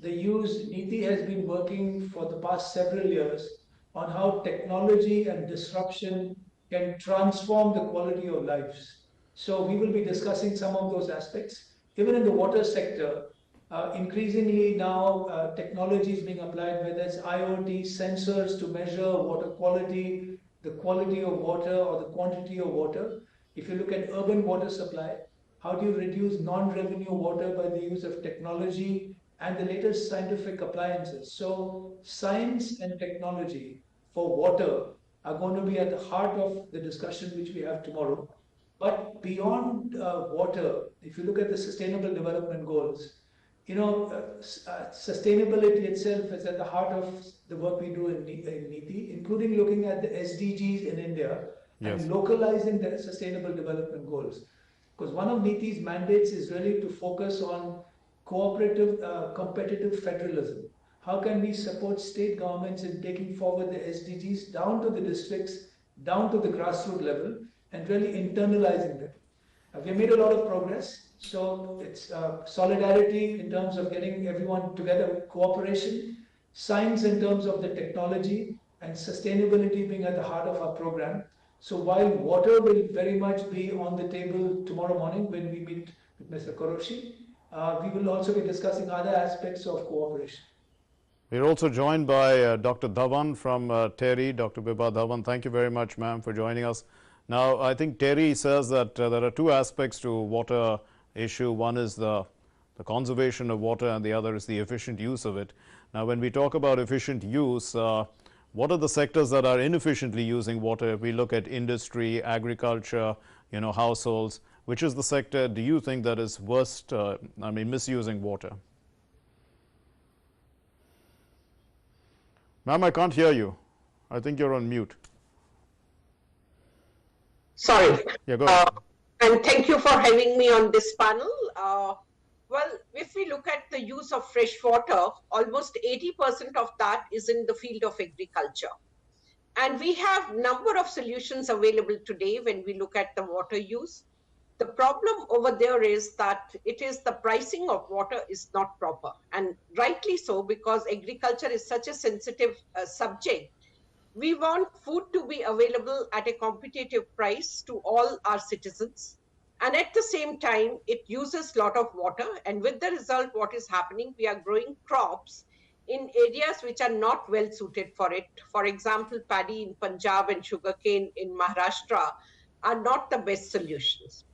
Niti has been working for the past several years on how technology and disruption can transform the quality of lives. So we will be discussing some of those aspects. Even in the water sector, increasingly now technology is being applied, whether it's IoT, sensors to measure water quality, the quality of water or the quantity of water. If you look at urban water supply, how do you reduce non-revenue water by the use of technology and the latest scientific appliances? So science and technology for water are going to be at the heart of the discussion which we have tomorrow. But beyond water, if you look at the Sustainable Development Goals, sustainability itself is at the heart of the work we do in NITI, including looking at the SDGs in India and localizing the Sustainable Development Goals. Because one of NITI's mandates is really to focus on cooperative, competitive federalism. How can we support state governments in taking forward the SDGs down to the districts, down to the grassroots level, and really internalizing them? We have made a lot of progress. So it's solidarity in terms of getting everyone together, cooperation, science in terms of the technology, and sustainability being at the heart of our program. So while water will very much be on the table tomorrow morning when we meet with Mr. Qureshi, we will also be discussing other aspects of cooperation. We're also joined by Dr. Dhawan from TERI, Dr. Bibha Dhawan. Thank you very much, ma'am, for joining us. Now, I think TERI says that there are two aspects to water issue. One is the conservation of water and the other is the efficient use of it. Now, when we talk about efficient use, what are the sectors that are inefficiently using water? If we look at industry, agriculture, households, which is the sector do you think that is worst, misusing water? Ma'am, I can't hear you. I think you're on mute. Sorry. Yeah, go ahead. And thank you for having me on this panel. Well, if we look at the use of fresh water, almost 80% of that is in the field of agriculture. And we have number of solutions available today when we look at the water use. The problem over there is that the pricing of water is not proper, and rightly so, because agriculture is such a sensitive subject We want food to be available at a competitive price to all our citizens. And at the same time, it uses a lot of water. And with the result, what is happening? We are growing crops in areas which are not well suited for it. For example, paddy in Punjab and sugarcane in Maharashtra are not the best solutions.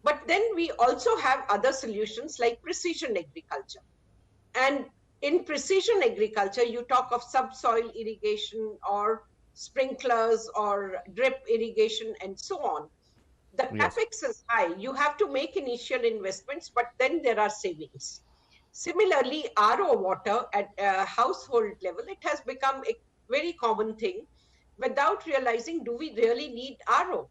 But then we also have other solutions like precision agriculture. And in precision agriculture, you talk of subsoil irrigation or sprinklers or drip irrigation and so on. The Yes. capex is high. You have to make initial investments, but then there are savings. Similarly, RO water at a household level, it has become a very common thing without realizing, do we really need RO?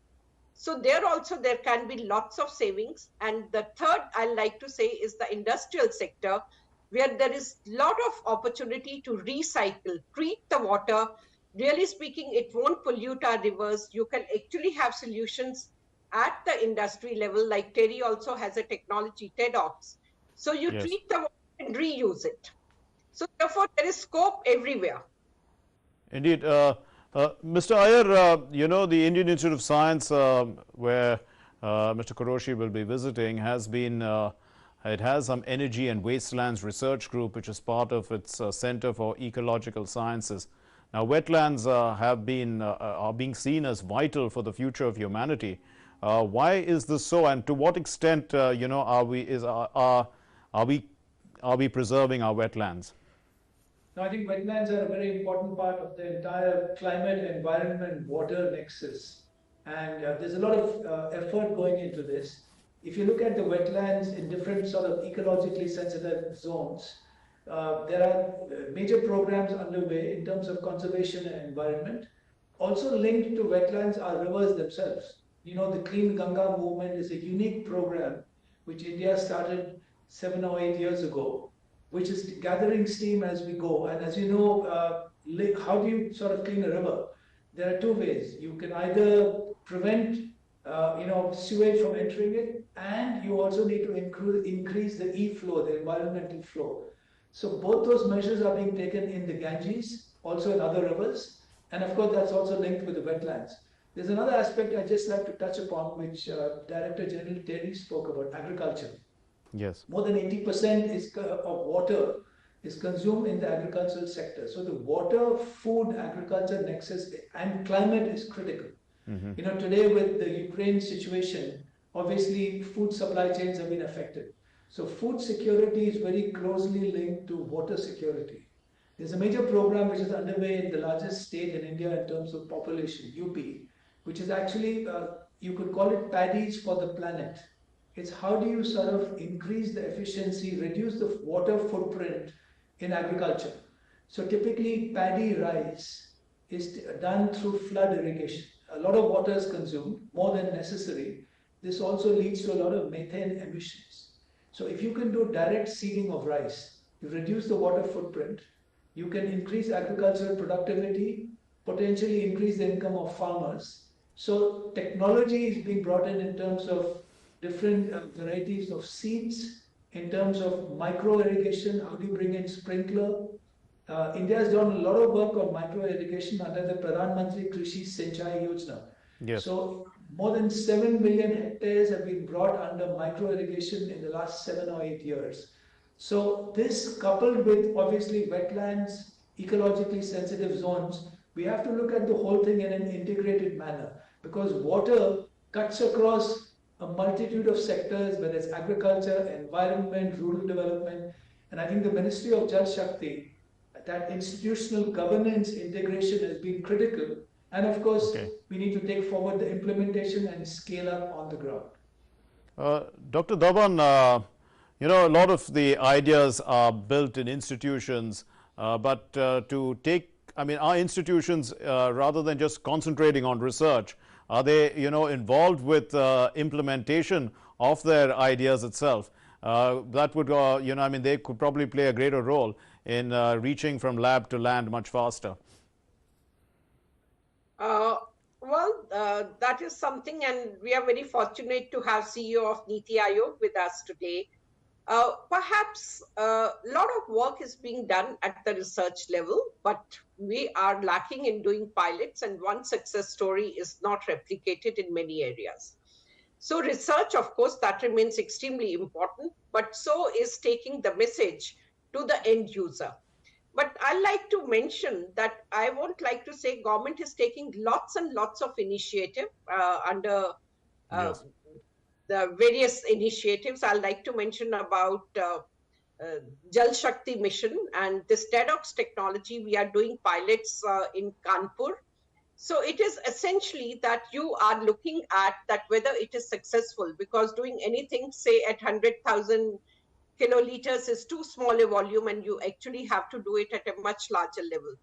So there also there can be lots of savings. And the third I like to say is the industrial sector, where there is a lot of opportunity to recycle, treat the water. Really speaking, it won't pollute our rivers. You can actually have solutions at the industry level, like Terry also has a technology, TEDx. So you Yes. treat the water and reuse it. So therefore, there is scope everywhere. Indeed. Mr. Iyer, you know, the Indian Institute of Science, where Mr. Qureshi will be visiting, has been, it has some energy and wastelands research group, which is part of its Center for Ecological Sciences. Now, wetlands have been, are being seen as vital for the future of humanity. Why is this so, and to what extent, you know, are we preserving our wetlands? Now, I think wetlands are a very important part of the entire climate, environment, water nexus. And there's a lot of effort going into this. If you look at the wetlands in different sort of ecologically sensitive zones, there are major programs underway in terms of conservation and environment. Also linked to wetlands are rivers themselves. You know, the Clean Ganga movement is a unique program which India started 7 or 8 years ago, which is gathering steam as we go. And as you know, how do you sort of clean a river? There are two ways. You can either prevent sewage from entering it, and you also need to increase the e-flow, the environmental flow. So both those measures are being taken in the Ganges, also in other rivers, and of course that's also linked with the wetlands. There's another aspect I'd just like to touch upon, which Director General Terry spoke about, agriculture. Yes. More than 80% of water is consumed in the agricultural sector. So the water, food, agriculture nexus and climate is critical. Mm-hmm. You know, today with the Ukraine situation, obviously food supply chains have been affected. So food security is very closely linked to water security. There's a major program which is underway in the largest state in India in terms of population, UP, which is actually, you could call it paddies for the planet. It's how do you sort of increase the efficiency, reduce the water footprint in agriculture. So typically paddy rice is done through flood irrigation. A lot of water is consumed, more than necessary. This also leads to a lot of methane emissions. So if you can do direct seeding of rice, you reduce the water footprint, you can increase agricultural productivity, potentially increase the income of farmers. So technology is being brought in terms of different varieties of seeds, in terms of micro irrigation, how do you bring in sprinkler. India has done a lot of work on micro irrigation under the Pradhan Mantri Krishi Sinchai Yojana. Yes. So more than 7 million hectares have been brought under micro irrigation in the last 7 or 8 years. So this coupled with obviously wetlands, ecologically sensitive zones, we have to look at the whole thing in an integrated manner, because water cuts across a multitude of sectors, whether it's agriculture, environment, rural development. And I think the Ministry of Jal Shakti, that institutional governance integration has been critical. And of course, we need to take forward the implementation and scale up on the ground. Dr. Dhawan, you know, a lot of the ideas are built in institutions, but to take, I mean, our institutions, rather than just concentrating on research, are they, you know, involved with implementation of their ideas itself? That would, you know, I mean, they could probably play a greater role in reaching from lab to land much faster. That is something, and we are very fortunate to have CEO of Niti Aayog with us today. Perhaps a lot of work is being done at the research level, but we are lacking in doing pilots, and one success story is not replicated in many areas. So research, of course, that remains extremely important, but so is taking the message to the end user. But I like to mention that I won't like to say government is taking lots and lots of initiative under uh, Yes. the various initiatives. I'd like to mention about Jal Shakti mission and this TEDx technology. We are doing pilots in Kanpur. So it is essentially that you are looking at that whether it is successful, because doing anything, say at 100,000 kiloliters is too small a volume, and you actually have to do it at a much larger level.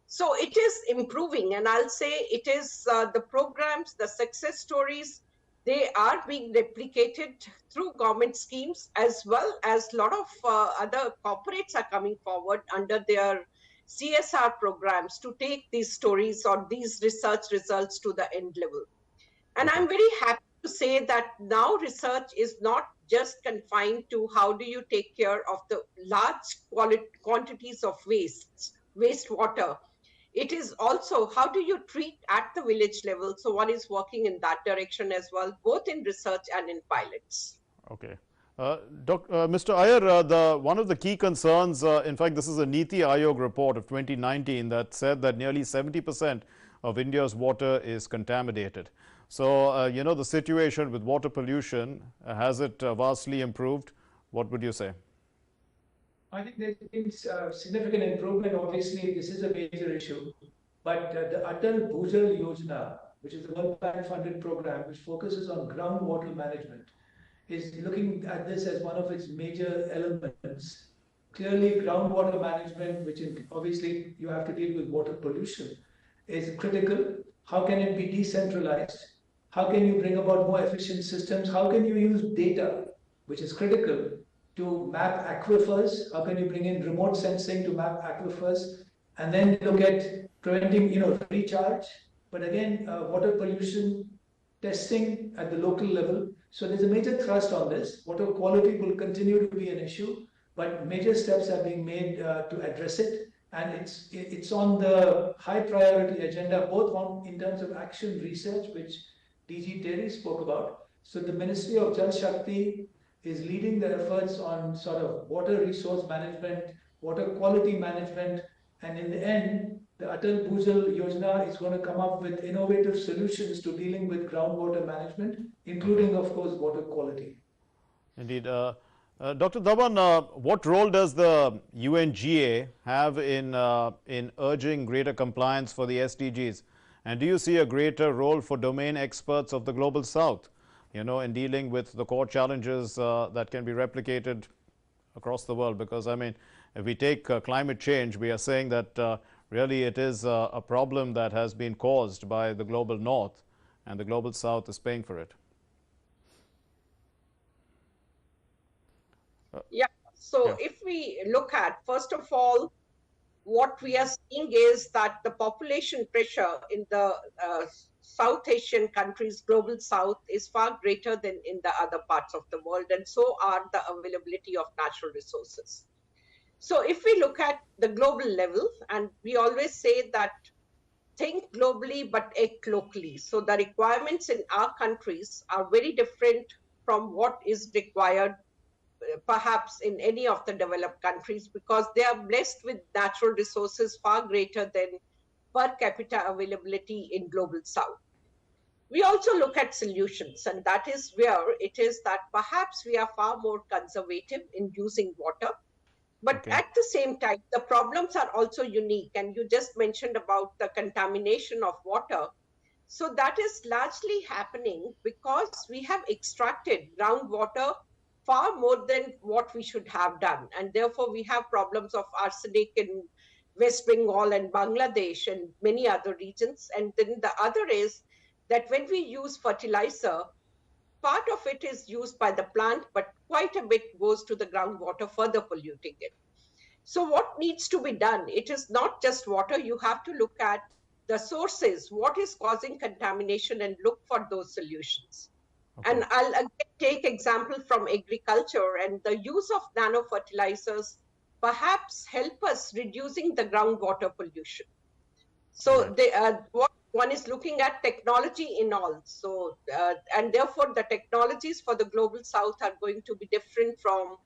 So it is improving, and I'll say it is the programs, the success stories, they are being replicated through government schemes, as well as a lot of other corporates are coming forward under their CSR programs to take these stories or these research results to the end level. And I'm very happy to say that now research is not just confined to how do you take care of the large quantities of wastewater. It is also how do you treat at the village level. So one is working in that direction as well, both in research and in pilots. Okay. Mr. Iyer, one of the key concerns, in fact, this is a Niti Aayog report of 2019 that said that nearly 70% of India's water is contaminated. So, you know, the situation with water pollution, has it vastly improved? What would you say? I think there's been significant improvement. Obviously, this is a major issue. But the Atal Bhujal Yojana, which is the World Bank funded program, which focuses on groundwater management, is looking at this as one of its major elements. Clearly, groundwater management, which obviously you have to deal with water pollution, is critical. How can it be decentralized? How can you bring about more efficient systems? How can you use data, which is critical, to map aquifers? How can you bring in remote sensing to map aquifers? And then look at preventing, recharge. But again, water pollution testing at the local level. So there's a major thrust on this. Water quality will continue to be an issue, but major steps are being made to address it. And it's on the high priority agenda, both in terms of action research, which DG Terry spoke about. So the Ministry of Jal Shakti is leading the efforts on sort of water resource management, water quality management, and in the end, the Atal Bhujal Yojana is going to come up with innovative solutions to dealing with groundwater management, including, of course, water quality. Indeed. Dr. Dhawan, what role does the UNGA have in urging greater compliance for the SDGs? And do you see a greater role for domain experts of the Global South, you know, in dealing with the core challenges that can be replicated across the world? Because, I mean, if we take climate change, we are saying that really it is a problem that has been caused by the Global North, and the Global South is paying for it. Yeah. So if we look at, first of all, what we are seeing is that the population pressure in the South Asian countries, Global South, is far greater than in the other parts of the world, and so are the availability of natural resources. So if we look at the global level, and we always say that think globally but act locally. So the requirements in our countries are very different from what is required perhaps in any of the developed countries, because they are blessed with natural resources far greater than per capita availability in Global South. We also look at solutions, and that is where it is that perhaps we are far more conservative in using water. But at the same time, the problems are also unique. And you just mentioned about the contamination of water. So that is largely happening because we have extracted groundwater far more than what we should have done. And therefore, we have problems of arsenic in West Bengal and Bangladesh and many other regions. And then the other is that when we use fertilizer, part of it is used by the plant, but quite a bit goes to the groundwater, further polluting it. So what needs to be done? It is not just water. You have to look at the sources, what is causing contamination, and look for those solutions. And I'll again take example from agriculture, and the use of nano fertilizers perhaps help us reducing the groundwater pollution. So what one is looking at technology in all. So and therefore the technologies for the global south are going to be different from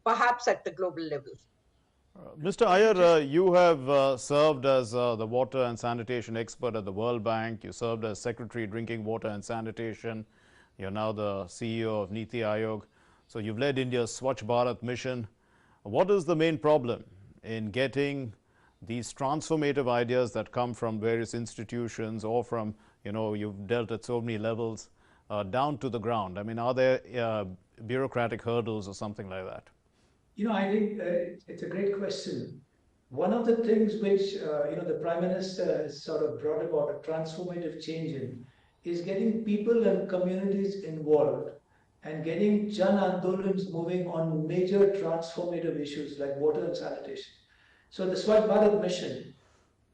perhaps at the global level. Mr. Iyer, you have served as the water and sanitation expert at the World Bank. You served as Secretary Drinking Water and Sanitation. You're now the CEO of Niti Aayog. So you've led India's Swachh Bharat mission. What is the main problem in getting these transformative ideas that come from various institutions or from, you've dealt at so many levels, down to the ground? I mean, are there bureaucratic hurdles or something like that? I think it's a great question. One of the things which, the Prime Minister has sort of brought about a transformative change in is getting people and communities involved and getting Jan Andolans moving on major transformative issues like water and sanitation. So the Swachh Bharat mission,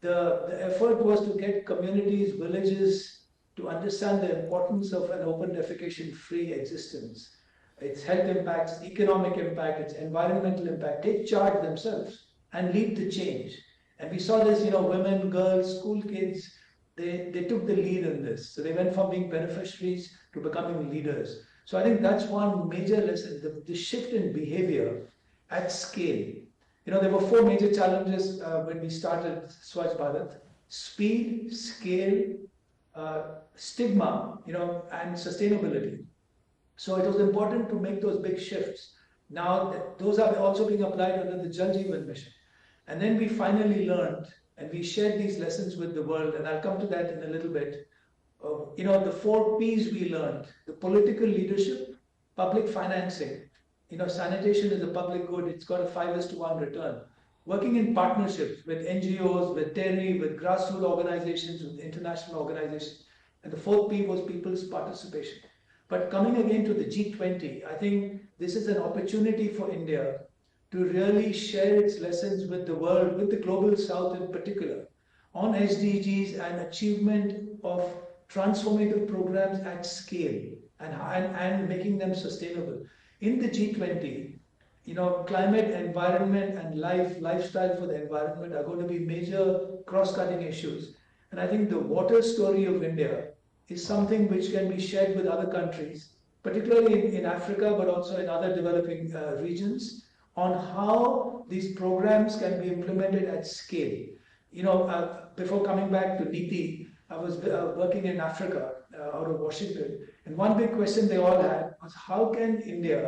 the effort was to get communities, villages to understand the importance of an open defecation-free existence, its health impacts, economic impact, its environmental impact, take charge themselves and lead the change. And we saw this, women, girls, school kids, they took the lead in this. So they went from being beneficiaries to becoming leaders. So I think that's one major lesson, the shift in behavior at scale. There were 4 major challenges when we started Swachh Bharat: speed, scale, stigma, and sustainability. So it was important to make those big shifts. Now those are also being applied under the Jal Jeevan mission. And then we finally learned, and we shared these lessons with the world, and I'll come to that in a little bit. The 4 P's we learned: the political leadership, public financing. Sanitation is a public good. It's got a 5:1 return. Working in partnerships with NGOs, with TERI, with grassroots organizations, with international organizations. And the 4th P was people's participation. But coming again to the G20, I think this is an opportunity for India to really share its lessons with the world, with the global south in particular, on SDGs and achievement of transformative programs at scale and making them sustainable. In the G20, climate, environment, and lifestyle for the environment are going to be major cross-cutting issues. And I think the water story of India is something which can be shared with other countries, particularly in Africa, but also in other developing regions, on how these programs can be implemented at scale. Before coming back to Niti, I was working in Africa out of Washington, and one big question they all had was, how can India,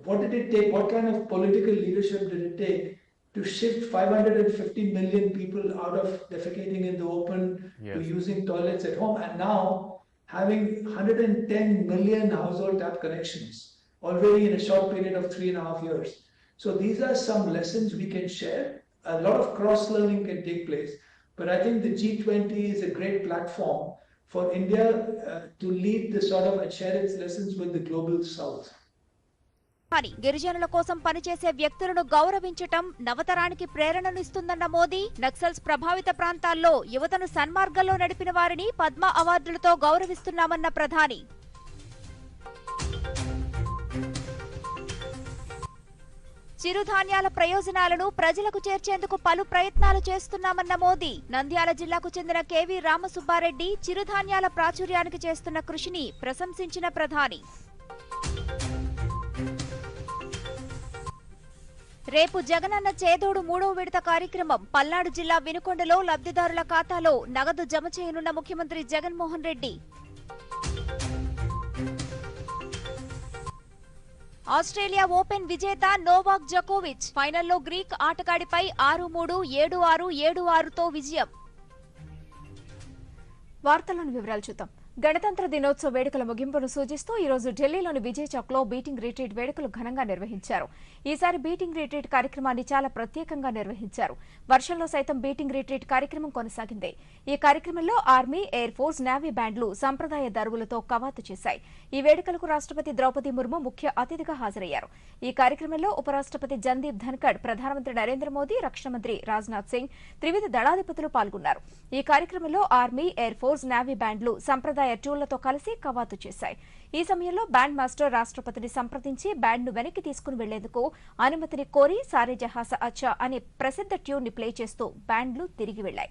what did it take, what kind of political leadership did it take to shift 550 million people out of defecating in the open to using toilets at home, and now having 110 million household tap connections already in a short period of 3.5 years. So these are some lessons we can share. A lot of cross-learning can take place, but I think the G20 is a great platform for India to lead the sort of and share its lessons with the global south. గిరిజనుల కోసం పనిచేసే వ్యక్తులను గౌరవించటం నవతరానికి ప్రేరణనిస్తుందన్న మోదీ, నక్సల్స్ ప్రభావిత ప్రాంతాల్లో యువతను సన్మార్గంలో నడిపిన వారిని పద్మ అవార్డులతో గౌరవిస్తున్నామన్న ప్రధాని. చిరుధాన్యాల ప్రయోజనాలను ప్రజలకు చేర్చేందుకు పలు ప్రయత్నాలు చేస్తున్నామన్న మోదీ. నంద్యాల జిల్లాకు చెందిన కేవీ రామసుబ్బారెడ్డి చిరుధాన్యాల ప్రాచుర్యానికి చేస్తున్న కృషిని ప్రశంసించిన ప్రధాని. రేపు జగనన్న చేదోడు 3వ విడత కార్యక్రమం. పల్నాడు జిల్లా వినుకొండలో లబ్ధిదారుల ఖాతాలో నగదు జమ చేయనున్న ముఖ్యమంత్రి జగన్మోహన్ రెడ్డి. ఆస్ట్రేలియా ఓపెన్ విజేత నోవాక్ జోకోవిచ్ ఫైనల్లో గ్రీక్ ఆటగాడిపై 6-3, 7-6, 7-6తో విజయం. వార్తల్లోని వివరాలు చూద్దాం. గణతంత్ర దినోత్సవ వేడుకల ముగింపును సూచిస్తూ ఈ రోజు ఢిల్లీలోని విజయ్ చౌక్లో బీటింగ్ రిట్రీట్ వేడుకలు ఘనంగా నిర్వహించారు. ఈసారి బీటింగ్ రిట్రీట్ కార్యక్రమాన్ని చాలా ప్రత్యేకంగా నిర్వహించారు. వర్షంలో సైతం బీటింగ్ రిట్రీట్ కార్యక్రమం కొనసాగింది. ఈ కార్యక్రమంలో ఆర్మీ, ఎయిర్ ఫోర్స్, నేవీ బ్యాండ్లు సంప్రదాయ దరువులతో కవాతు చేశాయి. ఈ వేడుకలకు రాష్ట్రపతి ద్రౌపది ముర్ము ముఖ్య అతిథిగా హాజరయ్యారు. ఈ కార్యక్రమంలో ఉపరాష్ట్రపతి జగదీప్ ధన్కడ్, ప్రధానమంత్రి నరేంద్ర మోదీ, రక్షణ మంత్రి రాజ్నాథ్ సింగ్, త్రివిధ దళాధిపతులు పాల్గొన్నారు. ఈ కార్యక్రమంలో ఆర్మీ, ఎయిర్ ఫోర్స్, నేవీ బ్యాండ్లు సంప్రదాయ ట్యూన్లతో కలిసి కవాతు చేశాయి. ఈ సమయంలో బ్యాండ్ మాస్టర్ రాష్ట్రపతిని సంప్రదించి బ్యాండ్ను వెనక్కి తీసుకుని వెళ్లేందుకు అనుమతిని కోరి సారే జహాస అచ్చా అనే ప్రసిద్ధ ట్యూన్ ని ప్లే చేస్తూ బ్యాండ్లు తిరిగి వెళ్లాయి.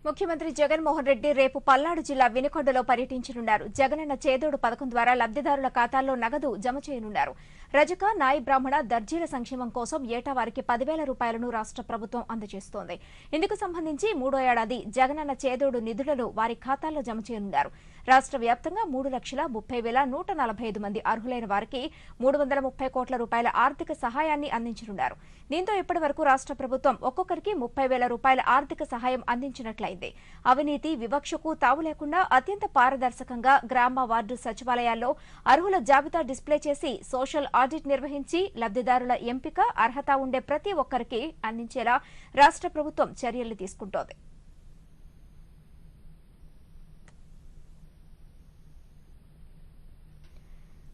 ముఖ్యమంత్రి జగన్మోహన్ రెడ్డి రేపు పల్నాడు జిల్లా వినుకొండలో పర్యటించనున్నారు. జగనన్న చేదోడు పథకం ద్వారా లబ్ధిదారుల ఖాతాల్లో నగదు జమ చేయనున్నారు. రజక, నాయి బ్రాహ్మణ, దర్జీల సంక్షేమం కోసం ఏటా వారికి 10,000 రూపాయలను రాష్ట్ర ప్రభుత్వం అందజేస్తోంది. ఇందుకు సంబంధించి 3వ ఏడాది జగనన్న చేదోడు నిధులను వారి ఖాతాల్లో జమ చేయనున్నారు. రాష్ట్ర వ్యాప్తంగా 3,30,145 మంది అర్హులైన వారికి 330 కోట్ల రూపాయల ఆర్థిక సహాయాన్ని అందించనున్నారు. దీంతో ఇప్పటి వరకు రాష్ట్ర ప్రభుత్వం ఒక్కొక్కరికి 30,000 రూపాయల ఆర్థిక సహాయం అందించినట్లయింది. అవినీతి, వివక్షకు తావు లేకుండా అత్యంత పారదర్శకంగా గ్రామ, వార్డు సచివాలయాల్లో అర్హుల జాబితా డిస్ప్లే చేసి సోషల్ ఆడిట్ నిర్వహించి లబ్ధిదారుల ఎంపిక, అర్హత ఉండే ప్రతి ఒక్కరికి అందించేలా రాష్ట్ర ప్రభుత్వం చర్యలు తీసుకుంటోంది.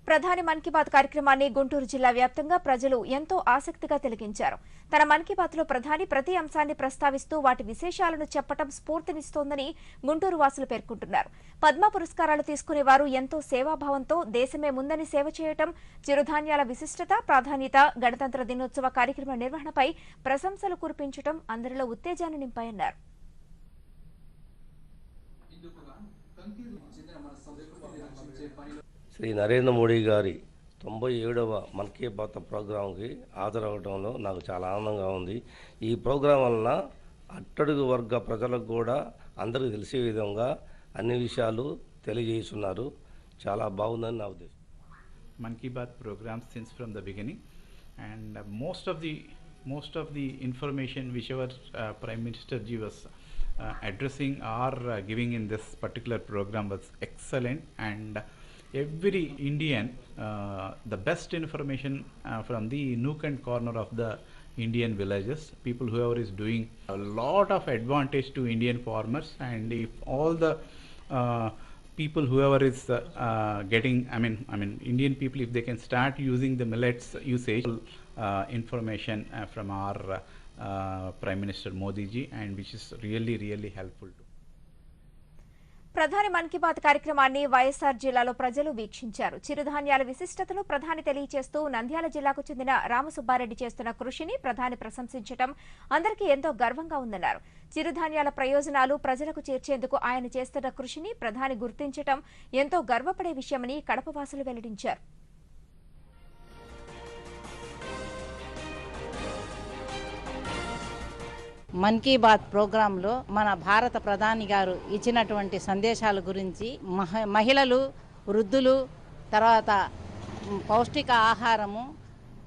ప్రధాని మన్ కీ బాత్ కార్యక్రమాన్ని గుంటూరు జిల్లా వ్యాప్తంగా ప్రజలు ఎంతో ఆసక్తిగా తిలకించారు. తన మన్ కీ బాత్ లో ప్రధాని ప్రతి అంశాన్ని ప్రస్తావిస్తూ వాటి విశేషాలను చెప్పడం స్ఫూర్తినిస్తోందని గుంటూరు వాసులు పేర్కొంటున్నారు. పద్మ పురస్కారాలు తీసుకునే వారు ఎంతో సేవాభావంతో దేశమే ముందని సేవ చేయటం, చిరుధాన్యాల విశిష్టత, ప్రాధాన్యత, గణతంత్ర దినోత్సవ కార్యక్రమ నిర్వహణపై ప్రశంసలు కురిపించడం అందరిలో ఉత్తేజాన్ని నింపాయన్నారు. శ్రీ నరేంద్ర మోడీ గారి 97వ మన్ కీ బాత్ ప్రోగ్రాంకి హాజరవడంలో నాకు చాలా ఆనందంగా ఉంది. ఈ ప్రోగ్రాం వలన అట్టడుగు వర్గ ప్రజలకు కూడా అందరికీ తెలిసే విధంగా అన్ని విషయాలు తెలియజేస్తున్నారు. చాలా బాగుందని నా ఉద్దేశం. Mann Ki Baat program since from the beginning, and most of the information which our Prime Minister Ji was addressing or giving in this particular program was excellent, and every Indian the best information from the nook and corner of the Indian villages, people whoever is doing a lot of advantage to Indian farmers, and if all the people whoever is getting, I mean Indian people, if they can start using the millets usage information from our Prime Minister Modi ji, and which is really helpful to. ప్రధాని మన్ కీ బాత్ కార్యక్రమాన్ని వైఎస్ఆర్ జిల్లాలో ప్రజలు వీక్షించారు. చిరుధాన్యాల విశిష్టతను ప్రధాని తెలియజేస్తూ నంద్యాల జిల్లాకు చెందిన రామసుబ్బారెడ్డి చేస్తున్న కృషిని ప్రధాని ప్రశంసించడం అందరికీ ఎంతో గర్వంగా ఉందన్నారు. చిరుధాన్యాల ప్రయోజనాలు ప్రజలకు చేర్చేందుకు ఆయన చేస్తున్న కృషిని ప్రధాని గుర్తించడం ఎంతో గర్వపడే విషయమని కడపవాసులు వెల్లడించారు. మన్ కీ బాత్ ప్రోగ్రాంలో మన భారత ప్రధాని గారు ఇచ్చినటువంటి సందేశాల గురించి మహిళలు, వృద్ధులు, తర్వాత పౌష్టిక ఆహారము,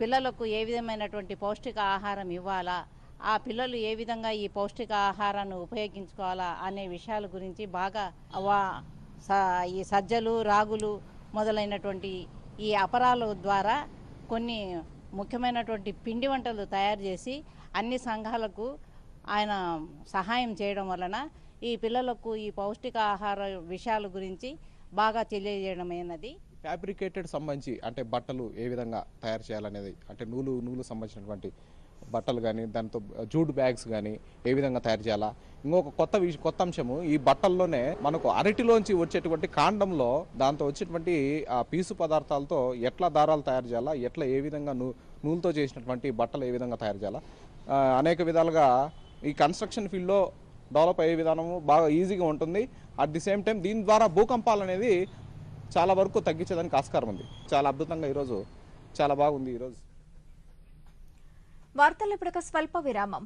పిల్లలకు ఏ విధమైనటువంటి పౌష్టిక ఆహారం ఇవ్వాలా, ఆ పిల్లలు ఏ విధంగా ఈ పౌష్టిక ఆహారాన్ని ఉపయోగించుకోవాలా అనే విషయాల గురించి బాగా ఈ సజ్జలు, రాగులు మొదలైనటువంటి ఈ అపరాల ద్వారా కొన్ని ముఖ్యమైనటువంటి పిండి వంటలు తయారు చేసి అన్ని సంఘాలకు ఆయన సహాయం చేయడం వలన ఈ పిల్లలకు ఈ పౌష్టిక ఆహార విషయాల గురించి బాగా తెలియజేయడమైనది. ఫ్యాబ్రికేటెడ్ సంబంధించి అంటే బట్టలు ఏ విధంగా తయారు చేయాలనేది, అంటే నూలు సంబంధించినటువంటి బట్టలు కానీ, దాంతో జూట్ బ్యాగ్స్ కానీ ఏ విధంగా తయారు చేయాలా. ఇంకొక కొత్త అంశము, ఈ బట్టల్లోనే మనకు అరటిలోంచి వచ్చేటువంటి కాండంలో దాంతో వచ్చేటువంటి ఆ పీసు పదార్థాలతో ఎట్లా దారాలు తయారు చేయాలా, ఎట్లా ఏ విధంగా నూలుతో చేసినటువంటి బట్టలు ఏ విధంగా తయారు చేయాలా, అనేక విధాలుగా ఈ కన్స్ట్రక్షన్ ఫీల్డ్లో డెవలప్ అయ్యే విధానము బాగా ఈజీగా ఉంటుంది. అట్ ది సేమ్ టైం దీని ద్వారా భూకంపాలు అనేది చాలా వరకు తగ్గించేదానికి ఆస్కారం ఉంది. చాలా అద్భుతంగా ఈరోజు చాలా బాగుంది ఈరోజు. వార్తలు ఇప్పుడు ఒక స్వల్ప విరామం.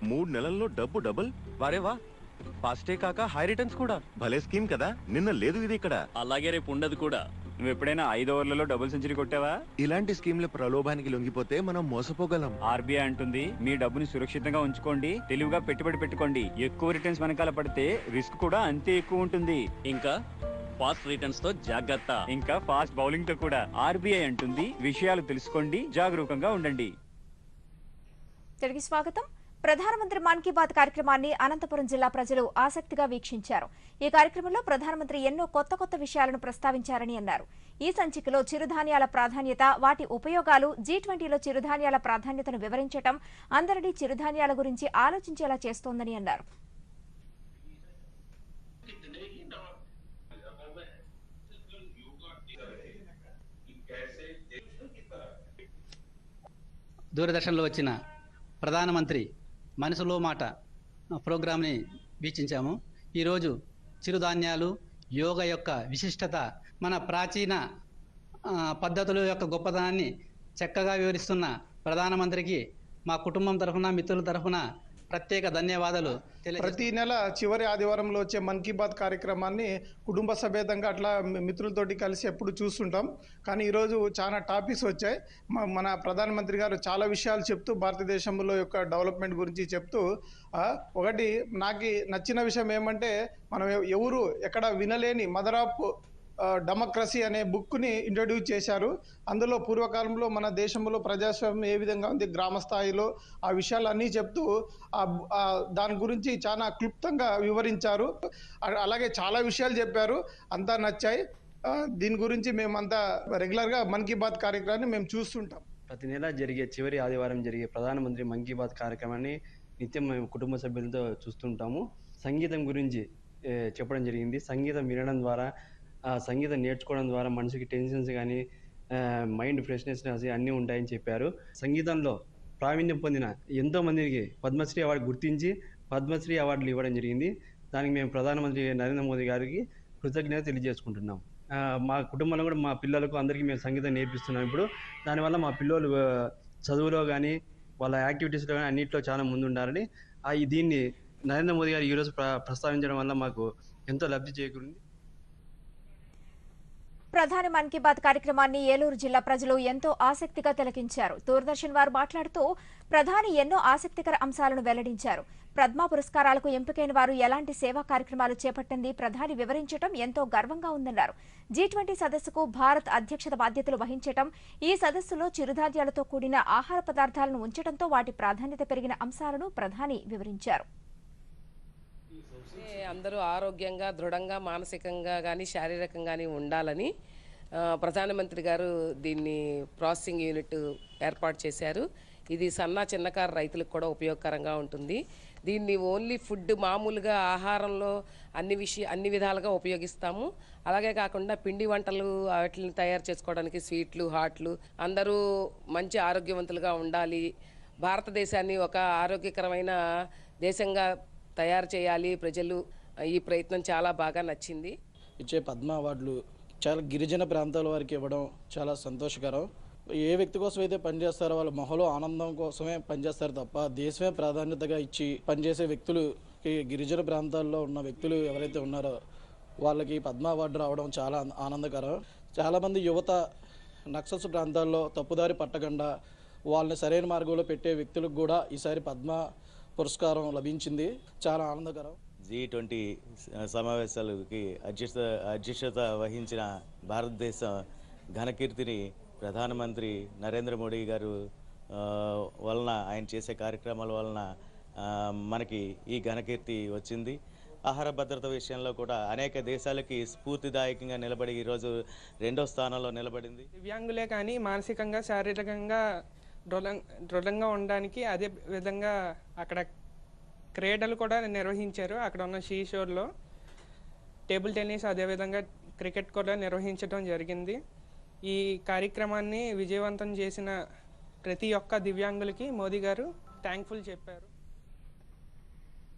మూడు నెలల్లో డబ్బు డబుల్. వారేవా, ఫాస్టే కాక హై రిటర్న్స్ కూడా. భలే స్కీమ్ కదా. నిన్న లేదు ఇది ఇక్కడ. అలాగే రేపు ఉండదు కూడా. నువ్వు ఎప్పుడైనా 5 ఓవర్లలో డబుల్ సెంచరీ కొట్టావా? ఇలాంటి స్కీమ్ల ప్రలోభానికి లొంగిపోతే మనం మోసపోగలం. ఆర్బీఐ అంటుంది మీ డబ్బుని సురక్షితంగా ఉంచుకోండి, తెలివిగా పెట్టుబడి పెట్టుకోండి. ఎక్కువ రిటర్న్స్ వెనకాల పడితే రిస్క్ కూడా అంతే ఎక్కువ ఉంటుంది. ఇంకా ఫాస్ట్ రిటర్న్స్ తో జాగ్రత్త. ఇంకా ఫాస్ట్ బౌలింగ్ తో కూడా. ఆర్బీఐ అంటుంది విషయాలు తెలుసుకోండి, జాగరూకంగా ఉండండి. తిరిగి స్వాగతం. ప్రధానమంత్రి మన్ కీ బాత్ కార్యక్రమాన్ని అనంతపురం జిల్లా ప్రజలు ఆసక్తిగా వీక్షించారు. ఈ కార్యక్రమంలో ప్రధానమంత్రి ఎన్నో కొత్త విషయాలను ప్రస్తావించారని అన్నారు. ఈ సంచికలో చిరుధాన్యాల ప్రాధాన్యత, వాటి ఉపయోగాలు, G20లో చిరుధాన్యాల ప్రాధాన్యతను వివరించడం అందరినీ చిరుధాన్యాల గురించి ఆలోచించేలా చేస్తోందని అన్నారు. దూరదర్శన్లో వచ్చిన ప్రధానమంత్రి మనసులో మాట ప్రోగ్రాంని వీక్షించాము. ఈరోజు చిరుధాన్యాలు, యోగ యొక్క విశిష్టత, మన ప్రాచీన పద్ధతుల యొక్క గొప్పతనాన్ని చక్కగా వివరిస్తున్న ప్రధానమంత్రికి మా కుటుంబం తరఫున, మిత్రుల తరఫున ప్రత్యేక ధన్యవాదాలు. ప్రతి నెల చివరి ఆదివారంలో వచ్చే మన్ కీ బాత్ కార్యక్రమాన్ని కుటుంబ సమేతంగా అట్లా మిత్రులతోటి కలిసి ఎప్పుడు చూస్తుంటాం. కానీ ఈరోజు చాలా టాపిక్స్ వచ్చాయి. మన ప్రధానమంత్రి గారు చాలా విషయాలు చెప్తూ భారతదేశంలో యొక్క డెవలప్మెంట్ గురించి చెప్తూ ఒకటి నాకు నచ్చిన విషయం ఏమంటే, మనం ఎవరు ఎక్కడ వినలేని మదర్ ఆఫ్ డెమోక్రసీ అనే బుక్ని ఇంట్రడ్యూస్ చేశారు. అందులో పూర్వకాలంలో మన దేశంలో ప్రజాస్వామ్యం ఏ విధంగా ఉంది, గ్రామ స్థాయిలో ఆ విషయాలన్నీ చెప్తూ దాని గురించి చాలా క్లుప్తంగా వివరించారు. అలాగే చాలా విషయాలు చెప్పారు, అంతా నచ్చాయి. దీని గురించి మేమంతా రెగ్యులర్గా మన్ కీ బాత్ కార్యక్రమాన్ని మేము చూస్తుంటాం. ప్రతి నెల జరిగే చివరి ఆదివారం జరిగే ప్రధానమంత్రి మన్ కీ బాత్ కార్యక్రమాన్ని నిత్యం మేము కుటుంబ సభ్యులతో చూస్తుంటాము. సంగీతం గురించి చెప్పడం జరిగింది. సంగీతం వినడం ద్వారా, సంగీతం నేర్చుకోవడం ద్వారా మనిషికి టెన్షన్స్ కానీ, మైండ్ ఫ్రెష్నెస్ అన్నీ ఉంటాయని చెప్పారు. సంగీతంలో ప్రావీణ్యం పొందిన ఎంతో మందికి పద్మశ్రీ అవార్డు గుర్తించి పద్మశ్రీ అవార్డులు ఇవ్వడం జరిగింది. దానికి మేము ప్రధానమంత్రి నరేంద్ర మోదీ గారికి కృతజ్ఞత తెలియజేసుకుంటున్నాం. మా కుటుంబంలో కూడా మా పిల్లలకు అందరికీ మేము సంగీతం నేర్పిస్తున్నాం ఇప్పుడు. దానివల్ల మా పిల్లలు చదువులో కానీ, వాళ్ళ యాక్టివిటీస్లో కానీ అన్నింటిలో చాలా ముందుండాలని దీన్ని నరేంద్ర మోదీ గారు ఈరోజు ప్రస్తావించడం వల్ల మాకు ఎంతో లబ్ధి చేకూరింది. ప్రధాని మన్ కీ బాత్ కార్యక్రమాన్ని ఏలూరు జిల్లా ప్రజలు ఎంతో ఆసక్తిగా తిలకించారు. దూరదర్శన్ వారు మాట్లాడుతూ ప్రధాని ఎన్నో ఆసక్తికర అంశాలను వెల్లడించారు. పద్మ పురస్కారాలకు ఎంపికైన వారు ఎలాంటి సేవా కార్యక్రమాలు చేపట్టింది ప్రధాని వివరించడం ఎంతో గర్వంగా ఉందన్నారు. G20 సదస్సుకు భారత్ అధ్యక్షత బాధ్యతలు వహించడం, ఈ సదస్సులో చిరుధాన్యాలతో కూడిన ఆహార పదార్థాలను ఉంచడంతో వాటి ప్రాధాన్యత పెరిగిన అంశాలను ప్రధాని వివరించారు. అందరూ ఆరోగ్యంగా, దృఢంగా, మానసికంగా కానీ శారీరకంగా కానీ ఉండాలని ప్రధానమంత్రి గారు దీన్ని ప్రాసెసింగ్ యూనిట్ ఏర్పాటు చేశారు. ఇది సన్న చిన్నకారు రైతులకు కూడా ఉపయోగకరంగా ఉంటుంది. దీన్ని ఓన్లీ ఫుడ్, మామూలుగా ఆహారంలో అన్ని విధాలుగా ఉపయోగిస్తాము. అలాగే కాకుండా పిండి వంటలు వాటిని తయారు చేసుకోవడానికి, స్వీట్లు, హాట్లు, అందరూ మంచి ఆరోగ్యవంతులుగా ఉండాలి, భారతదేశాన్ని ఒక ఆరోగ్యకరమైన దేశంగా తయారు చేయాలి ప్రజలు. ఈ ప్రయత్నం చాలా బాగా నచ్చింది. ఇచ్చే పద్మ అవార్డులు చాలా గిరిజన ప్రాంతాల వారికి ఇవ్వడం చాలా సంతోషకరం. ఏ వ్యక్తి కోసం అయితే పనిచేస్తారో వాళ్ళ మొహలో ఆనందం కోసమే పనిచేస్తారు తప్ప దేశమే ప్రాధాన్యతగా ఇచ్చి పనిచేసే వ్యక్తులకి, గిరిజన ప్రాంతాల్లో ఉన్న వ్యక్తులు ఎవరైతే ఉన్నారో వాళ్ళకి పద్మ అవార్డు రావడం చాలా ఆనందకరం. చాలామంది యువత నక్సల్స్ ప్రాంతాల్లో తప్పుదారి పట్టకుండా వాళ్ళని సరైన మార్గంలో పెట్టే వ్యక్తులకు కూడా ఈసారి పద్మ పురస్కారం లభించింది. చాలా ఆనందకరం. G20 సమావేశాలకి అధ్యక్షత వహించిన భారతదేశ ఘనకీర్తిని ప్రధానమంత్రి నరేంద్ర మోడీ గారు వలన, ఆయన చేసే కార్యక్రమాల వలన మనకి ఈ ఘనకీర్తి వచ్చింది. ఆహార భద్రత విషయంలో కూడా అనేక దేశాలకి స్ఫూర్తిదాయకంగా నిలబడి ఈరోజు 2వ స్థానంలో నిలబడింది. దివ్యాంగులే కానీ మానసికంగా, శారీరకంగా దృఢంగా ఉండడానికి అదే విధంగా అక్కడ క్రీడలు కూడా నిర్వహించారు. అక్కడ ఉన్న షోర్లో టేబుల్ టెన్నిస్, అదేవిధంగా క్రికెట్ కూడా నిర్వహించడం జరిగింది. ఈ కార్యక్రమాన్ని విజయవంతం చేసిన ప్రతి ఒక్క దివ్యాంగులకి మోదీ గారు థ్యాంక్ఫుల్ చెప్పారు.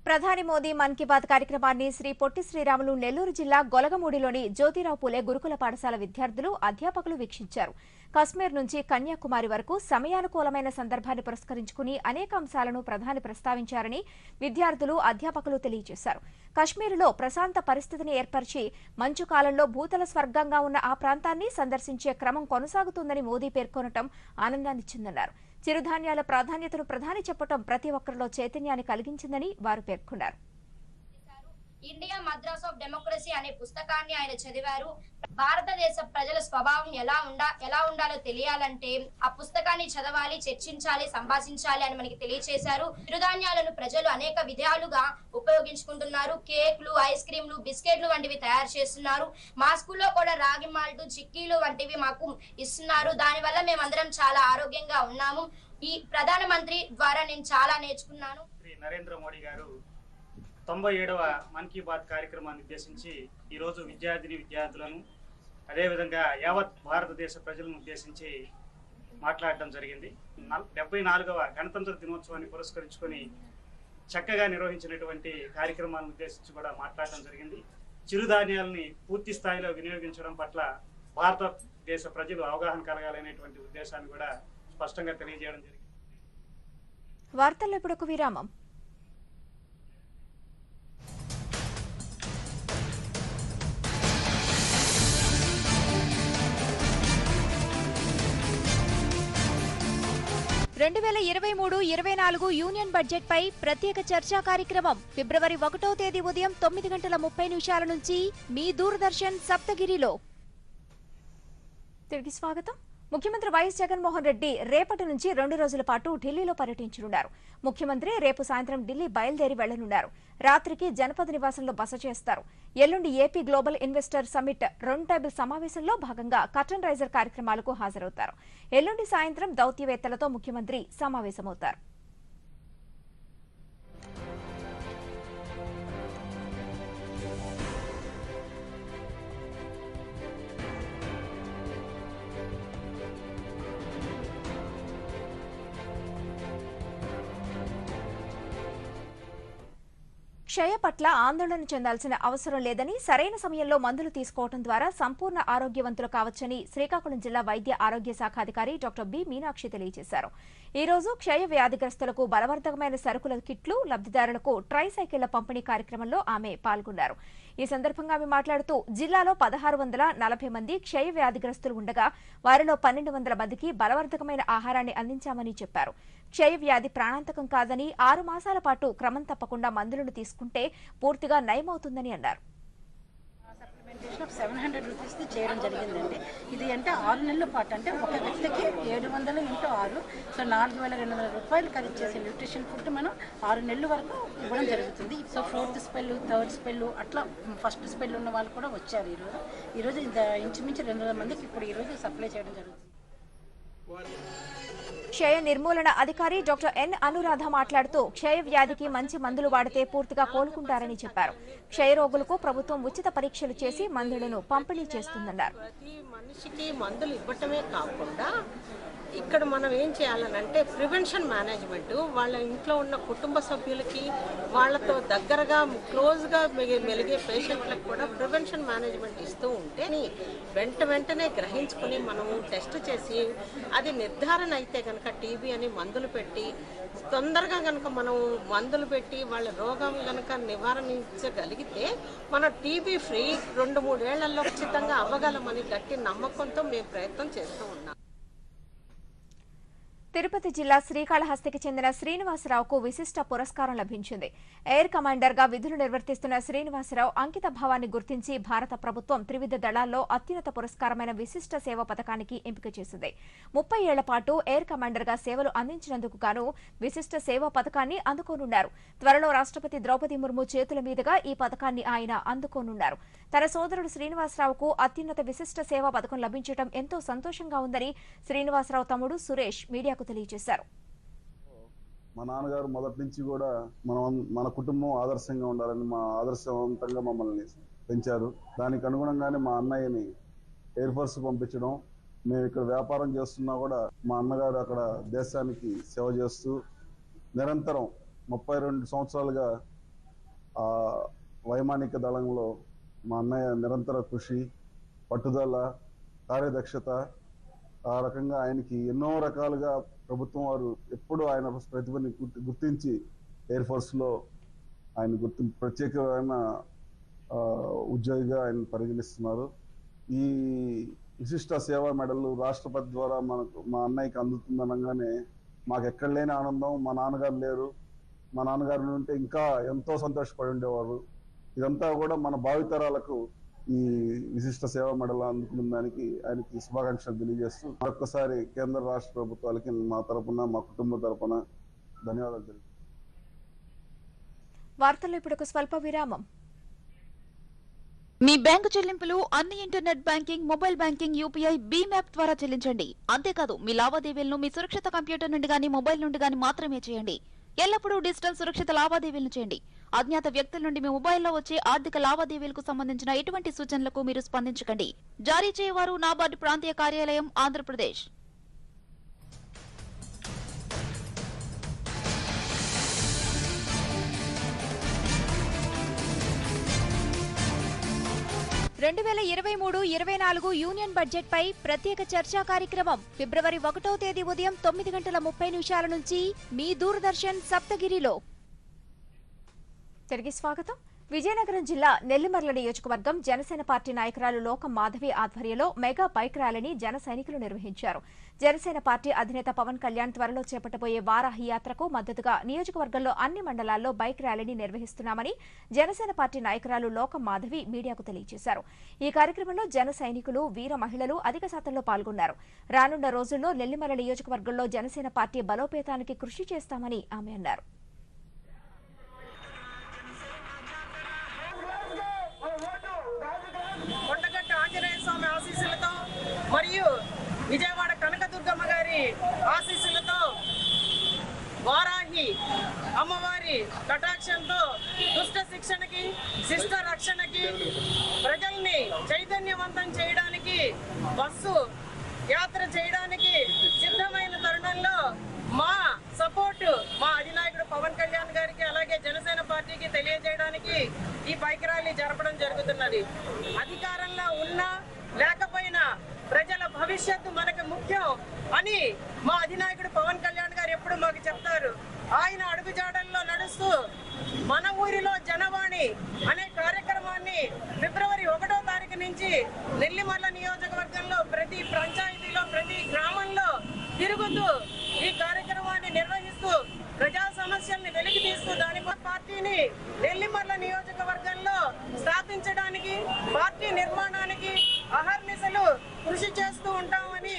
ప్రధాని మోదీ మన్ కీ బాత్ కార్యక్రమాన్ని శ్రీ పొట్టి శ్రీరాములు నెల్లూరు జిల్లా గొలగమూడిలోని జ్యోతిరావు పూలే గురుకుల పాఠశాల విద్యార్థులు అధ్యాపకులు వీక్షించారు. కశ్మీర్ నుంచి కన్యాకుమారి వరకు సమయానుకూలమైన సందర్భాన్ని పురస్కరించుకుని అనేక అంశాలను ప్రధాని ప్రస్తావించారని విద్యార్థులు అధ్యాపకులు తెలియజేశారు. కశ్మీరులో ప్రశాంత పరిస్థితిని ఏర్పరిచి మంచు కాలంలో భూతల స్వర్గంగా ఉన్న ఆ ప్రాంతాన్ని సందర్శించే క్రమం కొనసాగుతుందని మోదీ పేర్కొనడం ఆనందాన్నిచ్చిందన్నారు. చిరుధాన్యాల ప్రాధాన్యతను ప్రధాని చెప్పడం ప్రతి ఒక్కరిలో చైతన్యాన్ని కలిగించిందని వారు పేర్కొన్నారు. ఇండియా మద్రాస్ ఆఫ్ డెమోక్రసీ అనే పుస్తకాన్ని ఆయన చదివారు. భారతదేశ ప్రజల స్వభావం ఎలా ఉండాలో తెలియాలంటే ఆ పుస్తకాన్ని చదవాలి, చర్చించాలి, సంభాషించాలి అని మనకి తెలియచేశారు. చిరుధాన్యాలను ప్రజలు అనేక విధాలుగా ఉపయోగించుకుంటున్నారు. కేక్లు, ఐస్ క్రీమ్లు, బిస్కెట్లు వంటివి తయారు చేస్తున్నారు. మా స్కూల్లో కూడా రాగి మాల్ట్, చిక్కీలు వంటివి మాకు ఇస్తున్నారు. దానివల్ల మేమందరం చాలా ఆరోగ్యంగా ఉన్నాము. ఈ ప్రధానమంత్రి ద్వారా నేను చాలా నేర్చుకున్నాను. శ్రీ నరేంద్ర మోడీ గారు 97వ మన్ కీ బాత్ కార్యక్రమాన్ని ఉద్దేశించి ఈరోజు విద్యార్థులను అదేవిధంగా యావత్ భారతదేశ ప్రజలను ఉద్దేశించి మాట్లాడడం జరిగింది. 74వ గణతంత్ర దినోత్సవాన్ని పురస్కరించుకొని చక్కగా నిర్వహించినటువంటి కార్యక్రమాలను ఉద్దేశించి కూడా మాట్లాడడం జరిగింది. చిరుధాన్యాలని పూర్తి స్థాయిలో వినియోగించడం పట్ల భారతదేశ ప్రజలు అవగాహన కలగాలనేటువంటి ఉద్దేశాన్ని కూడా స్పష్టంగా తెలియజేయడం జరిగింది. వార్తల్లో ఇప్పుడు ఒక విరామం. రెండు 2023-24 యూనియన్ బడ్జెట్ పై ప్రత్యేక చర్చా కార్యక్రమం ఫిబ్రవరి 1వ తేదీ ఉదయం 9:30 నుంచి మీ దూరదర్శన్ సప్తగిరిలో. తిరిగి స్వాగతం. ముఖ్యమంత్రి వైఎస్ జగన్మోహన్ రెడ్డి రేపటి నుంచి 2 రోజుల పాటు ఢిల్లీలో పర్యటించనున్నారు. ముఖ్యమంత్రి రేపు సాయంత్రం ఢిల్లీ బయలుదేరి వెళ్లనున్నారు. రాత్రికి జనపద నివాసంలో బస చేస్తారు. ఎల్లుండి AP global investor summit round table సమావేశంలో భాగంగా కర్టన్ రైజర్ కార్యక్రమాలకు హాజరవుతారు. ఎల్లుండి సాయంత్రం దౌత్యవేత్తలతో ముఖ్యమంత్రి సమావేశమవుతారు. క్షయ పట్ల ఆందోళన చెందాల్సిన అవసరం లేదని, సరైన సమయంలో మందులు తీసుకోవడం ద్వారా సంపూర్ణ ఆరోగ్యవంతులు కావచ్చని శ్రీకాకుళం జిల్లా వైద్య ఆరోగ్య శాఖ అధికారి డాక్టర్ బి మీనాక్షి తెలియజేశారు. ఈ రోజు క్షయ వ్యాధిగ్రస్తులకు బలవర్ధకమైన సరుకుల కిట్లు, లబ్ధిదారులకు ట్రైసైకిళ్ల పంపిణీ కార్యక్రమంలో ఆమె పాల్గొన్నారు. ఈ సందర్భంగా ఆమె మాట్లాడుతూ జిల్లాలో 1640 మంది క్షయ వ్యాధిగ్రస్తులు ఉండగా వారిలో 1200 మందికి బలవర్ధకమైన ఆహారాన్ని అందించామని చెప్పారు. క్షయ వ్యాధి ప్రాణాంతకం కాదని 6 మాసాల పాటు క్రమం తప్పకుండా మందులను తీసుకుంటే పూర్తిగా నయమవుతుందని అన్నారు. 700 రూపీస్ చేయడం జరిగిందండి. ఇది అంటే 6 నెలల పాటు, అంటే ఒక వ్యక్తికి 700 × 6, సో 4200 రూపాయలు ఖరీదు చేసే న్యూట్రిషన్ ఫుడ్ మనం 6 నెలల వరకు ఇవ్వడం జరుగుతుంది. So 4th spell, 3rd spell అట్లా ఫస్ట్ స్పెల్ ఉన్న వాళ్ళు కూడా వచ్చారు. ఈరోజు ఇంచుమించు 200 మందికి ఇప్పుడు ఈరోజు సప్లై చేయడం జరుగుతుంది. క్షయ నిర్మూలన అధికారి డాక్టర్ ఎన్ అనురాధ మాట్లాడుతూ క్షయ వ్యాధికి మంచి మందులు వాడితే పూర్తిగా కోలుకుంటారని చెప్పారు. క్షయ రోగులకు ప్రభుత్వం ఉచిత పరీక్షలు చేసి మందులను పంపిణీ చేస్తుందన్నారు. ప్రతి మనిషికి మందులు ఇవ్వటమే కాకుండా ఇక్కడ మనం ఏం చేయాలనంటే ప్రివెన్షన్ మేనేజ్మెంట్, వాళ్ళ ఇంట్లో ఉన్న కుటుంబ సభ్యులకి వాళ్ళతో దగ్గరగా క్లోజ్గా మెలిగే పేషెంట్లకు కూడా ప్రివెన్షన్ మేనేజ్మెంట్ ఇస్తూ ఉంటే వెంటనే గ్రహించుకుని మనం టెస్ట్ చేసి అది నిర్ధారణ అయితే కనుక టీబీ అని మందులు పెట్టి తొందరగా కనుక మనం మందులు పెట్టి వాళ్ళ రోగం కనుక నివారించగలిగితే మనం టీబీ ఫ్రీ 2-3 ఏళ్లలో ఖచ్చితంగా అవ్వగలమని గట్టి నమ్మకంతో మేము ప్రయత్నం చేస్తూ ఉన్నాం. తిరుపతి జిల్లా శ్రీకాళహస్తికి చెందిన శ్రీనివాసరావుకు విశిష్ట పురస్కారం లభించింది. ఎయిర్ కమాండర్ గా విధులు నిర్వర్తిస్తున్న శ్రీనివాసరావు అంకిత భావాన్ని గుర్తించి భారత ప్రభుత్వం త్రివిధ దళాల్లో అత్యున్నత పురస్కారమైన విశిష్ట సేవ పథకానికి ఎంపిక చేసింది. 30 ఏళ్ల పాటు ఎయిర్ కమాండర్ గా సేవలు అందించినందుకు గాను విశిష్ట సేవ పథకాన్ని అందుకోనున్నారు. త్వరలో రాష్ట్రపతి ద్రౌపది ముర్ము చేతుల మీదుగా ఈ పథకాన్ని ఆయన అందుకోనున్నారు. తన సోదరుడు శ్రీనివాసరావుకు అత్యున్నత విశిష్ట సేవా పథకం లభించడం ఎంతో సంతోషంగా ఉందని శ్రీనివాసరావు తమ్ముడు సురేష్ మీడియాకు తెలియజేశారు. మా నాన్నగారు మొదటి నుంచి కూడా మన కుటుంబం ఆదర్శంగా ఉండాలని ఆదర్శవంతంగా మమ్మల్ని పెంచారు. దానికి అనుగుణంగానే మా అన్నయ్యని ఎయిర్ ఫోర్స్ పంపించడం, మేము ఇక్కడ వ్యాపారం చేస్తున్నా కూడా మా అన్నగారు అక్కడ దేశానికి సేవ చేస్తూ నిరంతరం 32 సంవత్సరాలుగా ఆ వైమానిక దళంలో మా అన్నయ్య నిరంతర కృషి, పట్టుదల, కార్యదక్షత, ఆ రకంగా ఆయనకి ఎన్నో రకాలుగా ప్రభుత్వం వారు ఎప్పుడు ఆయన ప్రతిభని గుర్తించి ఎయిర్ ఫోర్స్లో ఆయన ప్రత్యేకమైన ఉద్యోగిగా ఆయన పరిగణిస్తున్నారు. ఈ విశిష్ట సేవా మెడల్ రాష్ట్రపతి ద్వారా మా అన్నయ్యకి అందుతుందనగానే మాకు ఎక్కడ లేని ఆనందం. మా నాన్నగారు లేరు, మా నాన్నగారు ఉంటే ఇంకా ఎంతో సంతోషపడి ఉండేవారు. ఇదంతా కూడా మన భావితరాలకు ఈ విశిష్ట సేవా మెడల్ అందుకున్న దానికి ఆయనకి శుభాకాంక్షలు తెలియజేస్తూ మరొకసారి కేంద్ర రాష్ట్ర ప్రభుత్వాలకి మా తరపున, మా కుటుంబ తరపున ధన్యవాదాలు తెలుపు. వార్తల్లో ఇప్పుడు ఒక స్వల్ప విరామం. మీ బ్యాంకు చెల్లింపులు అన్ని internet banking, mobile banking, UPI, భీమ్ యాప్ ద్వారా చెల్లించండి. అంతేకాదు మీ లావాదేవీలను మీ సురక్షిత కంప్యూటర్ నుండి గానీ, మొబైల్ నుండి గానీ మాత్రమే చేయండి. ఎల్లప్పుడూ డిజిటల్ సురక్షిత లావాదేవీలను చేయండి. అజ్ఞాత వ్యక్తుల నుండి మీ మొబైల్లో వచ్చే ఆర్థిక లావాదేవీలకు సంబంధించిన ఎటువంటి సూచనలకు మీరు స్పందించకండి. జారీ చేయవారు నాబార్డు ప్రాంతీయ కార్యాలయం, ఆంధ్రప్రదేశ్. రెండు 2023-24 యూనియన్ బడ్జెట్ పై ప్రత్యేక చర్చా కార్యక్రమం ఫిబ్రవరి 1వ తేదీ ఉదయం 9:30 నుంచి మీ దూరదర్శన్ సప్తగిరిలో. తిరిగి స్వాగతం. విజయనగరం జిల్లా నెల్లిమర్ల నియోజకవర్గం జనసేన పార్టీ నాయకురాలు లోకం మాధవి ఆధ్వర్యంలో మెగా బైక్ ర్యాలీని జన సైనికులు నిర్వహించారు. జనసేన పార్టీ అధినేత పవన్ కళ్యాణ్ త్వరలో చేపట్టబోయే వారాహి యాత్రకు మద్దతుగా నియోజకవర్గంలో అన్ని మండలాల్లో బైక్ ర్యాలీని నిర్వహిస్తున్నామని జనసేన పార్టీ నాయకురాలు లోకం మాధవి మీడియాకు తెలియజేశారు. ఈ కార్యక్రమంలో జన సైనికులు, వీర మహిళలు అధిక శాతంలో పాల్గొన్నారు. రానున్న రోజుల్లో నెల్లిమర్ల నియోజకవర్గంలో జనసేన పార్టీ బలోపేతానికి కృషి చేస్తామని ఆమె అన్నారు. కొండగట్టు ఆంజనేయ స్వామి ఆశీస్సులతో మరియు విజయవాడ కనకదుర్గమ్మ గారి ఆశీస్సులతో వారాహి అమ్మవారి కటాక్షంతో దుష్ట శిక్షణకి, శిష్ట రక్షణకి, ప్రజల్ని చైతన్యవంతం చేయడానికి, బస్సు యాత్ర చేయడానికి సిద్ధమైన తరుణంలో మా సపోర్టు మా అధినాయకుడు పవన్ కళ్యాణ్ గారికి అలాగే జనసేన పార్టీకి తెలియజేయడానికి ఈ బైక్ ర్యాలీ జరపడం జరుగుతున్నది. అధికారంలో ఉన్నా లేకపోయినా ప్రజల భవిష్యత్తు మనకు ముఖ్యం అని మా అధినాయకుడు పవన్ కళ్యాణ్ గారు ఎప్పుడు మాకు చెప్తారు. ఆయన అడుగుజాడల్లో నడుస్తూ మన ఊరిలో జనవాణి అనే కార్యక్రమాన్ని ఫిబ్రవరి 1వ తారీఖు నుంచి నెల్లిమర్ల నియోజకవర్గంలో ప్రతి పంచాయతీలో, ప్రతి గ్రామంలో తిరుగుతూ ఈ కార్యక్రమాన్ని నిర్వహిస్తూ ప్రజా సమస్యల్ని వెలికి తీస్తూ దాని పార్టీని నెల్లిమర్ల నియోజకవర్గంలో స్థాపించడానికి, పార్టీ నిర్మాణానికి అహర్నిశలు కృషి చేస్తూ ఉంటామని.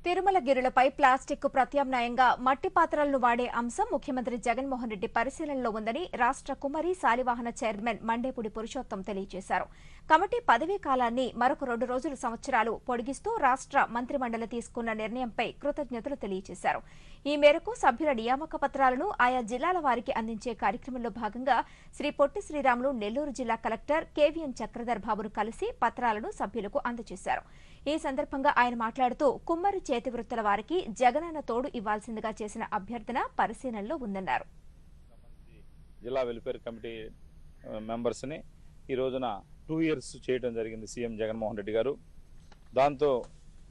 తిరుమలగిరులపై ప్లాస్టిక్ ప్రత్యామ్నాయంగా మట్టి పాత్రలను వాడే అంశం ముఖ్యమంత్రి జగన్మోహన్ రెడ్డి పరిశీలనలో ఉందని రాష్ట్ర కుమరి శాలివాహన చైర్మన్ మండేపూడి పురుషోత్తం తెలియజేశారు. కమిటీ పదవీ కాలాన్ని మరొక 2 రోజులు సంవత్సరాలు పొడిగిస్తూ రాష్ట్ర మంత్రిమండలి తీసుకున్న నిర్ణయంపై కృతజ్ఞతలు తెలియజేశారు. ఈ మేరకు సభ్యుల నియామక పత్రాలను ఆయా జిల్లాల వారికి అందించే కార్యక్రమంలో భాగంగా శ్రీ పొట్టి శ్రీరాములు నెల్లూరు జిల్లా కలెక్టర్ కేవీఎన్ చక్రధర్ బాబును కలిసి పత్రాలను సభ్యులకు అందజేశారు. ఈ సందర్భంగా ఆయన మాట్లాడుతూ కుమ్మరి చేతి వృత్తుల వారికి జగనన్న తోడు ఇవ్వాల్సిందిగా చేసిన అభ్యర్థన పరిశీలనలో ఉందన్నారు. జిల్లా వెల్ఫేర్ కమిటీ మెంబర్స్ని ఈ రోజున 2 years చేయడం జరిగింది సీఎం జగన్మోహన్ రెడ్డి గారు. దాంతో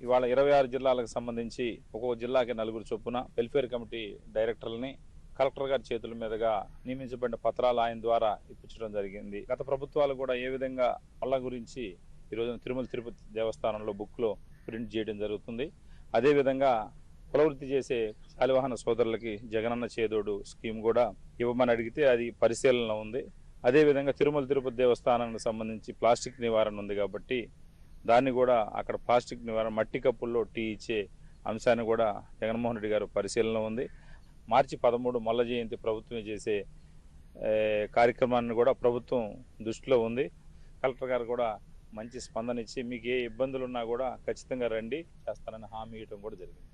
ఇవాళ 26 జిల్లాలకు సంబంధించి ఒక్కొక్క జిల్లాకి 4 చొప్పున వెల్ఫేర్ కమిటీ డైరెక్టర్లని కలెక్టర్ గారి చేతుల మీదుగా నియమించబడిన పత్రాలు ఆయన ద్వారా ఇప్పించడం జరిగింది. గత ప్రభుత్వాలు కూడా ఏ విధంగా వాళ్ళ గురించి ఈ రోజున తిరుమల తిరుపతి దేవస్థానంలో బుక్లో ప్రింట్ చేయడం జరుగుతుంది. అదేవిధంగా ప్రవృత్తి చేసే శాలివాహన సోదరులకి జగనన్న చేదోడు స్కీమ్ కూడా ఇవ్వమని అడిగితే అది పరిశీలనలో ఉంది. అదేవిధంగా తిరుమల తిరుపతి దేవస్థానానికి సంబంధించి ప్లాస్టిక్ నివారణ ఉంది కాబట్టి దాన్ని కూడా అక్కడ ప్లాస్టిక్ నివారణ మట్టి కప్పుల్లో టీ ఇచ్చే అంశాన్ని కూడా జగన్మోహన్ రెడ్డి గారు పరిశీలనలో ఉంది. మార్చి 13 మల్ల జయంతి ప్రభుత్వమే చేసే కార్యక్రమాన్ని కూడా ప్రభుత్వం దృష్టిలో ఉంది. కలెక్టర్ గారు కూడా మంచి స్పందన ఇచ్చి మీకు ఏ ఇబ్బందులు ఉన్నా కూడా ఖచ్చితంగా రండి చేస్తానని హామీ ఇవ్వడం కూడా జరిగింది.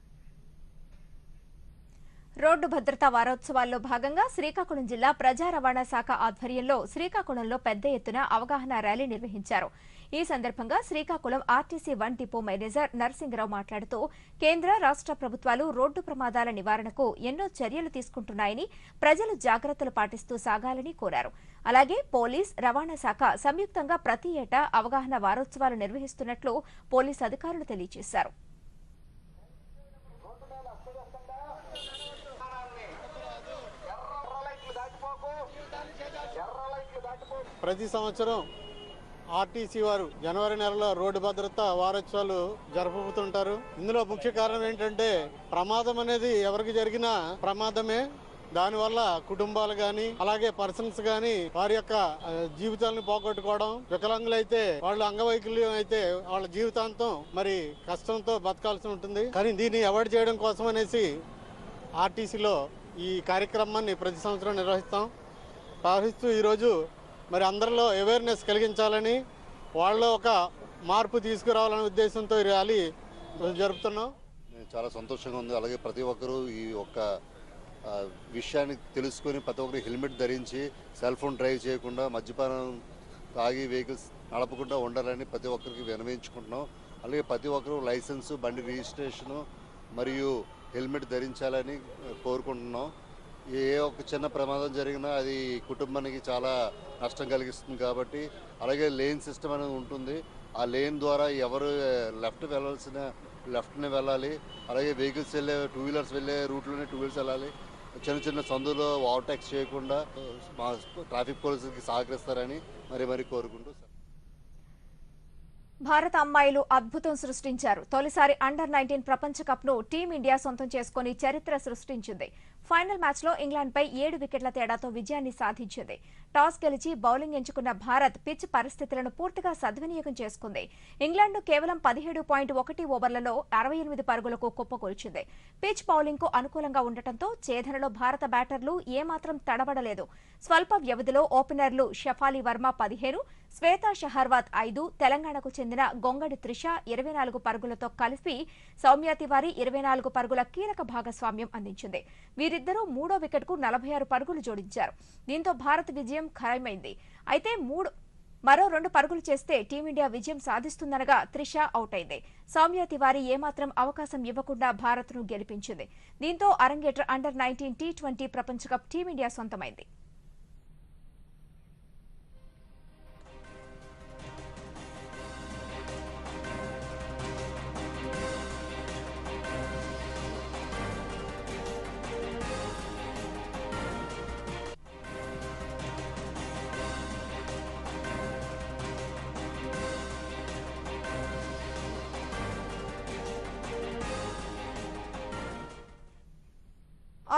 రోడ్డు భద్రతా వారోత్సవాల్లో భాగంగా శ్రీకాకుళం జిల్లా ప్రజా రవాణా శాఖ ఆధ్వర్యంలో శ్రీకాకుళంలో పెద్ద ఎత్తున అవగాహన ర్యాలీ నిర్వహించారు. ఈ సందర్భంగా Srikakulam RTC 1 depot manager Narasingarao మాట్లాడుతూ కేంద్ర రాష్ట్ర ప్రభుత్వాలు రోడ్డు ప్రమాదాల నివారణకు ఎన్నో చర్యలు తీసుకుంటున్నాయని ప్రజలు జాగ్రత్తలు పాటిస్తూ సాగాలని కోరారు. అలాగే పోలీస్, రవాణా శాఖ సంయుక్తంగా ప్రతి ఏటా అవగాహన వారోత్సవాలు నిర్వహిస్తున్నట్లు పోలీసు అధికారులు తెలియజేశారు. ప్రతి సంవత్సరం ఆర్టీసీ వారు జనవరి నెలలో రోడ్డు భద్రత వారోత్సవాలు జరుపుతుంటారు. ఇందులో ముఖ్య కారణం ఏంటంటే ప్రమాదం అనేది ఎవరికి జరిగినా ప్రమాదమే. దానివల్ల కుటుంబాలు గాని అలాగే పర్సన్స్ గాని వారి యొక్క జీవితాలను పోగొట్టుకోవడం, వికలాంగులైతే వాళ్ళు అంగవైకల్యం అయితే వాళ్ళ జీవితాంతం మరి కష్టంతో బతకాల్సి ఉంటుంది. కానీ దీన్ని అవాయిడ్ చేయడం కోసం అనేసి ఆర్టీసీలో ఈ కార్యక్రమాన్ని ప్రతి సంవత్సరం నిర్వహిస్తూ ఈరోజు మరి అందరిలో అవేర్నెస్ కలిగించాలని, వాళ్ళలో ఒక మార్పు తీసుకురావాలనే ఉద్దేశంతో ఈ ర్యాలీ జరుపుతున్నాం. చాలా సంతోషంగా ఉంది. అలాగే ప్రతి ఒక్కరూ ఈ ఒక్క విషయాన్ని తెలుసుకొని ప్రతి ఒక్కరు హెల్మెట్ ధరించి సెల్ ఫోన్ డ్రైవ్ చేయకుండా, మద్యపానం తాగి వెహికల్స్ నడపకుండా ఉండాలని ప్రతి ఒక్కరికి విన్నవించుకుంటున్నాం. అలాగే ప్రతి ఒక్కరూ లైసెన్సు, బండి రిజిస్ట్రేషను మరియు హెల్మెట్ ధరించాలని కోరుకుంటున్నాం. ఏ ఒక చిన్న ప్రమాదం జరిగినా అది కుటుంబానికి చాలా నష్టం కలిగిస్తుంది కాబట్టి, అలాగే లేన్ సిస్టమ్ అనేది ఉంటుంది. ఆ లేన్ ద్వారా ఎవరు లెఫ్ట్ వెళ్ళాల్సిన లెఫ్ట్ని వెళ్ళాలి. అలాగే వెహికల్స్ వెళ్ళే, టూ వీలర్స్ వెళ్ళే రూట్లోనే టూ వీలర్స్ వెళ్ళాలి. చిన్న చిన్న సందులో ఓవర్టేక్స్ చేయకుండా మా ట్రాఫిక్ పోలీసులకి సహకరిస్తారని మరి కోరుకుంటూ. భారత అమ్మాయిలు అద్భుతం సృష్టించారు. తొలిసారి అండర్-19 ప్రపంచ కప్ ను టీమిండియా సొంతం చేసుకుని చరిత్ర సృష్టించింది. ఫైనల్ మ్యాచ్ లో ఇంగ్లాండ్పై 7 వికెట్ల తేడాతో విజయాన్ని సాధించింది. టాస్ గెలిచి బౌలింగ్ ఎంచుకున్న భారత్ పిచ్ పరిస్థితులను పూర్తిగా సద్వినియోగం చేసుకుంది. ఇంగ్లాండ్ను కేవలం 17.1 ఓవర్లలో 68 పరుగులకు కుప్పకూల్చింది. పిచ్ బౌలింగ్ కు అనుకూలంగా ఉండటంతో ఛేదనలో భారత బ్యాటర్లు ఏమాత్రం తడబడలేదు. స్వల్ప వ్యవధిలో ఓపెనర్లు షఫాలి వర్మ 15, శ్వేతా షహర్వాత్ 5, తెలంగాణకు చెందిన గొంగడి త్రిష 24 పరుగులతో కలిపి సౌమ్య తివారీ 24 పరుగుల కీలక భాగస్వామ్యం అందించింది. వీరిద్దరూ మూడో వికెట్కు 46 పరుగులు జోడించారు. దీంతో భారత్ విజయం ఖరారైంది. అయితే మరో 2 పరుగులు చేస్తే టీమిండియా విజయం సాధిస్తుందనగా త్రిష అవుట్ అయింది. సౌమ్య తివారీ ఏమాత్రం అవకాశం ఇవ్వకుండా భారత్ను గెలిపించింది. దీంతో అరంగేట్ర అండర్-19 T20 ప్రపంచ కప్ టీమిండియా సొంతమైంది.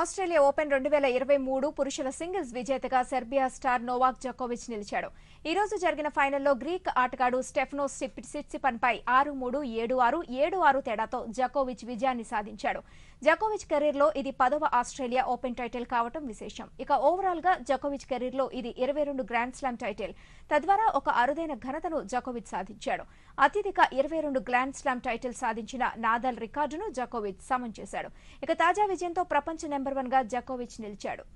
ఆస్ట్రేలియా ఓపెన్ 2023 పురుషుల సింగిల్స్ విజేతగా సెర్బియా స్టార్ నోవాక్ జోకోవిచ్ నిలిచాడు. ఈ రోజు జరిగిన ఫైనల్లో గ్రీక్ ఆటగాడు స్టెఫనోస్ సిట్సిపన్పై 6-3, 7-6, 7-6 తేడాతో జోకోవిచ్ విజయాన్ని సాధించాడు. జోకోవిచ్ కెరీర్లో ఇది 10వ ఆస్ట్రేలియా ఓపెన్ టైటిల్ కావటం విశేషం. ఇక ఓవరాల్ గా జోకోవిచ్ కెరీర్లో ఇది 22 గ్రాండ్ స్లామ్ టైటిల్. తద్వారా ఒక అరుదైన ఘనతను జోకోవిచ్ సాధించాడు. అత్యధిక 22 గ్రాండ్ స్లామ్ టైటిల్ సాధించిన నాదల్ రికార్డును జోకోవిచ్ సమం చేశాడు. ఇక తాజా విజయంతో ప్రపంచ నెంబర్ 1 గా జోకోవిచ్ నిలిచాడు.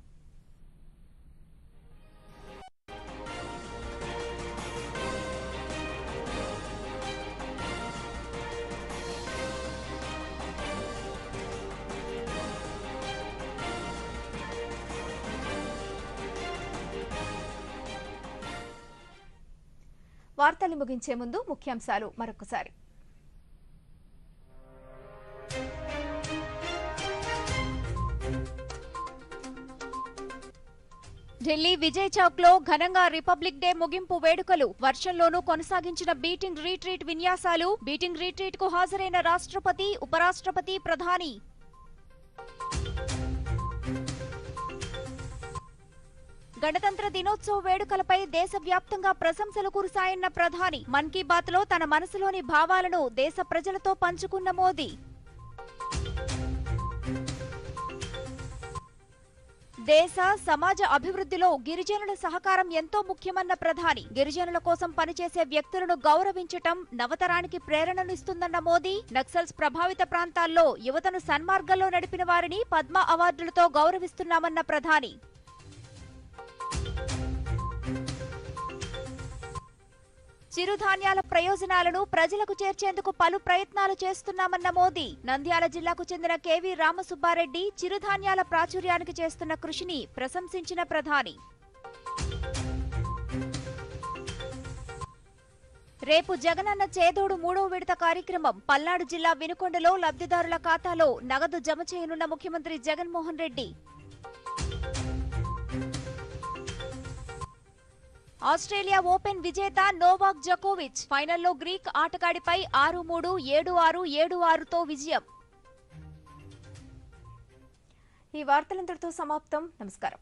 వార్తలు ముగించే ముందు ముఖ్యాంశాలు మరొకసారి. ఢిల్లీ విజయ్ చౌక్ లో ఘనంగా రిపబ్లిక్ డే ముగింపు వేడుకలు. వర్షంలోనూ కొనసాగించిన బీటింగ్ రీట్రీట్ విన్యాసాలు. బీటింగ్ రీట్రీట్ కు హాజరైన రాష్ట్రపతి, ఉపరాష్ట్రపతి, ప్రధాని. గణతంత్ర దినోత్సవ వేడుకలపై దేశవ్యాప్తంగా ప్రశంసలు కురిశాయన్న ప్రధాని. మన్ కీ బాత్ లో తన మనసులోని భావాలను దేశ ప్రజలతో పంచుకున్న మోదీ. దేశ సమాజ అభివృద్ధిలో గిరిజనుల సహకారం ఎంతో ముఖ్యమన్న ప్రధాని. గిరిజనుల కోసం పనిచేసే వ్యక్తులను గౌరవించటం నవతరానికి ప్రేరణనిస్తుందన్న మోదీ. నక్సల్స్ ప్రభావిత ప్రాంతాల్లో యువతను సన్మార్గంలో నడిపిన వారిని పద్మ అవార్డులతో గౌరవిస్తున్నామన్న ప్రధాని. చిరుధాన్యాల ప్రయోజనాలను ప్రజలకు చేర్చేందుకు పలు ప్రయత్నాలు చేస్తున్నామన్న మోదీ. నంద్యాల జిల్లాకు చెందిన కేవీ రామసుబ్బారెడ్డి చిరుధాన్యాల ప్రాచుర్యానికి చేస్తున్న కృషిని ప్రశంసించిన ప్రధాని. రేపు జగనన్న చేదోడు 3వ విడత కార్యక్రమం. పల్నాడు జిల్లా వినుకొండలో లబ్ధిదారుల ఖాతాలో నగదు జమ చేయనున్న ముఖ్యమంత్రి జగన్మోహన్ రెడ్డి. ఆస్ట్రేలియా ఓపెన్ విజేత నోవాక్ జోకోవిచ్ ఫైనల్లో గ్రీక్ ఆటగాడిపై 6-3, 7-6, 7-6తో విజయం. ఈ వార్తలంతటితో సమాప్తం. నమస్కారం.